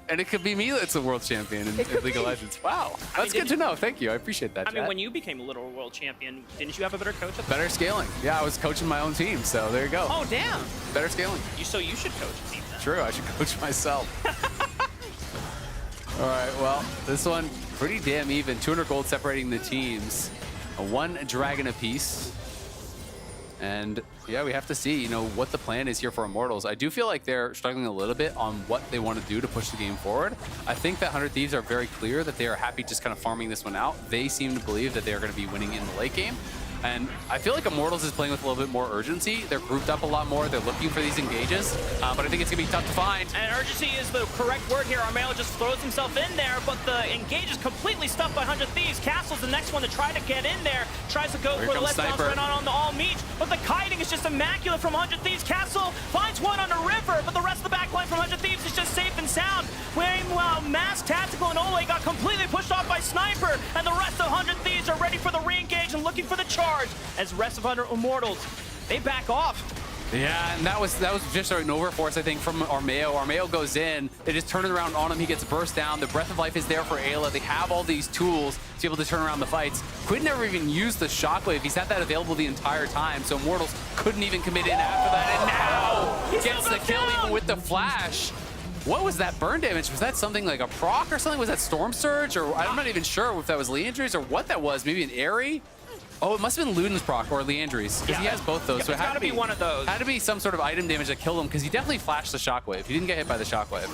And it could be me that's the world champion in League of Legends. Wow. That's good to know. Thank you. I appreciate that, I mean, Chad. when you became a literal world champion, didn't you have a better coach? At the Better scaling. Yeah, I was coaching my own team, so there you go. Oh, damn. Better scaling. So you should coach a team then. True, I should coach myself. All right, well, this one pretty damn even. 200 gold separating the teams. One dragon apiece. And yeah, we have to see, what the plan is here for Immortals. I do feel like they're struggling a little bit on what they want to do to push the game forward. I think that 100 Thieves are very clear that they are happy just kind of farming this one out. They seem to believe that they are going to be winning in the late game. And I feel like Immortals is playing with a little bit more urgency. They're grouped up a lot more. They're looking for these engages. But I think it's going to be tough to find. And urgency is the correct word here. Armeo just throws himself in there, but the engage is completely stuffed by 100 Thieves. Castle's the next one to try to get in there. Tries to go Here for the comes left bounce Sniper. right on the all meat, but the kiting is just immaculate from 100 Thieves. Castle finds one on the river, but the rest of the back line from 100 Thieves is just safe and sound. Meanwhile, Mask, Tactical, and Ole got completely pushed off by Sniper, and the rest of 100 Thieves are ready for the re-engage and looking for the charge as rest of 100 Immortals, they back off. Yeah, and that was just an overforce, I think, from Armeo. Armeo goes in, they just turn it around on him, he gets burst down. The Breath of Life is there for Ayla. They have all these tools to be able to turn around the fights. Quid never even used the Shockwave. He's had that available the entire time, so Immortals couldn't even commit in after that, and now gets the kill even with the flash. What was that burn damage? Was that something like a proc or something? Was that Storm Surge? Or I'm not even sure if that was Leandry's or what that was. Maybe an Airy? Oh, it must have been Luden's proc or Leandry's, because he has both those. So it had to be one of those. Had to be some sort of item damage that killed him, because he definitely flashed the Shockwave. He didn't get hit by the Shockwave.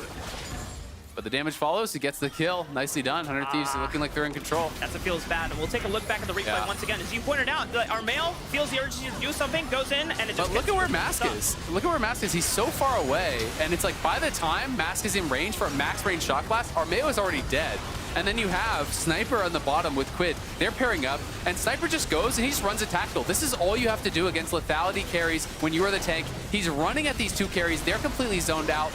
But the damage follows, he gets the kill. Nicely done. 100 Thieves looking like they're in control. That's what feels bad. And we'll take a look back at the replay once again. As you pointed out, Armeo feels the urgency to do something, goes in, and it just But look at where Mask is. Look at where Mask is. He's so far away, and it's like by the time Mask is in range for a max range Shock Blast, Armeo is already dead. And then you have Sniper on the bottom with Quid. They're pairing up, and Sniper just goes and he just runs a tactical. This is all you have to do against lethality carries when you are the tank. He's running at these two carries. They're completely zoned out.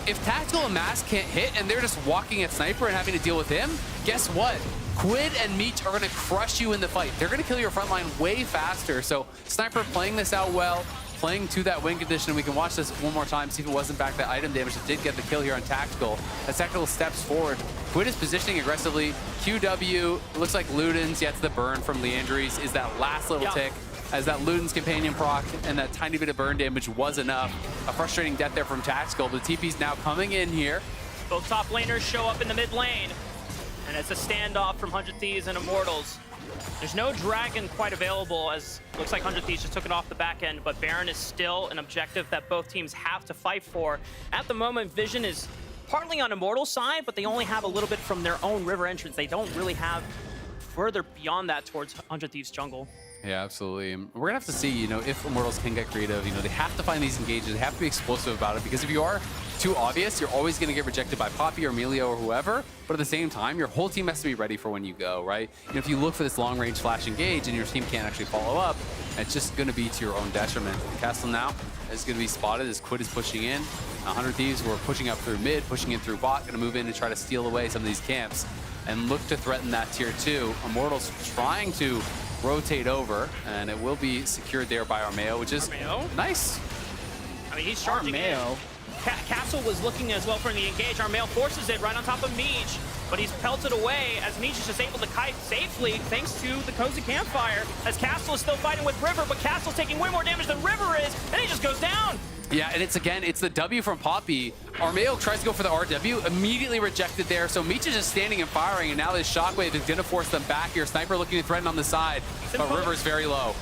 If Tactical and Mask can't hit and they're just walking at Sniper and having to deal with him, guess what? Quid and Meech are going to crush you in the fight. They're going to kill your front line way faster. So Sniper playing this out well, playing to that win condition. We can watch this one more time, see if it wasn't back that item damage that did get the kill here on Tactical. As Tactical steps forward, Quid is positioning aggressively. QW, looks like Luden's, yet the burn from Leandry's is that last little tick. As that Luden's companion proc and that tiny bit of burn damage was enough. A frustrating death there from Tactical. The TP's now coming in here. Both top laners show up in the mid lane. And it's a standoff from 100 Thieves and Immortals. There's no Dragon quite available, as looks like 100 Thieves just took it off the back end, but Baron is still an objective that both teams have to fight for. At the moment, Vision is partly on Immortal's side, but they only have a little bit from their own river entrance. They don't really have further beyond that towards 100 Thieves jungle. Yeah, absolutely. We're gonna have to see, if Immortals can get creative. They have to find these engages. They have to be explosive about it, because if you are too obvious, you're always gonna get rejected by Poppy or Emilio or whoever. But at the same time, your whole team has to be ready for when you go, right? If you look for this long-range flash engage and your team can't actually follow up, it's just gonna be to your own detriment. Castle now is gonna be spotted as Quid is pushing in. 100 Thieves were pushing up through mid, pushing in through bot, gonna move in and try to steal away some of these camps and look to threaten that tier 2. Immortals trying to rotate over, and it will be secured there by Armeo, which is nice. I mean, he's charging in. Castle was looking as well for the engage. Armeo forces it right on top of Meech, but he's pelted away as Meech is just able to kite safely thanks to the cozy campfire, as Castle is still fighting with River, but Castle's taking way more damage than River is, and he just goes down. Yeah, and it's the W from Poppy. Armeo tries to go for the RW, immediately rejected there. So Meech is just standing and firing, and now this Shockwave is gonna force them back here. Sniper looking to threaten on the side, but River's very low.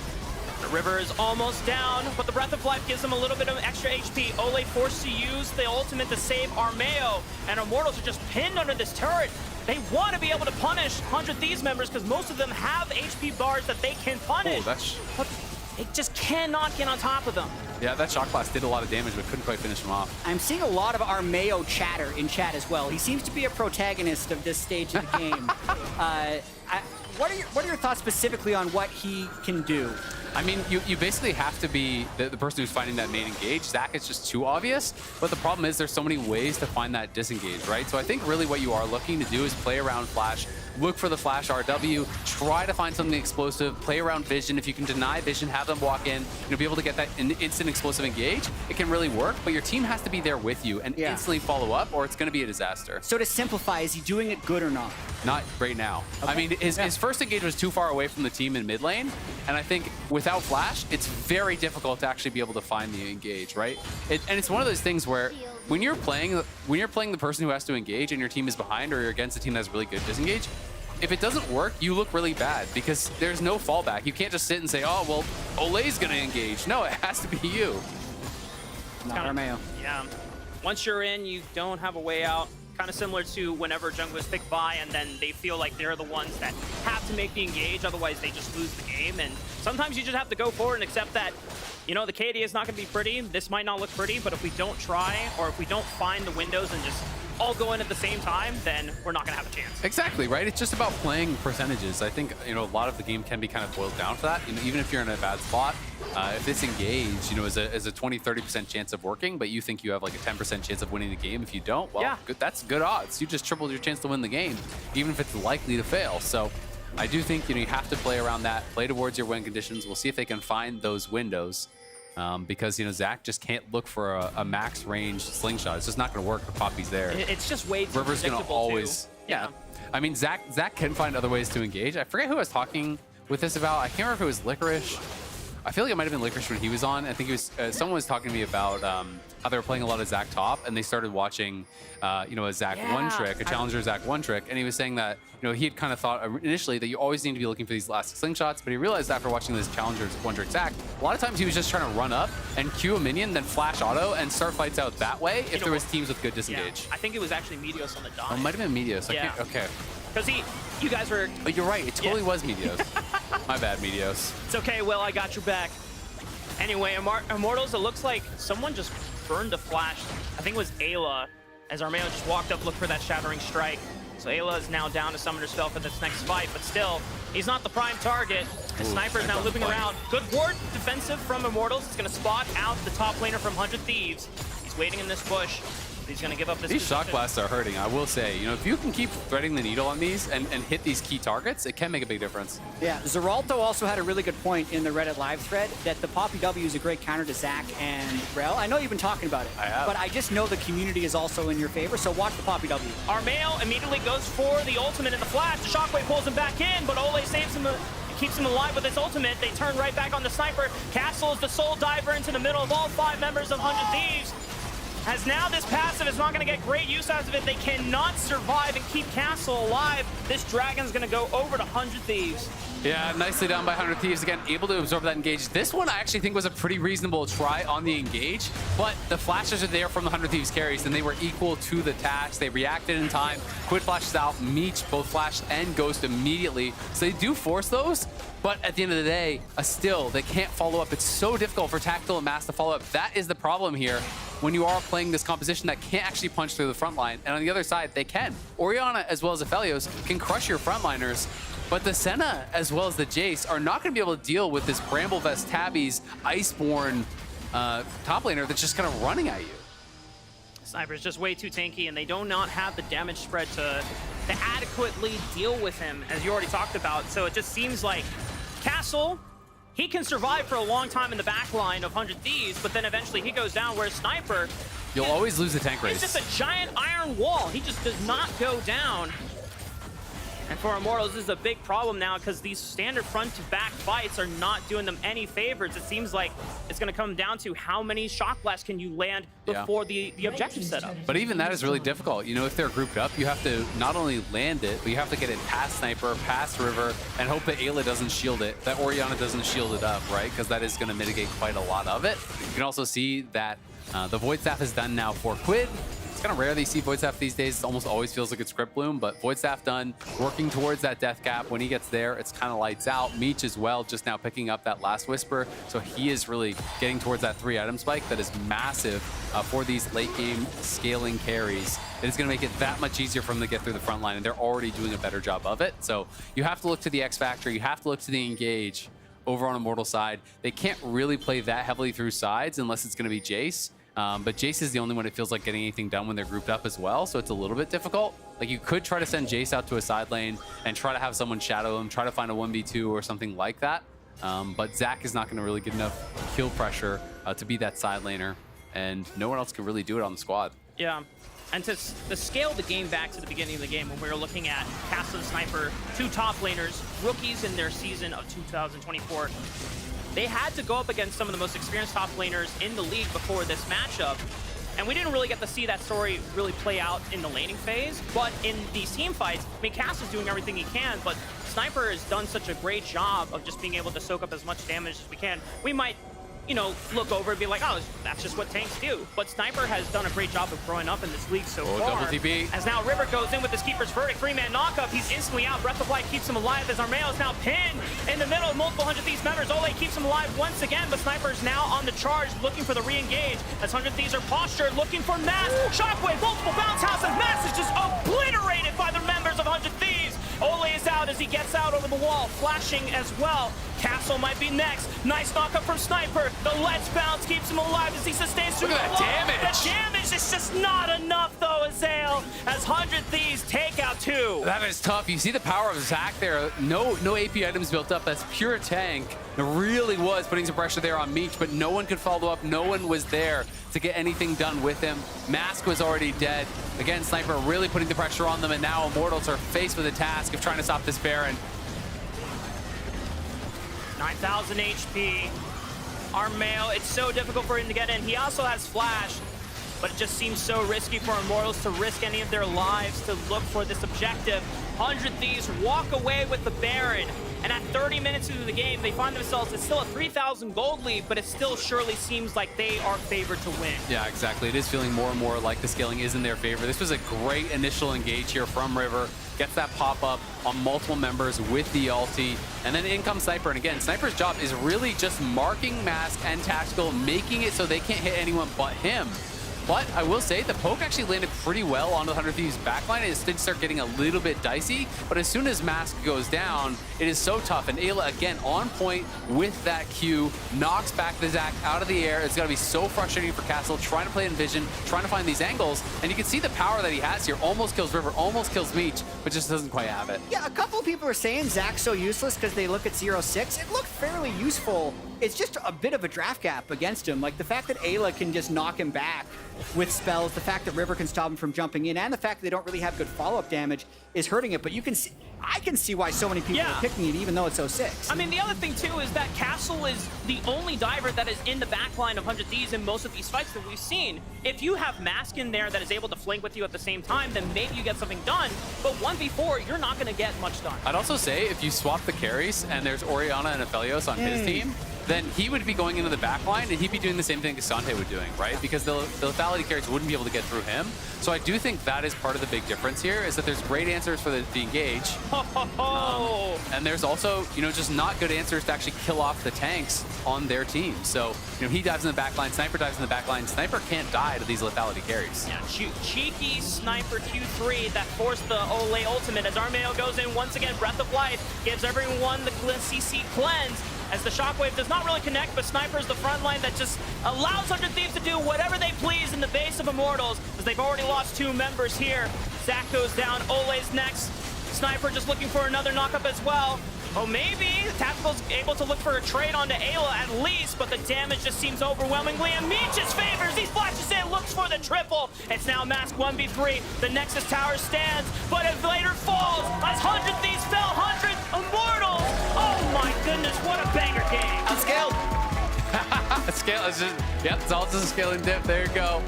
The River is almost down, but the Breath of Life gives him a little bit of extra HP. Ole forced to use the ultimate to save Armeo, and Immortals are just pinned under this turret. They want to be able to punish 100 Thieves members because most of them have HP bars that they can punish. Oh, that's... It just cannot get on top of them. Yeah, that shock blast did a lot of damage, but couldn't quite finish him off. I'm seeing a lot of Armeo chatter in chat as well. He seems to be a protagonist of this stage of the game. What are your thoughts specifically on what he can do? I mean, you basically have to be the person who's finding that main engage. Zach is just too obvious, but the problem is there's so many ways to find that disengage, right? So I think really what you are looking to do is play around Flash, look for the Flash RW, try to find something explosive, play around Vision. If you can deny Vision, have them walk in, you'll be able to get that instant explosive engage. It can really work, but your team has to be there with you and instantly follow up, or it's going to be a disaster. So to simplify, is he doing it good or not? Not right now. Okay. I mean, his first engage was too far away from the team in mid lane, and I think without Flash, it's very difficult to actually be able to find the engage, right? And it's one of those things where when you're playing the person who has to engage and your team is behind, or you're against a team that has really good disengage, if it doesn't work, you look really bad because there's no fallback. You can't just sit and say, oh, well, Ole's going to engage. No, it has to be you. Not Armeo. Yeah. Once you're in, you don't have a way out. Kind of similar to whenever junglers pick buy and then they feel like they're the ones that have to make the engage, otherwise they just lose the game. And sometimes you just have to go forward and accept that, you know, the KD is not going to be pretty. This might not look pretty, but if we don't try or if we don't find the windows and just all go in at the same time, then we're not going to have a chance. Exactly, right? It's just about playing percentages. I think, you know, a lot of the game can be kind of boiled down to that. You know, even if you're in a bad spot, if it's engaged, you know, is a 20-30% chance of working, but you think you have like a 10% chance of winning the game. If you don't, well, that's good odds. You just tripled your chance to win the game, even if it's likely to fail. So I do think, you know, you have to play around that, play towards your win conditions. We'll see if they can find those windows. Because, you know, Zach just can't look for a max range slingshot. It's just not going to work if Poppy's there. It's just way too River's going to always... too. Yeah. I mean, Zach can find other ways to engage. I forget who I was talking with this about. I can't remember if it was Licorice. I feel like it might have been Licorice when he was on. I think it was someone was talking to me about how they were playing a lot of Zach top, and they started watching, you know, a Zach one trick, a challenger Zach one trick, and he was saying that, you know, he had kind of thought initially that you always need to be looking for these elastic slingshots, but he realized after watching this challenger's one trick Zach, a lot of times he was just trying to run up and queue a minion, then flash auto and start fights out that way if there was teams with good disengage. Yeah. I think it was actually Medios on the dot. Oh, it might have been Medios. Yeah. Okay. Because you guys were... Oh, you're right. It totally was Medios. My bad, Medios. It's okay, Will. I got your back. Anyway, Immortals, it looks like someone just burned a flash. I think it was Ayla, as Armeo just walked up, looked for that Shattering Strike. So Ayla is now down to Summoner's Spell for this next fight, but still, he's not the prime target. The Sniper is now looping around. Good ward defensive from Immortals. It's going to spot out the top laner from 100 Thieves. He's waiting in this bush. He's going to give up this These position. shock blasts are hurting, I will say. You know, if you can keep threading the needle on these and hit these key targets, it can make a big difference. Yeah, Zeralto also had a really good point in the Reddit live thread that the Poppy W is a great counter to Zach and Rel. I know you've been talking about it, I have. But I just know the community is also in your favor, so watch the Poppy W. Armeo immediately goes for the ultimate in the flash. The Shockwave pulls him back in, but Ole saves him, keeps him alive with his ultimate. They turn right back on the Sniper. Castle is the sole diver into the middle of all 5 members of 100 Thieves. As now this passive is not going to get great use out of it. They cannot survive and keep Castle alive. This Dragon's going to go over to 100 Thieves. Yeah, nicely done by 100 Thieves. Again, able to absorb that engage. This one I actually think was a pretty reasonable try on the engage, but the flashes are there from the 100 Thieves carries, and they were equal to the task. They reacted in time. Quid flashes out, Meech both flash and Ghost immediately. So they do force those, but at the end of the day, still, they can't follow up. It's so difficult for Tactical and Mass to follow up. That is the problem here when you are playing this composition that can't actually punch through the front line. And on the other side, they can. Orianna, as well as Aphelios, can crush your frontliners. But the Senna, as well as the Jace, are not going to be able to deal with this Bramble Vest Tabby's Iceborne top laner that's just kind of running at you. Sniper is just way too tanky, and they do not have the damage spread to adequately deal with him, as you already talked about. So it just seems like Castle, he can survive for a long time in the back line of 100 Thieves, but then eventually he goes down, whereas Sniper... You'll always lose the tank race. He's just a giant iron wall. He just does not go down. And for Immortals, this is a big problem now because these standard front-to-back fights are not doing them any favors. It seems like it's going to come down to how many Shock Blasts can you land before the objective setup. But even that is really difficult. You know, if they're grouped up, you have to not only land it, but you have to get it past Sniper, past River, and hope that Ayla doesn't shield it, that Orianna doesn't shield it up, right? Because that is going to mitigate quite a lot of it. You can also see that the Void Staff is done now for Quid. kind of rare that you see Voidstaff these days. It almost always feels like it's Crypt Bloom, but Voidstaff done, working towards that death cap. When he gets there, it's kind of lights out. Meech as well, just now picking up that last Whisper. So he is really getting towards that 3-item spike that is massive for these late game scaling carries. It is going to make it that much easier for them to get through the front line, and they're already doing a better job of it. So you have to look to the X Factor, you have to look to the Engage over on Immortal side. They can't really play that heavily through sides unless it's going to be Jace. But Jace is the only one that feels like getting anything done when they're grouped up as well, so it's a little bit difficult. Like, you could try to send Jace out to a side lane and try to have someone shadow him, try to find a 1v2 or something like that. But Zach is not going to really get enough kill pressure to be that side laner, and no one else can really do it on the squad. Yeah. And to scale the game back to the beginning of the game, when we were looking at Castle and Sniper, 2 top laners, rookies in their season of 2024, they had to go up against some of the most experienced top laners in the league before this matchup. And we didn't really get to see that story really play out in the laning phase. But in these team fights, I mean, Castle's doing everything he can, but Sniper has done such a great job of just being able to soak up as much damage as we can. We might, you know, look over and be like, oh, that's just what tanks do. But Sniper has done a great job of growing up in this league so far. Double TP. As now River goes in with his Keeper's Verdict, 3-man knockup. He's instantly out. Breath of Life keeps him alive as Armeo is now pinned in the middle of multiple 100 Thieves members. Ole keeps him alive once again, but Sniper's now on the charge, looking for the re-engage. As 100 Thieves are postured, looking for Mass. Shockwave, multiple bounce house, and Mass is just obliterated by the members of 100 Thieves. Ole is out as he gets out over the wall, flashing as well. Castle might be next. Nice knockup from Sniper. The Let's Bounce keeps him alive as he sustains through the wall. The damage is just not enough, though, Azael, as 100 Thieves take out 2. That is tough. You see the power of Zach there. No AP items built up. That's pure tank. It really was putting some pressure there on Meech, but no one could follow up. No one was there to get anything done with him. Mask was already dead. Again, Sniper really putting the pressure on them, and now Immortals are faced with the task of trying to stop this Baron. 9,000 HP. Armeo, it's so difficult for him to get in. He also has Flash, but it just seems so risky for Immortals to risk any of their lives to look for this objective. 100 Thieves walk away with the Baron, and at 30 minutes into the game, they find themselves, it's still a 3,000 gold lead, but it still surely seems like they are favored to win. Yeah, exactly. It is feeling more and more like the scaling is in their favor. This was a great initial engage here from River. Gets that pop-up on multiple members with the ulti, and then in comes Sniper. And again, Sniper's job is really just marking Mask and Tactical, making it so they can't hit anyone but him. But I will say the poke actually landed pretty well on the 100 Thieves backline. It did start getting a little bit dicey, but as soon as Mask goes down, it is so tough. And Ayla, again, on point with that Q, knocks back the Zac out of the air. It's gotta be so frustrating for Castle, trying to play in vision, trying to find these angles, and you can see the power that he has here. Almost kills River, almost kills Meech, but just doesn't quite have it. Yeah, a couple of people are saying Zac's so useless because they look at 0-6. It looked fairly useful. It's just a bit of a draft gap against him. Like the fact that Ayla can just knock him back with spells, the fact that River can stop him from jumping in, and the fact that they don't really have good follow-up damage is hurting it. But you can see, I can see why so many people are picking it, even though it's 0-6. I mean, the other thing, too, is that Castle is the only diver that is in the backline of 100 Thieves in most of these fights that we've seen. If you have Mask in there that is able to flank with you at the same time, then maybe you get something done. But 1v4, you're not going to get much done. I'd also say if you swap the carries and there's Orianna and Aphelios on his team, then he would be going into the back line and he'd be doing the same thing Asante would doing, right? Because the lethality carries wouldn't be able to get through him. So I do think that is part of the big difference here, is that there's great answers for the engage. And there's also, you know, just not good answers to actually kill off the tanks on their team. So, you know, he dives in the back line, Sniper dives in the back line. Sniper can't die to these lethality carries. Yeah, cheeky Sniper Q3 that forced the Ole ultimate as Armeo goes in once again. Breath of Life gives everyone the CC cleanse, as the Shockwave does not really connect, but Sniper's the front line that just allows 100 Thieves to do whatever they please in the base of Immortals, as they've already lost 2 members here. Zac goes down, Ole's next. Sniper just looking for another knockup as well. Oh, maybe Tactical's able to look for a trade onto Ayla at least, but the damage just seems overwhelmingly in Meech's favors. He flashes in, looks for the triple. It's now Mask 1v3. The Nexus Tower stands, but it later falls as 100 Thieves fell, 100 Immortals. Oh my goodness, what a banger game. Unscaled. It's also a scaling dip. There you go.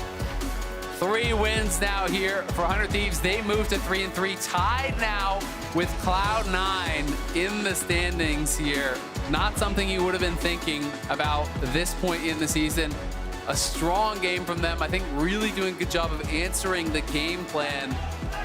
3 wins now here for 100 Thieves. They move to 3-3, tied now with Cloud9 in the standings here. Not something you would have been thinking about this point in the season. A strong game from them. I think really doing a good job of answering the game plan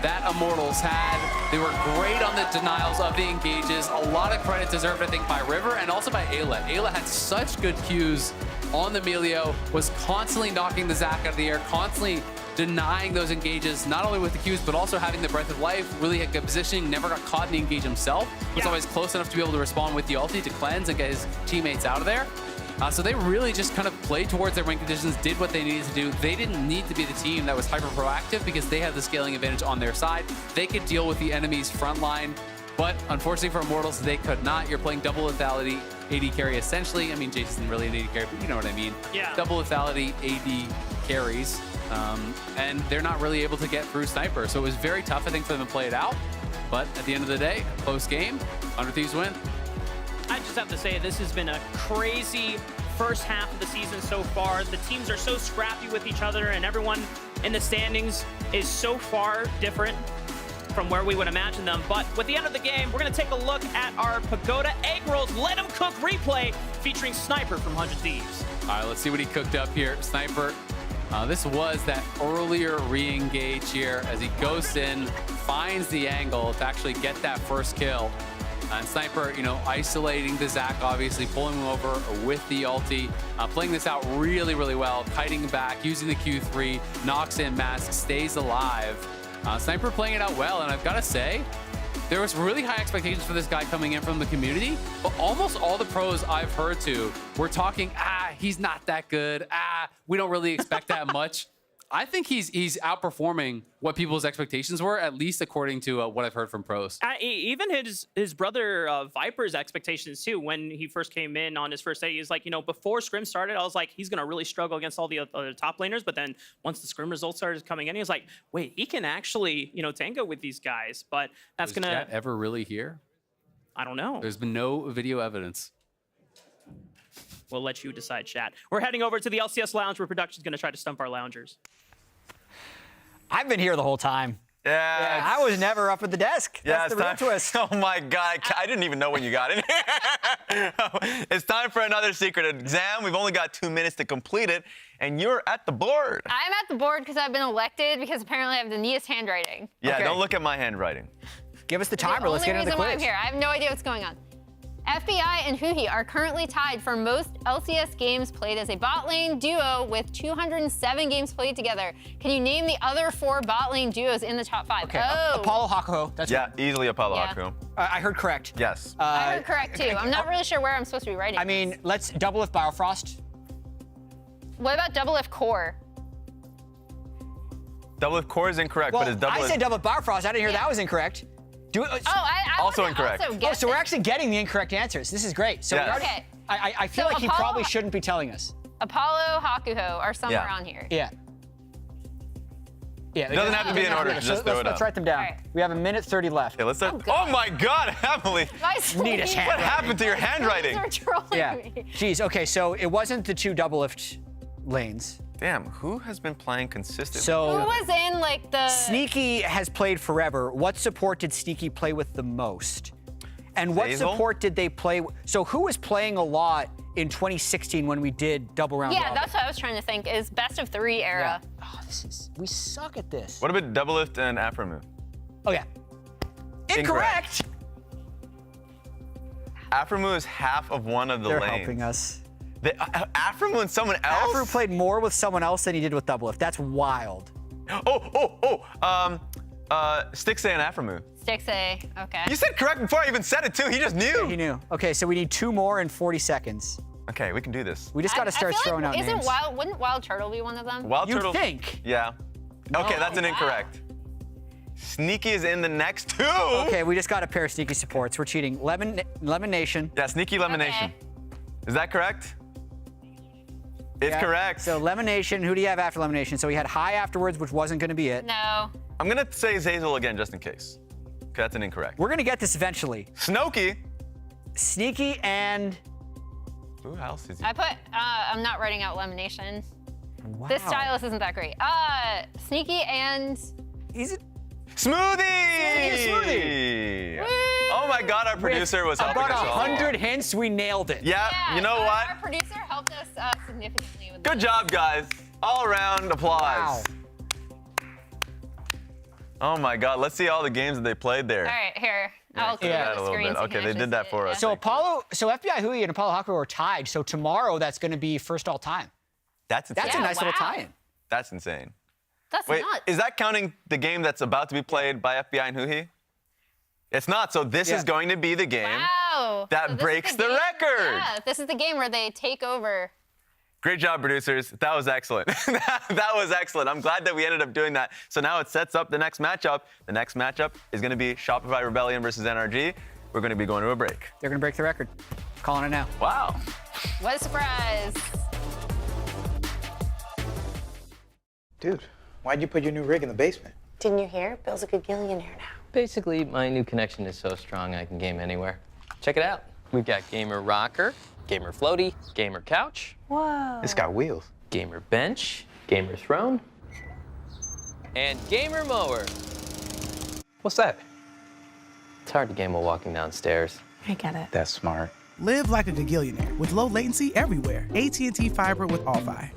that Immortals had. They were great on the denials of the engages. A lot of credit deserved, I think, by River and also by Ayla. Ayla had such good cues on the Melio, was constantly knocking the Zac out of the air, constantly denying those engages, not only with the Qs, but also having the Breath of Life, really had good positioning, never got caught in the engage himself, was always close enough to be able to respond with the ulti to cleanse and get his teammates out of there. So they really just kind of played towards their win conditions, did what they needed to do. They didn't need to be the team that was hyper proactive because they had the scaling advantage on their side. They could deal with the enemy's front line, but unfortunately for Immortals, they could not. You're playing double lethality, AD carry essentially. I mean, Jace isn't really an AD carry, but you know what I mean. Yeah. Double lethality, AD carries, and they're not really able to get through Sniper. So it was very tough, I think, for them to play it out. But at the end of the day, close game, Under Thieves win. I just have to say, this has been a crazy first half of the season so far. The teams are so scrappy with each other, and everyone in the standings is so far different from where we would imagine them. But with the end of the game, we're going to take a look at our Pagoda Egg Rolls Let 'em Cook replay featuring Sniper from 100 Thieves. All right, let's see what he cooked up here. Sniper, this was that earlier re-engage here as he goes in, finds the angle to actually get that first kill. And Sniper, you know, isolating the Zac, obviously, pulling him over with the ulti, playing this out really, really well, kiting back, using the Q3, knocks in Mask, stays alive. Sniper playing it out well, and I've got to say, there was really high expectations for this guy coming in from the community, but almost all the pros I've heard to were talking, he's not that good, we don't really expect that much. I think he's outperforming what people's expectations were, at least according to what I've heard from pros. Even his brother Viper's expectations too. When he first came in on his first day, he was like, you know, before Scrim started, I was like, he's gonna really struggle against all the other top laners. But then once the Scrim results started coming in, he was like, wait, he can actually, you know, tango with these guys. But that's Was that ever really here? I don't know. There's been no video evidence. We'll let you decide, chat. We're heading over to the LCS lounge where production's gonna try to stump our loungers. I've been here the whole time. Yeah, I was never up at the desk. Yeah, That's the real twist. Oh my God, I didn't even know when you got in here. It's time for another secret exam. We've only got 2 minutes to complete it, and you're at the board. I'm at the board because I've been elected because apparently I have the neatest handwriting. Yeah, don't look at my handwriting. Give us the timer. Let's get into the quiz. The only reason why I'm here, I have no idea what's going on. FBI and Huhi are currently tied for most LCS games played as a bot lane duo with 207 games played together. Can you name the other 4 bot lane duos in the top 5? Okay, Apollo Hakuho. That's yeah, easily Apollo Yeah. Hakuho. I heard correct. Yes. I heard correct too. I'm not really sure where I'm supposed to be writing. I mean, let's double if Biofrost. What about double F core? Double if core is incorrect, Well, but it's double I if... said double if Biofrost. I didn't hear that was incorrect. I Also incorrect. So we're actually getting the incorrect answers. This is great. So we Yes. already, Okay. I feel So like he Apollo- probably shouldn't be telling us. Apollo, Hakuho are somewhere Yeah. on here. Yeah. Yeah. It doesn't have to be in order, just throw it Let's up. write them down. All right. We have a minute 30 left. Yeah, let's start. Oh my God, Emily! Neatest What happened to your handwriting? Are trolling Yeah. me. Jeez. Okay, so it wasn't the 2 double lift lanes. Damn, who has been playing consistently? So Who was in like the Sneaky has played forever. What support did Sneaky play with the most? And what Basil? support did they play? So who was playing a lot in 2016 when we did double round? Yeah, robin? that's what I was trying to think. Is best of 3 era. Oh, we suck at this. What about double lift and Aframu? Oh yeah. Incorrect. Aframu is half of one of the They're lanes. helping us. Aframu and someone else? Afro played more with someone else than he did with double lift. That's wild. Stixay and Aframu. Stixay. Okay. You said correct before I even said it too. He just knew. Yeah, he knew. Okay, so we need 2 more in 40 seconds. Okay, we can do this. We just got to start I feel throwing like, out names. Wouldn't Wild Turtle be one of them? Wild You Turtle. think? Yeah. Okay, that's an wow. incorrect. Sneaky is in the next 2. Okay, we just got a pair of Sneaky supports. We're cheating. Lemon Nation. Yeah, Sneaky Lemonation. Okay. Is that correct? It's Yeah. correct. So Lemonation, who do you have after Lemonation? So we had High afterwards, which wasn't going to be it. No. I'm gonna say Zazel again just in case. Okay, that's an incorrect. We're going to get this eventually. Snokey. Sneaky and... Who else is he? I put. I'm not writing out Lemonation. Wow. This stylus isn't that great. Sneaky and. He's a... Smoothie! Smoothie! Oh my God, our producer was helping About us all. 100 hints, we nailed it. Yeah, you know our- what? Our producer helped us significantly. With Good job, guys. All around applause. Wow. Oh my God, let's see all the games that they played there. All right, here. I'll clear that a the little screen. bit. so you Okay, can they actually did that see for it, us. So FBI Hui and Apollo Haku are tied. So tomorrow that's going to be first all time. That's insane. That's a nice little tie-in. That's insane. That's Wait, nuts. is that counting the game that's about to be played by FBI and Huhi? It's not. So this is going to be the game Wow. that So this is breaks the game- record. Yeah, this is the game where they take over. Great job, producers. That was excellent. That was excellent. I'm glad that we ended up doing that. So now it sets up the next matchup. The next matchup is going to be Shopify Rebellion versus NRG. We're going to be going to a break. They're going to break the record. Calling it now. Wow. What a surprise. Dude, why'd you put your new rig in the basement? Didn't you hear? Bill's a good gillionaire now. Basically, my new connection is so strong I can game anywhere. Check it out. We've got Gamer Rocker, Gamer Floaty, Gamer Couch. Whoa. It's got wheels. Gamer Bench, Gamer Throne, and Gamer Mower. What's that? It's hard to game while walking downstairs. I get it. That's smart. Live like a gagillionaire with low latency everywhere. AT&T Fiber with All-Fi.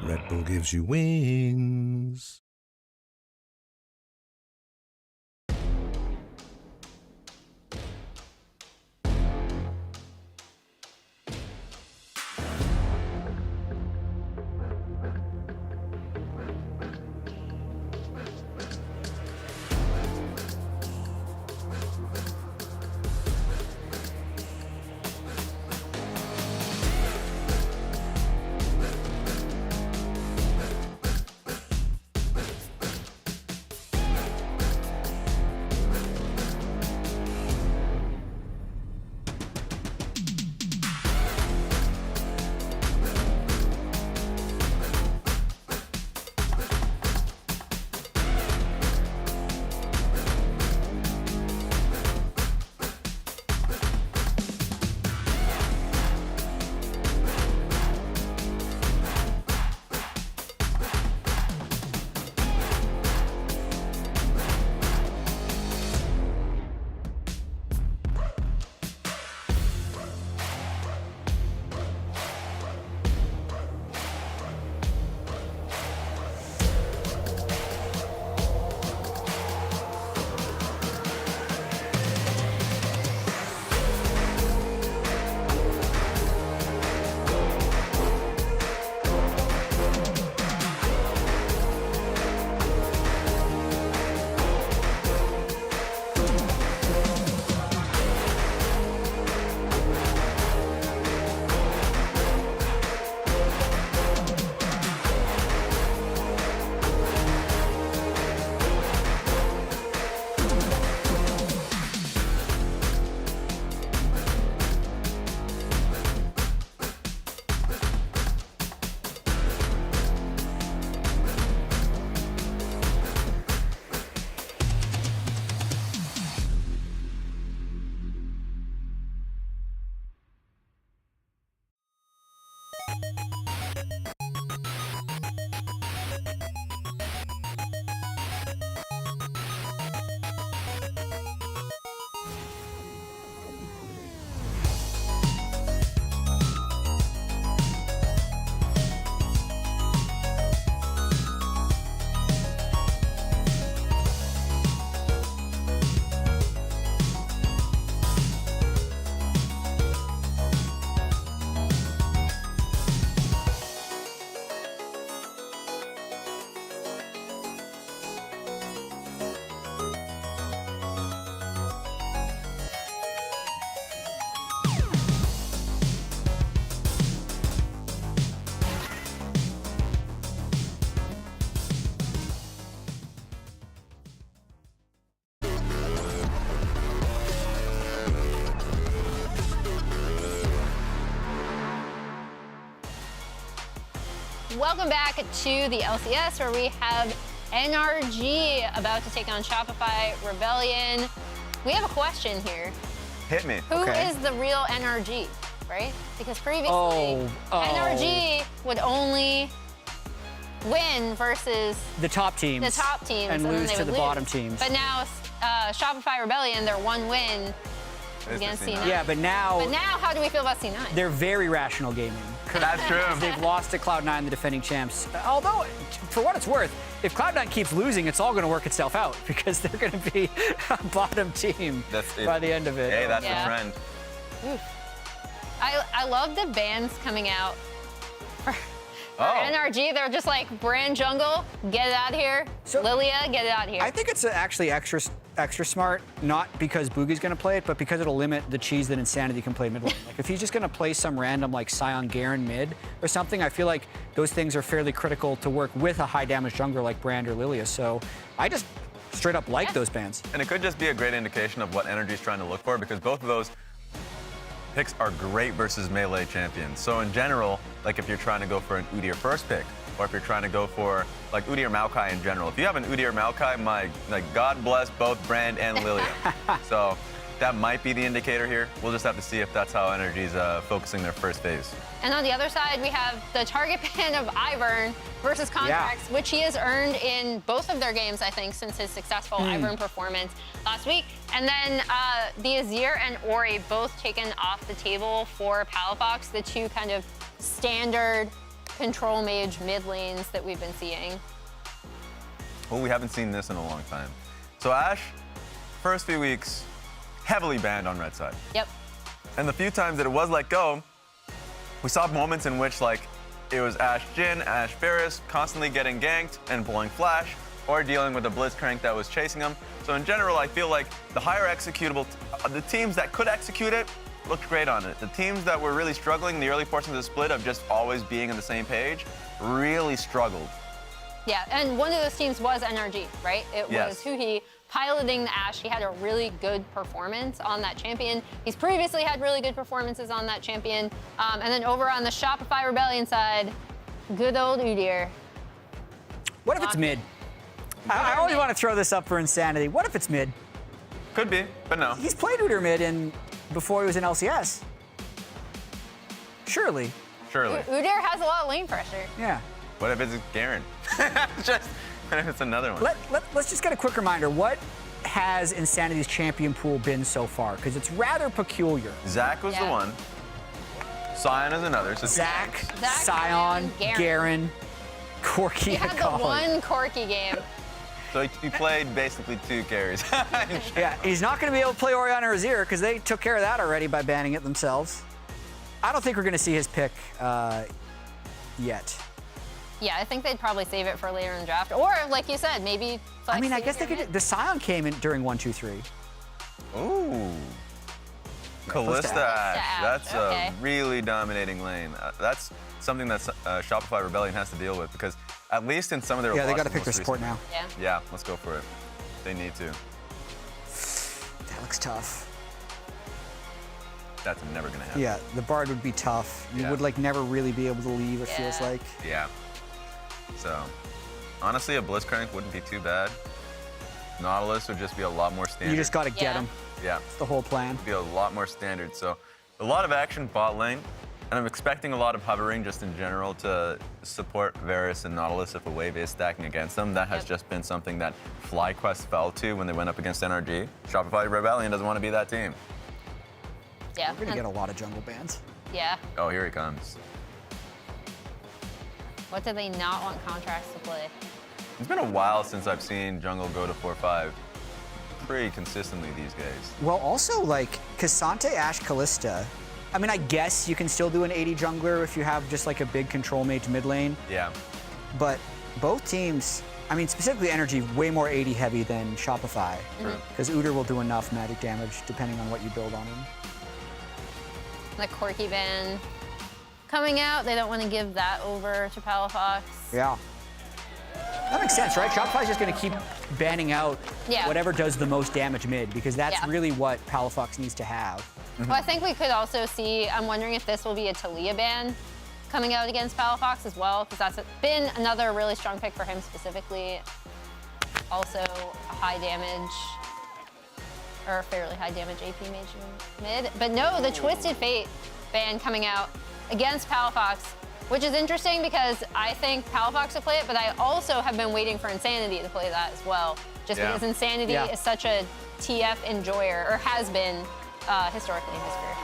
Red Bull gives you wings. Welcome back to the LCS, where we have NRG about to take on Shopify Rebellion. We have a question here. Hit me. Who is the real NRG, right? Because previously, NRG would only win versus the top teams. and and then lose they to would the bottom teams. But now Shopify Rebellion, their one win against C9. Yeah, but now how do we feel about C9? they're very rational gaming. That's true. They've lost to Cloud9, the defending champs. Although, for what it's worth, if Cloud9 keeps losing, it's all going to work itself out because they're going to be a bottom team by the end of it. Hey, that's the trend. Oof. I love the bans coming out for NRG. They're just like, Brand Jungle, get it out of here. Lilia, get it out of here. I think it's actually extra smart, not because Boogie's going to play it, but because it'll limit the cheese that Insanity can play mid lane. Like, if he's just going to play some random, like, Sion Garen mid or something, I feel like those things are fairly critical to work with a high-damage jungler like Brand or Lilia. So I just straight up like those bans. And it could just be a great indication of what Energy's trying to look for, because both of those picks are great versus melee champions. So in general, like if you're trying to go for an Udyr first pick, or if you're trying to go for like Udyr Maokai in general. If you have an Udyr Maokai, God bless both Brand and Lilia. So that might be the indicator here. We'll just have to see if that's how Energy's focusing their first phase. And on the other side, we have the target ban of Ivern versus Contracts, which he has earned in both of their games, I think, since his successful Ivern performance last week. And then the Azir and Ori both taken off the table for Palafox, the two kind of standard control mage mid lanes that we've been seeing. Well, we haven't seen this in a long time. So Ashe, first few weeks, heavily banned on red side. Yep. And the few times that it was let go, we saw moments in which it was Ashe Jhin, Ashe Varus constantly getting ganked and pulling flash, or dealing with a Blitzcrank that was chasing him. So in general, I feel like the higher executable, the teams that could execute it looked great on it. The teams that were really struggling in the early portions of the split of just always being on the same page really struggled. Yeah, and one of those teams was NRG, right? It was Huhi piloting the Ashe. He had a really good performance on that champion. He's previously had really good performances on that champion. And then over on the Shopify Rebellion side, good old Udyr. What if it's mid? I always want to throw this up for Insanity. What if it's mid? Could be, but no. He's played Udyr mid before he was in LCS. Surely. Udyr has a lot of lane pressure. Yeah. What if it's Garen? What if it's another one? Let's just get a quick reminder. What has Insanity's champion pool been so far? Because it's rather peculiar. Zac was the one. Sion is another. So Zac, Sion, Garen, Corki, He had the one Corki game. So he played basically two carries. Yeah, he's not going to be able to play Orianna or Azir because they took care of that already by banning it themselves. I don't think we're going to see his pick yet. Yeah, I think they'd probably save it for later in the draft. Or, like you said, maybe flex. I mean, I guess they could. The Sion came in during 1-2-3. Ooh. Kalista Ashe. That's a really dominating lane. That's something that Shopify Rebellion has to deal with because at least in some of their they got to pick their support now. Yeah, let's go for it. They need to. That looks tough. That's never gonna happen. Yeah, the Bard would be tough. You would never really be able to leave. It feels like. Yeah. So, honestly, a Blitzcrank wouldn't be too bad. Nautilus would just be a lot more standard. You just got to get him. Yeah. It's the whole plan. It'd be a lot more standard. So, a lot of action bot lane, and I'm expecting a lot of hovering just in general to support Varus and Nautilus if a wave is stacking against them. That has just been something that FlyQuest fell to when they went up against NRG. Shopify Rebellion doesn't want to be that team. Yeah. We're going to get a lot of jungle bans. Yeah. Oh, here he comes. What do they not want Contracts to play? It's been a while since I've seen jungle go to 4-5 pretty consistently these days. Well, also, Cassante, Ashe, Kalista. I mean, I guess you can still do an 80 jungler if you have just a big control mage mid lane. Yeah. But both teams, I mean, specifically Energy, way more 80 heavy than Shopify. True. Because Udyr will do enough magic damage depending on what you build on him. The Corki ban coming out. They don't want to give that over to Palafox. Yeah. That makes sense, right? Shopify's just going to keep banning out whatever does the most damage mid because that's really what Palafox needs to have. Well, I think we could also see, I'm wondering if this will be a Talia ban coming out against Palafox as well, because that's been another really strong pick for him specifically. Also, a high damage, or fairly high damage AP mage mid. But no, the Twisted Fate ban coming out against Palafox. Which is interesting because I think Palafox will play it, but I also have been waiting for Insanity to play that as well. Just because Insanity is such a TF enjoyer, or has been historically in his career.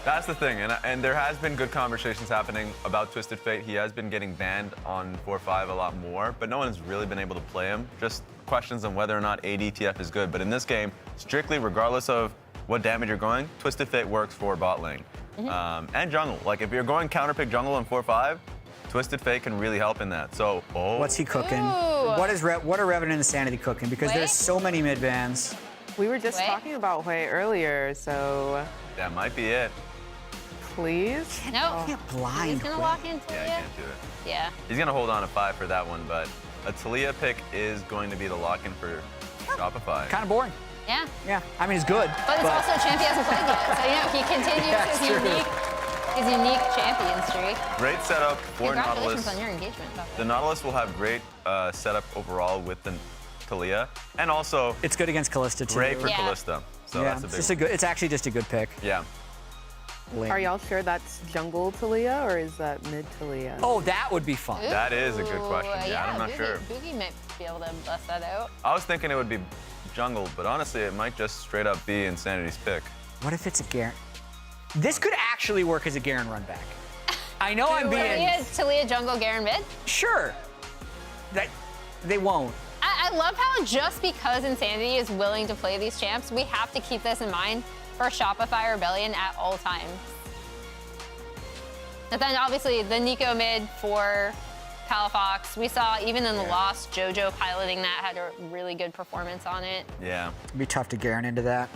That's the thing, and there has been good conversations happening about Twisted Fate. He has been getting banned on 4-5 a lot more, but no one's really been able to play him. Just questions on whether or not AD/TF is good. But in this game, strictly regardless of what damage you're going, Twisted Fate works for bot lane. And jungle. Like if you're going counterpick jungle in 4-5, Twisted Fate can really help in that. So, What's he cooking? What are Revenant and Insanity cooking? Because there's so many mid bans. We were just talking about Hui earlier, so that might be it. Please? No. Can't blind. He's gonna walk in Talia. Yeah, he can't do it. Yeah. He's gonna hold on to 5 for that one, but a Talia pick is going to be the lock-in for Shopify. Kind of boring. Yeah. Yeah. I mean, it's good. But it's also a champ he hasn't played yet. So, you know, he continues his unique champion streak. Great setup for Congratulations Nautilus. on your engagement. The Nautilus will have great setup overall with the Talia, and also it's good against Kalista too. Great for Kalista. So that's a big it's it's actually just a good pick. Yeah. Are y'all sure that's jungle Talia or is that mid Talia? Oh, that would be fun. That is a good question. Yeah, I'm not sure. Boogie might be able to bust that out. I was thinking it would be jungle, but honestly, it might just straight up be Insanity's pick. What if it's a Garen? This could actually work as a Garen run back. I know I'm being... Talia jungle Garen mid? Sure. They won't. I love how just because Insanity is willing to play these champs, we have to keep this in mind for Shopify Rebellion at all times. But then obviously the Nico mid for Palafox. We saw even in the loss, JoJo piloting that had a really good performance on it. Yeah. It'd be tough to Garen into that.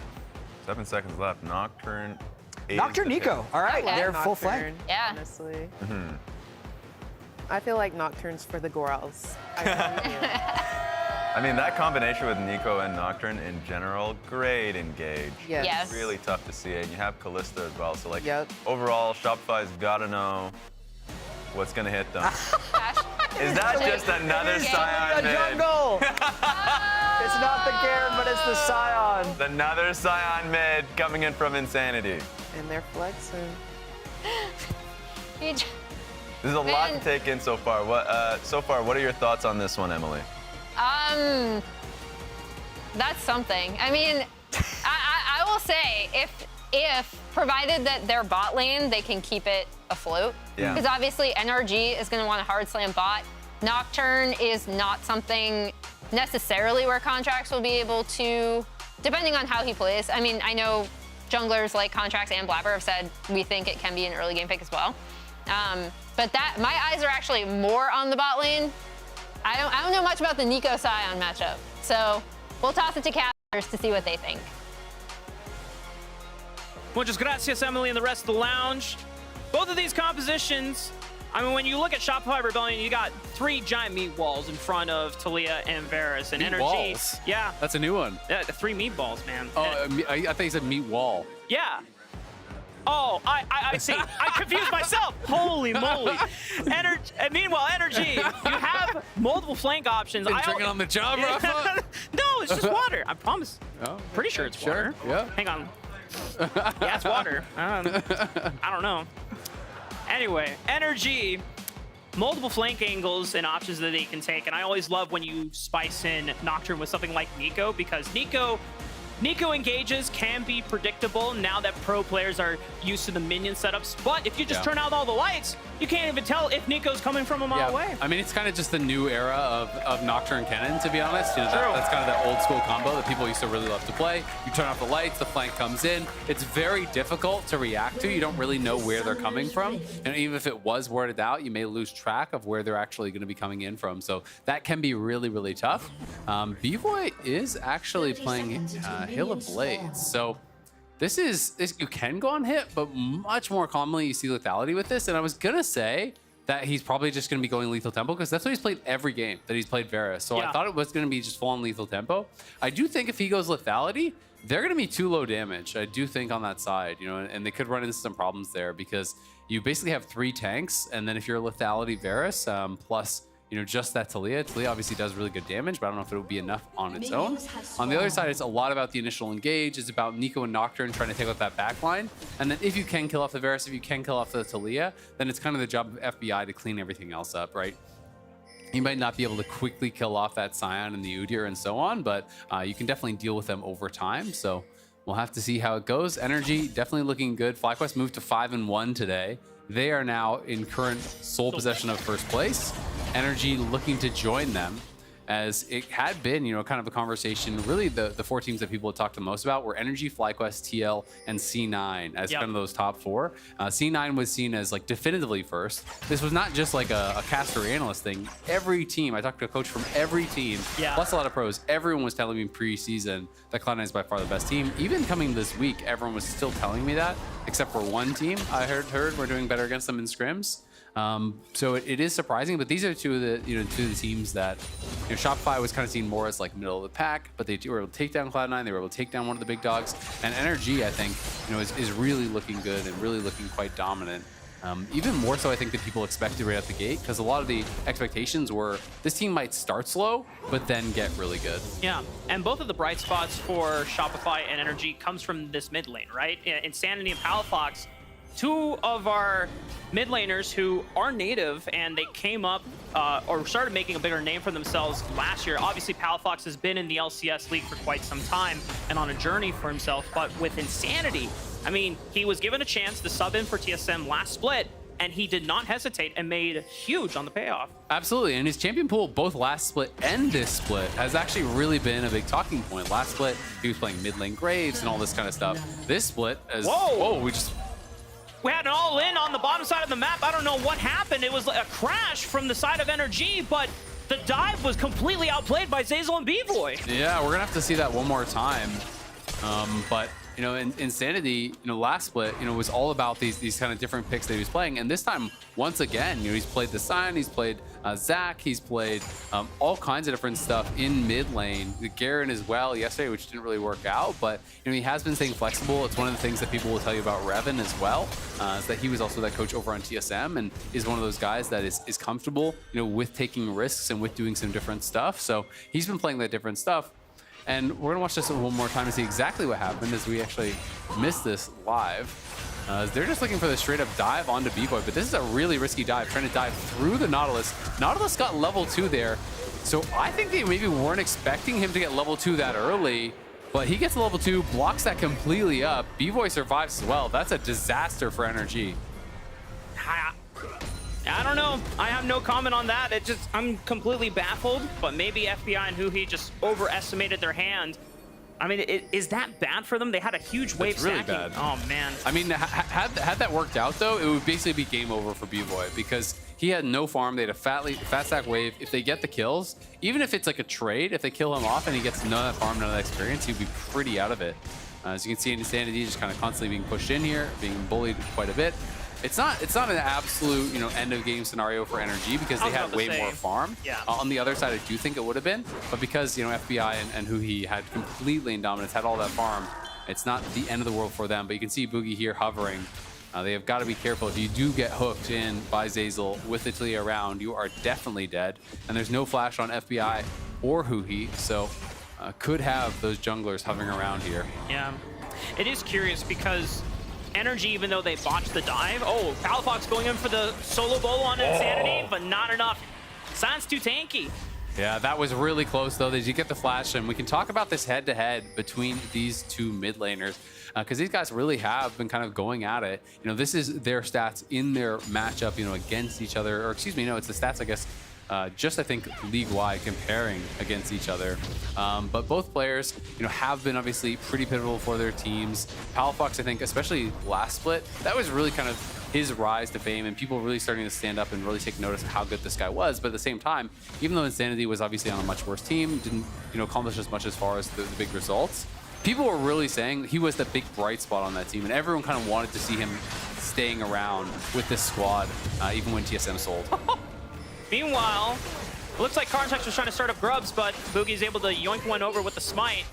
7 seconds left. Nocturne. Nocturne Nico. All right, Okay. they're full flank. Yeah. Honestly. I feel like Nocturne's for the Gorals. I mean, that combination with Nico and Nocturne in general, great engage. Yes. It's really tough to see it. And you have Kalista as well. So, like, overall, Shopify's got to know what's going to hit them. Is that just another Scion mid? Jungle! It's not the Garen, but it's the Scion. Another Scion mid coming in from Insanity. And they're flexing. There's a lot to take in so far. What are your thoughts on this one, Emily? That's something. I mean, I will say if provided that their bot lane, they can keep it afloat. Yeah. Because obviously NRG is going to want to hard slam bot. Nocturne is not something necessarily where Contracts will be able to, depending on how he plays. I mean, I know junglers like Contracts and Blabber have said we think it can be an early game pick as well. But that my eyes are actually more on the bot lane. I don't know much about the Nico Scion matchup, so we'll toss it to casters to see what they think. Muchas gracias, Emily, and the rest of the lounge. Both of these compositions, I mean, when you look at Shopify Rebellion, you got 3 giant meat walls in front of Talia and Varus and Meat NRG. walls? Yeah. That's a new one. Yeah, the 3 meatballs, man. Oh, I thought you said meat wall. Yeah. Oh, I see. I confused myself. Holy moly. Meanwhile, Energy, you have multiple flank options. Been drinking on the job, Rafa? No, it's just water. I promise. Oh, Pretty sure it's water. Yeah. Hang on. Yeah, it's water. I don't know. Anyway, Energy, multiple flank angles and options that they can take. And I always love when you spice in Nocturne with something like Nico, because Nico engages can be predictable now that pro players are used to the minion setups. But if you just turn out all the lights, you can't even tell if Nico's coming from a mile away. I mean, it's kind of just the new era of Nocturne Cannon, to be honest. You know, that's kind of that old school combo that people used to really love to play. You turn off the lights, the flank comes in. It's very difficult to react to. You don't really know where they're coming from. And even if it was worded out, you may lose track of where they're actually going to be coming in from. So that can be really, really tough. B-Boy is actually playing Hill of Blades. So this you can go on hit, but much more commonly you see lethality with this. And I was going to say that he's probably just going to be going lethal tempo because that's what he's played every game that he's played Varus. So I thought it was going to be just full on lethal tempo. I do think if he goes lethality, they're going to be too low damage. I do think on that side, you know, and they could run into some problems there because you basically have 3 tanks. And then if you're lethality Varus, plus, just that Talia. Talia obviously does really good damage, but I don't know if it will be enough on its own. On the other side, it's a lot about the initial engage. It's about Nico and Nocturne trying to take out that back line. And then if you can kill off the Varus, if you can kill off the Talia, then it's kind of the job of FBI to clean everything else up, right? You might not be able to quickly kill off that Scion and the Udyr and so on, but you can definitely deal with them over time. So we'll have to see how it goes. Energy definitely looking good. FlyQuest moved to 5-1 today. They are now in current sole possession of first place. Energy looking to join them, as it had been, kind of a conversation. Really, the four teams that people had talked the most about were Energy, FlyQuest, TL, and C9 as kind of those top four. C9 was seen as like definitively first. This was not just like a caster analyst thing. Every team, I talked to a coach from every team, plus a lot of pros, everyone was telling me pre-season that Cloud9 is by far the best team. Even coming this week, everyone was still telling me that, except for one team I heard we're doing better against them in scrims. So it is surprising, but these are two of the teams that Shopify was kind of seen more as like middle of the pack, but they were able to take down Cloud9. They were able to take down one of the big dogs, and Energy, I think, is really looking good and really looking quite dominant. Even more so, I think, than people expected right out the gate, because a lot of the expectations were this team might start slow, but then get really good. Yeah, and both of the bright spots for Shopify and Energy comes from this mid lane, right? Insanity and Palafox, two of our mid laners who are native, and they came up or started making a bigger name for themselves last year. Obviously, Palafox has been in the LCS league for quite some time and on a journey for himself, but with Insanity, I mean, he was given a chance to sub in for TSM last split, and he did not hesitate and made huge on the payoff. Absolutely, and his champion pool, both last split and this split, has actually really been a big talking point. Last split, he was playing mid lane Graves and all this kind of stuff. This split, We had an all-in on the bottom side of the map. I don't know what happened. It was a crash from the side of Energy, but the dive was completely outplayed by Zeyzal and B-Boy. Yeah, we're gonna have to see that one more time. But Insanity, last split, was all about these kind of different picks that he was playing, and this time, once again, he's played the Scion, he's played Zac, he's played all kinds of different stuff in mid lane. The Garen as well yesterday, which didn't really work out, but he has been staying flexible. It's one of the things that people will tell you about Revan as well, is that he was also that coach over on TSM and is one of those guys that is comfortable, with taking risks and with doing some different stuff. So he's been playing that different stuff. And we're gonna watch this one more time to see exactly what happened, as we actually missed this live. They're just looking for the straight up dive onto B-Boy, but this is a really risky dive, trying to dive through the Nautilus. Nautilus got level 2 there, so I think they maybe weren't expecting him to get level 2 that early, but he gets level 2, blocks that completely up. B-Boy survives as well. That's a disaster for Energy. I don't know. I have no comment on that. I'm completely baffled, but maybe FBI and Huhi just overestimated their hand. I mean, is that bad for them? They had a huge wave really stacking. bad. Oh, man. I mean, had that worked out, though, it would basically be game over for B-Boy, because he had no farm. They had a fat stack wave. If they get the kills, even if it's like a trade, if they kill him off and he gets none of that farm, none of that experience, he'd be pretty out of it. As you can see, Insanity just kind of constantly being pushed in here, being bullied quite a bit. It's not an absolute, end of game scenario for Energy, because they had way more farm. Yeah. On the other side, I do think it would have been, but because, FBI and Huhi had complete lane dominance, had all that farm, it's not the end of the world for them. But you can see Boogie here hovering. They have got to be careful. If you do get hooked in by Zeyzal with the Talia around, you are definitely dead. And there's no flash on FBI or Huhi, so could have those junglers hovering around here. Yeah. It is curious because Energy, even though they botched the dive, Palafox going in for the solo bowl on Insanity, but not enough. Sion's too tanky. Yeah, that was really close, though. Did you get the flash? And we can talk about this head-to-head between these two mid laners, because these guys really have been kind of going at it. This is their stats in their matchup, against each other. Or excuse me, no, it's the stats, I guess, just I think league-wide comparing against each other. But both players, have been obviously pretty pivotal for their teams. Palafox, I think, especially last split, that was really kind of his rise to fame, and people really starting to stand up and really take notice of how good this guy was. But at the same time, even though Insanity was obviously on a much worse team, didn't accomplish as much as far as the big results, people were really saying he was the big bright spot on that team, and everyone kind of wanted to see him staying around with this squad, even when TSM sold. Meanwhile, it looks like Carntex was trying to start up Grubs, but Boogie's able to yoink one over with the smite.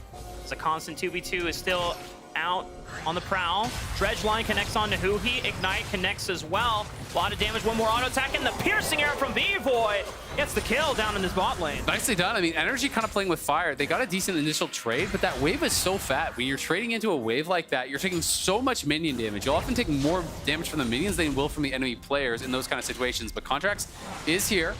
It's a constant 2v2 is still out on the prowl. Dredge line connects on Nahuhi. Ignite connects as well. A lot of damage, one more auto attack, and the piercing arrow from B-Boy gets the kill down in this bot lane. Nicely done. I mean, Energy kind of playing with fire. They got a decent initial trade, but that wave is so fat. When you're trading into a wave like that, you're taking so much minion damage. You'll often take more damage from the minions than you will from the enemy players in those kind of situations. But Contracts is here.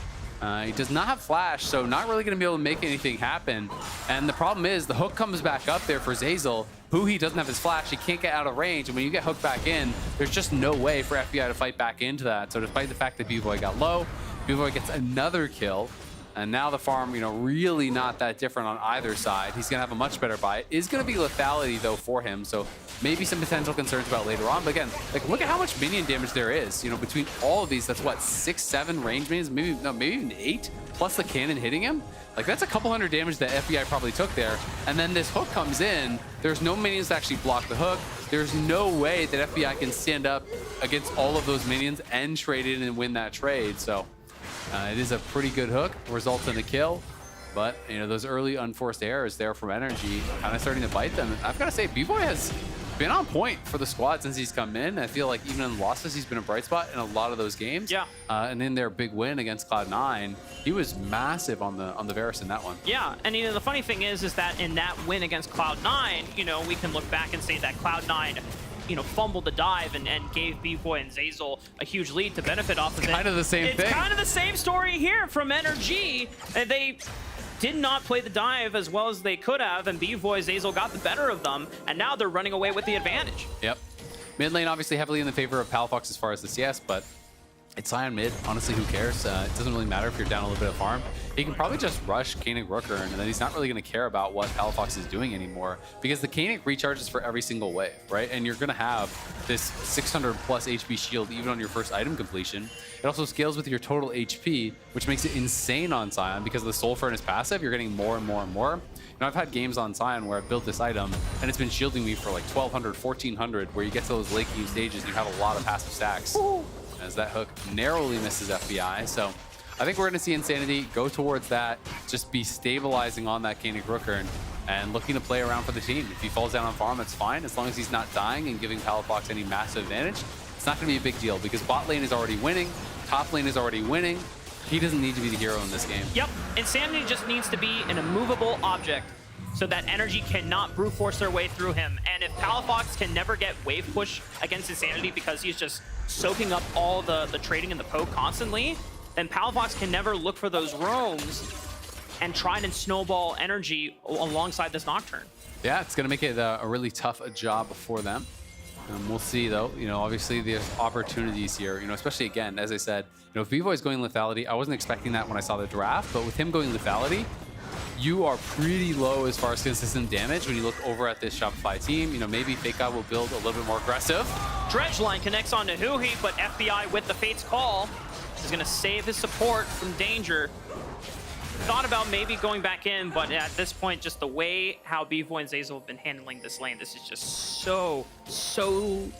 He does not have flash, so not really going to be able to make anything happen. And the problem is the hook comes back up there for Zeyzal, who he doesn't have his flash. He can't get out of range. And when you get hooked back in, there's just no way for FBI to fight back into that. So despite the fact that B-Boy got low, B-Boy gets another kill. And now the farm, really not that different on either side. He's going to have a much better buy. It is going to be lethality, though, for him. So maybe some potential concerns about later on. But again, look at how much minion damage there is. Between all of these, that's what, 6, 7 range minions? Maybe even 8, plus the cannon hitting him. That's a couple hundred damage that FBI probably took there. And then this hook comes in. There's no minions to actually block the hook. There's no way that FBI can stand up against all of those minions and trade in and win that trade. So it is a pretty good hook, results in a kill. But, those early unforced errors there from Energy kind of starting to bite them. I've got to say, B-Boy has been on point for the squad since he's come in. I feel like even in losses, he's been a bright spot in a lot of those games. Yeah. And in their big win against Cloud9, he was massive on the Varus in that one. Yeah, and the funny thing is that in that win against Cloud9, we can look back and say that Cloud9 fumbled the dive and gave B-Boy and Zeyzal a huge lead to benefit off of it. Kind of the same thing. It's kind of the same story here from NRG. They did not play the dive as well as they could have, and B-Boy, Zeyzal got the better of them, and now they're running away with the advantage. Yep. Mid lane obviously heavily in the favor of Palafox as far as the CS, but it's high on mid. Honestly, who cares? It doesn't really matter if you're down a little bit of farm. He can probably just rush Koenig Rooker, and then he's not really going to care about what Palafox is doing anymore, because the Koenig recharges for every single wave, right? And you're going to have this 600 plus HP shield even on your first item completion. It also scales with your total HP, which makes it insane on Sion because of the Soul Furnace passive. You're getting more and more and more. I've had games on Sion where I built this item and it's been shielding me for like 1200, 1400, where you get to those late game stages and you have a lot of passive stacks. As that hook narrowly misses FBI. So I think we're going to see Insanity go towards that, just be stabilizing on that Koenig Rooker and looking to play around for the team. If he falls down on farm, that's fine. As long as he's not dying and giving Palafox any massive advantage, it's not going to be a big deal because bot lane is already winning, top lane is already winning. He doesn't need to be the hero in this game. Yep, Insanity just needs to be an immovable object so that Energy cannot brute force their way through him. And if Palafox can never get wave push against Insanity because he's just soaking up all the trading and the poke constantly, then Palafox can never look for those roams and try and snowball Energy alongside this Nocturne. Yeah, it's going to make it a really tough job for them. We'll see, though. Obviously there's opportunities here, especially, again, as I said, if B-Boy's going lethality, I wasn't expecting that when I saw the draft, but with him going lethality, you are pretty low as far as consistent damage when you look over at this Shopify team. Maybe Fake God will build a little bit more aggressive. Dredge line connects on Nahuhi, but FBI with the Fate's Call is going to save his support from danger. Thought about maybe going back in, but at this point, just the way how B-Boy and Zeyzal have been handling this lane, this is just so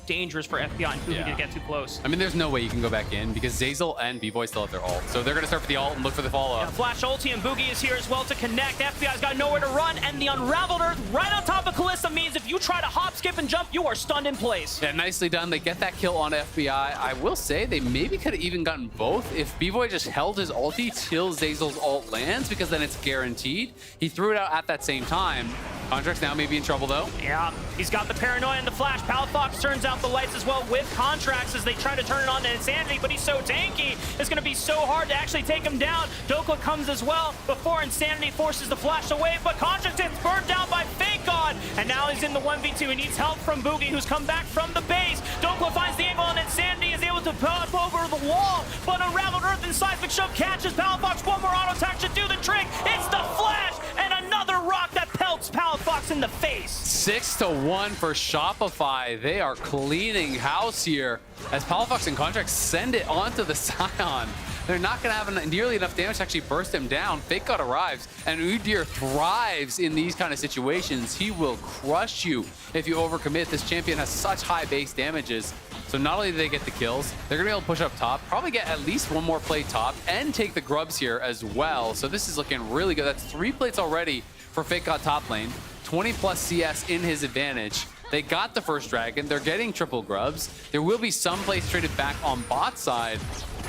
dangerous for FBI and Nahuhi to get too close. I mean, there's no way you can go back in because Zeyzal and B-Boy still have their ult. So they're going to start for the ult and look for the follow-up. Yeah, Flash ulti and Boogie is here as well to connect. FBI's got nowhere to run, and the Unraveled Earth right on top of Kalista means if you try to hop, skip, and jump, you are stunned in place. Yeah, nicely done. They get that kill on FBI. I will say they maybe could have even gotten both if B-Boy just held his ulti till Zeyzal's ult lands, because then it's guaranteed. He threw it out at that same time. Contracts now may be in trouble, though. Yeah, he's got the Paranoia and the Flash. Palafox turns out the lights as well with Contracts as they try to turn it on to Insanity, but he's so tanky. It's going to be so hard to actually take him down. Dokla comes as well before Insanity forces the Flash away, but Contracts gets burned down by Fake God, and now he's in the 1v2. He needs help from Boogie, who's come back from the base. Dokla finds the angle, and Insanity is able to pop over the wall, but Unraveled Earth and Seismic Shove catches Palafox. One more auto attack should do the trick. It's the Flash, and another rock that pelts Palafox in the face. 6-1 for Shopify. They are cleaning house here as Palafox and Contracts send it onto the Scion. They're not going to have nearly enough damage to actually burst him down. Fake God arrives, and Udyr thrives in these kind of situations. He will crush you if you overcommit. This champion has such high base damages. So not only do they get the kills, they're going to be able to push up top, probably get at least one more plate top, and take the grubs here as well. So this is looking really good. That's 3 plates already for Fake God top lane. 20 plus CS in his advantage. They got the first dragon. They're getting triple grubs. There will be some plays traded back on bot side,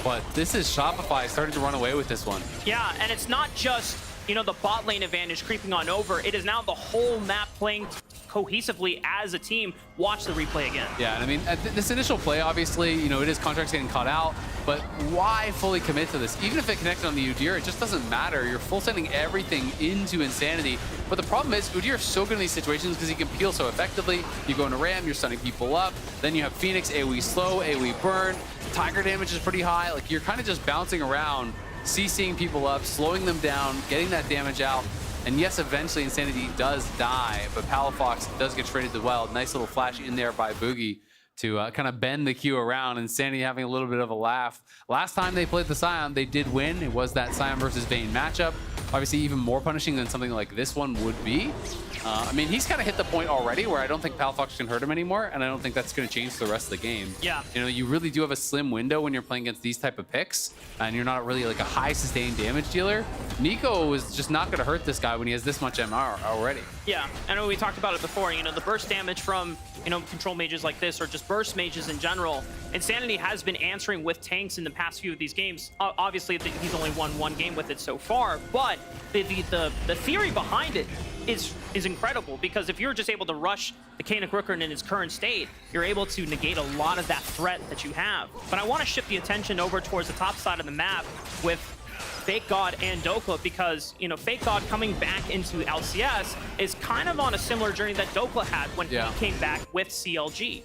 but this is Shopify starting to run away with this one. Yeah, and it's not just, you know, the bot lane advantage creeping on over. It is now the whole map playing cohesively as a team. Watch the replay again. Yeah, and I mean, this initial play, obviously, you know, it is contracts getting caught out, but why fully commit to this? Even if it connected on the Udyr, it just doesn't matter. You're full sending everything into Insanity. But the problem is, Udyr is so good in these situations because he can peel so effectively. You go into Ram, you're stunning people up. Then you have Phoenix, AoE slow, AoE burn. Tiger damage is pretty high. Like, you're kind of just bouncing around, CCing people up, slowing them down, getting that damage out. And yes, eventually Insanity does die, but Palafox does get traded to Wild. Nice little flash in there by Boogie to kind of bend the queue around. Insanity having a little bit of a laugh. Last time they played the Scion, they did win. It was that Scion versus Vayne matchup. Obviously even more punishing than something like this one would be. I mean, he's kind of hit the point already where I don't think Palafox can hurt him anymore, and I don't think that's going to change the rest of the game. Yeah. You know, you really do have a slim window when you're playing against these type of picks, and you're not really like a high sustained damage dealer. Nico is just not going to hurt this guy when he has this much MR already. Yeah, I know we talked about it before, you know, the burst damage from, you know, control mages like this, or just burst mages in general. Insanity has been answering with tanks in the past few of these games. Obviously, he's only won one game with it so far, but the theory behind it is incredible, because if you're just able to rush the Kanik Rooker in its current state, you're able to negate a lot of that threat that you have. But I want to shift the attention over towards the top side of the map with Fake God and Dokla, because, you know, Fake God coming back into LCS is kind of on a similar journey that Dokla had when he came back with CLG.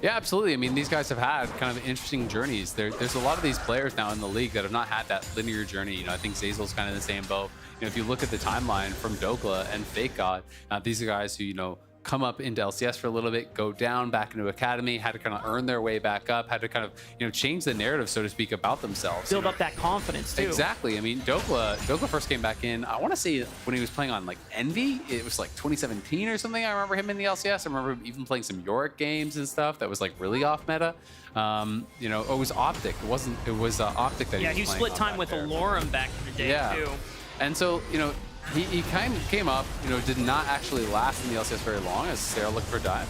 Yeah, absolutely. I mean, these guys have had kind of interesting journeys. There's a lot of these players now in the league that have not had that linear journey. You know, I think Zazel's kind of in the same boat. You know, if you look at the timeline from Dokla and Fake God, these are guys who, you know, come up into LCS for a little bit, go down back into Academy, had to kind of earn their way back up, had to kind of, you know, change the narrative, so to speak, about themselves. Build up that confidence, too. Exactly. I mean, Dokla first came back in, I want to say when he was playing on, like, Envy, it was like 2017 or something. I remember him in the LCS. I remember even playing some Yorick games and stuff that was, like, really off meta. You know, it was Optic. It was Optic that he was playing. Yeah, he split time with Alorum back in the day, too. And so, you know, he kind of came up, you know, did not actually last in the LCS very long as Sarah looked for a dive.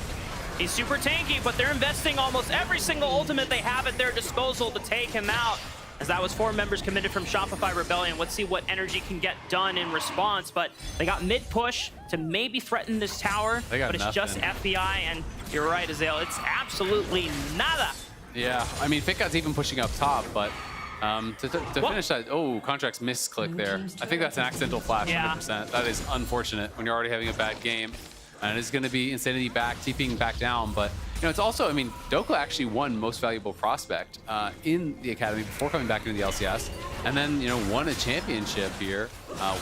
He's super tanky, but they're investing almost every single ultimate they have at their disposal to take him out, as that was 4 members committed from Shopify Rebellion. Let's see what energy can get done in response, but they got mid push to maybe threaten this tower, but it's just FBI, and you're right, Azael, it's absolutely nada. Yeah, I mean, Fake God's even pushing up top, but to finish that, contracts misclick there. I think that's an accidental flash, 100%. That is unfortunate when you're already having a bad game. And it's going to be Insanity back, TPing back down. But, you know, it's also, I mean, Dokla actually won Most Valuable Prospect in the Academy before coming back into the LCS. And then, you know, won a championship here,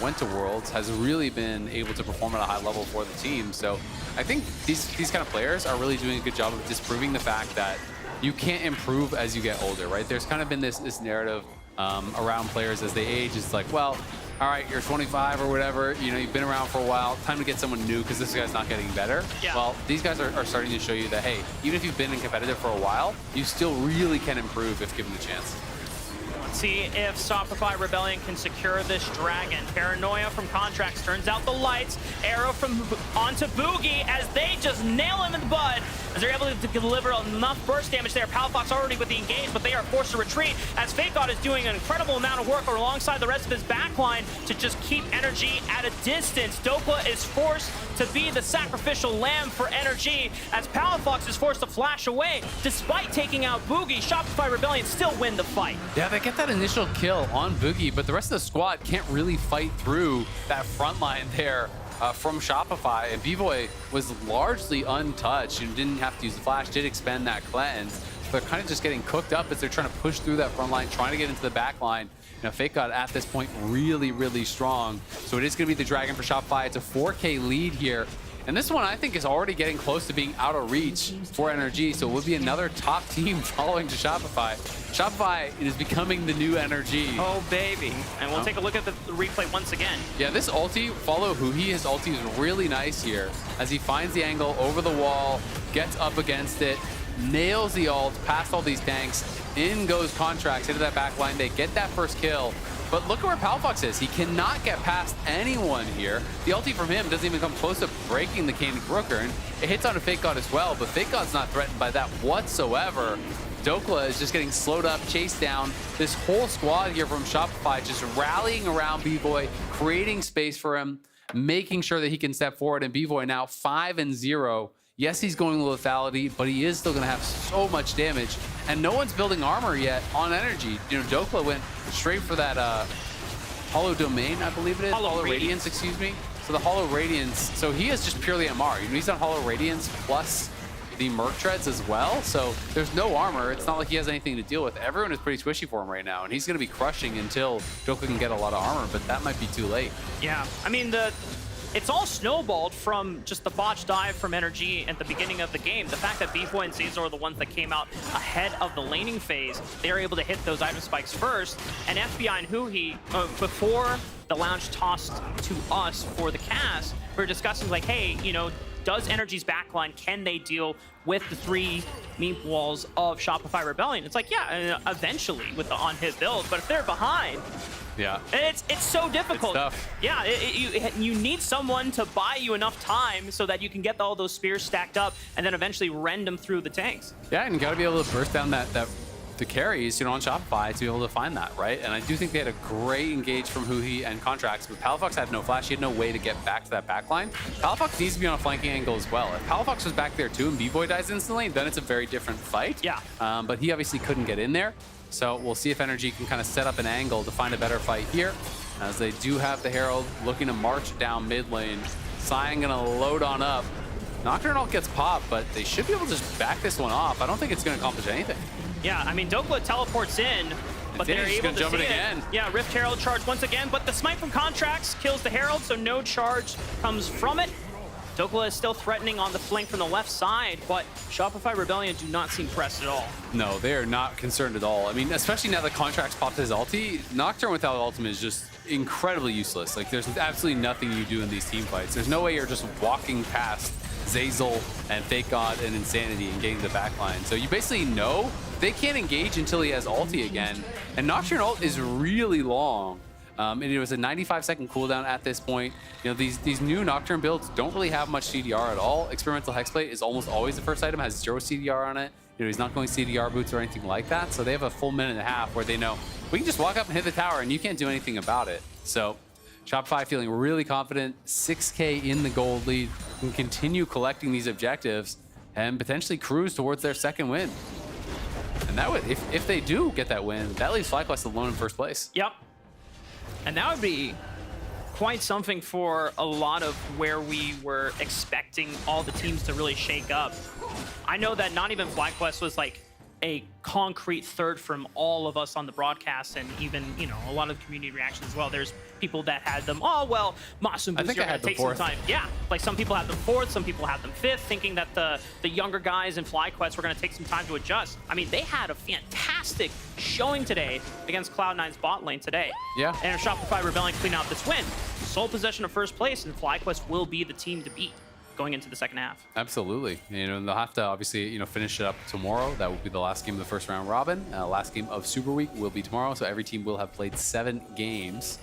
went to Worlds, has really been able to perform at a high level for the team. So I think these kind of players are really doing a good job of disproving the fact that you can't improve as you get older, right? There's kind of been this narrative around players as they age. It's like, well, all right, you're 25 or whatever, you know, you've been around for a while, time to get someone new because this guy's not getting better. Yeah. Well, these guys are starting to show you that, hey, even if you've been in competitive for a while, you still really can improve if given the chance. Let's see if Shopify Rebellion can secure this dragon. Paranoia from Contracts turns out the lights. Arrow from onto Boogie as they just nail him in the bud, as they're able to deliver enough burst damage there. Palafox already with the engage, but they are forced to retreat as Fake God is doing an incredible amount of work alongside the rest of his backline to just keep energy at a distance. Dokla is forced to be the sacrificial lamb for energy as Palafox is forced to flash away. Despite taking out Boogie, Shopify Rebellion still win the fight. Yeah, they get that initial kill on Boogie, but the rest of the squad can't really fight through that front line there from Shopify. And B-Boy was largely untouched and didn't have to use the flash, did expend that cleanse. They're kind of just getting cooked up as they're trying to push through that front line, trying to get into the back line. You know, Fake God at this point really, really strong. So it is going to be the Dragon for Shopify. It's a 4K lead here. And this one, I think, is already getting close to being out of reach for NRG, so it would be another top team following to Shopify. Shopify is becoming the new NRG. Oh, baby. And we'll take a look at the replay once again. Yeah, this ulti, follow Huhi, his ulti is really nice here as he finds the angle over the wall, gets up against it, nails the ult, past all these tanks, in goes Contracts into that back line. They get that first kill. But look at where Palafox is. He cannot get past anyone here. The ulti from him doesn't even come close to breaking the Candy Brooker, and it hits on a Fake God as well, but Fake God's not threatened by that whatsoever. Dokla is just getting slowed up, chased down. This whole squad here from Shopify just rallying around B-Boy, creating space for him, making sure that he can step forward, and B-Boy now 5-0. Yes, he's going to lethality, but he is still going to have so much damage, and no one's building armor yet on energy. You know, Dokla went straight for that Hollow Domain, I believe it is. Hollow Radiance, excuse me. So the Hollow Radiance, so he is just purely MR. You know, he's on Hollow Radiance plus the Merc Treads as well, so there's no armor. It's not like he has anything to deal with. Everyone is pretty squishy for him right now, and he's going to be crushing until Dokla can get a lot of armor, but that might be too late. Yeah, I mean, it's all snowballed from just the botch dive from energy at the beginning of the game. The fact that B-Boy and Zazor are the ones that came out ahead of the laning phase, they were able to hit those item spikes first, and FBI and Huhi, before the lounge tossed to us for the cast, we were discussing like, hey, you know, does Energy's backline, can they deal with the 3 meat walls of Shopify Rebellion? It's like, yeah, eventually with the on-hit build, but if they're behind, yeah, it's so difficult. It's tough. Yeah, you need someone to buy you enough time so that you can get all those spears stacked up and then eventually rend them through the tanks. Yeah, and you got to be able to burst down the carries, you know, on Shopify to be able to find that, right? And I do think they had a great engage from Huhi and Contracts, but Palafox had no flash. He had no way to get back to that backline. Palafox needs to be on a flanking angle as well. If Palafox was back there too and B-Boy dies instantly, then it's a very different fight. Yeah. But he obviously couldn't get in there. So we'll see if Energy can kind of set up an angle to find a better fight here, as they do have the Herald looking to march down mid lane. Cyan gonna load on up. Nocturnal gets popped, but they should be able to just back this one off. I don't think it's gonna accomplish anything. Yeah, I mean, Dokla teleports in, but they're able to jump see it it. again. Yeah, Rift Herald charge once again, but the smite from Contracts kills the Herald, so no charge comes from it. Dokla is still threatening on the flank from the left side, but Shopify Rebellion do not seem pressed at all. No, they are not concerned at all. I mean, especially now that Contracts popped his ulti, Nocturne without ultimate is just incredibly useless. Like, there's absolutely nothing you do in these team fights. There's no way you're just walking past Zazul and Fake God and Insanity and getting the backline. So you basically know they can't engage until he has ulti again. And Nocturne ult is really long. And it was a 95-second cooldown at this point. You know, these new Nocturne builds don't really have much CDR at all. Experimental Hexblade is almost always the first item, has 0 CDR on it. You know, he's not going CDR boots or anything like that. So they have a full minute and a half where they know we can just walk up and hit the tower and you can't do anything about it. So Shopify feeling really confident, 6K in the gold lead, can continue collecting these objectives and potentially cruise towards their second win. And that would, if they do get that win, that leaves FlyQuest alone in first place. Yep. And that would be quite something for a lot of where we were expecting all the teams to really shake up. I know that not even FlyQuest was like a concrete third from all of us on the broadcast, and even, you know, a lot of community reactions as well. There's people that had them, oh, well, Masum Boost, you're going to take some time. Yeah, like some people had them 4th, some people had them 5th, thinking that the younger guys in FlyQuest were going to take some time to adjust. I mean, they had a fantastic showing today against Cloud9's bot lane today. Yeah. And if Shopify Rebellion clean out this win, sole possession of first place, and FlyQuest will be the team to beat going into the second half. Absolutely. You know, they'll have to obviously, you know, finish it up tomorrow. That will be the last game of the first round robin. Last game of Super Week will be tomorrow. So every team will have played 7 games,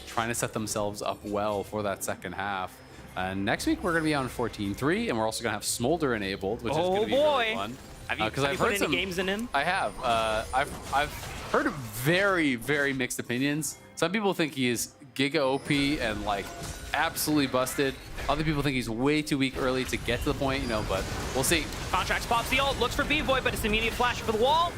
trying to set themselves up well for that second half. And next week we're going to be on 14-3, and we're also going to have Smolder enabled, which is going to be really fun. Have you put any games in him? I have. I've heard very, very mixed opinions. Some people think he is giga OP and like absolutely busted. Other people think he's way too weak early to get to the point, you know, but we'll see. Contracts pops the ult, looks for B-Boy, but it's immediate flash for the wall.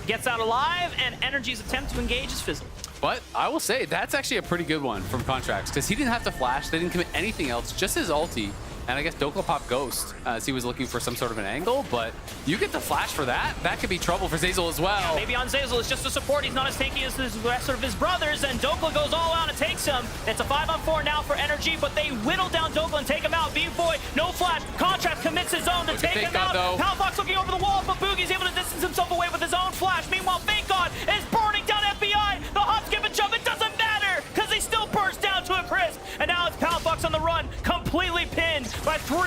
Gets out alive, and Energy's attempt to engage is fizzled. But I will say, that's actually a pretty good one from Contracts, because he didn't have to flash, they didn't commit anything else, just his ulti. And I guess Dokla popped Ghost as he was looking for some sort of an angle, but you get the flash for that. That could be trouble for Zazul as well. Yeah, maybe on Zazul is just a support. He's not as tanky as the rest of his brothers, and Dokla goes all out and takes him. It's a 5-on-4 now for Energy, but they whittle down Dokla and take him out. B-Boy, no flash. Contract commits his own to take him out. Palafox looking over the wall, but Boogie's able to distance himself away with his own flash. Meanwhile, Fake God is burning down FBI. The hop, skip, and jump, it doesn't matter, because he still bursts down to a crisp. And now it's Palafox on the run, completely pinned by 3.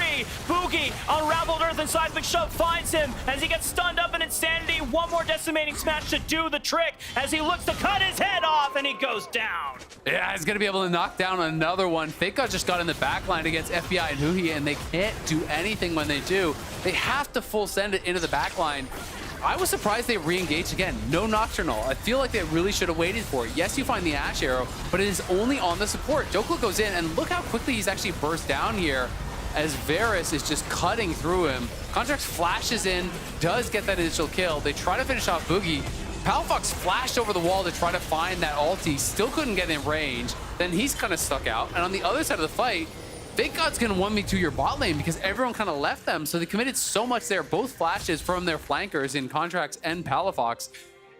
Boogie, unraveled earth and seismic shove finds him as he gets stunned up in Insanity. One more decimating smash to do the trick as he looks to cut his head off. off, and he goes down. Yeah, he's gonna be able to knock down another one. FakeGod just got in the backline against FBI and Huhi, and they can't do anything when they do. They have to full send it into the backline. I was surprised they re-engaged again. No Nocturnal. I feel like they really should have waited for it. Yes, you find the Ash Arrow, but it is only on the support. Jokla goes in, and look how quickly he's actually burst down here as Varus is just cutting through him. Contracts flashes in, does get that initial kill. They try to finish off Boogie. Palafox flashed over the wall to try to find that ulti, still couldn't get in range. Then he's kind of stuck out. And on the other side of the fight, FakeGod's gonna 1v2 your bot lane because everyone kind of left them. So they committed so much there, both flashes from their flankers in Contracts and Palafox.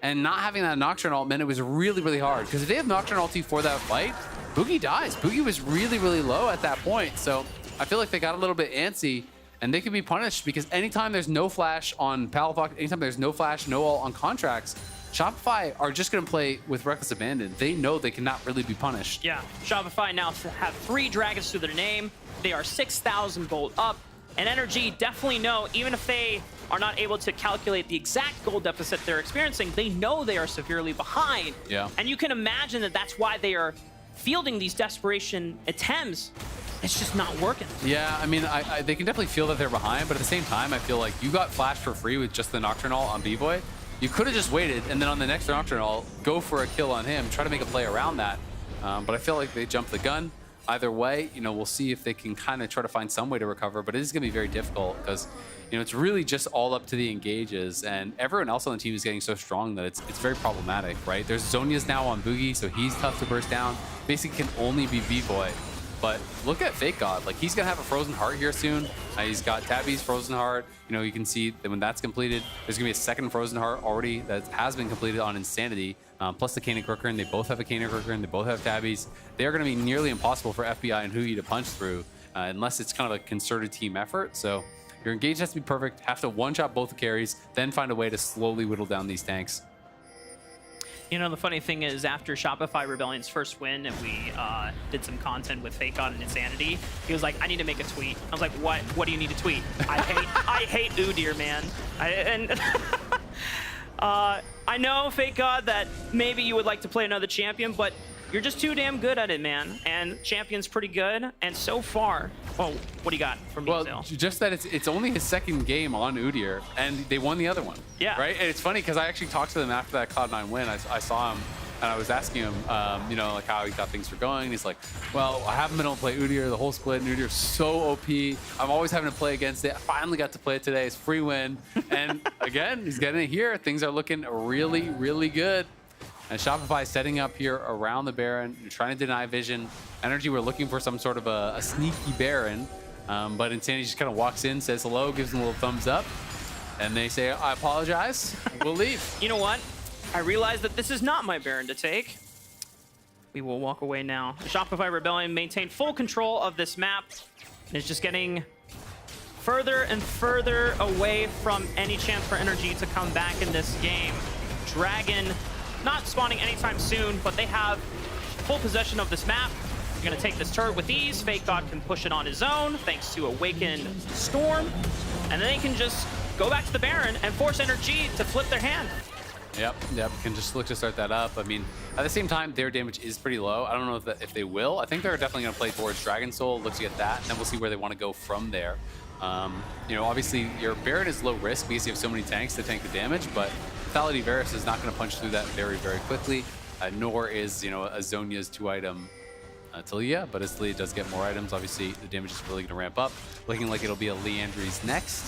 And not having that Nocturne ult meant it was really, really hard. Because if they have Nocturne ulti for that fight, Boogie dies. Boogie was really, really low at that point. So I feel like they got a little bit antsy. And they could be punished because anytime there's no flash on Palafox, anytime there's no flash, no ult on Contracts, Shopify are just going to play with reckless abandon. They know they cannot really be punished. Yeah, Shopify now have 3 dragons to their name. They are 6,000 gold up. And Energy definitely know, even if they are not able to calculate the exact gold deficit they're experiencing, they know they are severely behind. Yeah. And you can imagine that that's why they are fielding these desperation attempts. It's just not working. Yeah, I mean, they can definitely feel that they're behind, but at the same time, I feel like you got flashed for free with just the Nocturnal on B-Boy. You could have just waited, and then on the next Nocturnal, go for a kill on him, try to make a play around that. But I feel like they jumped the gun. Either way, you know, we'll see if they can kind of try to find some way to recover, but it is going to be very difficult because, you know, it's really just all up to the engages, and everyone else on the team is getting so strong that it's very problematic, right? There's Zhonya's now on Boogie, so he's tough to burst down. Basically can only be B-Boy. But look at FakeGod, like he's gonna have a Frozen Heart here soon. He's got Tabby's Frozen Heart. You know, you can see that when that's completed, there's gonna be a second Frozen Heart already that has been completed on Insanity. Plus the Kanan Crooker, and they both have a Kanan Crooker, and they both have Tabbies. They are gonna be nearly impossible for FBI and Huhi to punch through, unless it's kind of a concerted team effort. So your engage has to be perfect, have to one-shot both the carries, then find a way to slowly whittle down these tanks. You know, the funny thing is, after Shopify Rebellion's first win and we did some content with FakeGod and Insanity, he was like, I need to make a tweet. I was like, what? What do you need to tweet? I hate Udyr, man. I know, FakeGod, that maybe you would like to play another champion, but you're just too damn good at it, man. And Champion's pretty good. And so far, oh, what do you got from me, Well, just that it's only his second game on Udyr, and they won the other one. Yeah. Right? And it's funny because I actually talked to them after that Cloud9 win. I saw him, and I was asking him, you know, like how he thought things were going. And he's like, well, I haven't been able to play Udyr the whole split, and Udyr's so OP. I'm always having to play against it. I finally got to play it today. It's free win. And again, he's getting it here. Things are looking really, really good. And Shopify setting up here around the Baron. You're trying to deny vision. Energy, we're looking for some sort of a sneaky Baron. But Insanity just kind of walks in, says hello, gives them a little thumbs up. And they say, I apologize. We'll leave. You know what? I realize that this is not my Baron to take. We will walk away now. The Shopify Rebellion maintained full control of this map. And it's just getting further and further away from any chance for Energy to come back in this game. Dragon not spawning anytime soon, but they have full possession of this map. You're gonna take this turret with ease. FakeGod can push it on his own thanks to Awakened Storm. And then they can just go back to the Baron and force Energy to flip their hand. Yep, can just look to start that up. I mean, at the same time, their damage is pretty low. I don't know if they will. I think they're definitely gonna play towards Dragon Soul, look to get that, and then we'll see where they wanna go from there. You know, obviously your Baron is low risk because you have so many tanks to tank the damage, but Lethality Varus is not going to punch through that very, very quickly, nor is, you know, a Zhonya's 2-item Talia, but as Talia does get more items, obviously the damage is really going to ramp up. Looking like it'll be a Leandry's next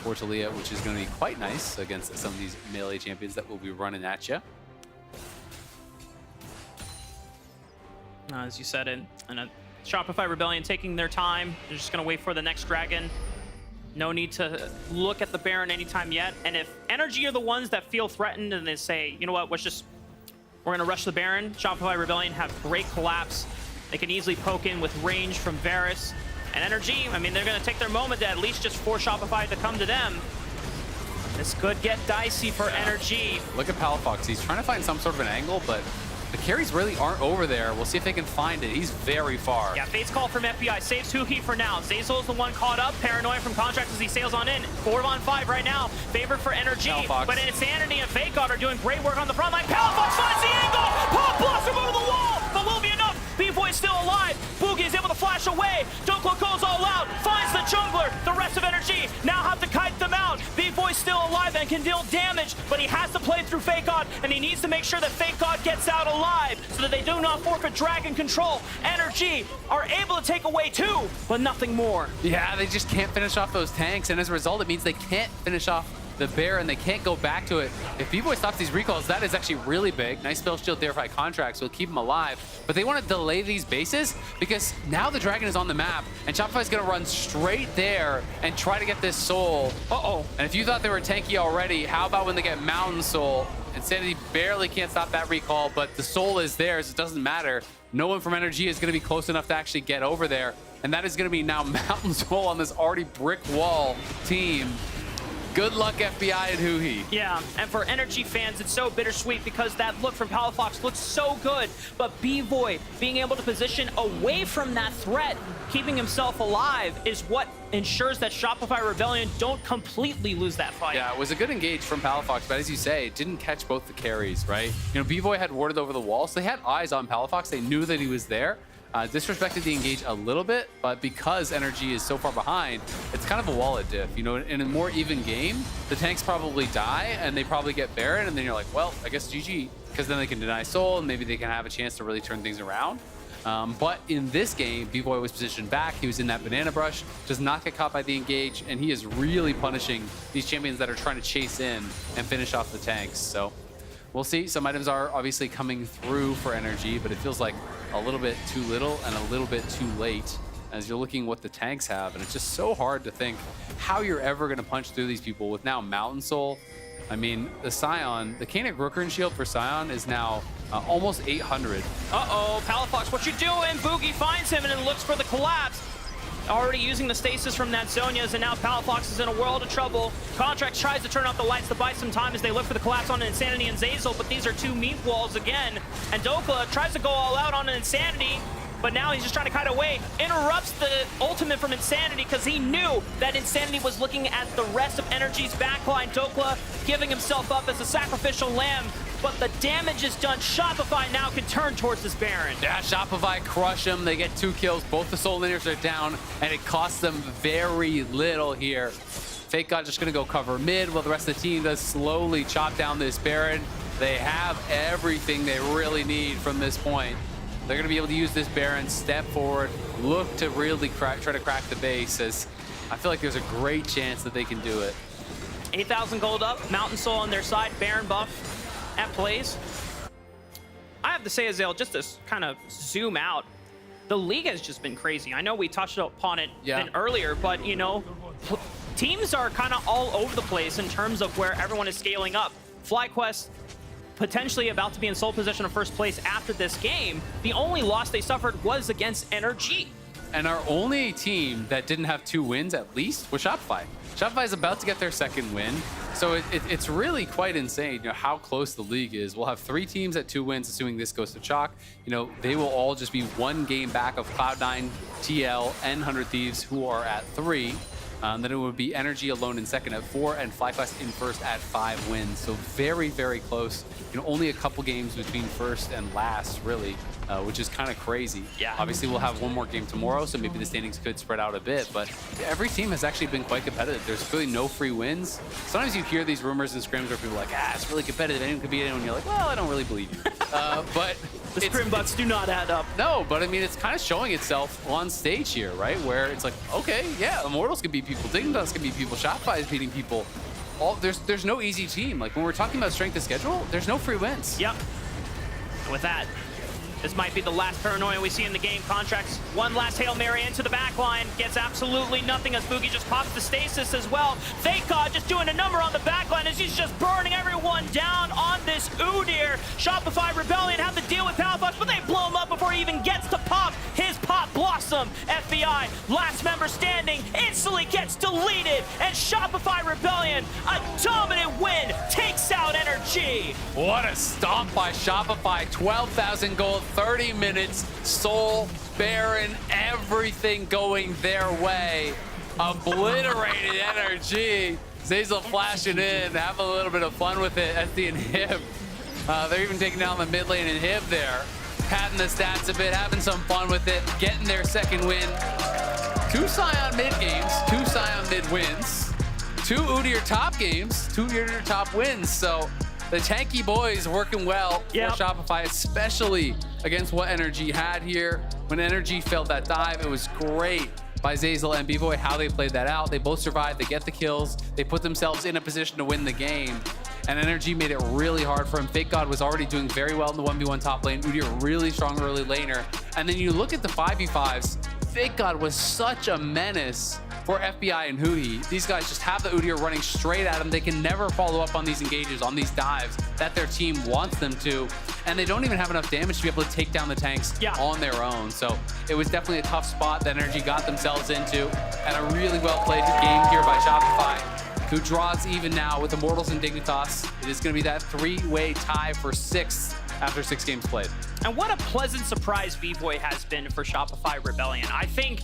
for Talia, which is going to be quite nice against some of these melee champions that will be running at you. As you said, and a Shopify Rebellion taking their time. They're just going to wait for the next dragon. No need to look at the Baron anytime yet. And if Energy are the ones that feel threatened and they say, you know what, we're going to rush the Baron, Shopify Rebellion have great collapse. They can easily poke in with range from Varus. And Energy, I mean, they're going to take their moment to at least just force Shopify to come to them. This could get dicey for Energy. Look at Palafox. He's trying to find some sort of an angle, but the carries really aren't over there. We'll see if they can find it. He's very far. Yeah, Fate's call from FBI saves Huhi for now. Zazul's the one caught up. Paranoia from Contracts as he sails on in. 4-on-5 right now. Favored for Energy. Palafox. But Insanity and FakeGod are doing great work on the front line. Palafox finds the angle! Pop of energy. Now have to kite them out. B-Boy's still alive and can deal damage, but he has to play through Fake God, and he needs to make sure that Fake God gets out alive so that they do not forfeit Dragon control. Energy are able to take away 2, but nothing more. Yeah, they just can't finish off those tanks, and as a result, it means they can't finish off the bear, and they can't go back to it. If B-Boy stops these recalls, that is actually really big. Nice spell shield there by contracts will keep him alive, but they want to delay these bases because now the dragon is on the map, and Shopify's going to run straight there and try to get this soul. And if you thought they were tanky already, how about when they get Mountain Soul? Insanity barely can't stop that recall, but the soul is theirs. It doesn't matter. No one from Energy is going to be close enough to actually get over there, and that is going to be now Mountain Soul on this already brick wall team. Good luck, FBI and Huhi. Yeah, and for Energy fans, it's so bittersweet because that look from Palafox looks so good, but B-Void being able to position away from that threat, keeping himself alive, is what ensures that Shopify Rebellion don't completely lose that fight. Yeah, it was a good engage from Palafox, but as you say, it didn't catch both the carries, right? You know, B-Void had warded over the wall, so they had eyes on Palafox. They knew that he was there. Disrespected the engage a little bit, but because Energy is so far behind, it's kind of a wallet diff. You know, in a more even game, the tanks probably die and they probably get Baron, and then you're like, well, I guess GG, because then they can deny soul and maybe they can have a chance to really turn things around. But in this game, B-Boy was positioned back. He was in that banana brush, does not get caught by the engage, and he is really punishing these champions that are trying to chase in and finish off the tanks. So we'll see. Some items are obviously coming through for Energy, but it feels like a little bit too little and a little bit too late as you're looking what the tanks have. And it's just so hard to think how you're ever going to punch through these people with now Mountain Soul. I mean, the Scion, the Canic Rooker and Shield for Scion is now almost 800. Uh-oh, Palafox, what you doing? Boogie finds him and then looks for the collapse. Already using the stasis from that Zonia's, and now Palafox is in a world of trouble. Contracts tries to turn off the lights to buy some time as they look for the collapse on Insanity and Zazel, but these are two meat walls again. And Dokla tries to go all out on an Insanity, but now he's just trying to kite away. Interrupts the ultimate from Insanity because he knew that Insanity was looking at the rest of Energy's backline. Dokla giving himself up as a sacrificial lamb, but the damage is done. Shopify now can turn towards this Baron. Yeah, Shopify crush them. They get 2 kills. Both the Soul Linears are down, and it costs them very little here. Fake God just going to go cover mid while the rest of the team does slowly chop down this Baron. They have everything they really need from this point. They're going to be able to use this Baron, step forward, look to really try to crack the base, as I feel like there's a great chance that they can do it. 8,000 gold up, Mountain Soul on their side, Baron buff at plays. I have to say, Azale, just to kind of zoom out, the league has just been crazy. I know we touched upon it earlier, but, you know, teams are kind of all over the place in terms of where everyone is scaling up. FlyQuest potentially about to be in sole position of first place after this game. The only loss they suffered was against NRG. And our only team that didn't have 2 wins at least was Shopify. Shopify is about to get their 2nd win. So it's really quite insane, you know, how close the league is. We'll have 3 teams at 2 wins, assuming this goes to chalk. You know, they will all just be 1 game back of Cloud9, TL, and 100 Thieves, who are at 3. Then it would be Energy alone in 2nd at 4, and FlyQuest in 1st at 5 wins. So very, very close. You know, only a couple games between 1st and last, really, which is kind of crazy. Yeah. Obviously, we'll have 1 more game tomorrow, so maybe the standings could spread out a bit. But every team has actually been quite competitive. There's really no free wins. Sometimes you hear these rumors and scrims where people are like, it's really competitive. Anyone could beat anyone. You're like, well, I don't really believe you. But the scrim bucks do not add up. No, but I mean, it's kind of showing itself on stage here, right? Where it's like, okay, yeah, Immortals can beat people, Dignitas can beat people, Shopify is beating people. There's no easy team. Like when we're talking about strength of schedule, there's no free wins. Yep. And with that, this might be the last paranoia we see in the game. Contracts one last Hail Mary into the back line. Gets absolutely nothing as Boogie just pops the stasis as well. Fake God just doing a number on the back line as he's just burning everyone down on this Udyr. Shopify Rebellion have to deal with Palafox, but they blow him up before he even gets to pop his Pop Blossom. FBI, last member standing, instantly gets deleted. And Shopify Rebellion, a dominant win, takes out NRG. What a stomp by Shopify. 12,000 gold. 30 minutes, Soul, Baron, everything going their way. Obliterated NRG. Zazel flashing in, have a little bit of fun with it at the inhib. They're even taking down the mid lane inhib there. Padding the stats a bit, having some fun with it, getting their 2nd win. 2 Scion mid games, 2 Scion mid wins, 2 Udyr top games, 2 Udyr top wins. So the tanky boys working well for Shopify, especially against what Energy had here. When Energy failed that dive, it was great by Zeyzal and bvoy how they played that out. They both survived, they get the kills, they put themselves in a position to win the game. And Energy made it really hard for him. Fake God was already doing very well in the 1v1 top lane. Udyr really strong early laner. And then you look at the 5v5s, Fake God was such a menace for FBI and Hootie. These guys just have the Udyr running straight at them. They can never follow up on these engages, on these dives that their team wants them to. And they don't even have enough damage to be able to take down the tanks on their own. So it was definitely a tough spot that Energy got themselves into. And a really well-played game here by Shopify, who draws even now with Immortals and Dignitas. It is going to be that 3-way tie for 6th after 6 games played. And what a pleasant surprise bvoy has been for Shopify Rebellion. I think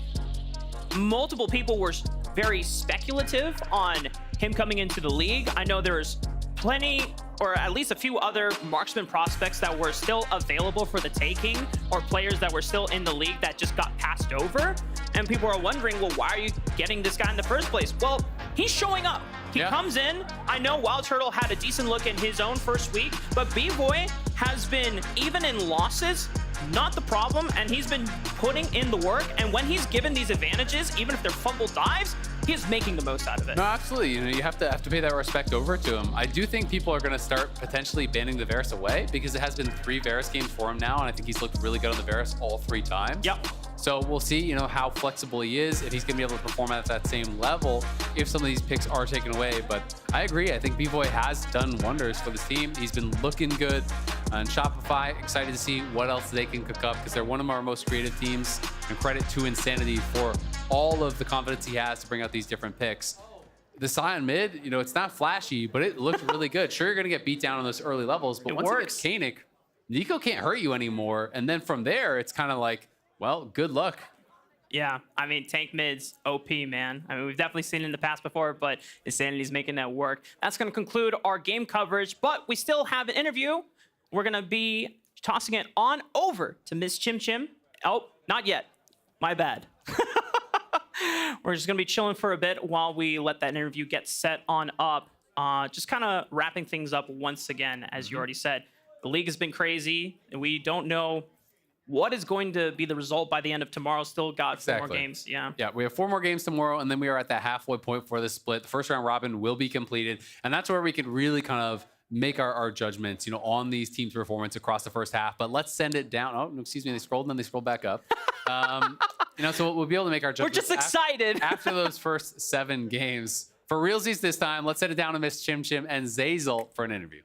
multiple people were very speculative on him coming into the league. I know there's plenty, or at least a few other marksman prospects that were still available for the taking, or players that were still in the league that just got passed over. And people are wondering, well, why are you getting this guy in the first place? Well, he's showing up. He comes in. I know Wild Turtle had a decent look in his own first week, but bvoy has been, even in losses, not the problem, and he's been putting in the work. And when he's given these advantages, even if they're fumble dives, he is making the most out of it. No, absolutely. You know, you have to pay that respect over to him. I do think people are going to start potentially banning the Varus away, because it has been 3 Varus games for him now, and I think he's looked really good on the Varus all 3 times. Yep. So we'll see, you know, how flexible he is, if he's going to be able to perform at that same level if some of these picks are taken away. But I agree. I think bvoy has done wonders for this team. He's been looking good on Shopify. Excited to see what else they can cook up, because they're one of our most creative teams. And credit to Insanity for all of the confidence he has to bring out these different picks. The Scion mid, you know, it's not flashy, but it looked really good. Sure, you're going to get beat down on those early levels, but once it gets Kaenic, Nico can't hurt you anymore. And then from there, it's kind of like, well, good luck. Yeah, I mean, tank mid's OP, man. I mean, we've definitely seen it in the past before, but Insanity's making that work. That's going to conclude our game coverage, but we still have an interview. We're going to be tossing it on over to Miss Chim Chim. Oh, not yet. My bad. We're just going to be chilling for a bit while we let that interview get set on up. Just kind of wrapping things up once again, as you already said. The league has been crazy, and we don't know what is going to be the result by the end of tomorrow. Still got 4 more games. Yeah, we have 4 more games tomorrow, and then we are at that halfway point for the split. The first round robin will be completed, and that's where we can really kind of make our judgments, you know, on these teams' performance across the first half. But let's send it down. Oh, excuse me, they scrolled and then they scrolled back up. You know, so we'll be able to make our judgments. We're just excited after those first 7 games. For realsies this time, let's send it down to Miss Chim Chim and Zeyzal for an interview.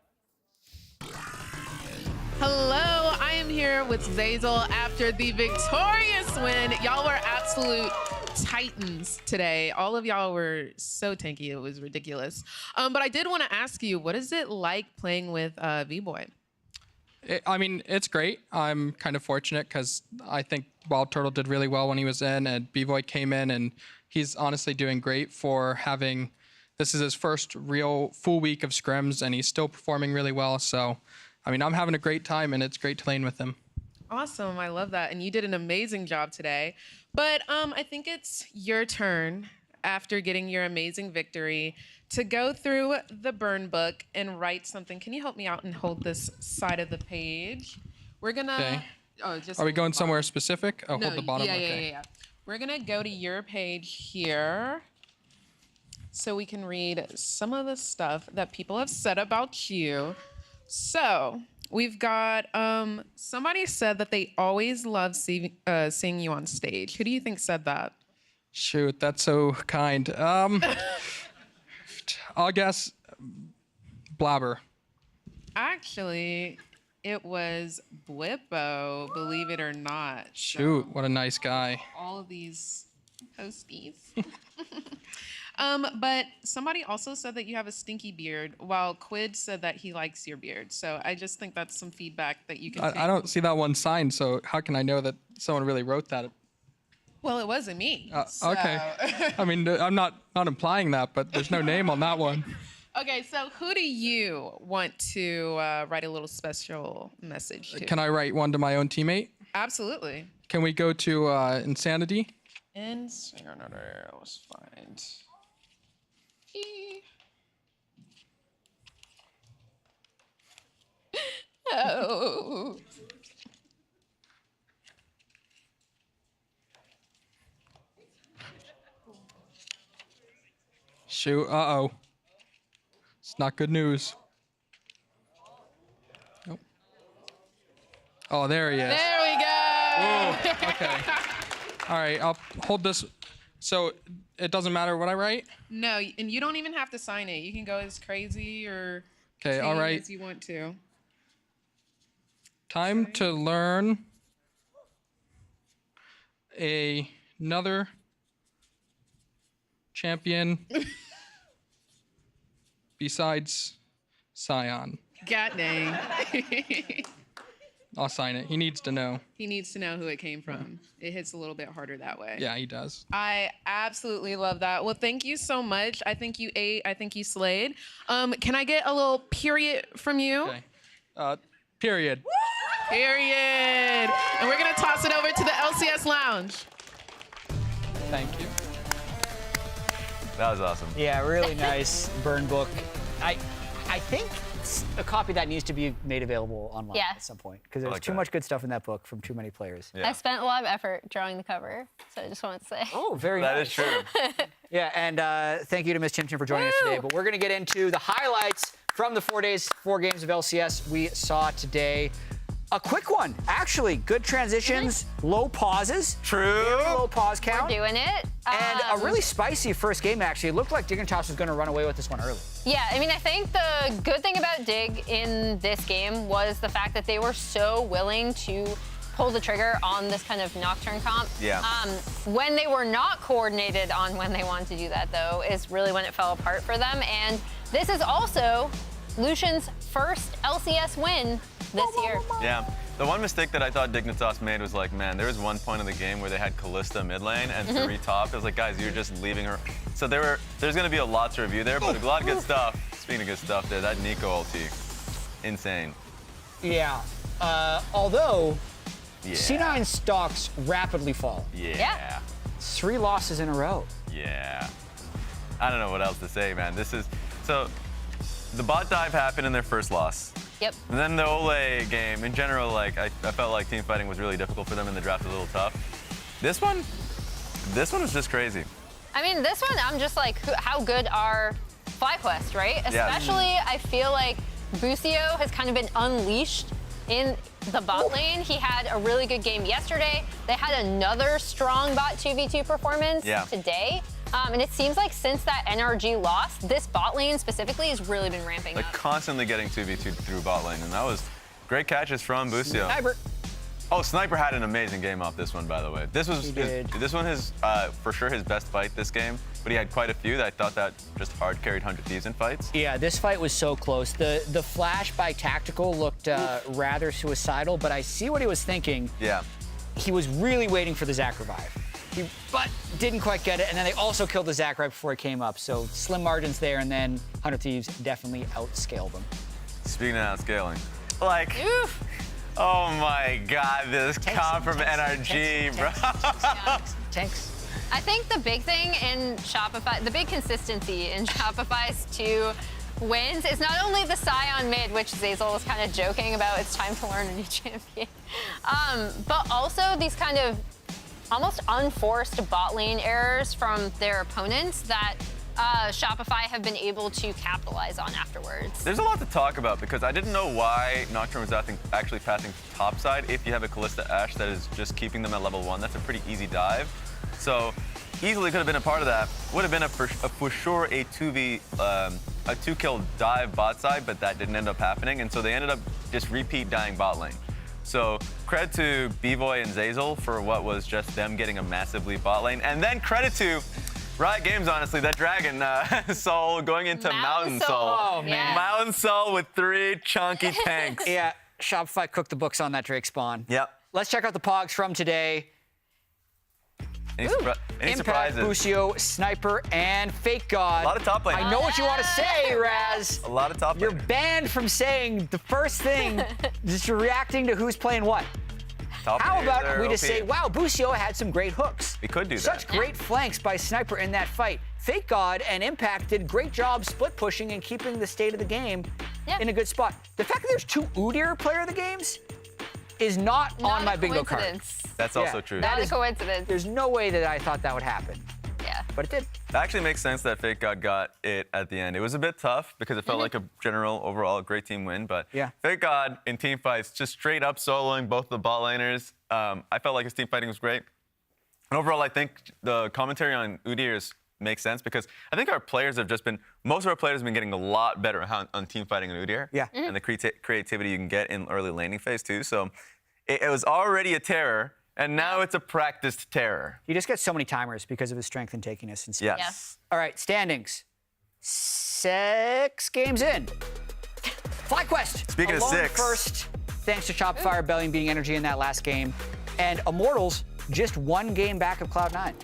Hello, I am here with Zeyzal after the victorious win. Y'all were absolute titans today. All of y'all were so tanky, it was ridiculous. But I did want to ask you, what is it like playing with VBoy? I mean, it's great. I'm kind of fortunate because I think Wild Turtle did really well when he was in, and bvoy came in, and he's honestly doing great for having, this is his first real full week of scrims, and he's still performing really well. So, I mean, I'm having a great time, and it's great to lane with him. Awesome, I love that. And you did an amazing job today. But I think it's your turn, after getting your amazing victory, to go through the burn book and write something. Can you help me out and hold this side of the page? We're gonna, okay. Oh, just Are we going somewhere specific? Oh, no, hold the bottom, yeah, okay. Yeah. We're gonna go to your page here so we can read some of the stuff that people have said about you. So we've got, somebody said that they always love seeing you on stage. Who do you think said that? Shoot, that's so kind. I'll guess Blabber. Actually, it was Blippo, believe it or not. Shoot, what a nice guy. All of these posties. But somebody also said that you have a stinky beard, while Quid said that he likes your beard. So I just think that's some feedback that you can take. I don't see that one signed, so how can I know that someone really wrote that? Well, it wasn't me. Okay. I mean, I'm not implying that, but there's no name on that one. Okay, so who do you want to write a little special message to? Can I write one to my own teammate? Absolutely. Can we go to Insanity? And let's find. Oh. Shoot, uh-oh. It's not good news. Nope. Oh, there he is. There we go. Whoa, okay. All right, I'll hold this. So it doesn't matter what I write? No, and you don't even have to sign it. You can go as crazy or Okay, all right. as you want to. Time to learn another champion besides Scion. God dang. I'll sign it. He needs to know. He needs to know who it came from. It hits a little bit harder that way. Yeah, he does. I absolutely love that. Well, thank you so much. I think you ate. I think you slayed. Can I get a little period from you? Okay. Period. Period. And we're gonna toss it over to the LCS Lounge. Thank you. That was awesome. Yeah, really nice burn book. I think a copy of that needs to be made available online Yeah. at some point because there's like too that. much good stuff in that book from too many players. Yeah. I spent a lot of effort drawing the cover, so I just wanted to say. Oh, very That nice. is true. Yeah, and thank you to Miss Chim Chim for joining us today. But we're going to get into the highlights from the 4 games of LCS we saw today. A quick one, actually. Good transitions, low pauses. True. Very low pause count. We're doing it. And a really spicy first game, actually. It looked like Dignitas was going to run away with this one early. Yeah, I mean, I think the good thing about Dig in this game was the fact that they were so willing to pull the trigger on this kind of Nocturne comp. Yeah. When they were not coordinated on when they wanted to do that, though, is really when it fell apart for them. And this is also Lucian's first LCS win this year. Yeah. The one mistake that I thought Dignitas made was like, man, there was one point in the game where they had Callista mid lane and Tari top. It was like, guys, you're just leaving her. So there's going to be a lot to review there, but a lot of good stuff. Speaking of good stuff there, that Nico ulti, insane. Yeah. Although, Yeah. C9 stocks rapidly fall. Yeah. 3 losses in a row. Yeah. I don't know what else to say, man. So the bot dive happened in their first loss. Yep. And then the Ole game, in general, like I felt like team fighting was really difficult for them in the draft, a little tough. This one was just crazy. I mean, this one, I'm just like, how good are FlyQuest, right? Especially, I feel like Busio has kind of been unleashed in the bot lane. He had a really good game yesterday. They had another strong bot 2v2 performance today. And it seems like since that NRG loss, this bot lane specifically has really been ramping Like up. constantly getting 2v2 through bot lane, and that was great catches from Busio. Sniper. Oh, Sniper had an amazing game off this one, by the way. This was this one is for sure his best fight this game, but he had quite a few that I thought that just hard carried 100 Thieves in fights. Yeah, this fight was so close. The flash by Tactical looked rather suicidal, but I see what he was thinking. Yeah. He was really waiting for the Zac revive. But didn't quite get it, and then they also killed the Zac right before it came up. So slim margins there, and then 100 Thieves definitely outscaled them. Speaking of outscaling, like, oh my God, this comp from NRG, bro. Tanks. I think the big thing in Shopify, the big consistency in Shopify's 2 wins is not only the Scion mid, which Zazel was kind of joking about, it's time to learn a new champion, but also these kind of almost unforced bot lane errors from their opponents that Shopify have been able to capitalize on afterwards. There's a lot to talk about because I didn't know why Nocturne was actually passing topside if you have a Callista Ashe that is just keeping them at level 1. That's a pretty easy dive. So easily could have been a part of that. Would have been for sure a 2-kill dive bot side, but that didn't end up happening. And so they ended up just repeat dying bot lane. So credit to B-Boy and Zazel for what was just them getting a massive lead bot lane. And then credit to Riot Games, honestly, that Dragon Soul going into Mountain Soul. Oh, man. Mountain Soul with 3 chunky tanks. Yeah, Shopify cooked the books on that Drake spawn. Yep. Let's check out the pogs from today. Any Impact, surprises? Busio, Sniper, and Fake God. A lot of top lane. I know what you want to say, Raz. A lot of top lane. You're banned from saying the first thing, just reacting to who's playing what. How lanes about are we just OP. say, wow, Busio had some great hooks. We could do Such that. great flanks by Sniper in that fight. Fake God and Impact did great job split pushing and keeping the state of the game in a good spot. The fact that there's 2 Udyr player of the games is not on my bingo card. That's also true. Not a coincidence. There's no way that I thought that would happen. Yeah. But it did. It actually makes sense that Fake God got it at the end. It was a bit tough because it felt like a general, overall, great team win. But Fake God in team fights, just straight up soloing both the bot laners. I felt like his team fighting was great. And overall, I think the commentary on Udyr's makes sense because I think our players have just been, most of our players have been getting a lot better on team fighting in Udyr. Yeah. And the creativity you can get in early laning phase too. So it was already a terror. And now it's a practiced terror. He just gets so many timers because of his strength and takiness and speed. Yes. All right, standings. 6 games in. FlyQuest. Speaking of alone 6. first, thanks to Shopify Rebellion beating Energy in that last game. And Immortals just 1 game back of Cloud9.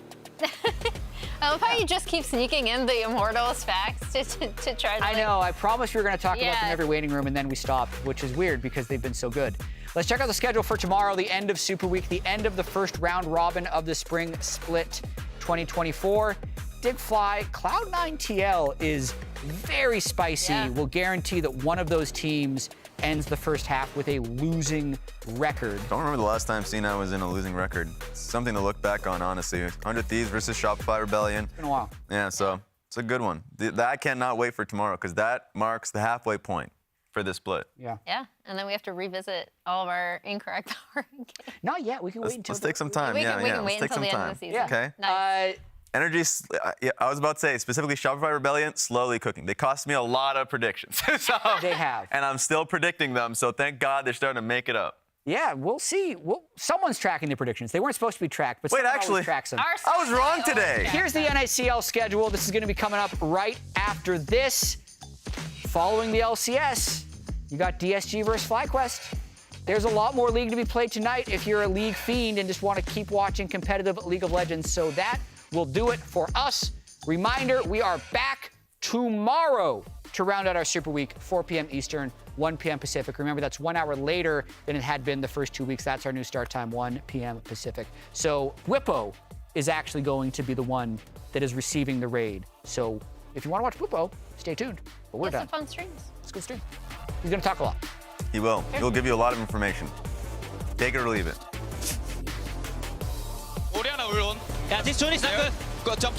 I love how you just keep sneaking in the Immortals facts to try to. I know. I promised we were going to talk about them Yeah. every waiting room, and then we stopped, which is weird because they've been so good. Let's check out the schedule for tomorrow, the end of Super Week, the end of the first round robin of the Spring Split 2024. Dig Fly, Cloud9 TL is very spicy. We'll guarantee that one of those teams ends the first half with a losing record. Don't remember the last time Cena was in a losing record. It's something to look back on, honestly. 100 Thieves versus Shopify Rebellion. It's been a while. Yeah, so it's a good one. I cannot wait for tomorrow because that marks the halfway point for this split. Yeah. Yeah, and then we have to revisit all of our incorrect power games. Not yet. We can wait until. Let's take some time. We can Let's wait take until some the time. end of the season. Okay. Nice. Energy, I was about to say, specifically Shopify Rebellion, slowly cooking. They cost me a lot of predictions. They have. And I'm still predicting them, so thank God they're starting to make it up. Yeah, we'll see. Someone's tracking the predictions. They weren't supposed to be tracked, but Wait, someone actually, always tracks them. I was wrong today. Here's the NICL schedule. This is going to be coming up right after this. Following the LCS, you got DSG versus FlyQuest. There's a lot more League to be played tonight if you're a League fiend and just want to keep watching competitive League of Legends. So that will do it for us. Reminder, we are back tomorrow to round out our Super Week, 4 p.m. Eastern, 1 p.m. Pacific. Remember, that's 1 hour later than it had been the first 2 weeks. That's our new start time, 1 p.m. Pacific. So Whippo is actually going to be the one that is receiving the raid. So if you want to watch Whippo, stay tuned. But we're done. Some fun streams. It's a good stream. He's going to talk a lot. He will. He'll give you a lot of information. Take it or leave it. Oriana will run. Yeah, this one is not good. Go, jump.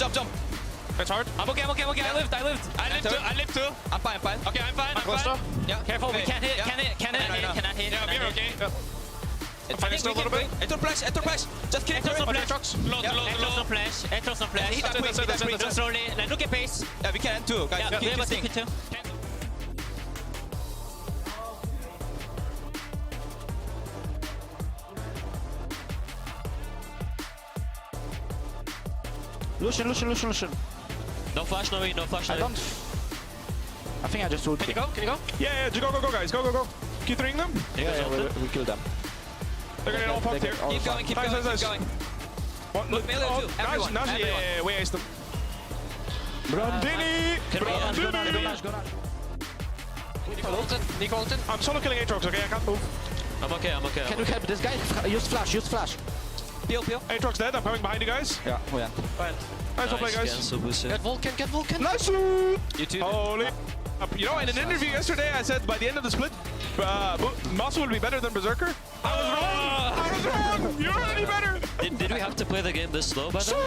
That's hard. I'm okay. I lived. I lived too. I'm fine. Okay, I'm fine. Yeah. Careful, we can't hit. Cannot hit. Yeah, we're okay. I'm fighting still a little bit. Enter flash. Just kill it. Aatrox. Enter some flash. Hit that quick. Slowly. Look at pace. Yeah, we can too, guys. Yeah, we have a ticket too. Lucian. No flash, no flash. I don't. I think I just would. Can you go? Yeah, just go, guys. Go. Keep throwing them? Yeah, we killed them. They're getting all pumped here. Keep going. Look, melee too. Everyone. Yeah, we aced them. Brandini! Nico ulted. I'm solo killing Aatrox, okay? I can't move. I'm okay. Can you help this guy? Use flash. Peel. Aatrox dead, I'm coming behind you guys. Yeah. Nice play, guys. Get Vulcan. Nice! You too. Holy. You know, in an interview yesterday, I said by the end of the split, Muscle will be better than Berserker. I was wrong! You're already better! Did we have to play the game this slow by the way?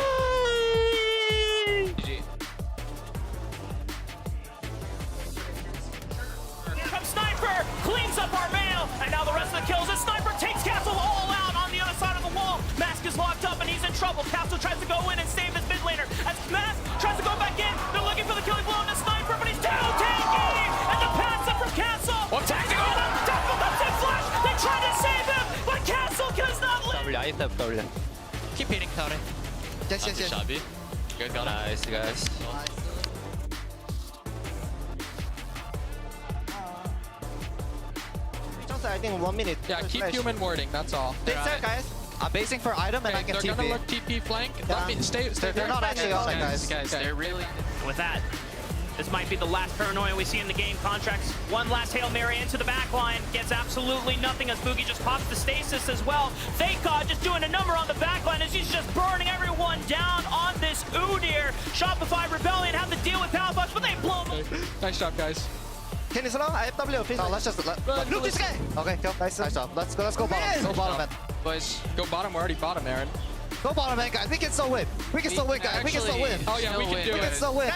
Here comes Sniper, cleans up our mail, and now the rest of the kills as Sniper takes Castle all out on the other side of the wall. Mask is locked up and he's in trouble. Castle tries to go in and save his mid laner. As Mask tries to go back in, they're looking for the killing blow on the Sniper, but he's down tanking! And the pass up from Castle! What tactical? Tactical comes in flash! They try to save him, but Castle does not live! Keep hitting, Tari. Yes. Shabby. Good gun. Nice, guys. I think 1 minute. Yeah, keep human warding, that's all. Guys. I'm basing for item and I can they're TP. gonna look TP flank. Let me stay They're there. not actually outside, guys. They're really. With that, This might be the last paranoia we see in the game. Contracts one last Hail Mary into the back line. Gets absolutely nothing as Boogie just pops the stasis as well. Thank God, just doing a number on the back line as he's just burning everyone down on this Udyr. Shopify Rebellion have to deal with Powerfox, but they blow him. Nice job, guys. Can you slow? AFW, please. No, let's just look this guy. Okay, go. Nice job. Let's go bottom. Go bottom, man. Boys, go bottom. We're already bottom, Aaron. Go bottom, man, guys. We can still win. We can still win, guys. We can still win. Oh yeah, we can do it. We can still win.